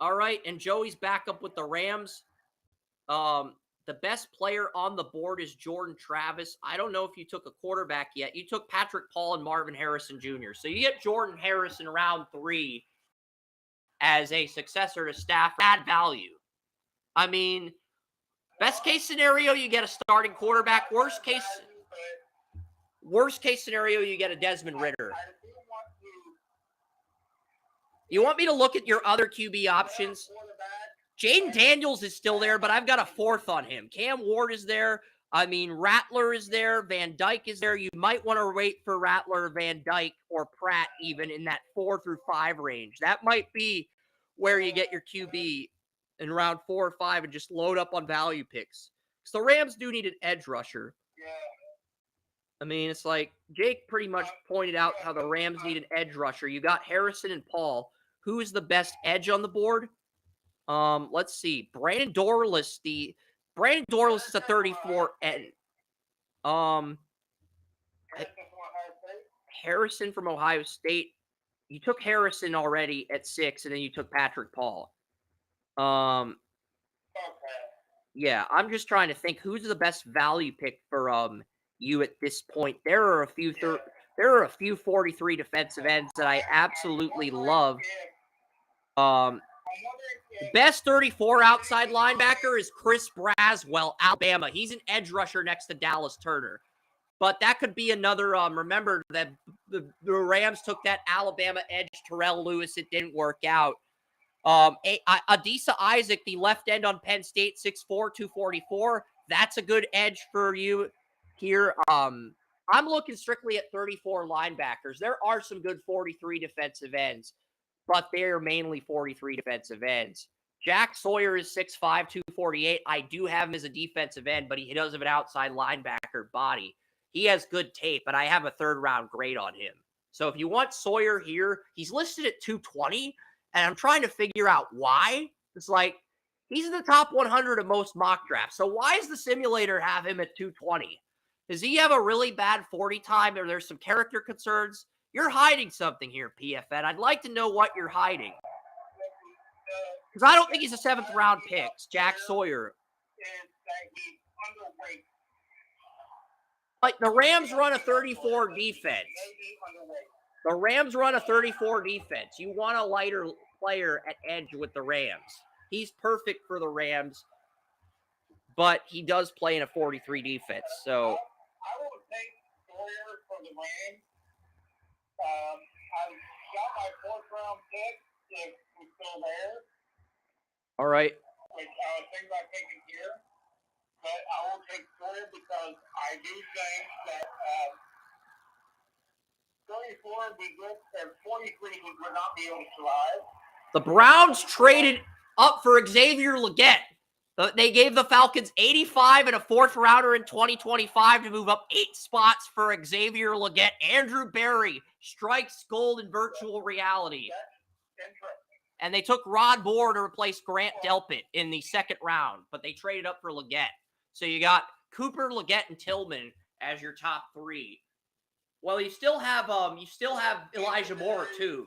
though. All right, and Joey's back up with the Rams. The best player on the board is Jordan Travis. I don't know if you took a quarterback yet. You took Patrick Paul and Marvin Harrison Jr. So you get Jordan Harrison round 3 as a successor to Stafford. Add value. I mean, best case scenario, you get a starting quarterback. Worst case scenario, you get a Desmond Ridder. You want me to look at your other QB options? Jaden Daniels is still there, but I've got a 4th on him. Cam Ward is there. I mean, Rattler is there. Van Dyke is there. You might want to wait for Rattler, Van Dyke, or Pratt even in that 4 through 5 range. That might be where you get your QB in round 4 or 5 and just load up on value picks. So the Rams do need an edge rusher. I mean, it's like Jake pretty much pointed out how the Rams need an edge rusher. You got Harrison and Paul. Who is the best edge on the board? Let's see. Brandon Dorlus is a 34 end. Harrison from Ohio State. You took Harrison already at 6, and then you took Patrick Paul. Yeah, I'm just trying to think who's the best value pick for you at this point. There are a few 43 defensive ends that I absolutely love. Best 34 outside linebacker is Chris Braswell, Alabama. He's an edge rusher next to Dallas Turner. But that could be another, remember that the Rams took that Alabama edge, Terrell Lewis. It didn't work out. Adisa Isaac, the left end on Penn State, 6'4", 244. That's a good edge for you here. I'm looking strictly at 34 linebackers. There are some good 43 defensive ends, but they're mainly 43 defensive ends. Jack Sawyer is 6'5", 248. I do have him as a defensive end, but he does have an outside linebacker body. He has good tape, but I have a 3rd-round grade on him. So if you want Sawyer here, he's listed at 220, and I'm trying to figure out why. It's like, he's in the top 100 of most mock drafts. So why does the simulator have him at 220? Does he have a really bad 40 time, or there's some character concerns? You're hiding something here, PFN. I'd like to know what you're hiding. Because I don't think he's a 7th-round pick, Jack Sawyer. Like, the Rams run a 34 defense. The Rams run a 34 defense. You want a lighter player at edge with the Rams. He's perfect for the Rams, but he does play in a 43 defense. So I will take Sawyer for the Rams. I've got my 4th-round pick if he's still there. All right. Which I was thinking about taking here. But I will take Sawyer because I do think that Sawyer 24 would be good, and 23 he would not be able to survive. The Browns traded up for Xavier Legette. They gave the Falcons 85 and a fourth rounder in 2025 to move up 8 spots for Xavier Legette. Andrew Berry strikes gold in virtual reality. And they took Rod Moore to replace Grant Delpit in the second round, but they traded up for Legette. So you got Cooper, Legette, and Tillman as your top 3. Well, you still have Elijah Moore too.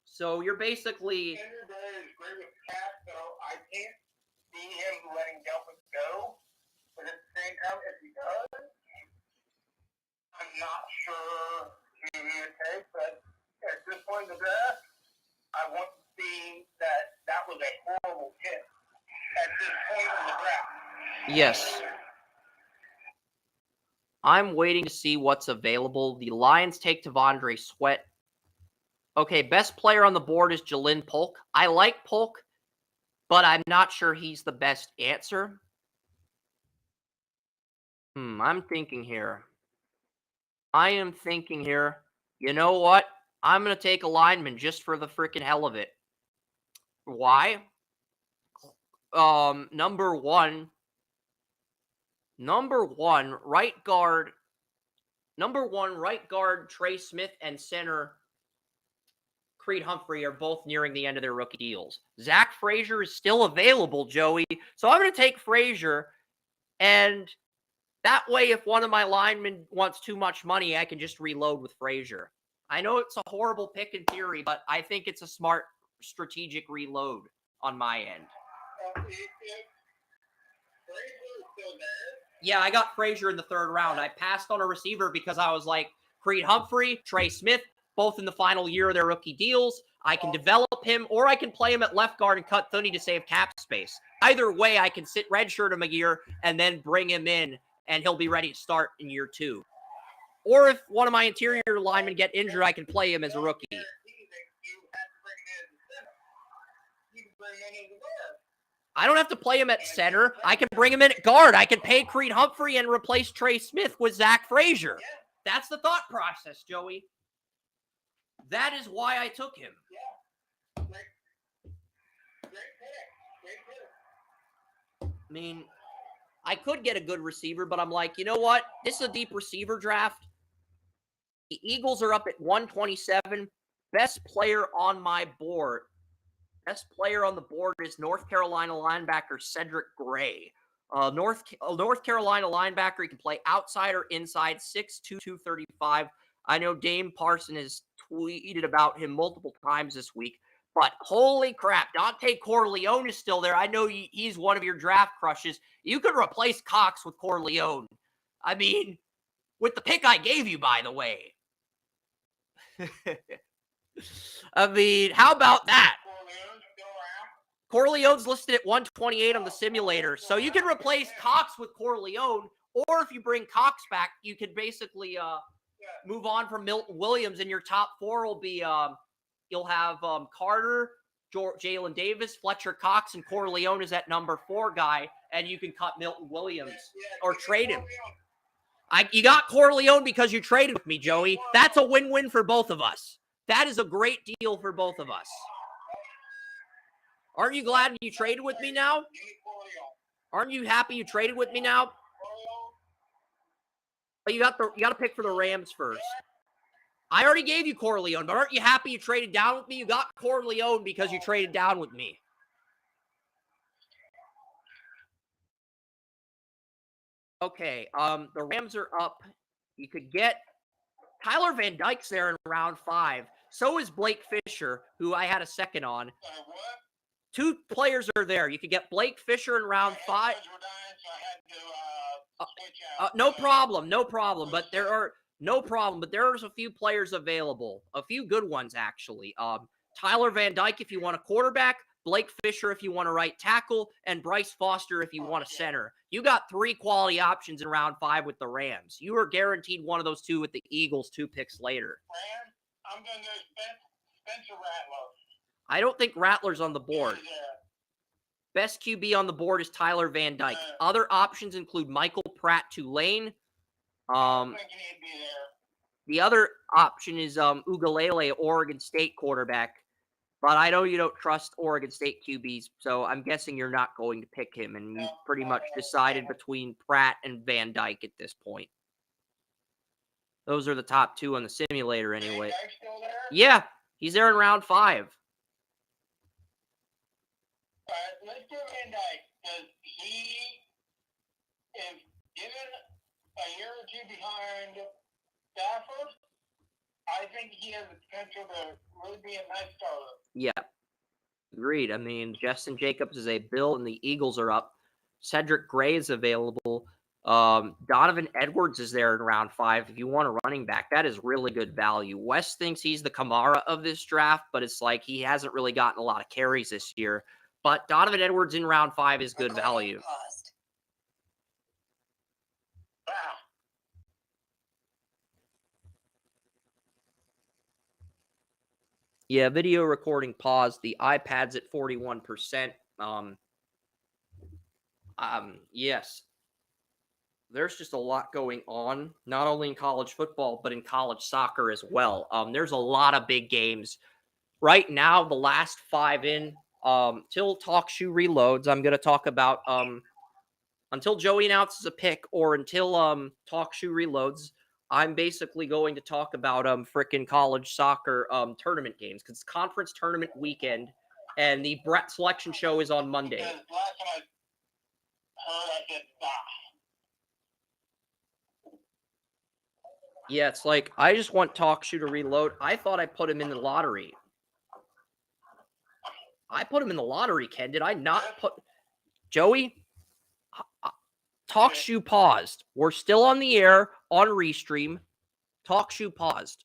So you're basically. Andrew Berry is great with cap, so I can't see him letting Delpit go. But at the same time, if he does, I'm not sure who he would take. But at this point in the draft, I want to see that was a horrible pick at this point in the draft. Yes. I'm waiting to see what's available. The Lions take Tavondre Sweat. Okay, best player on the board is Jalen Polk. I like Polk, but I'm not sure he's the best answer. I'm thinking here. I am thinking here. You know what? I'm going to take a lineman just for the freaking hell of it. Why? Number one, right guard. Number one, right guard Trey Smith and center Creed Humphrey are both nearing the end of their rookie deals. Zach Frazier is still available, Joey. So I'm going to take Frazier, and that way, if one of my linemen wants too much money, I can just reload with Frazier. I know it's a horrible pick in theory, but I think it's a smart strategic reload on my end. Yeah, I got Frazier in the third round. I passed on a receiver because I was like, Creed Humphrey, Trey Smith, both in the final year of their rookie deals. I can develop him, or I can play him at left guard and cut Thuney to save cap space. Either way, I can redshirt him a year and then bring him in, and he'll be ready to start in year 2. Or if one of my interior linemen get injured, I can play him as a rookie. I don't have to play him at center. I can bring him in at guard. I can pay Creed Humphrey and replace Trey Smith with Zach Frazier. That's the thought process, Joey. That is why I took him. I mean, I could get a good receiver, but I'm like, you know what? This is a deep receiver draft. The Eagles are up at 127. Best player on my board. Best player on the board is North Carolina linebacker Cedric Gray. North Carolina linebacker. He can play outside or inside, 6'2", 235. I know Dame Parson has tweeted about him multiple times this week. But holy crap, Dante Corleone is still there. I know he's one of your draft crushes. You could replace Cox with Corleone. I mean, with the pick I gave you, by the way. I mean, how about that? Corleone's listed at 128 on the simulator. So you can replace Cox with Corleone, or if you bring Cox back, you could basically move on from Milton Williams, and your top 4 will be you'll have Carter, Jalen Davis, Fletcher Cox, and Corleone is that number 4 guy, and you can cut Milton Williams or trade him. You got Corleone because you traded with me, Joey. That's a win-win for both of us. That is a great deal for both of us. Aren't you glad you traded with me now? Aren't you happy you traded with me now? But you got to pick for the Rams first. I already gave you Corleone, but aren't you happy you traded down with me? You got Corleone because you traded down with me. Okay, the Rams are up. You could get Tyler Van Dyke's there in round 5. So is Blake Fisher, who I had a second on. 2 players are there. You could get Blake Fisher in round 5. No problem. But there are a few players available. A few good ones, actually. Tyler Van Dyke if you want a quarterback, Blake Fisher if you want a right tackle, and Bryce Foster if you want a center. You got 3 quality options in round 5 with the Rams. You are guaranteed one of those 2 with the Eagles 2 picks later. Rams, I'm going to go Spencer Rattler. I don't think Rattler's on the board. Best QB on the board is Tyler Van Dyke. Other options include Michael Pratt, Tulane. The other option is Ugalele, Oregon State quarterback. But I know you don't trust Oregon State QBs, so I'm guessing you're not going to pick him, and you pretty much decided between Pratt and Van Dyke at this point. Those are the top two on the simulator anyway. Yeah, he's there in round 5. Let's do Van Dyke, because he is given a year or two behind Stafford. I think he has the potential to really be a nice starter. Yeah, agreed. I mean, Justin Jacobs is a Bill, and the Eagles are up. Cedric Gray is available. Donovan Edwards is there in round 5. If you want a running back, that is really good value. Wes thinks he's the Kamara of this draft, but it's like he hasn't really gotten a lot of carries this year. But Donovan Edwards in round 5 is good value. Wow. Yeah, video recording paused. The iPad's at 41%. Yes. There's just a lot going on, not only in college football, but in college soccer as well. There's a lot of big games. Right now, the last 5 in, till TalkShoe reloads, I'm going to talk about, until Joey announces a pick or until TalkShoe reloads, I'm basically going to talk about frickin' college soccer tournament games, because it's conference tournament weekend, and the Brett selection show is on Monday. Because last time I heard, I said, Yeah, it's like, I just want TalkShoe to reload. I thought I put him in the lottery. I put him in the lottery, Ken. Did I not put... Joey? TalkShoe paused. We're still on the air, on Restream. TalkShoe paused.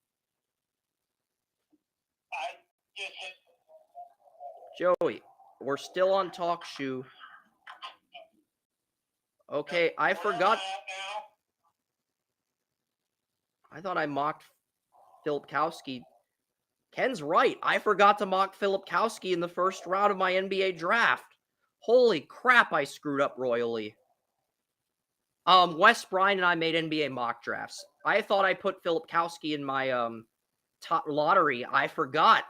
I just hit. Joey, we're still on TalkShoe. Okay, I forgot. I thought I mocked Filipkowski. Ken's right. I forgot to mock Filipkowski in the first round of my NBA draft. Holy crap, I screwed up royally. Wes Bryan and I made NBA mock drafts. I thought I put Filipkowski in my top lottery. I forgot.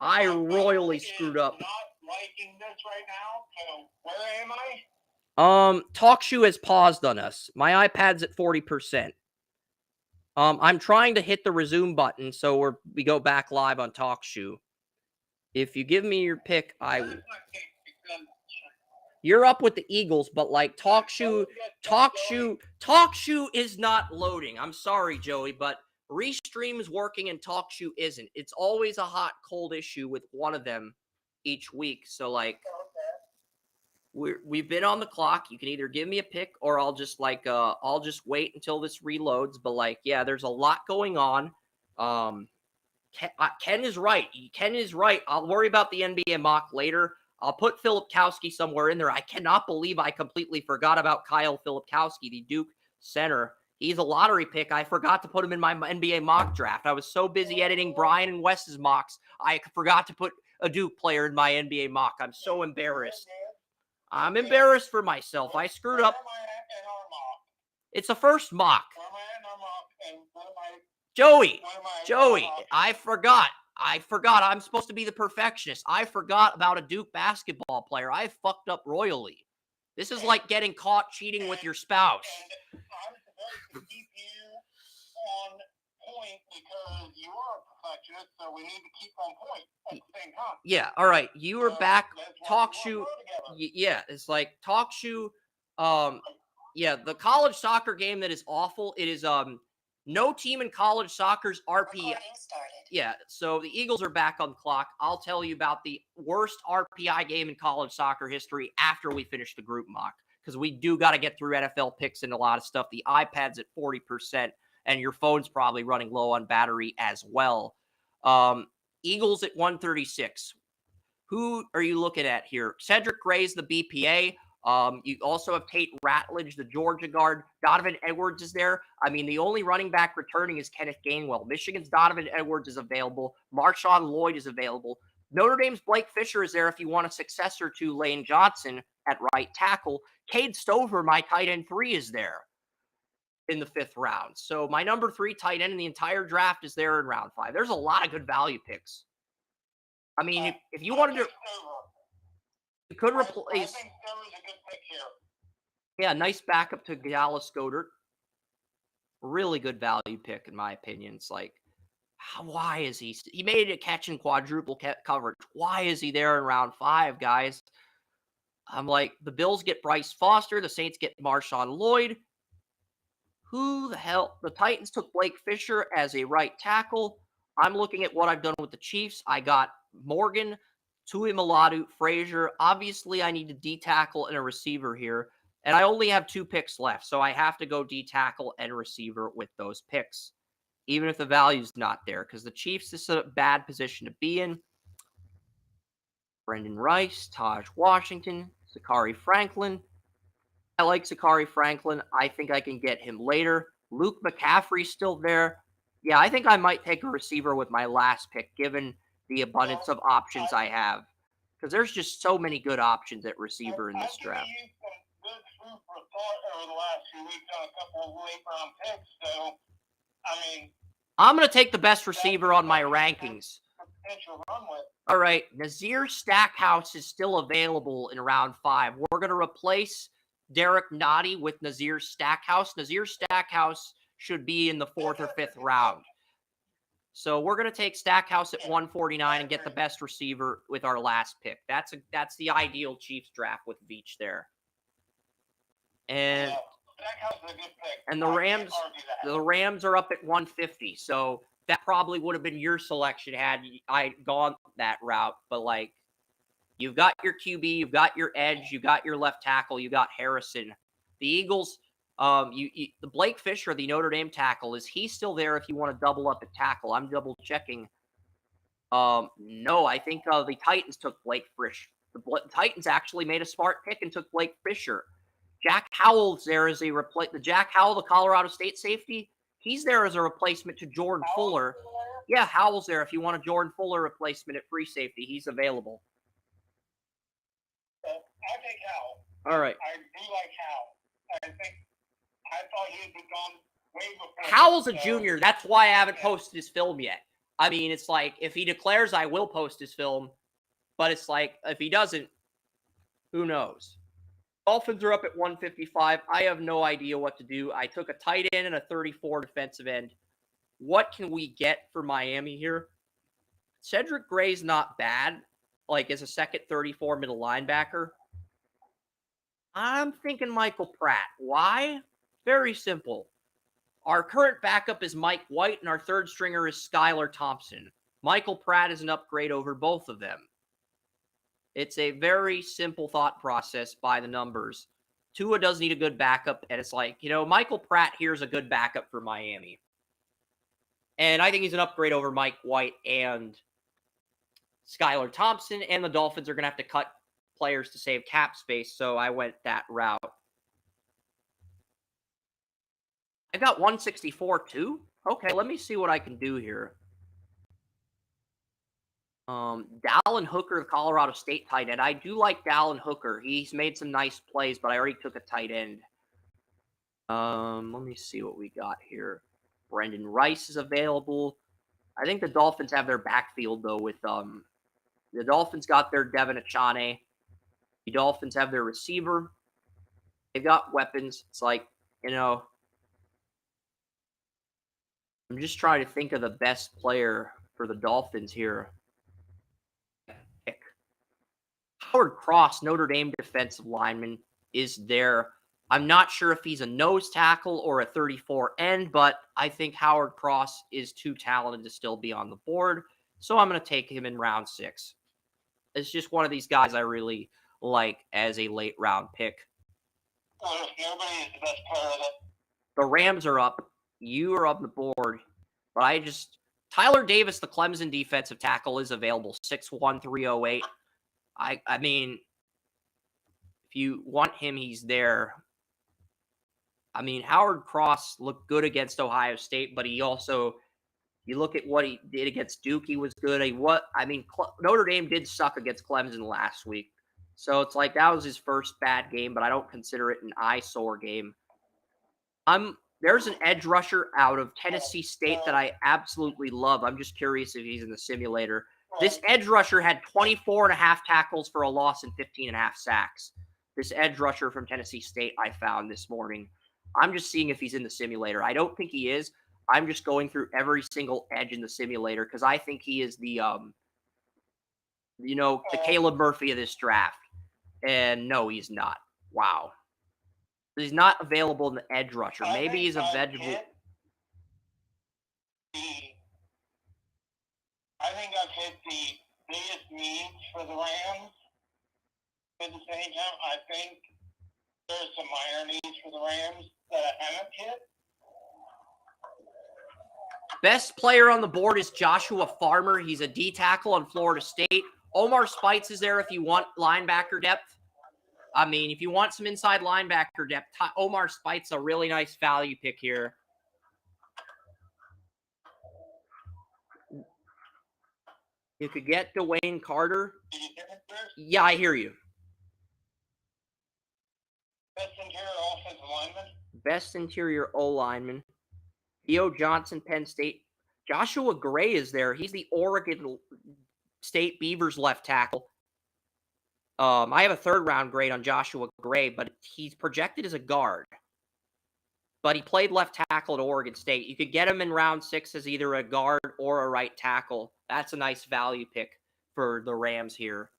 I royally screwed up. Not liking this right now. So where am I? TalkShoe has paused on us. My iPad's at 40%. I'm trying to hit the resume button so we go back live on TalkShoe. If you give me your pick, you're up with the Eagles, but like TalkShoe is not loading. I'm sorry, Joey, but Restream is working and TalkShoe isn't. It's always a hot, cold issue with one of them each week. So like, we've been on the clock. You can either give me a pick or I'll just wait until this reloads. But like, yeah, there's a lot going on. Ken is right. Ken is right. I'll worry about the NBA mock later. I'll put Filipkowski somewhere in there. I cannot believe I completely forgot about Kyle Filipkowski, the Duke center. He's a lottery pick. I forgot to put him in my NBA mock draft. I was so busy editing Brian and Wes's mocks, I forgot to put a Duke player in my NBA mock. I'm so embarrassed. I'm embarrassed for myself. I screwed up. It's a first mock. Joey, I forgot. I'm supposed to be the perfectionist. I forgot about a Duke basketball player. I fucked up royally. This is like getting caught cheating with your spouse. And I'm supposed to keep you on point because you are a perfectionist, so we need to keep on point at the same time. Yeah, all right. You are back. TalkShoe. Yeah, it's like TalkShoe. Yeah, the college soccer game that is awful. It is no team in college soccer's RPI. Yeah, so the Eagles are back on the clock. I'll tell you about the worst RPI game in college soccer history after we finish the group mock, because we do got to get through NFL picks and a lot of stuff. The iPad's at 40%, and your phone's probably running low on battery as well. Eagles at 136. Who are you looking at here? Cedric Gray's the BPA. You also have Tate Ratledge, the Georgia guard. Donovan Edwards is there. I mean, the only running back returning is Kenneth Gainwell. Michigan's Donovan Edwards is available. Marshawn Lloyd is available. Notre Dame's Blake Fisher is there if you want a successor to Lane Johnson at right tackle. Cade Stover, my tight end 3, is there. in the 5th round. So my number 3 tight end in the entire draft is there in round 5. There's a lot of good value picks. I mean, if you wanted to, you could replace. I think Stover's a good pick here. Yeah, nice backup to Dallas Goedert. Really good value pick, in my opinion. It's like, why is he made a catch in quadruple coverage? Why is he there in round 5, guys? I'm like, the Bills get Bryce Foster, the Saints get Marshawn Lloyd. Who the hell? The Titans took Blake Fisher as a right tackle. I'm looking at what I've done with the Chiefs. I got Morgan, Tuimoloau, Frazier. Obviously, I need a D tackle and a receiver here. And I only have 2 picks left, so I have to go D tackle and receiver with those picks, even if the value's not there, because the Chiefs is a bad position to be in. Brendan Rice, Taj Washington, Zachary Franklin. I like Zachary Franklin. I think I can get him later. Luke McCaffrey's still there. Yeah, I think I might take a receiver with my last pick, given the abundance of options I have. Because there's just so many good options at receiver in this draft. Good food for thought over the last few weeks on a couple of late round picks. So, I mean, I'm going to take the best receiver on my rankings. Potential run with. All right, Nazir Stackhouse is still available in round 5. We're going to replace Derek Nottie with Nazir Stackhouse. Nazir Stackhouse should be in the 4th or 5th round. So we're going to take Stackhouse at 149 and get the best receiver with our last pick. That's the ideal Chiefs draft with Veach there. And Stackhouse is a good pick. And the Rams are up at 150. So that probably would have been your selection had I gone that route. But like, you've got your QB, you've got your edge, you got your left tackle, you got Harrison. The Eagles, the Blake Fisher, the Notre Dame tackle, is he still there if you want to double up at tackle? I'm double checking. No, I think the Titans took Blake Fisher. The Titans actually made a smart pick and took Blake Fisher. Jack Howell's there as a the Jack Howell, the Colorado State safety. He's there as a replacement to Jordan Fuller. Yeah, Howell's there if you want a Jordan Fuller replacement at free safety. He's available. I take Howell. All right. I do like Howell. I thought he'd be gone way before. Howell's a junior. That's why I haven't posted his film yet. I mean, it's like, if he declares, I will post his film. But it's like, if he doesn't, who knows? Dolphins are up at 155. I have no idea what to do. I took a tight end and a 34 defensive end. What can we get for Miami here? Cedric Gray's not bad, like as a second 34 middle linebacker. I'm thinking Michael Pratt. Why? Very simple. Our current backup is Mike White, and our third stringer is Skylar Thompson. Michael Pratt is an upgrade over both of them. It's a very simple thought process by the numbers. Tua does need a good backup, and it's like, Michael Pratt here is a good backup for Miami. And I think he's an upgrade over Mike White and Skylar Thompson, and the Dolphins are going to have to cut players to save cap space, so I went that route. I got 164 too? Okay, let me see what I can do here. Dallin Hooker, the Colorado State tight end. I do like Dallin Hooker. He's made some nice plays, but I already took a tight end. Let me see what we got here. Brendan Rice is available. I think the Dolphins have their backfield, though, with the Dolphins got their Devin Achane. The Dolphins have their receiver. They've got weapons. It's like, I'm just trying to think of the best player for the Dolphins here. Howard Cross, Notre Dame defensive lineman, is there. I'm not sure if he's a nose tackle or a 34 end, but I think Howard Cross is too talented to still be on the board, so I'm going to take him in round 6. It's just one of these guys I really like as a late round pick. Nobody is the best player of it. The Rams are up. You are up the board, but Tyler Davis, the Clemson defensive tackle, is available. 6'1", 308. I mean, if you want him, he's there. I mean, Howard Cross looked good against Ohio State, but he also, you look at what he did against Duke, he was good. Notre Dame did suck against Clemson last week. So it's like that was his first bad game, but I don't consider it an eyesore game. I'm There's an edge rusher out of Tennessee State that I absolutely love. I'm just curious if he's in the simulator. This edge rusher had 24 and a half tackles for a loss and 15 and a half sacks. This edge rusher from Tennessee State I found this morning. I'm just seeing if he's in the simulator. I don't think he is. I'm just going through every single edge in the simulator because I think he is the the Caleb Murphy of this draft. And no, he's not. Wow. He's not available in the edge rusher. Maybe he's a vegetable. I think I've hit the biggest needs for the Rams. At the same time, I think there's some minor needs for the Rams that I haven't hit. Best player on the board is Joshua Farmer. He's a D tackle on Florida State. Omar Speights is there if you want linebacker depth. I mean, if you want some inside linebacker depth, Omar Speights is a really nice value pick here. You could get Dwayne Carter. Yeah, I hear you. Best interior offensive lineman. Best interior O-lineman. Theo Johnson, Penn State. Joshua Gray is there. He's the Oregon State Beavers left tackle. I have a third-round grade on Joshua Gray, but he's projected as a guard. But he played left tackle at Oregon State. You could get him in round 6 as either a guard or a right tackle. That's a nice value pick for the Rams here.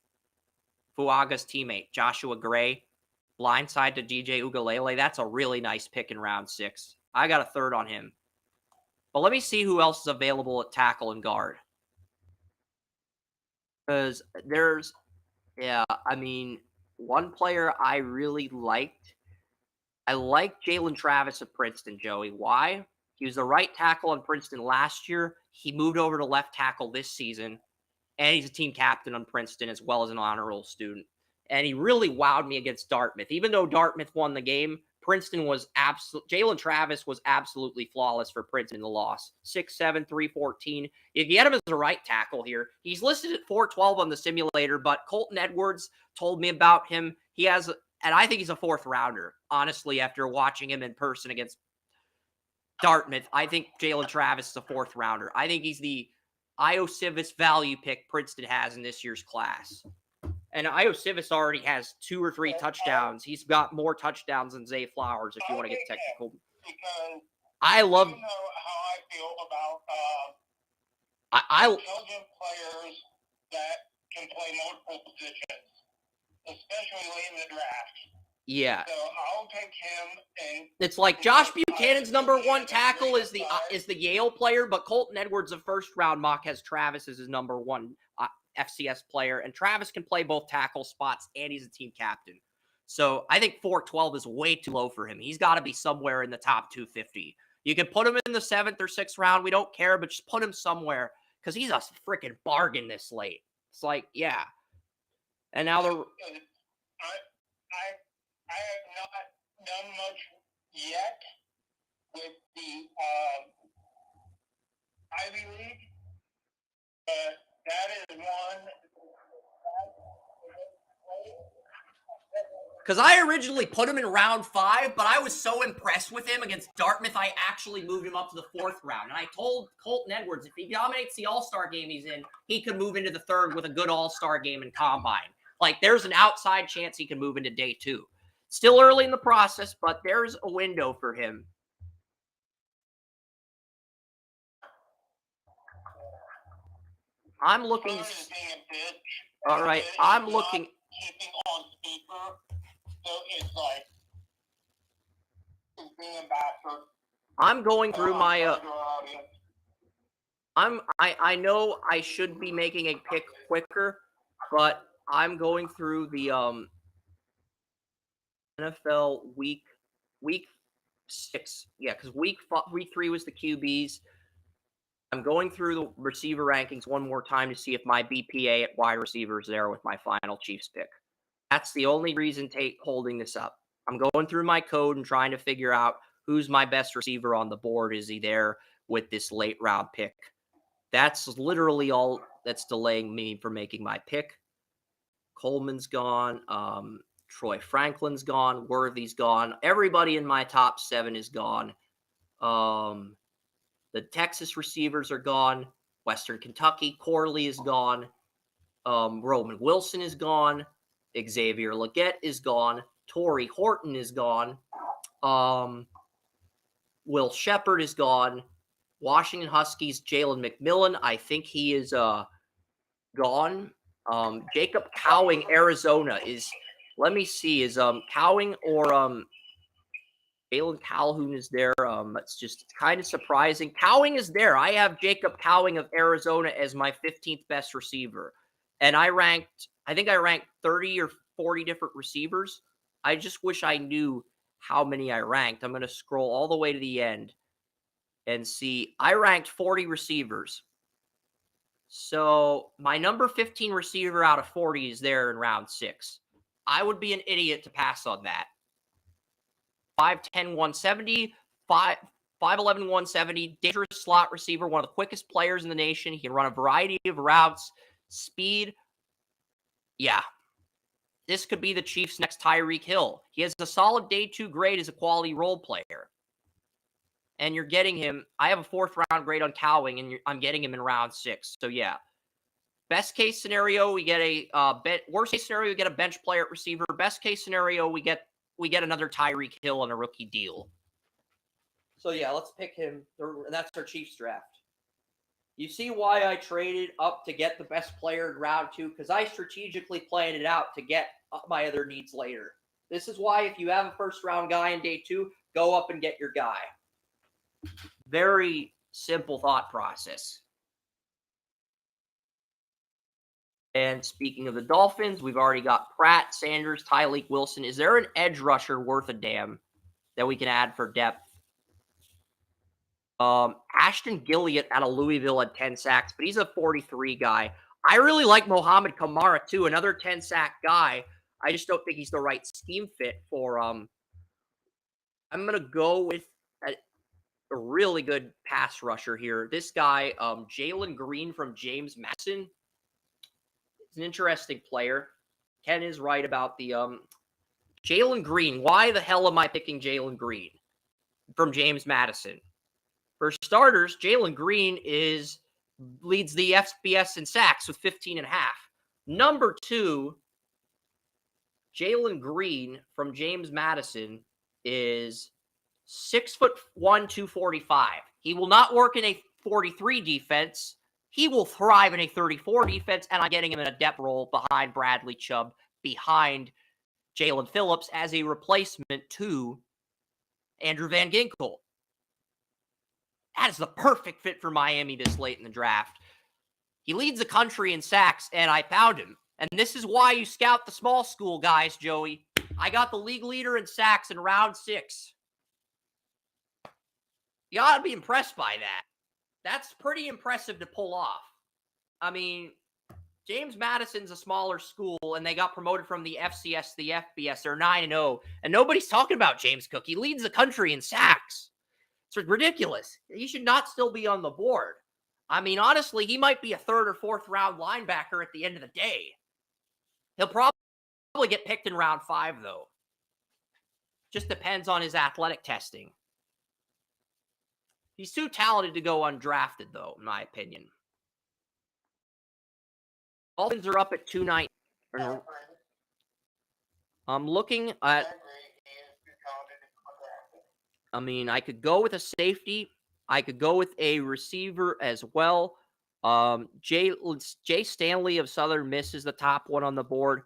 Fuaga's teammate, Joshua Gray. Blindside to DJ Ugalele. That's a really nice pick in round 6. I got a third on him. But let me see who else is available at tackle and guard. Because there's... Yeah, I mean, one player I really liked. I liked Jalen Travis of Princeton, Joey. Why? He was the right tackle on Princeton last year. He moved over to left tackle this season. And he's a team captain on Princeton as well as an honor roll student. And he really wowed me against Dartmouth. Even though Dartmouth won the game, Princeton was Jalen Travis was absolutely flawless for Princeton in the loss. 6'7", 314. You get him as a right tackle here. He's listed at 412 on the simulator, but Colton Edwards told me about him. He has, and I think he's a 4th rounder. Honestly, after watching him in person against Dartmouth, I think Jalen Travis is a 4th rounder. I think he's the Io Civis value pick Princeton has in this year's class. And Io Civis already has 2 or 3 touchdowns. He's got more touchdowns than Zay Flowers, if you want to get technical. I love... You know how I feel about intelligent players that can play multiple positions, especially late in the draft. Yeah. So I'll take him. And it's like Josh Buchanan's number 1 tackle is the Yale player, but Colton Edwards, a first-round mock, has Travis as his number 1 FCS player, and Travis can play both tackle spots, and he's a team captain. So I think 412 is way too low for him. He's got to be somewhere in the top 250. You can put him in the 7th or 6th round. We don't care, but just put him somewhere because he's a freaking bargain this late. It's like, yeah. And now I have not done much yet with the Ivy League, but that is one. Because I originally put him in round 5, but I was so impressed with him against Dartmouth, I actually moved him up to the 4th round. And I told Colton Edwards, if he dominates the All-Star game he's in, he could move into the 3rd with a good All-Star game and combine. Like, there's an outside chance he can move into day 2. Still early in the process, but there's a window for him. I'm looking. All right, I'm looking. Keeping on speaker, so it's like being ambassador. I'm going through my. I know I should be making a pick quicker, but I'm going through the NFL week 6. Yeah, because week 3 was the QBs. I'm going through the receiver rankings one more time to see if my BPA at wide receiver is there with my final Chiefs pick. That's the only reason holding this up. I'm going through my code and trying to figure out who's my best receiver on the board. Is he there with this late round pick? That's literally all that's delaying me from making my pick. Coleman's gone. Troy Franklin's gone. Worthy's gone. Everybody in my top 7 is gone. The Texas receivers are gone. Western Kentucky, Corley is gone. Roman Wilson is gone. Xavier Legette is gone. Torrey Horton is gone. Will Shepard is gone. Washington Huskies, Jalen McMillan, I think he is gone. Jacob Cowing, Arizona is, let me see, is Cowing or Jalen Calhoun is there. It's just kind of surprising. Cowing is there. I have Jacob Cowing of Arizona as my 15th best receiver. And I think I ranked 30 or 40 different receivers. I just wish I knew how many I ranked. I'm going to scroll all the way to the end and see. I ranked 40 receivers. So my number 15 receiver out of 40 is there in round 6. I would be an idiot to pass on that. 5'10", 170, 5'11", 170, dangerous slot receiver, one of the quickest players in the nation. He can run a variety of routes, speed. Yeah. This could be the Chiefs' next Tyreek Hill. He has a solid day 2 grade as a quality role player. And you're getting him. I have a 4th round grade on Cowing, and I'm getting him in round 6. So, yeah. Best case scenario, we get a worst case scenario, we get a bench player at receiver. Best case scenario, we get another Tyreek Hill on a rookie deal. So yeah, let's pick him. That's our Chiefs draft. You see why I traded up to get the best player in round 2? Because I strategically planned it out to get my other needs later. This is why if you have a first round guy in day 2, go up and get your guy. Very simple thought process. And speaking of the Dolphins, we've already got Pratt, Sanders, Tyleek Wilson. Is there an edge rusher worth a damn that we can add for depth? Ashton Gilliott out of Louisville had 10 sacks, but he's a 43 guy. I really like Mohamed Kamara too, another 10-sack guy. I just don't think he's the right scheme fit for I'm going to go with a really good pass rusher here. This guy, Jalen Green from James Madison. He's an interesting player. Ken is right about the Jalen Green. Why the hell am I picking Jalen Green from James Madison? For starters, Jalen Green leads the FBS in sacks with 15.5. Number 2, Jalen Green from James Madison is 6'1", 245. He will not work in a 43 defense. He will thrive in a 34 defense, and I'm getting him in a depth role behind Bradley Chubb, behind Jalen Phillips as a replacement to Andrew Van Ginkel. That is the perfect fit for Miami this late in the draft. He leads the country in sacks, and I found him. And this is why you scout the small school guys, Joey. I got the league leader in sacks in round 6. You ought to be impressed by that. That's pretty impressive to pull off. I mean, James Madison's a smaller school, and they got promoted from the FCS to the FBS. They're 9-0, and nobody's talking about James Cook. He leads the country in sacks. It's ridiculous. He should not still be on the board. I mean, honestly, he might be a 3rd or 4th round linebacker at the end of the day. He'll probably get picked in round 5, though. Just depends on his athletic testing. He's too talented to go undrafted, though, in my opinion. Dolphins are up at 290. I'm looking at... I mean, I could go with a safety. I could go with a receiver as well. Jay Stanley of Southern Miss is the top one on the board.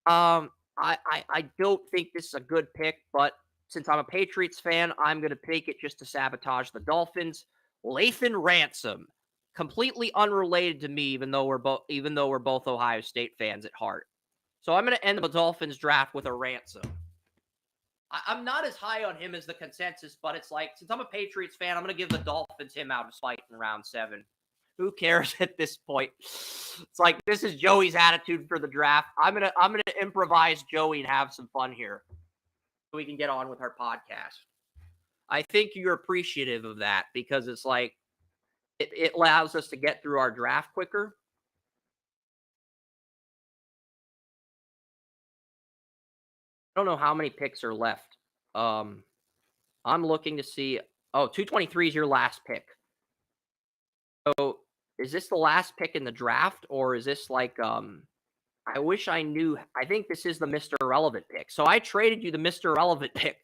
I don't think this is a good pick, but since I'm a Patriots fan, I'm going to pick it just to sabotage the Dolphins. Lathan Ransom, completely unrelated to me, even though we're both Ohio State fans at heart. So I'm going to end the Dolphins draft with a Ransom. I'm not as high on him as the consensus, but it's like, since I'm a Patriots fan, I'm going to give the Dolphins him out of spite in round 7. Who cares at this point? It's like, this is Joey's attitude for the draft. I'm gonna improvise Joey and have some fun here so we can get on with our podcast. I think you're appreciative of that because it's like, it allows us to get through our draft quicker. I don't know how many picks are left. I'm looking to see. Oh, 223 is your last pick. So is this the last pick in the draft, or is this like I wish I knew. I think this is the Mr. Irrelevant pick. So I traded you the Mr. Irrelevant pick.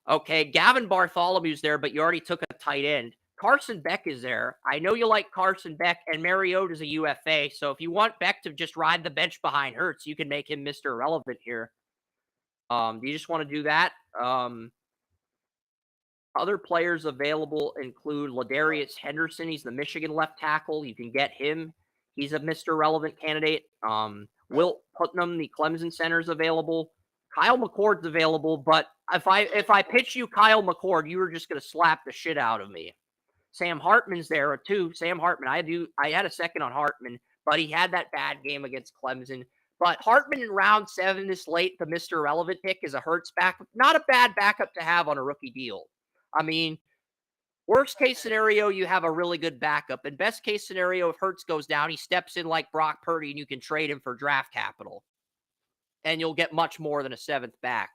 Okay, Gavin Bartholomew's there, but you already took a tight end. Carson Beck is there. I know you like Carson Beck, and Mariota's a UFA. So if you want Beck to just ride the bench behind Hurts, you can make him Mr. Irrelevant here. Do you just want to do that? Other players available include Ladarius Henderson. He's the Michigan left tackle. You can get him. He's a Mr. Relevant candidate. Wilt Putnam, the Clemson center, is available. Kyle McCord's available, but if I pitch you Kyle McCord, you were just going to slap the shit out of me. Sam Hartman's there too. Sam Hartman. I had a second on Hartman, but he had that bad game against Clemson. But Hartman in round 7 this late, the Mr. Relevant pick, is a Hurts backup. Not a bad backup to have on a rookie deal. I mean, worst case scenario, you have a really good backup. And best case scenario, if Hurts goes down, he steps in like Brock Purdy and you can trade him for draft capital. And you'll get much more than a 7th back.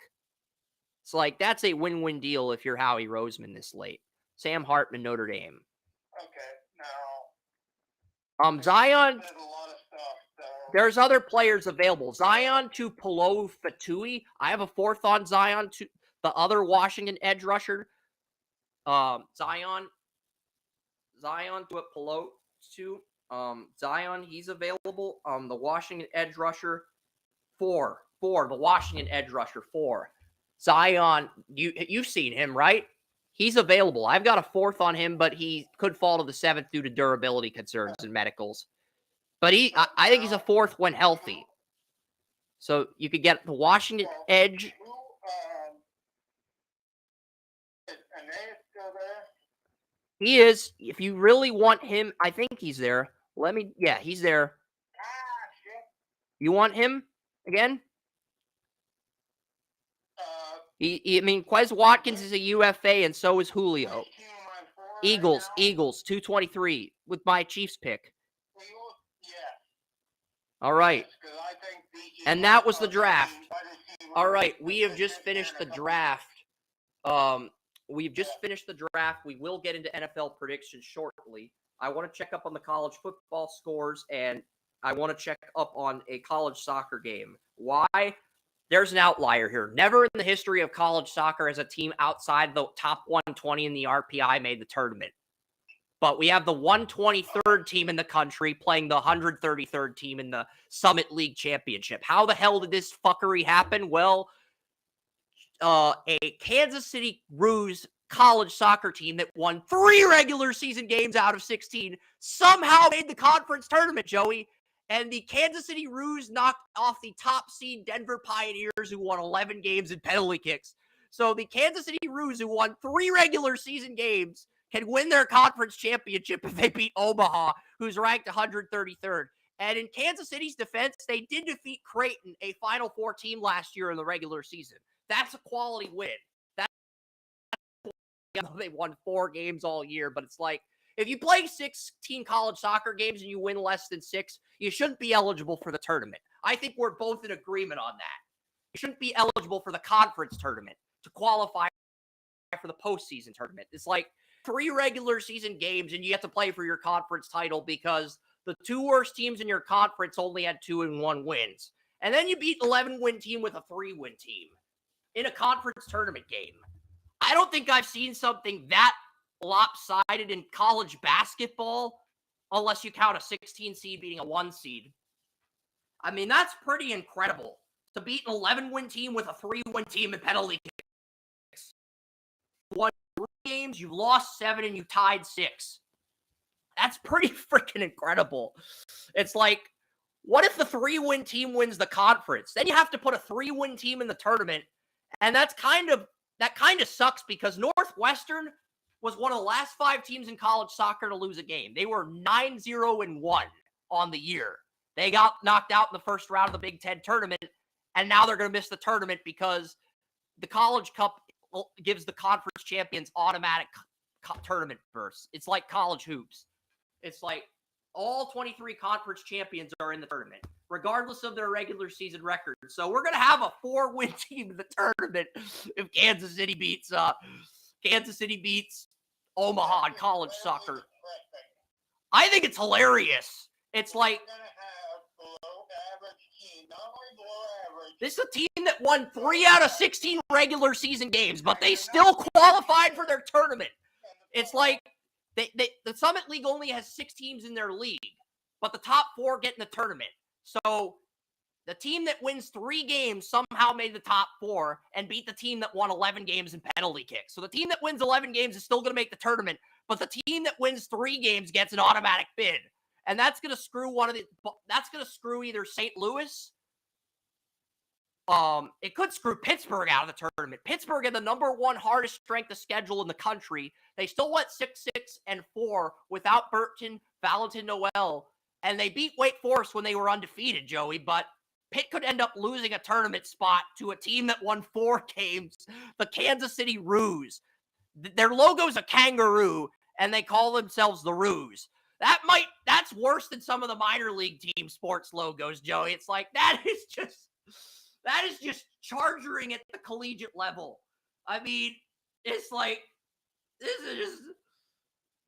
It's like, that's a win-win deal if you're Howie Roseman this late. Sam Hartman, Notre Dame. Okay, now. Zion, There's a lot of stuff, so. there's other players available. Zion to Palo Fatui. I have a 4th on Zion to the other Washington edge rusher. Zion to a Palo to Zion, he's available. The Washington edge rusher 4, the Washington edge rusher 4. Zion, you've seen him, right? He's available. I've got a 4th on him, but he could fall to the 7th due to durability concerns and medicals. But I think he's a 4th when healthy. So you could get the Washington edge. He is. If you really want him, I think he's there. He's there. You want him again? Quez Watkins is a UFA, and so is Julio. Eagles, 223 with my Chiefs pick. All right. And that was the draft. All right, we have just finished the draft. We've just finished the draft. We will get into NFL predictions shortly. I want to check up on the college football scores, and I want to check up on a college soccer game. Why? There's an outlier here. Never in the history of college soccer has a team outside the top 120 in the RPI made the tournament. But we have the 123rd team in the country playing the 133rd team in the Summit League Championship. How the hell did this fuckery happen? Well, a Kansas City Roos college soccer team that won 3 regular season games out of 16 somehow made the conference tournament, Joey. And the Kansas City Roos knocked off the top seed Denver Pioneers, who won 11 games in penalty kicks. So the Kansas City Roos, who won 3 regular season games, can win their conference championship if they beat Omaha, who's ranked 133rd. And in Kansas City's defense, they did defeat Creighton, a Final Four team last year in the regular season. That's a quality win. They won 4 games all year, but it's like, if you play 16 college soccer games and you win less than 6, you shouldn't be eligible for the tournament. I think we're both in agreement on that. You shouldn't be eligible for the conference tournament to qualify for the postseason tournament. It's like 3 regular season games and you have to play for your conference title because the 2 worst teams in your conference only had 2 and 1 wins. And then you beat an 11-win team with a 3-win team in a conference tournament game. I don't think I've seen something that lopsided in college basketball unless you count a 16 seed beating a 1 seed. I mean, that's pretty incredible to beat an 11-win team with a 3-win team in penalty kicks. You won 3 games, you lost 7, and you tied 6. That's pretty freaking incredible. It's like, what if the 3-win team wins the conference? Then you have to put a 3-win team in the tournament, and that kind of sucks because Northwestern was one of the last 5 teams in college soccer to lose a game. They were 9-0-1 on the year. They got knocked out in the first round of the Big Ten tournament, and now they're going to miss the tournament because the College Cup gives the conference champions automatic tournament berths. It's like college hoops. It's like all 23 conference champions are in the tournament, regardless of their regular season record. So we're going to have a 4-win team in the tournament if Kansas City beats Kansas City beats Omaha in college soccer. I think it's hilarious. It's like this is a team that won 3 out of 16 regular season games, but they still qualified for their tournament. It's like the Summit League only has 6 teams in their league, but the top 4 get in the tournament. So the team that wins 3 games somehow made the top 4 and beat the team that won 11 games in penalty kicks. So the team that wins 11 games is still going to make the tournament, but the team that wins 3 games gets an automatic bid. And that's going to screw either St. Louis. It could screw Pittsburgh out of the tournament. Pittsburgh had the number 1 hardest strength of schedule in the country. They still went 6-6-4 without Burton, Valentin Noel, and they beat Wake Forest when they were undefeated, Joey, but Pitt could end up losing a tournament spot to a team that won 4 games, the Kansas City Roos. Their logo's a kangaroo, and they call themselves the Roos. That's worse than some of the minor league team sports logos, Joey. It's like, that is just charging at the collegiate level. I mean, it's like, this is just,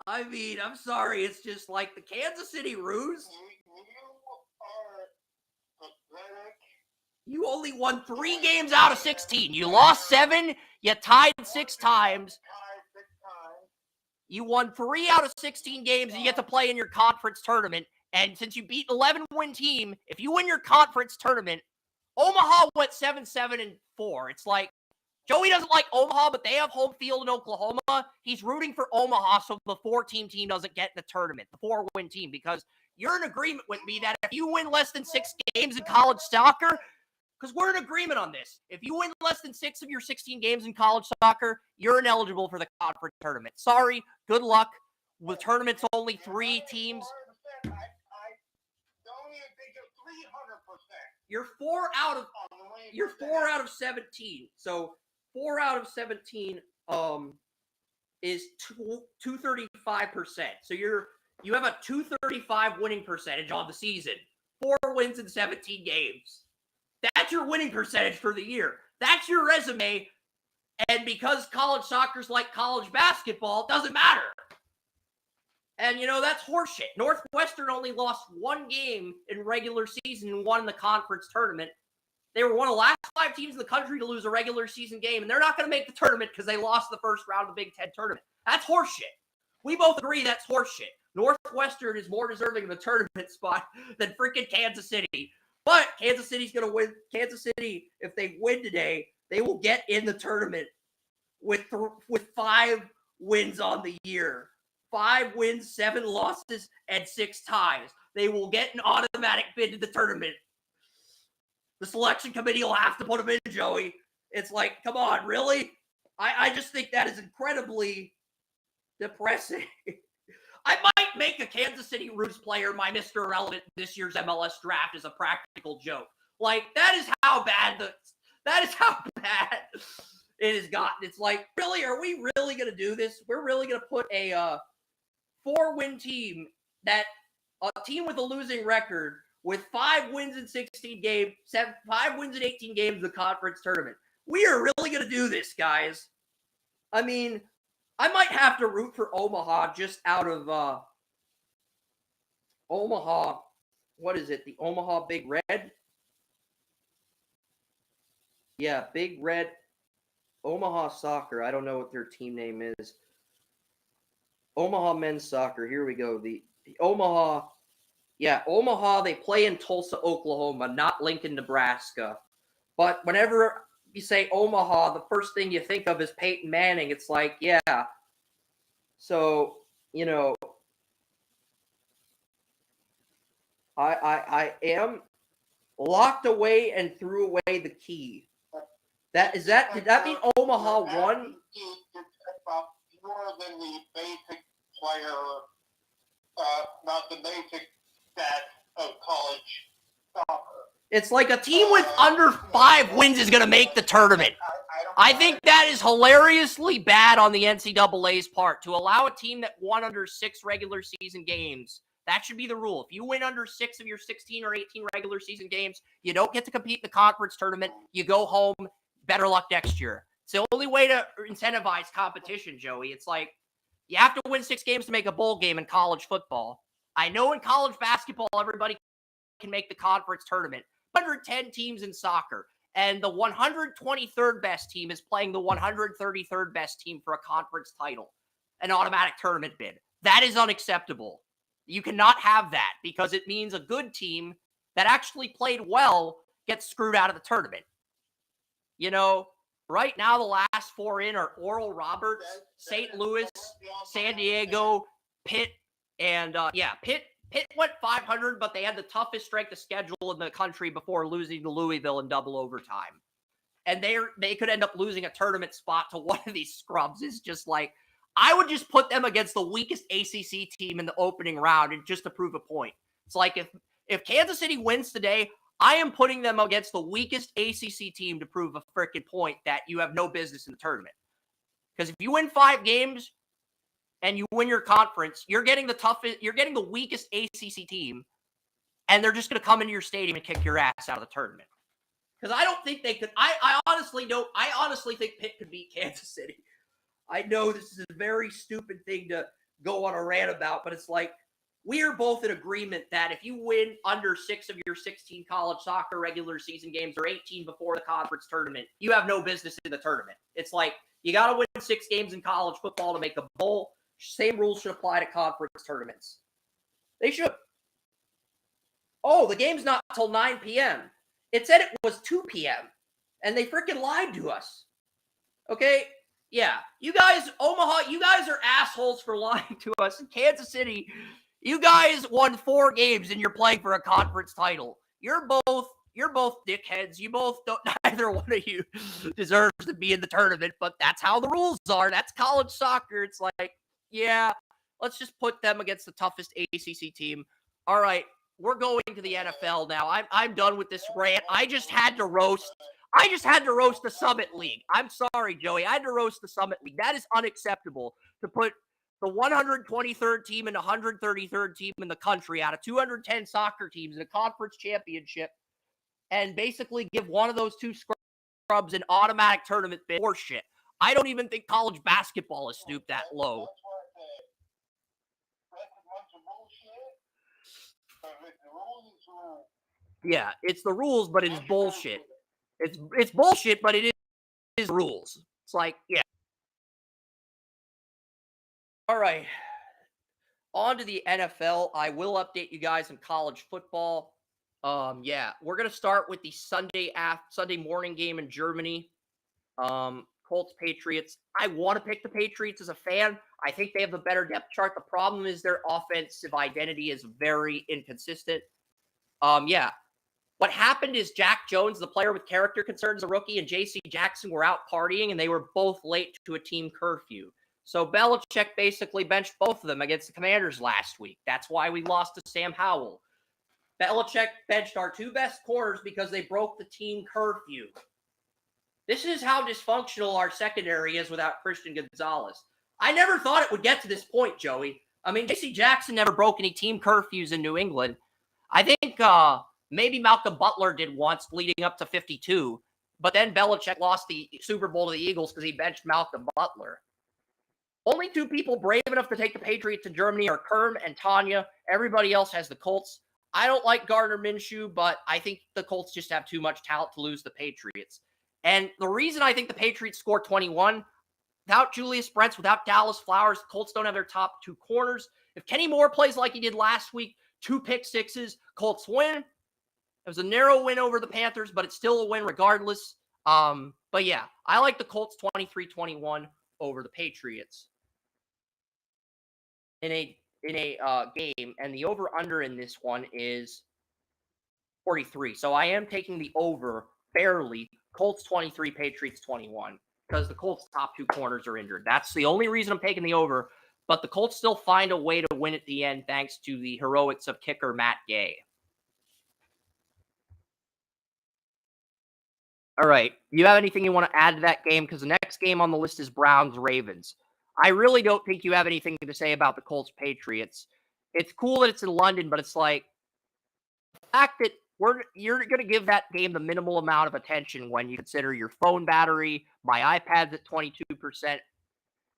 I mean, I'm sorry. It's just like the Kansas City Roos. You only won 3 games out of 16. You lost 7. You tied 6 times. You won 3 out of 16 games, and you get to play in your conference tournament. And since you beat an 11-win team, if you win your conference tournament, Omaha went 7-7-4. It's like, Joey doesn't like Omaha, but they have home field in Oklahoma. He's rooting for Omaha so the 4-team team doesn't get in the tournament, the 4-win team, because you're in agreement with me that if you win less than 6 games in college soccer, because we're in agreement on this, if you win less than 6 of your 16 games in college soccer, you're ineligible for the conference tournament. Sorry, good luck. The tournament's only 3 teams. You're 4 out of 17. So 4 out of 17 is 235%. So you have a 235 winning percentage on the season. 4 wins in 17 games. That's your winning percentage for the year. That's your resume. And because college soccer's like college basketball, it doesn't matter. And, that's horseshit. Northwestern only lost 1 game in regular season and won the conference tournament. They were one of the last 5 teams in the country to lose a regular season game, and they're not going to make the tournament because they lost the first round of the Big Ten tournament. That's horseshit. We both agree that's horseshit. Northwestern is more deserving of a tournament spot than freaking Kansas City. But Kansas City's going to win. Kansas City, if they win today, they will get in the tournament with 5 wins on the year. 5 wins, 7 losses, and 6 ties. They will get an automatic bid to the tournament. The selection committee will have to put them in, Joey. It's like, come on, really? I just think that is incredibly depressing. I might make a Kansas City Roos player my Mr. Irrelevant this year's MLS draft as a practical joke. Like, that is how bad it has gotten. It's like, really, are we really going to do this? We're really going to put a 4-win team, a team with a losing record, with 5 wins in 16 games, 5 wins in 18 games in the conference tournament. We are really going to do this, guys. I mean, I might have to root for Omaha just out of Omaha. What is it? The Omaha Big Red? Yeah, Big Red. Omaha Soccer. I don't know what their team name is. Omaha Men's Soccer. Here we go. The Omaha. Yeah, Omaha. They play in Tulsa, Oklahoma, not Lincoln, Nebraska. But whenever you say Omaha, the first thing you think of is Peyton Manning. It's like, yeah. So, I am locked away and threw away the key. Did that mean Omaha won? More than the basic player, not the basic stats of college soccer. It's like a team with under 5 wins is going to make the tournament. I think that is hilariously bad on the NCAA's part to allow a team that won under 6 regular season games. That should be the rule. If you win under 6 of your 16 or 18 regular season games, you don't get to compete in the conference tournament. You go home. Better luck next year. It's the only way to incentivize competition, Joey. It's like you have to win 6 games to make a bowl game in college football. I know in college basketball, everybody can make the conference tournament. 110 teams in soccer, and the 123rd best team is playing the 133rd best team for a conference title, an automatic tournament bid. That is unacceptable. You cannot have that because it means a good team that actually played well gets screwed out of the tournament. You know, right now the last 4 in are Oral Roberts, St. Louis, San Diego, Pitt, and Pitt went 500, but they had the toughest strength of schedule in the country before losing to Louisville in double overtime. And they could end up losing a tournament spot to one of these scrubs. Is just like, I would just put them against the weakest ACC team in the opening round and just to prove a point. It's like if Kansas City wins today, I am putting them against the weakest ACC team to prove a freaking point that you have no business in the tournament. Because if you win 5 games and you win your conference, you're getting the weakest ACC team, and they're just going to come into your stadium and kick your ass out of the tournament. Because I don't think they could. I honestly don't. I honestly think Pitt could beat Kansas City. I know this is a very stupid thing to go on a rant about, but it's like we are both in agreement that if you win under 6 of your 16 college soccer regular season games or 18 before the conference tournament, you have no business in the tournament. It's like you got to win 6 games in college football to make a bowl. Same rules should apply to conference tournaments. They should. Oh, the game's not until 9 p.m. It said it was 2 p.m. And they freaking lied to us. Okay? Yeah. You guys, Omaha, you guys are assholes for lying to us. In Kansas City, you guys won 4 games and you're playing for a conference title. You're both dickheads. You both don't, neither one of you deserves to be in the tournament, but that's how the rules are. That's college soccer. It's like, yeah, let's just put them against the toughest ACC team. All right, we're going to the NFL now. I'm done with this rant. I just had to roast the Summit League. I'm sorry, Joey. I had to roast the Summit League. That is unacceptable to put the 123rd team and 133rd team in the country out of 210 soccer teams in a conference championship and basically give one of those 2 scrubs an automatic tournament bid. Horseshit. I don't even think college basketball is stooped that low. Yeah, it's the rules, but it's bullshit. It's bullshit, but it is rules. It's like, yeah. All right. On to the NFL. I will update you guys in college football. We're gonna start with the Sunday morning game in Germany. Colts Patriots. I want to pick the Patriots as a fan. I think they have the better depth chart. The problem is their offensive identity is very inconsistent. What happened is Jack Jones, the player with character concerns, a rookie, and J.C. Jackson were out partying, and they were both late to a team curfew. So Belichick basically benched both of them against the Commanders last week. That's why we lost to Sam Howell. Belichick benched our 2 best corners because they broke the team curfew. This is how dysfunctional our secondary is without Christian Gonzalez. I never thought it would get to this point, Joey. I mean, J.C. Jackson never broke any team curfews in New England. I think maybe Malcolm Butler did once leading up to 52, but then Belichick lost the Super Bowl to the Eagles because he benched Malcolm Butler. Only 2 people brave enough to take the Patriots to Germany are Kerm and Tanya. Everybody else has the Colts. I don't like Gardner Minshew, but I think the Colts just have too much talent to lose the Patriots. And the reason I think the Patriots score 21, without Julius Brents, without Dallas Flowers, the Colts don't have their top 2 corners. If Kenny Moore plays like he did last week, 2 pick sixes, Colts win. It was a narrow win over the Panthers, but it's still a win regardless. But yeah, I like the Colts 23-21 over the Patriots in a game, and the over-under in this one is 43. So I am taking the over barely. Colts 23, Patriots 21, because the Colts' top 2 corners are injured. That's the only reason I'm taking the over, but the Colts still find a way to win at the end thanks to the heroics of kicker Matt Gay. All right. You have anything you want to add to that game? Because the next game on the list is Browns-Ravens. I really don't think you have anything to say about the Colts-Patriots. It's cool that it's in London, but it's like the fact that you're going to give that game the minimal amount of attention when you consider your phone battery. My iPad's at 22%.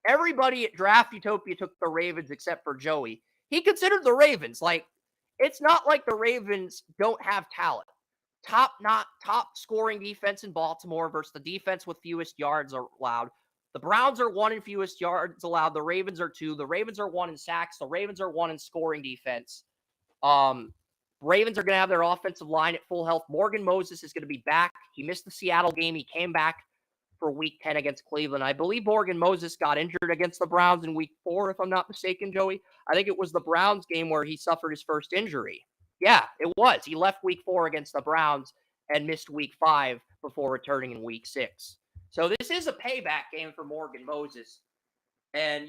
Everybody at Draft Utopia took the Ravens except for Joey. He considered the Ravens. Like, it's not like the Ravens don't have talent. Top scoring defense in Baltimore versus the defense with fewest yards allowed. The Browns are 1 in fewest yards allowed. The Ravens are 2. The Ravens are 1 in sacks. The Ravens are 1 in scoring defense. Ravens are going to have their offensive line at full health. Morgan Moses is going to be back. He missed the Seattle game. He came back for week 10 against Cleveland. I believe Morgan Moses got injured against the Browns in week 4, if I'm not mistaken, Joey. I think it was the Browns game where he suffered his first injury. Yeah, it was. He left week 4 against the Browns and missed week 5 before returning in week 6. So this is a payback game for Morgan Moses. And,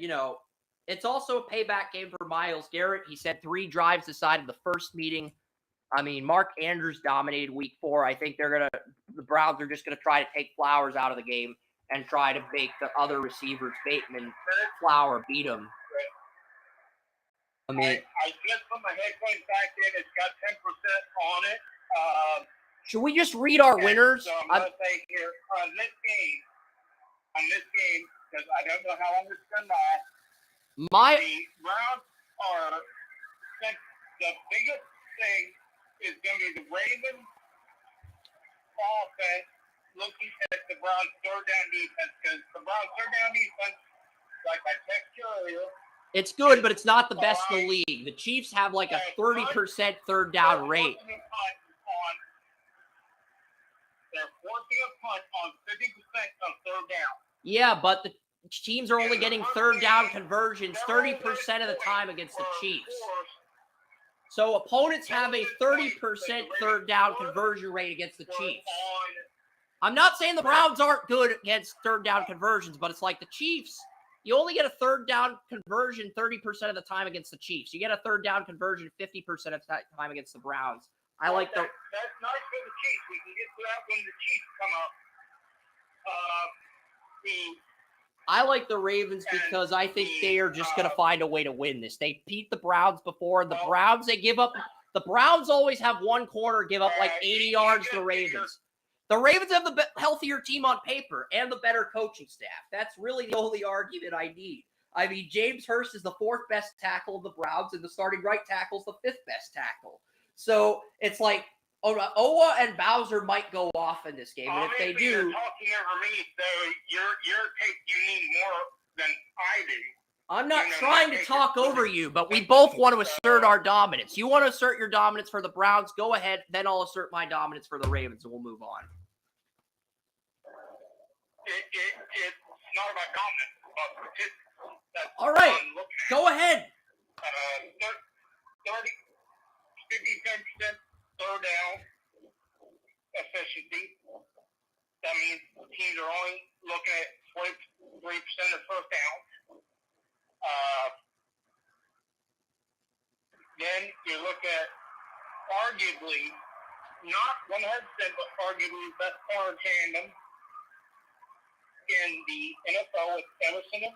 it's also a payback game for Myles Garrett. He said 3 drives decided the first meeting. I mean, Mark Andrews dominated week 4. I think the Browns are just going to try to take Flowers out of the game and try to make the other receivers, Bateman, Flower, beat him. I mean, I just put my headphones back in. It's got 10% on it. Should we just read our winners? So I'm going to say here, on this game, because I don't know how long it's going to last, the Browns are, the biggest thing is going to be the Ravens offense looking at the Browns' third down defense, because the Browns' third down defense, like I texted you earlier, it's good, but it's not the best in the league. The Chiefs have like a 30% third down rate. They're forcing a punt on 50% of third down. Yeah, but the teams are only getting third down conversions 30% of the time against the Chiefs. So opponents have a 30% third down conversion rate against the Chiefs. I'm not saying the Browns aren't good against third down conversions, but it's like the Chiefs. You only get a third down conversion 30% of the time against the Chiefs. You get a third down conversion 50% of the time against the Browns. That's nice for the Chiefs. We can get to that when the Chiefs come up. I like the Ravens because I think they are just going to find a way to win this. They beat the Browns before. The Browns, they give up. The Browns always have one corner give up like 80 yards to the Ravens. The Ravens have the healthier team on paper and the better coaching staff. That's really the only argument I need. I mean, James Hurst is the 4th best tackle of the Browns, and the starting right tackle is the 5th best tackle. So it's like Owa and Bowser might go off in this game, and if they do, you're talking over me, so you need more than I do. I'm not trying to talk over you, but we both want to assert our dominance. You want to assert your dominance for the Browns? Go ahead. Then I'll assert my dominance for the Ravens, and we'll move on. It's not about dominance, but all right. Go ahead. 57% third down efficiency. That means teams are only looking at 23% of first down. Then you look at arguably, not 100%, but arguably the best corner tandem in the NFL with Emerson.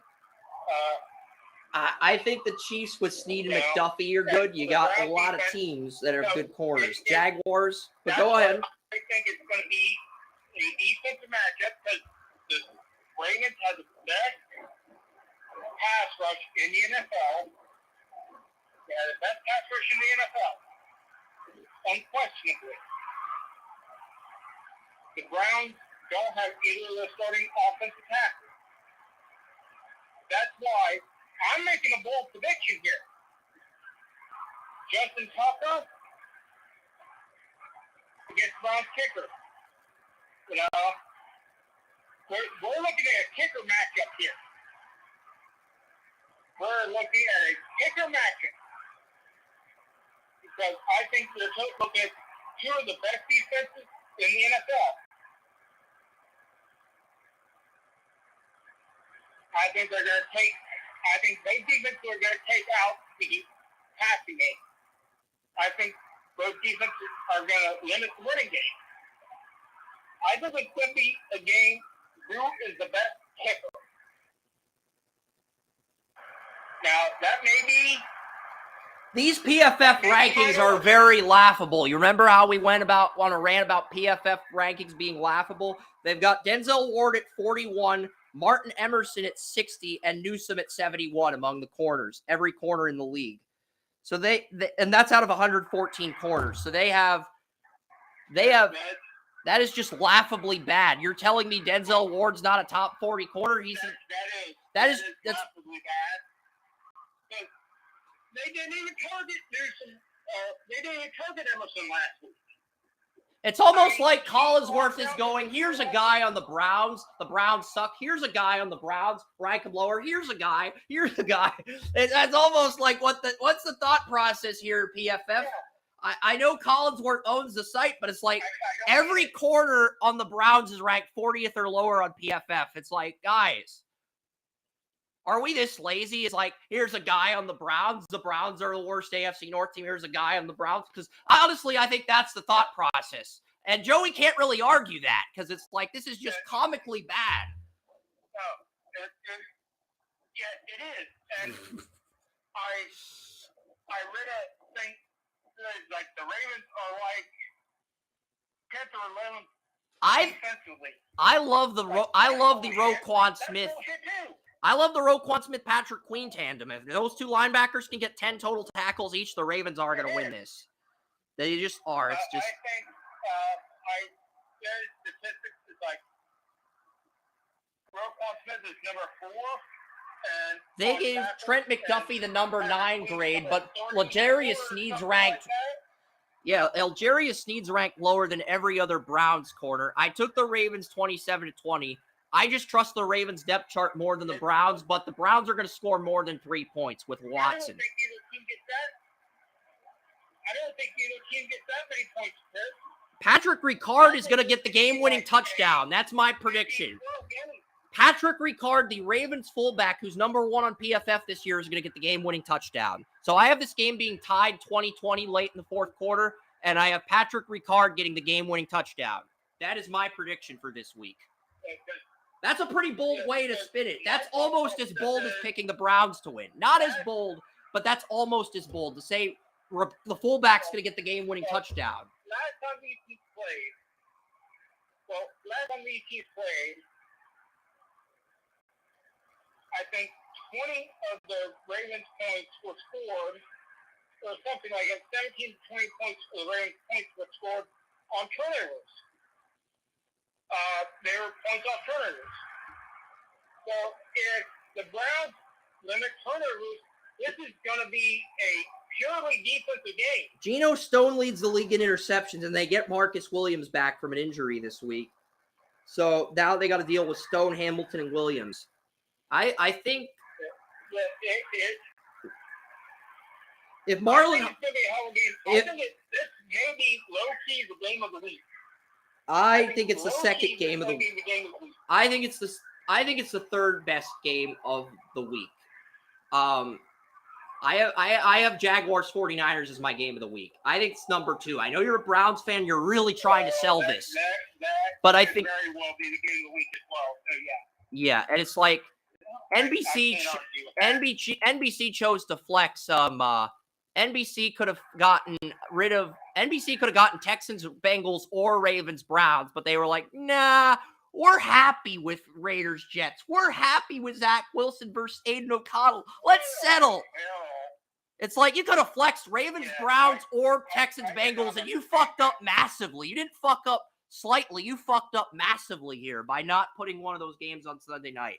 I think the Chiefs with Snead and McDuffie are good. You got a lot of teams that are good corners. Jaguars, but go ahead. I think it's going to be a defensive matchup because the Ravens have the best pass rush in the NFL. They have the best pass rush in the NFL, unquestionably. The Browns don't have either of their starting offensive tackles. That's why I'm making a bold prediction here. Justin Tucker against Browns kicker. We're looking at a kicker matchup here. We're looking at a kicker matchup. Because I think we're looking at 2 of the best defenses in the NFL. I think they're going to take. I think both defenses are going to take out the passing game. I think both defenses are going to limit the running game. I think it's going to be a game. Who is the best kicker? Now that may be These PFF rankings are very laughable. You remember how we went on a rant about PFF rankings being laughable? They've got Denzel Ward at 41, Martin Emerson at 60, and Newsome at 71 among the corners, every corner in the league. So they and that's out of 114 corners. So they have that is just laughably bad. You're telling me Denzel Ward's not a top 40 corner? That's laughably bad. They didn't even target Newsom. They didn't even target Emerson last week. It's almost like Collinsworth is going, here's a guy on the Browns suck. Here's a guy on the Browns, rank him lower. Here's a guy. That's almost like what's the thought process here, PFF? Yeah. I know Collinsworth owns the site, but it's like every corner on the Browns is ranked 40th or lower on PFF. It's like, guys, are we this lazy? It's like, here's a guy on the Browns. The Browns are the worst AFC North team. Here's a guy on the Browns. Because honestly, I think that's the thought process. And Joey can't really argue that because it's like, this is just comically bad. No, it is. And I read a thing like the Ravens are like 10th or 11th defensively. I love the Roquan Smith. I love the Roquan Smith-Patrick Queen tandem. If those two linebackers can get 10 total tackles each, the Ravens are going to win this. They just are. It's just. I think there's statistics. It's like Roquan Smith is number 4. And they gave Trent McDuffie the number 9 grade, but L'Jarius Sneed's ranked. Yeah, L'Jarius Sneed's ranked lower than every other Browns corner. I took the Ravens 27-20. I just trust the Ravens depth chart more than the Browns, but the Browns are going to score more than 3 points with Watson. I don't think either team gets that many points, Chris. Patrick Ricard is going to get the game-winning touchdown. That's my prediction. Patrick Ricard, the Ravens fullback, who's number 1 on PFF this year, is going to get the game-winning touchdown. So I have this game being tied 20-20 late in the fourth quarter, and I have Patrick Ricard getting the game-winning touchdown. That is my prediction for this week. That's a pretty bold way to spin it. That's almost as bold as picking the Browns to win. Not as bold, but that's almost as bold to say the fullback's going to get the game-winning touchdown. Last time these teams played, I think 20 of the Ravens' points were scored, or something like that. 17 to 20 points of the Ravens' points were scored on turnovers. They were points off turnovers. So if the Browns limit turnovers, this is going to be a purely defensive game. Geno Stone leads the league in interceptions, and they get Marcus Williams back from an injury this week. So now they got to deal with Stone, Hamilton, and Williams. I think if Marlon, this may be low-key the game of the week. I think it's the second game of the week. I think it's the third best game of the week. I have Jaguars 49ers as my game of the week. I think it's number 2. I know you're a Browns fan. You're really trying to sell this, but I think very well be the game of the week as well. So yeah, and it's like NBC chose to flex NBC could have gotten Texans, Bengals, or Ravens, Browns, but they were like, nah, we're happy with Raiders, Jets. We're happy with Zach Wilson versus Aiden O'Connell. Let's settle. It's like you could have flexed Ravens, Browns, or Texans, Bengals, and you fucked up massively. You didn't fuck up slightly. You fucked up massively here by not putting one of those games on Sunday night.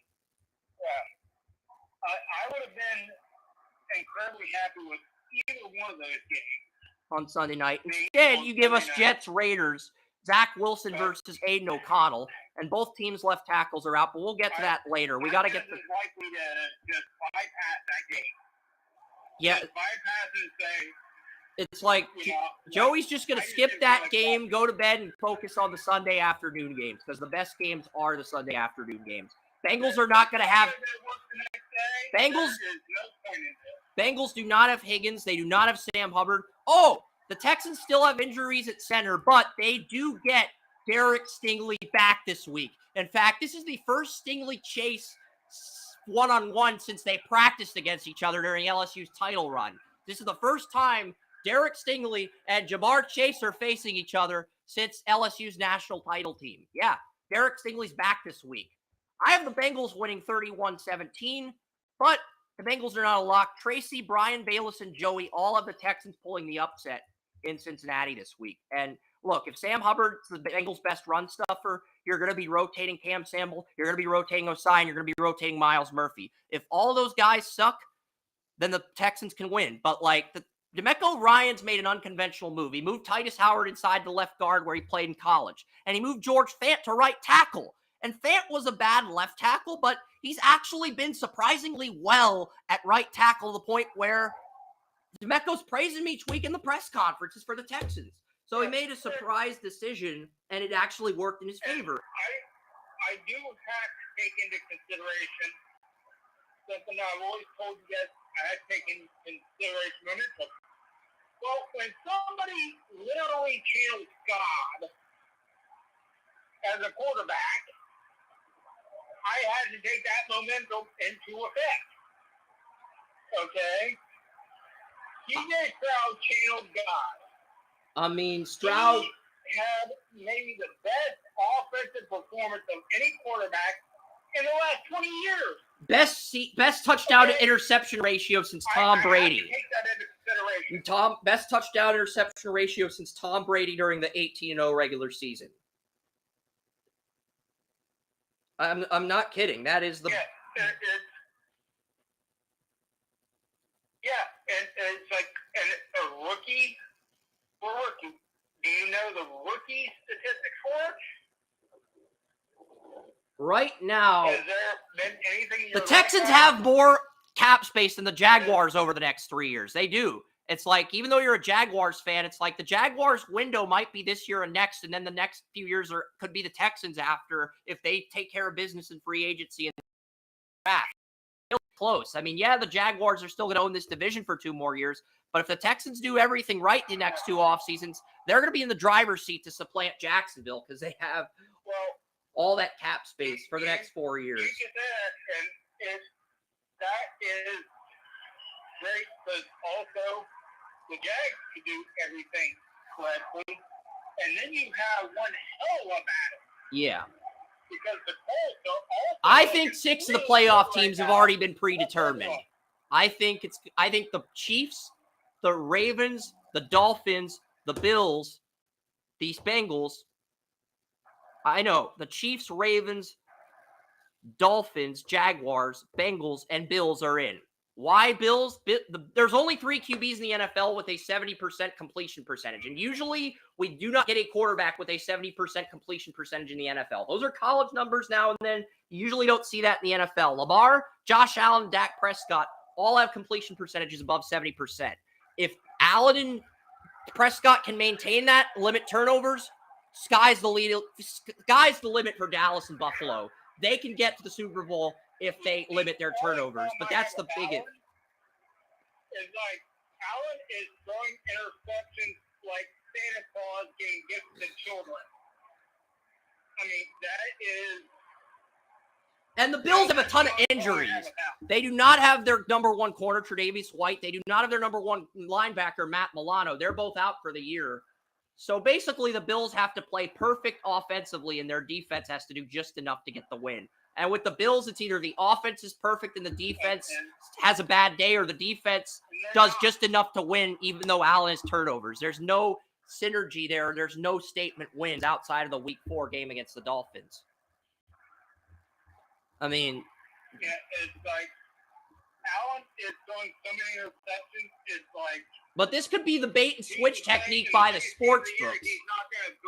Yeah. I would have been incredibly happy with either one of those games on Sunday night. Instead, you give us Jets, Raiders, Zach Wilson versus Aiden O'Connell, and both teams' left tackles are out, but we'll get to that later. We got to get the likely to just bypass that game. Yeah. Just bypass and say, it's like Joey's just going to skip that game, go to bed, and focus on the Sunday afternoon games because the best games are the Sunday afternoon games. Bengals are not going to have Bengals do not have Higgins. They do not have Sam Hubbard. Oh, the Texans still have injuries at center, but they do get Derek Stingley back this week. In fact, this is the first Stingley Chase one-on-one since they practiced against each other during LSU's title run. This is the first time Derek Stingley and Jamar Chase are facing each other since LSU's national title team. Yeah, Derek Stingley's back this week. I have the Bengals winning 31-17, but the Bengals are not a lock. Tracy, Brian, Bayless, and Joey all have the Texans pulling the upset in Cincinnati this week. And look, if Sam Hubbard's the Bengals' best run stuffer, you're going to be rotating Cam Sample, you're going to be rotating Osai, and you're going to be rotating Miles Murphy. If all those guys suck, then the Texans can win. But like DeMeco Ryans made an unconventional move. He moved Titus Howard inside the left guard where he played in college, and he moved George Fant to right tackle. And Fant was a bad left tackle, but he's actually been surprisingly well at right tackle to the point where DeMeco's praising him each week in the press conferences for the Texans. So he made a surprise decision, and it actually worked in his favor. I do have to take into consideration something I've always told you guys I had taken consideration when it took. Well, when somebody literally channels God as a quarterback, I had to take that momentum into effect. Okay? CJ Stroud channeled God. I mean, Stroud He had maybe the best offensive performance of any quarterback in the last 20 years. Best touchdown to interception ratio since Tom Brady. I have to take that into consideration. Best touchdown interception ratio since Tom Brady during the 18-0 regular season. I'm not kidding. That is the and it's like a rookie. Do you know the rookie statistics for it? right now. Has there been anything? The Texans have more cap space than the Jaguars over the next 3 years. They do. It's like, even though you're a Jaguars fan, it's like the Jaguars window might be this year and next, and then the next few years could be the Texans after if they take care of business in free agency and draft. Close. I mean, yeah, the Jaguars are still going to own this division for 2 more years, but if the Texans do everything right the next 2 off seasons, they're going to be in the driver's seat to supplant Jacksonville because they have all that cap space for the next 4 years. You get that, and that is great because also the Jags can do everything correctly, and then you have one hell of a battle. Yeah. Because the Colts are also I think 6 of the playoff teams have already been predetermined. I think the Chiefs, the Ravens, the Dolphins, the Bills, the Bengals. I know the Chiefs, Ravens, Dolphins, Jaguars, Bengals, and Bills are in. Why Bills? There's only 3 QBs in the NFL with a 70% completion percentage. And usually we do not get a quarterback with a 70% completion percentage in the NFL. Those are college numbers now and then. You usually don't see that in the NFL. Lamar, Josh Allen, Dak Prescott all have completion percentages above 70%. If Allen and Prescott can maintain that, limit turnovers, sky's the limit for Dallas and Buffalo. They can get to the Super Bowl if they limit their turnovers, but that's the biggest. It's like Allen is throwing interceptions like Santa Claus getting gifts to children. I mean, that is. And the Bills have a ton of injuries. They do not have their number 1 corner, Tre'Davious White. They do not have their number 1 linebacker, Matt Milano. They're both out for the year. So basically, the Bills have to play perfect offensively, and their defense has to do just enough to get the win. And with the Bills, it's either the offense is perfect and the defense has a bad day, or the defense does just enough to win, even though Allen has turnovers. There's no synergy there. There's no statement wins outside of the Week 4 game against the Dolphins. I mean, yeah, it's like Allen is throwing so many interceptions. It's like. But this could be the bait and switch technique by the sports books.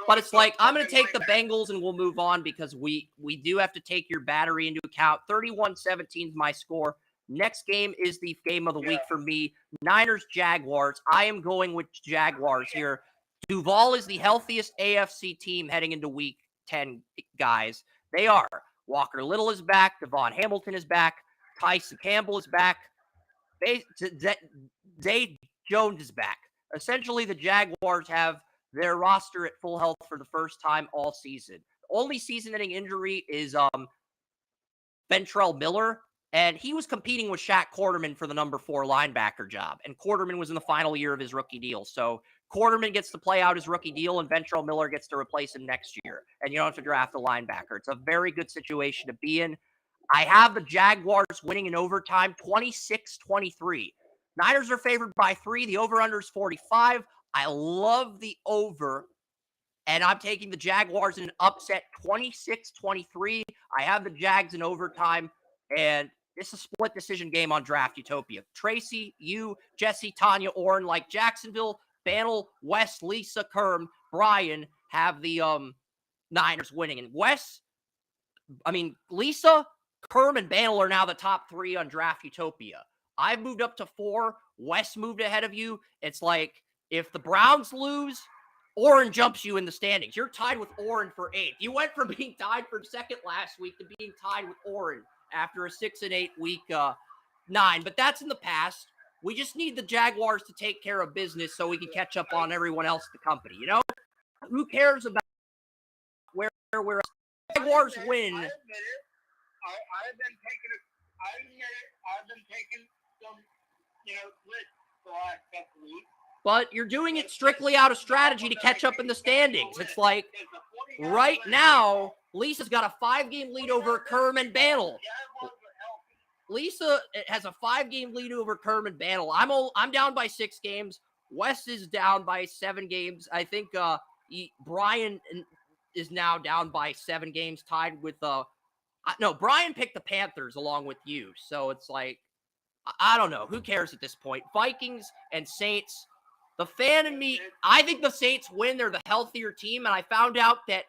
But it's like, I'm going to take the Bengals and we'll move on because we do have to take your battery into account. 31-17 is my score. Next game is the game of the week for me. Niners-Jaguars. I am going with Jaguars here. Duval is the healthiest AFC team heading into week 10, guys. They are. Walker Little is back. Devon Hamilton is back. Tyson Campbell is back. Zay Jones is back. Essentially, the Jaguars have their roster at full health for the first time all season. The only season-ending injury is Ventrell Miller, And he was competing with Shaq Quarterman for the number 4 linebacker job. And Quarterman was in the final year of his rookie deal. So Quarterman gets to play out his rookie deal, and Ventrell Miller gets to replace him next year. And you don't have to draft a linebacker. It's a very good situation to be in. I have the Jaguars winning in overtime, 26-23. Niners are favored by 3. The over-under is 45. I love the over, and I'm taking the Jaguars in an upset, 26-23. I have the Jags in overtime, and this is a split decision game on Draft Utopia. Tracy, you, Jesse, Tanya, Orrin, like Jacksonville, Banel, Wes, Lisa, Kerm, Brian have the Niners winning. And Lisa, Kerm, and Banel are now the top 3 on Draft Utopia. I've moved up to 4. Wes moved ahead of you. It's like if the Browns lose, Orrin jumps you in the standings. You're tied with Orrin for 8th. You went from being tied for 2nd last week to being tied with Orrin after a 6-8 week 9. But that's in the past. We just need the Jaguars to take care of business so we can catch up on everyone else in the company. You know, who cares about where we're at? Jaguars win. I admit it. I've been taking some, risks the last couple weeks. But you're doing it strictly out of strategy to catch up in the standings. It's like right now, Lisa's got a 5-game lead over Kerm and Banel. Lisa has a 5-game lead over Kerm and Banel. I'm down by 6 games. Wes is down by 7 games. I think Brian is now down by 7 games, tied with Brian picked the Panthers along with you. So it's like, I don't know. Who cares at this point? Vikings and Saints. The fan in me, I think the Saints win. They're the healthier team. And I found out that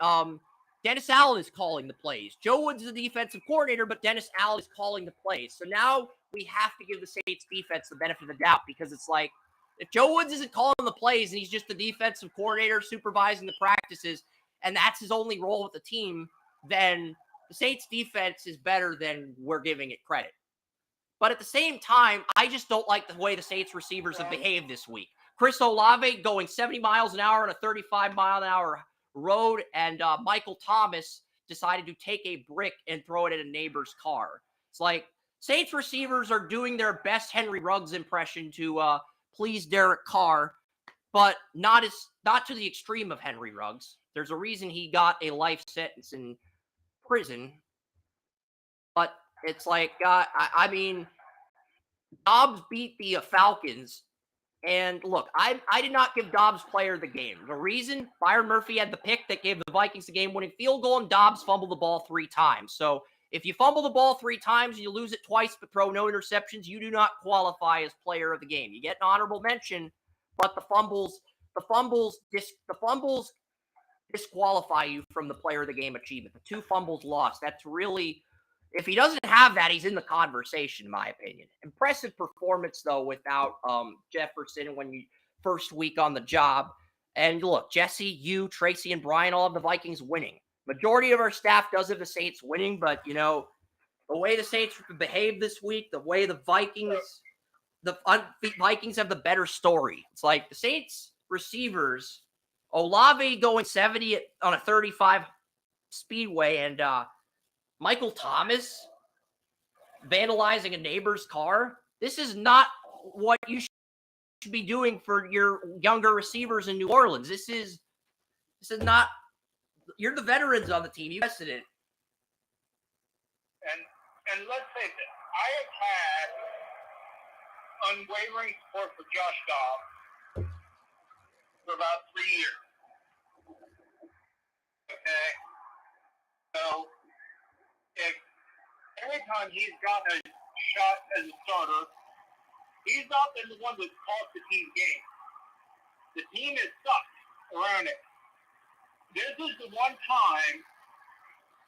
Dennis Allen is calling the plays. Joe Woods is the defensive coordinator, but Dennis Allen is calling the plays. So now we have to give the Saints defense the benefit of the doubt, because it's like, if Joe Woods isn't calling the plays and he's just the defensive coordinator supervising the practices, and that's his only role with the team, then the Saints defense is better than we're giving it credit. But at the same time, I just don't like the way the Saints receivers have behaved this week. Chris Olave going 70 miles an hour on a 35-mile-an-hour road, and Michael Thomas decided to take a brick and throw it at a neighbor's car. It's like Saints receivers are doing their best Henry Ruggs impression to please Derek Carr, but not to the extreme of Henry Ruggs. There's a reason he got a life sentence in prison. But it's like, Dobbs beat the Falcons. And look, I did not give Dobbs player of the game. The reason, Byron Murphy had the pick that gave the Vikings the game-winning field goal, and Dobbs fumbled the ball 3 times. So if you fumble the ball 3 times and you lose it twice but throw no interceptions, you do not qualify as player of the game. You get an honorable mention, but the fumbles disqualify you from the player of the game achievement. The 2 fumbles lost. That's really, if he doesn't have that, he's in the conversation, in my opinion. Impressive performance, though, without Jefferson when you first week on the job. And look, Jesse, you, Tracy, and Brian all have the Vikings winning. Majority of our staff does have the Saints winning, but, the way the Saints behave this week, the way the Vikings have the better story. It's like the Saints receivers, Olave going 70 on a 35 speedway, and Michael Thomas vandalizing a neighbor's car. This is not what you should be doing for your younger receivers in New Orleans. This is not. You're the veterans on the team. You invested in it. And let's face it, I have had unwavering support for Josh Dobbs for about 3 years. Okay, so if every time he's gotten a shot as a starter, he's not been the one that cost the team game. The team has sucked around it. This is the one time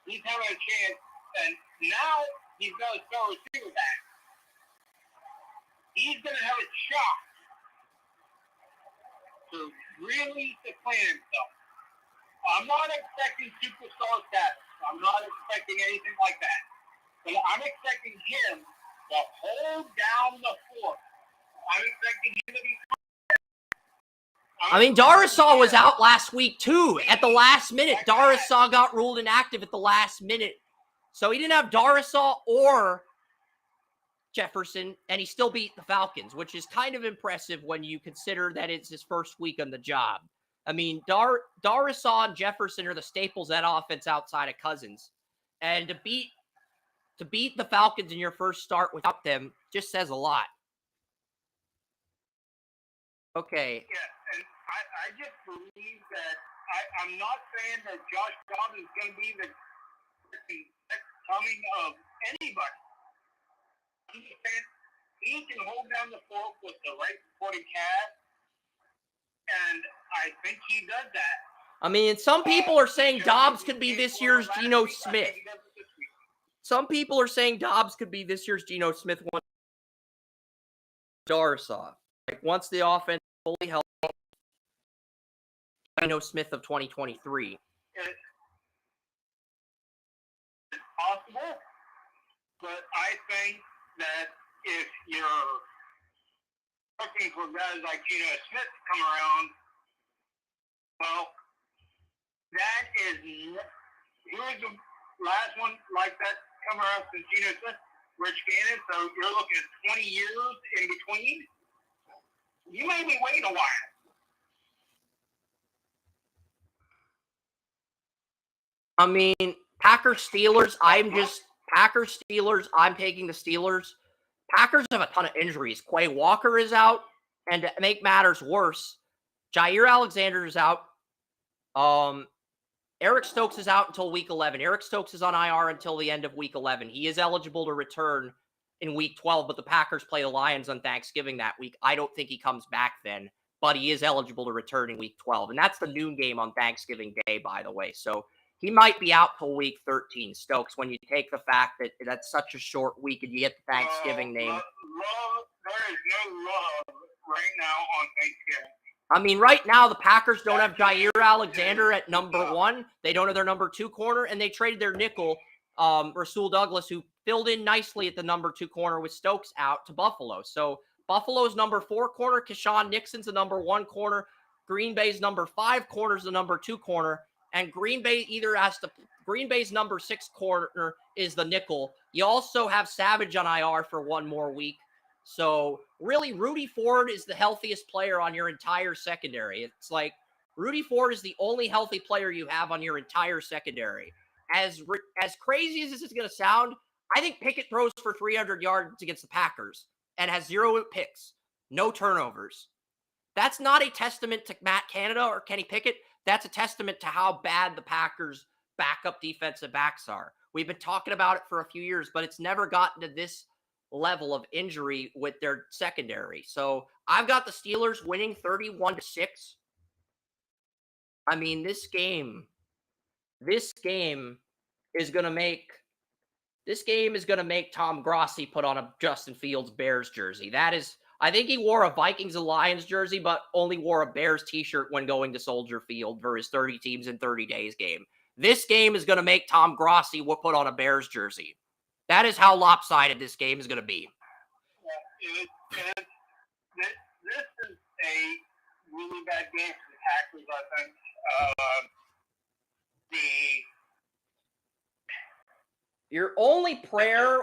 he's having a chance, and now he's got a star receiver back. He's going to have a shot to really declare himself. I'm not expecting superstar status. I'm not expecting anything like that. But I'm expecting him to hold down the fort. I'm expecting him to be. Darrisaw was out last week, too, at the last minute. Darrisaw got ruled inactive at the last minute. So he didn't have Darrisaw or Jefferson, and he still beat the Falcons, which is kind of impressive when you consider that it's his first week on the job. I mean, Darrisaw and Jefferson are the staples of that offense outside of Cousins. And to beat the Falcons in your first start without them just says a lot. Okay. Yeah, and I just believe that I'm not saying that Josh Dobbs is going to be the next coming of anybody. He can hold down the fort with the right supporting cast, and I think he does that. I mean, some people are saying Dobbs could be this year's Geno Smith. Some people are saying Dobbs could be this year's Geno Smith once Darrisaw. Like, once the offense is fully healthy, Geno Smith of 2023. It's possible, but I think that if you're looking for guys like Geno Smith to come around, well, that is who's the last one like that come around since Geno Smith? Rich Gannon. So you're looking at 20 years in between. You may be waiting a while. I mean, Packers-Steelers, I'm taking the Steelers. Packers have a ton of injuries. Quay Walker is out, and to make matters worse, Jair Alexander is out. Eric Stokes is out until week 11. Eric Stokes is on IR until the end of week 11. He is eligible to return in week 12, but the Packers play the Lions on Thanksgiving that week. I don't think he comes back then, but he is eligible to return in week 12. And that's the noon game on Thanksgiving Day, by the way. So he might be out till week 13, Stokes, when you take the fact that that's such a short week and you get the Thanksgiving name. There is no love right now on Thanksgiving. I mean, right now, the Packers don't have Jair Alexander at number 1. They don't have their number 2 corner, and they traded their nickel, Rasul Douglas, who filled in nicely at the number 2 corner with Stokes out, to Buffalo. So Buffalo's number 4 corner, Keshawn Nixon's the number 1 corner, Green Bay's number 5 corner is the number 2 corner, and Green Bay's number 6 corner is the nickel. You also have Savage on IR for 1 more week. So really, Rudy Ford is the healthiest player on your entire secondary. It's like Rudy Ford is the only healthy player you have on your entire secondary. As crazy as this is going to sound, I think Pickett throws for 300 yards against the Packers and has 0 picks, no turnovers. That's not a testament to Matt Canada or Kenny Pickett. That's a testament to how bad the Packers' backup defensive backs are. We've been talking about it for a few years, but it's never gotten to this level of injury with their secondary. So I've got the Steelers winning 31-6. I mean, this game is going to make Tom Grossi put on a Justin Fields Bears jersey. I think he wore a Vikings and Lions jersey, but only wore a Bears t-shirt when going to Soldier Field for his 30 teams in 30 days game. This game is going to make Tom Grossi put on a Bears jersey. That is how lopsided this game is going to be. This is a really bad game for the Packers, I think. Your only prayer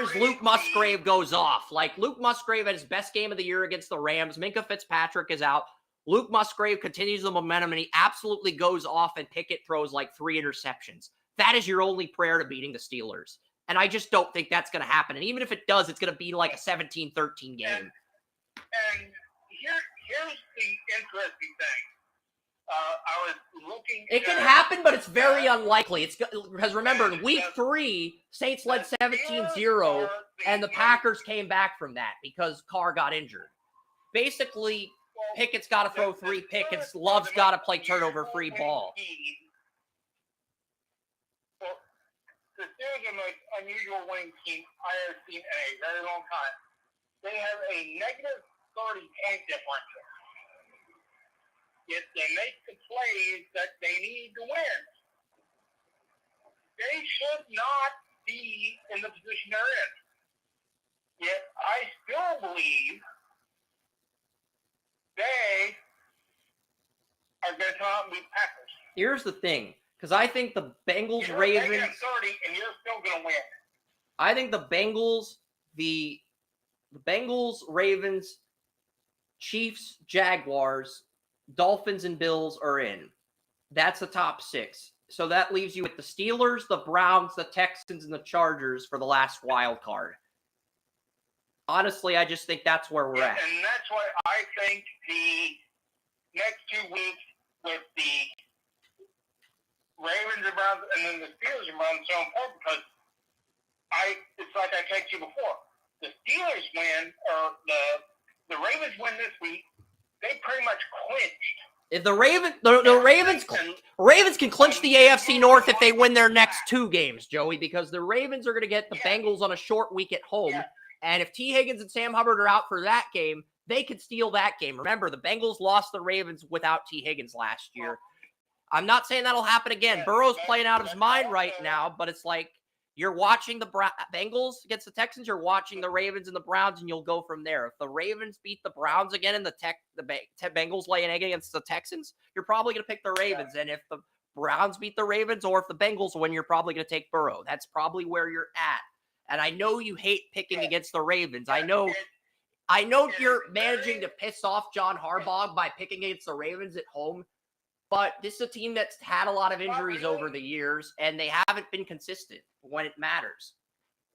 is Luke Musgrave goes off. Like, Luke Musgrave had his best game of the year against the Rams. Minka Fitzpatrick is out. Luke Musgrave continues the momentum, and he absolutely goes off, and Pickett throws like 3 interceptions. That is your only prayer to beating the Steelers. And I just don't think that's going to happen. And even if it does, it's going to be like a 17-13 game. And here's the interesting thing. I was looking. It can happen, but it's very unlikely. Because remember, in week 3, Saints led 17-0, and the Packers came back from that because Carr got injured. Basically, Pickett's got to throw 3 picks, and Love's got to play turnover-free ball. The Steelers are the most unusual winning team I have seen in a very long time. They have a negative 30 point differential. Yet they make the plays that they need to win. They should not be in the position they're in. Yet I still believe they are going to come out and beat Packers. Here's the thing. Because I think the Bengals, You're Ravens. -30 and you're still going to win. I think the Bengals, Ravens, Chiefs, Jaguars, Dolphins, and Bills are in. That's the top 6. So that leaves you with the Steelers, the Browns, the Texans, and the Chargers for the last wild card. Honestly, I just think that's where we're at. And that's why I think the next 2 weeks with the Ravens and Browns and then the Steelers and Browns are so important because it's like I texted you before. The Steelers win, or the Ravens win this week, they pretty much clinched. If the Ravens can clinch the AFC North if they win their next 2 games, Joey, because the Ravens are going to get the Bengals on a short week at home. Yeah. And if T. Higgins and Sam Hubbard are out for that game, they could steal that game. Remember, the Bengals lost the Ravens without T. Higgins last year. I'm not saying that'll happen again. Yeah, Burrow's playing out of his mind right now, but it's like you're watching the Bengals against the Texans, you're watching the Ravens and the Browns, and you'll go from there. If the Ravens beat the Browns again and the Bengals lay an egg against the Texans, you're probably going to pick the Ravens. And if the Browns beat the Ravens or if the Bengals win, you're probably going to take Burrow. That's probably where you're at. And I know you hate picking against the Ravens. I know you're managing to piss off John Harbaugh by picking against the Ravens at home. But this is a team that's had a lot of injuries over the years, and they haven't been consistent when it matters.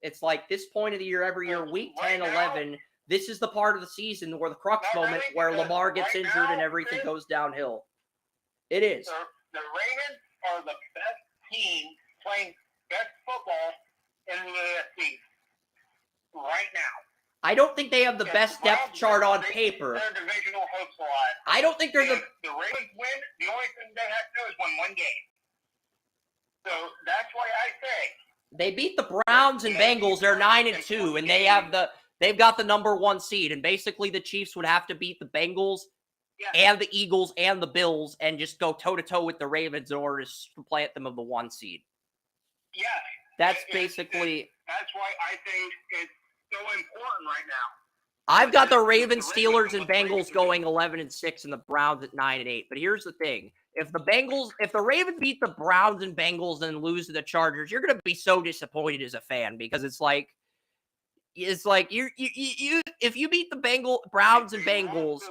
It's like this point of the year, every year, week 10, 11, this is the part of the season where the crux moment where Lamar gets injured and everything goes downhill. It is. The Ravens are the best team playing best football in the AFC right now. I don't think they have the best depth chart on paper. Their divisional hopes alive. I don't think they're the Ravens win. The only thing they have to do is win 1 game. So that's why I say they beat the Browns and Bengals. They're 9-2, and they've got the number 1 seed. And basically, the Chiefs would have to beat the Bengals and the Eagles and the Bills, and just go toe to toe with the Ravens in order to supplant them of the 1 seed. Yeah, that's basically. That's why I think it's so important right now. I've got the Ravens, Steelers, and Bengals going 11-6, and the Browns at 9-8. But here's the thing: if the Ravens beat the Browns and Bengals and lose to the Chargers, you're gonna be so disappointed as a fan because it's like you if you beat the Browns and Bengals,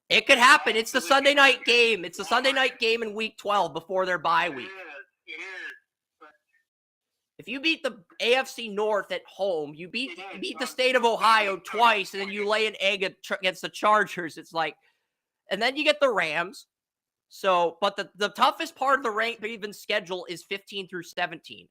it could happen. It's the Sunday night game. It's the Sunday night game in Week 12 before their bye week. It is. If you beat the AFC North at home, you beat the state of Ohio twice, and then you lay an egg against the Chargers, it's like, and then you get the Rams. So, but the toughest part of the Ravens schedule is 15 through 17.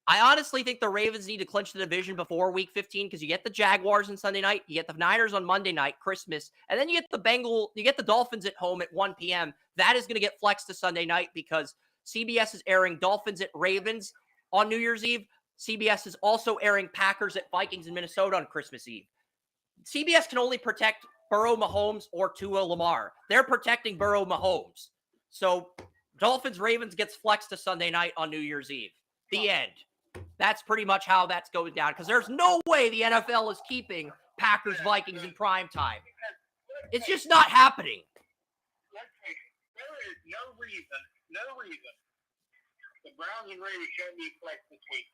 I honestly think the Ravens need to clinch the division before Week 15 because you get the Jaguars on Sunday night, you get the Niners on Monday night, Christmas, and then you get the Dolphins at home at 1 p.m. That is going to get flexed to Sunday night because CBS is airing Dolphins at Ravens on New Year's Eve. CBS is also airing Packers at Vikings in Minnesota on Christmas Eve. CBS can only protect Burrow, Mahomes, or Tua Lamar. They're protecting Burrow, Mahomes. So Dolphins, Ravens gets flexed to Sunday night on New Year's Eve. The end. That's pretty much how that's going down because there's no way the NFL is keeping Packers, Vikings in prime time. It's just not happening. There is no reason the Browns and Ravens shouldn't be flexed this week.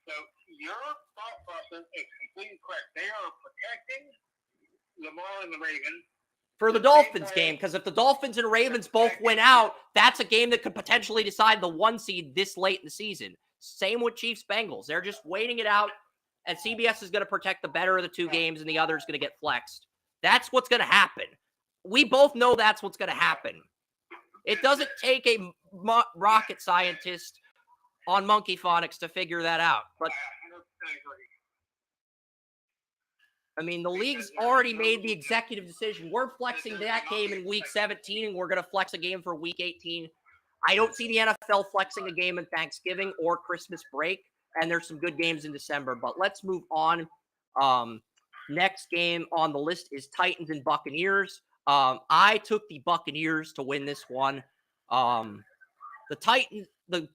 So your thought process is completely correct. They are protecting Lamar and the Ravens for the Dolphins game, because if the Dolphins and Ravens both win out, that's a game that could potentially decide the 1 seed this late in the season. Same with Chiefs Bengals. They're just waiting it out, and CBS is going to protect the better of the 2 games, and the other is going to get flexed. That's what's going to happen. We both know that's what's going to happen. It doesn't take a rocket scientist on monkey phonics to figure that out. But I mean, the league's already made the executive decision. We're flexing that game in Week 17, and we're going to flex a game for Week 18. I don't see the NFL flexing a game in Thanksgiving or Christmas break, and there's some good games in December. But let's move on. Next game on the list is Titans and Buccaneers. I took the Buccaneers to win this one. The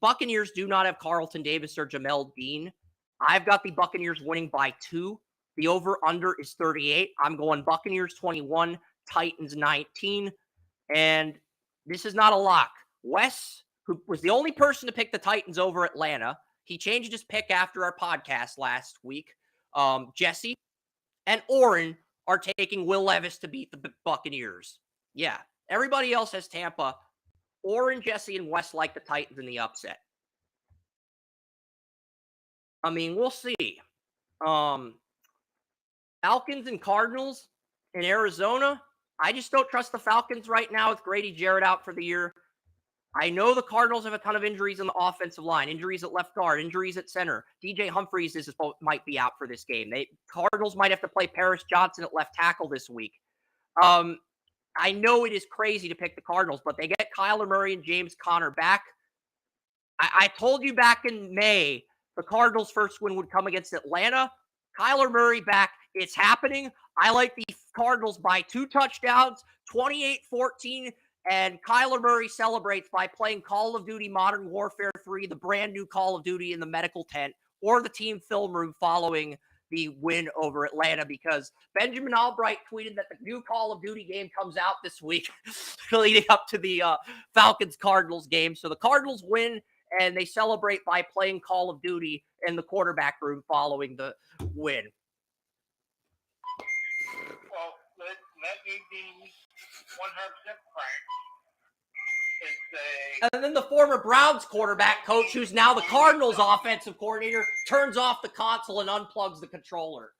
Buccaneers do not have Carlton Davis or Jamel Dean. I've got the Buccaneers winning by 2. The over-under is 38. I'm going Buccaneers 21, Titans 19. And this is not a lock. Wes, who was the only person to pick the Titans over Atlanta, He changed his pick after our podcast last week. Jesse and Oren are taking Will Levis to beat the Buccaneers. Yeah. Everybody else has Tampa. Oren, Jesse, and Wes like the Titans in the upset. I mean, we'll see. Falcons and Cardinals in Arizona. I just don't trust the Falcons right now with Grady Jarrett out for the year. I know the Cardinals have a ton of injuries on the offensive line, injuries at left guard, injuries at center. DJ Humphries might be out for this game. Cardinals might have to play Paris Johnson at left tackle this week. I know it is crazy to pick the Cardinals, but they get Kyler Murray and James Conner back. I told you back in May the Cardinals' first win would come against Atlanta. Kyler Murray back. It's happening. I like the Cardinals by 2 touchdowns, 28-14, and Kyler Murray celebrates by playing Call of Duty Modern Warfare 3, the brand new Call of Duty in the medical tent, or the team film room following the win over Atlanta, because Benjamin Albright tweeted that the new Call of Duty game comes out this week leading up to the Falcons-Cardinals game. So the Cardinals win, and they celebrate by playing Call of Duty in the quarterback room following the win. Well, let me be 100% frank and say... And then the former Browns quarterback coach, who's now the Cardinals offensive coordinator, turns off the console and unplugs the controller.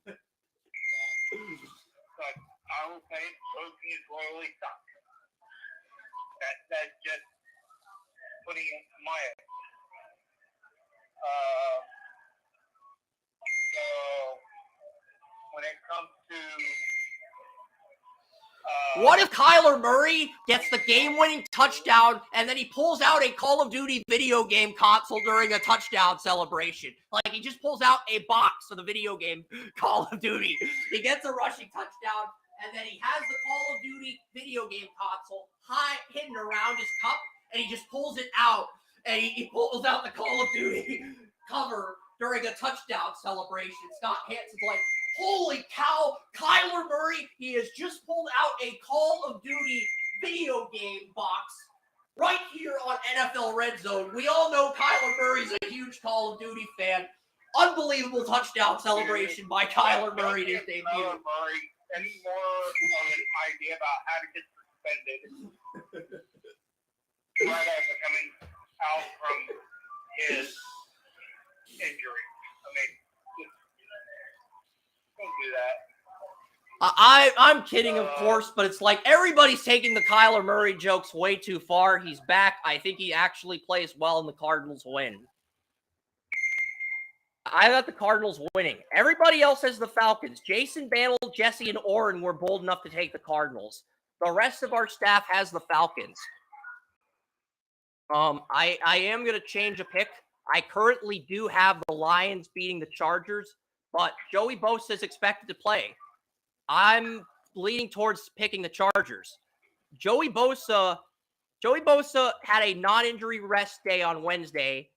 But I will say both teams royally suck. That's just putting it my end. So when it comes to what if Kyler Murray gets the game-winning touchdown and then he pulls out a Call of Duty video game console during a touchdown celebration? Like, he just pulls out a box of the video game Call of Duty. He gets a rushing touchdown, and then he has the Call of Duty video game console hidden around his cup, and he just pulls it out, and he pulls out the Call of Duty cover during a touchdown celebration. Scott Hansen's like, holy cow, Kyler Murray, he has just pulled out a Call of Duty video game box right here on NFL Red Zone. We all know Kyler Murray's a huge Call of Duty fan. Unbelievable touchdown celebration by Kyler Murray in his debut. Kyler Murray any more of an idea about how to get suspended right after coming out from his injury. I mean, don't do that. I'm kidding, of course, but it's like everybody's taking the Kyler Murray jokes way too far. He's back. I think he actually plays well and the Cardinals win. I got the Cardinals winning. Everybody else has the Falcons. Jason Bannell, Jesse, and Oren were bold enough to take the Cardinals. The rest of our staff has the Falcons. I am going to change a pick. I currently do have the Lions beating the Chargers, but Joey Bosa is expected to play. I'm leaning towards picking the Chargers. Joey Bosa had a non-injury rest day on Wednesday.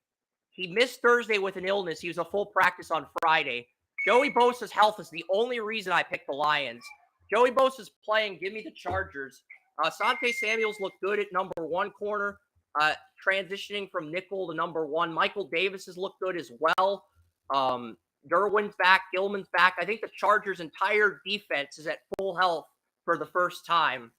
He missed Thursday with an illness. He was a full practice on Friday. Joey Bosa's health is the only reason I picked the Lions. Joey Bosa's playing. Give me the Chargers. Asante Samuels looked good at number 1 corner, transitioning from nickel to number 1. Michael Davis has looked good as well. Derwin's back. Gilman's back. I think the Chargers' entire defense is at full health for the first time.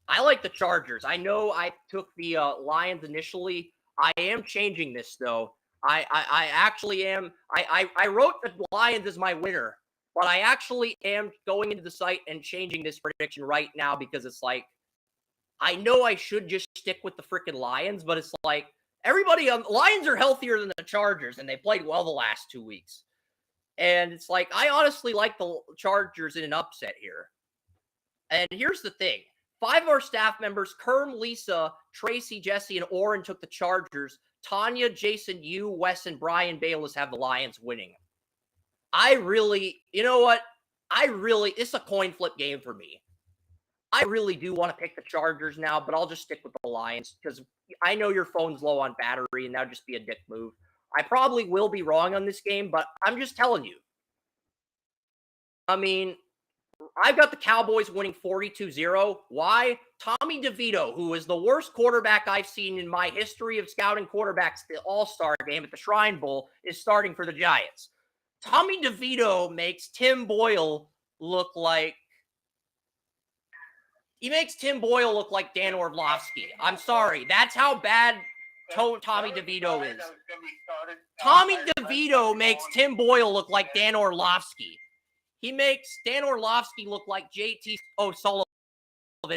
I like the Chargers. I know I took the Lions initially. I am changing this, though. I actually am. I wrote the Lions as my winner, but I actually am going into the site and changing this prediction right now because it's like, I know I should just stick with the freaking Lions, but it's like, everybody, Lions are healthier than the Chargers, and they played well the last 2 weeks. And it's like, I honestly like the Chargers in an upset here. And here's the thing. 5 of our staff members, Kerm, Lisa, Tracy, Jesse, and Oren took the Chargers. Tanya, Jason, you, Wes, and Brian Bayless have the Lions winning. You know what? It's a coin flip game for me. I really do want to pick the Chargers now, but I'll just stick with the Lions because I know your phone's low on battery, and that would just be a dick move. I probably will be wrong on this game, but I'm just telling you. I mean, I've got the Cowboys winning 42-0. Why? Tommy DeVito, who is the worst quarterback I've seen in my history of scouting quarterbacks, the All-Star game at the Shrine Bowl, is starting for the Giants. Tommy DeVito makes Tim Boyle look like Dan Orlovsky. I'm sorry. That's how bad Tommy DeVito is. Tommy DeVito makes Tim Boyle look like Dan Orlovsky. He makes Dan Orlovsky look like J.T. O'Sullivan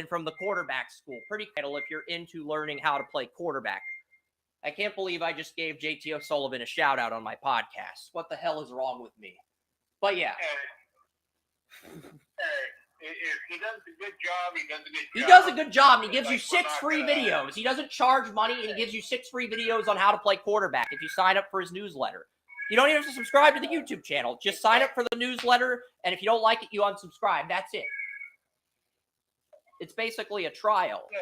from the quarterback school. Pretty cool if you're into learning how to play quarterback. I can't believe I just gave J.T. O'Sullivan a shout out on my podcast. What the hell is wrong with me? But yeah. If he does a good job, he does a good job. He does a good job, and he gives you 6 free videos. He doesn't charge money, and he gives you 6 free videos on how to play quarterback if you sign up for his newsletter. You don't even have to subscribe to the YouTube channel. Just sign up for the newsletter, and if you don't like it, you unsubscribe. That's it. It's basically a trial. Yeah,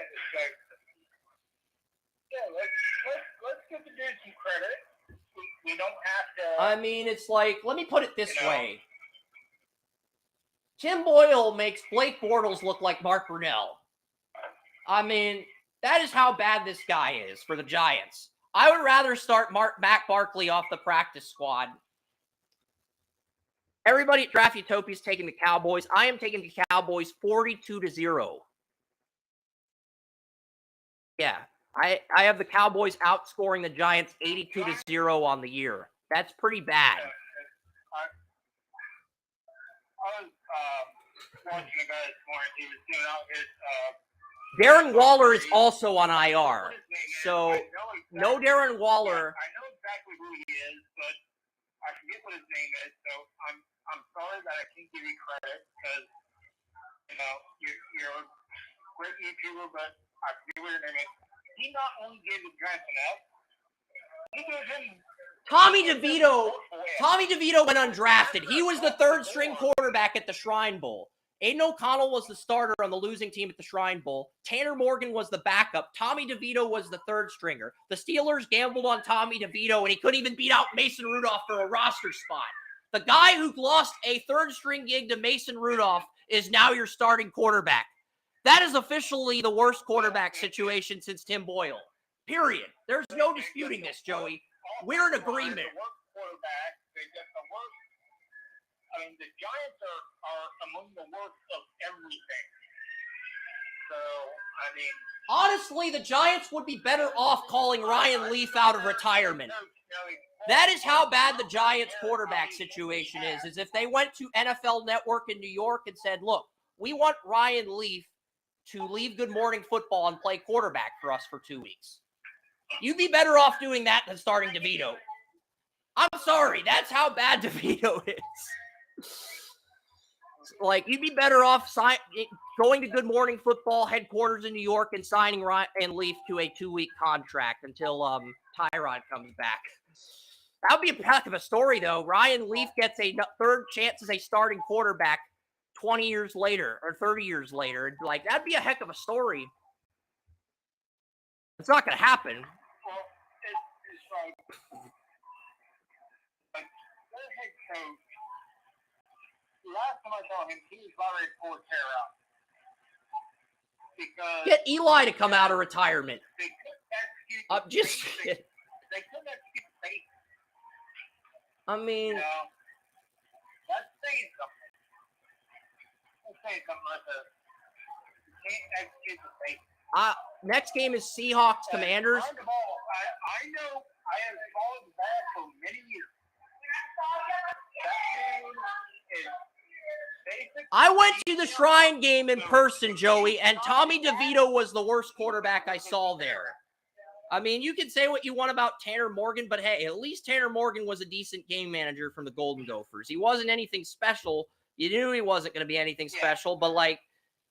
let's give the dude some credit. We don't have to... I mean, it's like, let me put it this way. Tim Boyle makes Blake Bortles look like Mark Brunell. I mean, that is how bad this guy is for the Giants. I would rather start Matt Barkley off the practice squad. Everybody at Draft Utopia is taking the Cowboys. I am taking the Cowboys 42-0. Yeah, I have the Cowboys outscoring the Giants 82-0 on the year. That's pretty bad. I was watching a guy this morning. He was giving out his... Darren Waller is also on IR. So, no Darren Waller. I know exactly who he is, but I forget what his name is. So, I'm sorry that I can't give you credit because, you're a great YouTuber, but I forget what your name is. He not only gave the Giants an F, he gave him... Tommy DeVito went undrafted. He was the 3rd-string quarterback at the Shrine Bowl. Aiden O'Connell was the starter on the losing team at the Shrine Bowl. Tanner Morgan was the backup. Tommy DeVito was the 3rd-stringer. The Steelers gambled on Tommy DeVito, and he couldn't even beat out Mason Rudolph for a roster spot. The guy who lost a 3rd-string gig to Mason Rudolph is now your starting quarterback. That is officially the worst quarterback situation since Tim Boyle. Period. There's no disputing this, Joey. We're in agreement. The worst quarterback, they get the worst. I mean, the Giants are among the worst of everything. So, I mean... Honestly, the Giants would be better off calling Ryan Leaf out of retirement. That is how bad the Giants quarterback situation is if they went to NFL Network in New York and said, look, we want Ryan Leaf to leave Good Morning Football and play quarterback for us for 2 weeks. You'd be better off doing that than starting DeVito. I'm sorry, that's how bad DeVito is. Like, you'd be better off going to Good Morning Football headquarters in New York and signing Ryan Leaf to a 2-week contract until Tyrod comes back. That would be a heck of a story, though. Ryan Leaf gets a 3rd chance as a starting quarterback 20 years later or 30 years later. Like, that'd be a heck of a story. It's not going to happen. Well, it's like their head coach, last time I saw him, he was already pulled his hair out. Because get Eli to come out of retirement. They couldn't execute I'm just kidding. They couldn't execute the basics. I mean, that's saying something. That's saying something like that. You can't execute the basics. Next game is Seahawks Commanders. I know I have followed that for many years. I went to the Shrine game in person, Joey, and Tommy DeVito was the worst quarterback I saw there. I mean, you can say what you want about Tanner Morgan, but hey, at least Tanner Morgan was a decent game manager from the Golden Gophers. He wasn't anything special. You knew he wasn't going to be anything special, but like,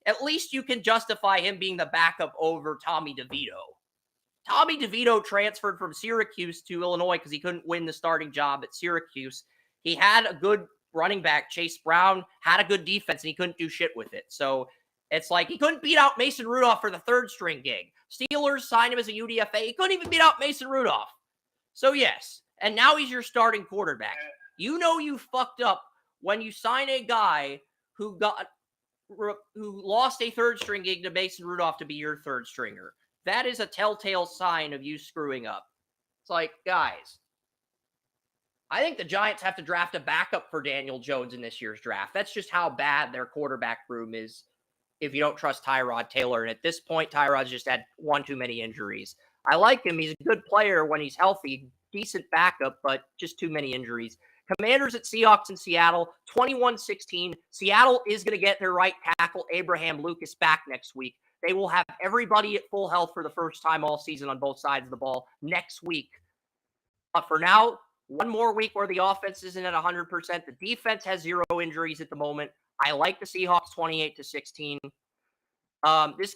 at least you can justify him being the backup over Tommy DeVito. Tommy DeVito transferred from Syracuse to Illinois because he couldn't win the starting job at Syracuse. He had a good running back, Chase Brown, had a good defense, and he couldn't do shit with it. So it's like he couldn't beat out Mason Rudolph for the 3rd-string gig. Steelers signed him as a UDFA. He couldn't even beat out Mason Rudolph. So yes, and now he's your starting quarterback. You know you fucked up when you sign a guy who got who lost a third string gig to Mason Rudolph to be your third stringer. That is a telltale sign of you screwing up. It's like, guys, I think the Giants have to draft a backup for Daniel Jones in this year's draft. That's just how bad their quarterback room is if you don't trust Tyrod Taylor. And at this point, Tyrod's just had one too many injuries. I like him. He's a good player when he's healthy, decent backup, but just too many injuries. Commanders at Seahawks in Seattle, 21-16. Seattle is going to get their right tackle, Abraham Lucas, back next week. They will have everybody at full health for the first time all season on both sides of the ball next week. But for now, one more week where the offense isn't at 100%. The defense has 0 injuries at the moment. I like the Seahawks 28-16. This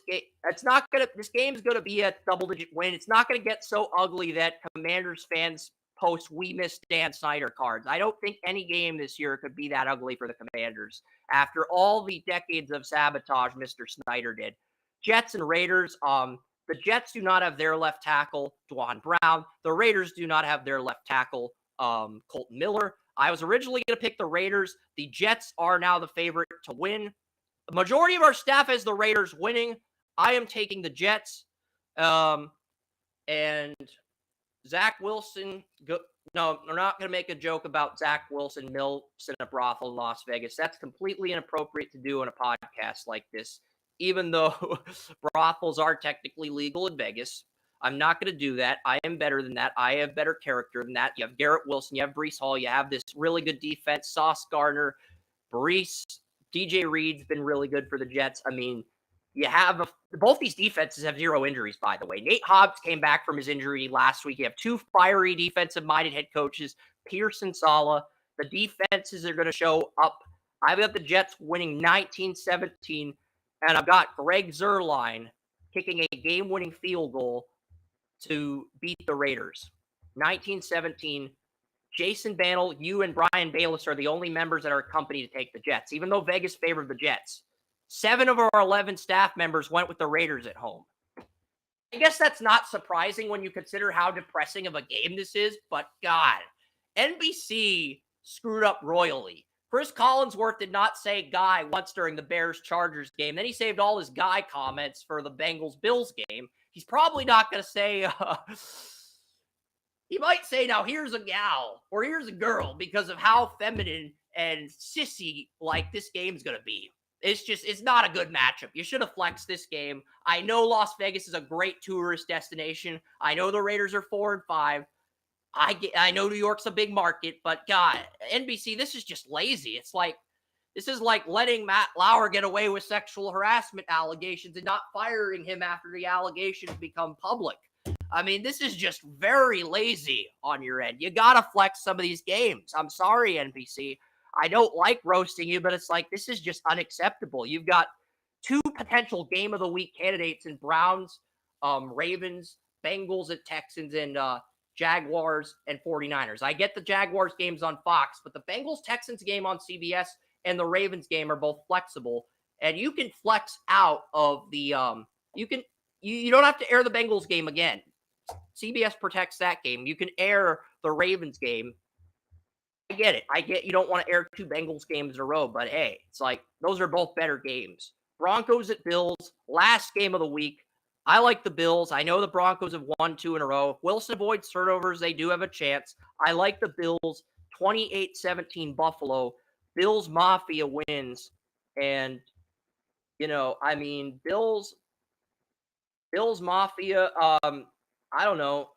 game's gonna be a double-digit win. It's not gonna get so ugly that Commanders fans post "We miss Dan Snyder" cards. I don't think any game this year could be that ugly for the Commanders after all the decades of sabotage Mr. Snyder did. Jets and Raiders. The Jets do not have their left tackle, Dwan Brown. The Raiders do not have their left tackle, Colton Miller. I was originally going to pick the Raiders. The Jets are now the favorite to win. The majority of our staff has the Raiders winning. I am taking the Jets. And Zach Wilson. No, we're not going to make a joke about Zach Wilson milks in a brothel in Las Vegas. That's completely inappropriate to do on a podcast like this, even though brothels are technically legal in Vegas. I'm not going to do that. I am better than that. I have better character than that. You have Garrett Wilson. You have Breece Hall. You have this really good defense. Sauce Gardner, Breece, DJ Reed's been really good for the Jets. I mean, you have both these defenses have 0 injuries, by the way. Nate Hobbs came back from his injury last week. You have 2 fiery defensive-minded head coaches, Pierce and Saleh. The defenses are going to show up. I've got the Jets winning 19-17, and I've got Greg Zuerlein kicking a game-winning field goal to beat the Raiders. 19-17. Jason Bannell, you and Brian Bayless are the only members that are company to take the Jets, even though Vegas favored the Jets. 7 of our 11 staff members went with the Raiders at home. I guess that's not surprising when you consider how depressing of a game this is, but God, NBC screwed up royally. Chris Collinsworth did not say guy once during the Bears-Chargers game. Then he saved all his guy comments for the Bengals-Bills game. He's probably not going to say, he might say, now here's a gal or here's a girl because of how feminine and sissy-like this game's going to be. It's not a good matchup. You should have flexed this game. I know Las Vegas is a great tourist destination. I know the Raiders are 4-5. I know New York's a big market, but God, NBC, this is just lazy. This is like letting Matt Lauer get away with sexual harassment allegations and not firing him after the allegations become public. I mean, this is just very lazy on your end. You got to flex some of these games. I'm sorry, NBC. I don't like roasting you, but it's like, this is just unacceptable. You've got 2 potential game of the week candidates in Browns, Ravens, Bengals at Texans, and Jaguars and 49ers. I get the Jaguars games on Fox, but the Bengals-Texans game on CBS and the Ravens game are both flexible. And you can flex out of the, you don't have to air the Bengals game again. CBS protects that game. You can air the Ravens game. I get it. I get you don't want to air 2 Bengals games in a row, but hey, it's like those are both better games. Broncos at Bills, last game of the week. I like the Bills. I know the Broncos have won 2 in a row. If Wilson avoids turnovers, they do have a chance. I like the Bills. 28-17 Buffalo. Bills Mafia wins. And, I mean, Bills Mafia, I don't know.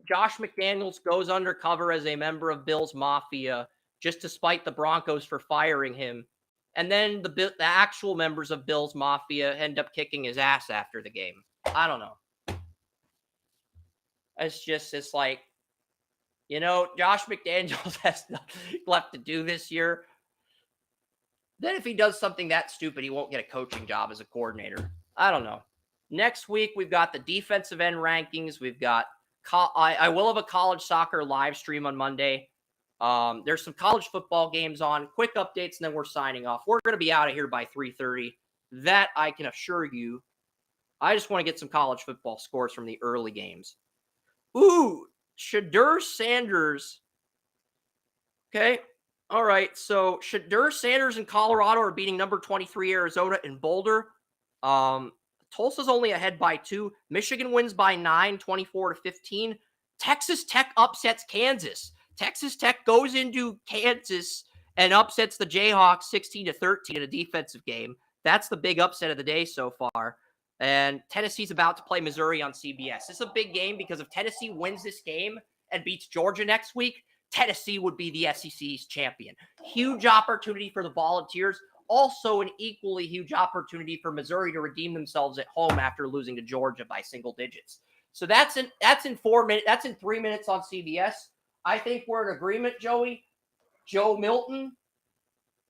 Josh McDaniels goes undercover as a member of Bills Mafia just to spite the Broncos for firing him. And then the actual members of Bills Mafia end up kicking his ass after the game. I don't know. It's like, Josh McDaniels has nothing left to do this year. Then if he does something that stupid, he won't get a coaching job as a coordinator. I don't know. Next week, we've got the defensive end rankings. We've got I will have a college soccer live stream on Monday. There's some college football games on. Quick updates, and then we're signing off. We're going to be out of here by 3:30. That I can assure you. I just want to get some college football scores from the early games. Ooh, Shadur Sanders. Okay. All right. So Shadur Sanders in Colorado are beating number 23 Arizona in Boulder. Tulsa's only ahead by 2. Michigan wins by 9, 24-15. Texas Tech upsets Kansas. Texas Tech goes into Kansas and upsets the Jayhawks 16-13 in a defensive game. That's the big upset of the day so far. And Tennessee's about to play Missouri on CBS. This is a big game because if Tennessee wins this game and beats Georgia next week, Tennessee would be the SEC's champion. Huge opportunity for the Volunteers. Also, an equally huge opportunity for Missouri to redeem themselves at home after losing to Georgia by single digits. So that's in 4 minutes. That's in 3 minutes on CBS. I think we're in agreement, Joey. Joe Milton,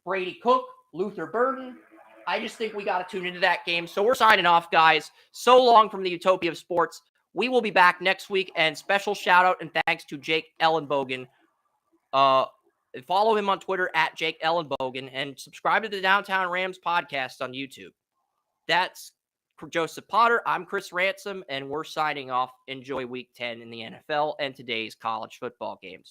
Brady Cook, Luther Burden. I just think we got to tune into that game. So we're signing off, guys. So long from the Utopia of Sports. We will be back next week. And special shout out and thanks to Jake Ellenbogen. Follow him on Twitter at Jake Ellenbogen and subscribe to the Downtown Rams podcast on YouTube. That's Joseph Potter. I'm Chris Ransom, and we're signing off. Enjoy Week 10 in the NFL and today's college football games.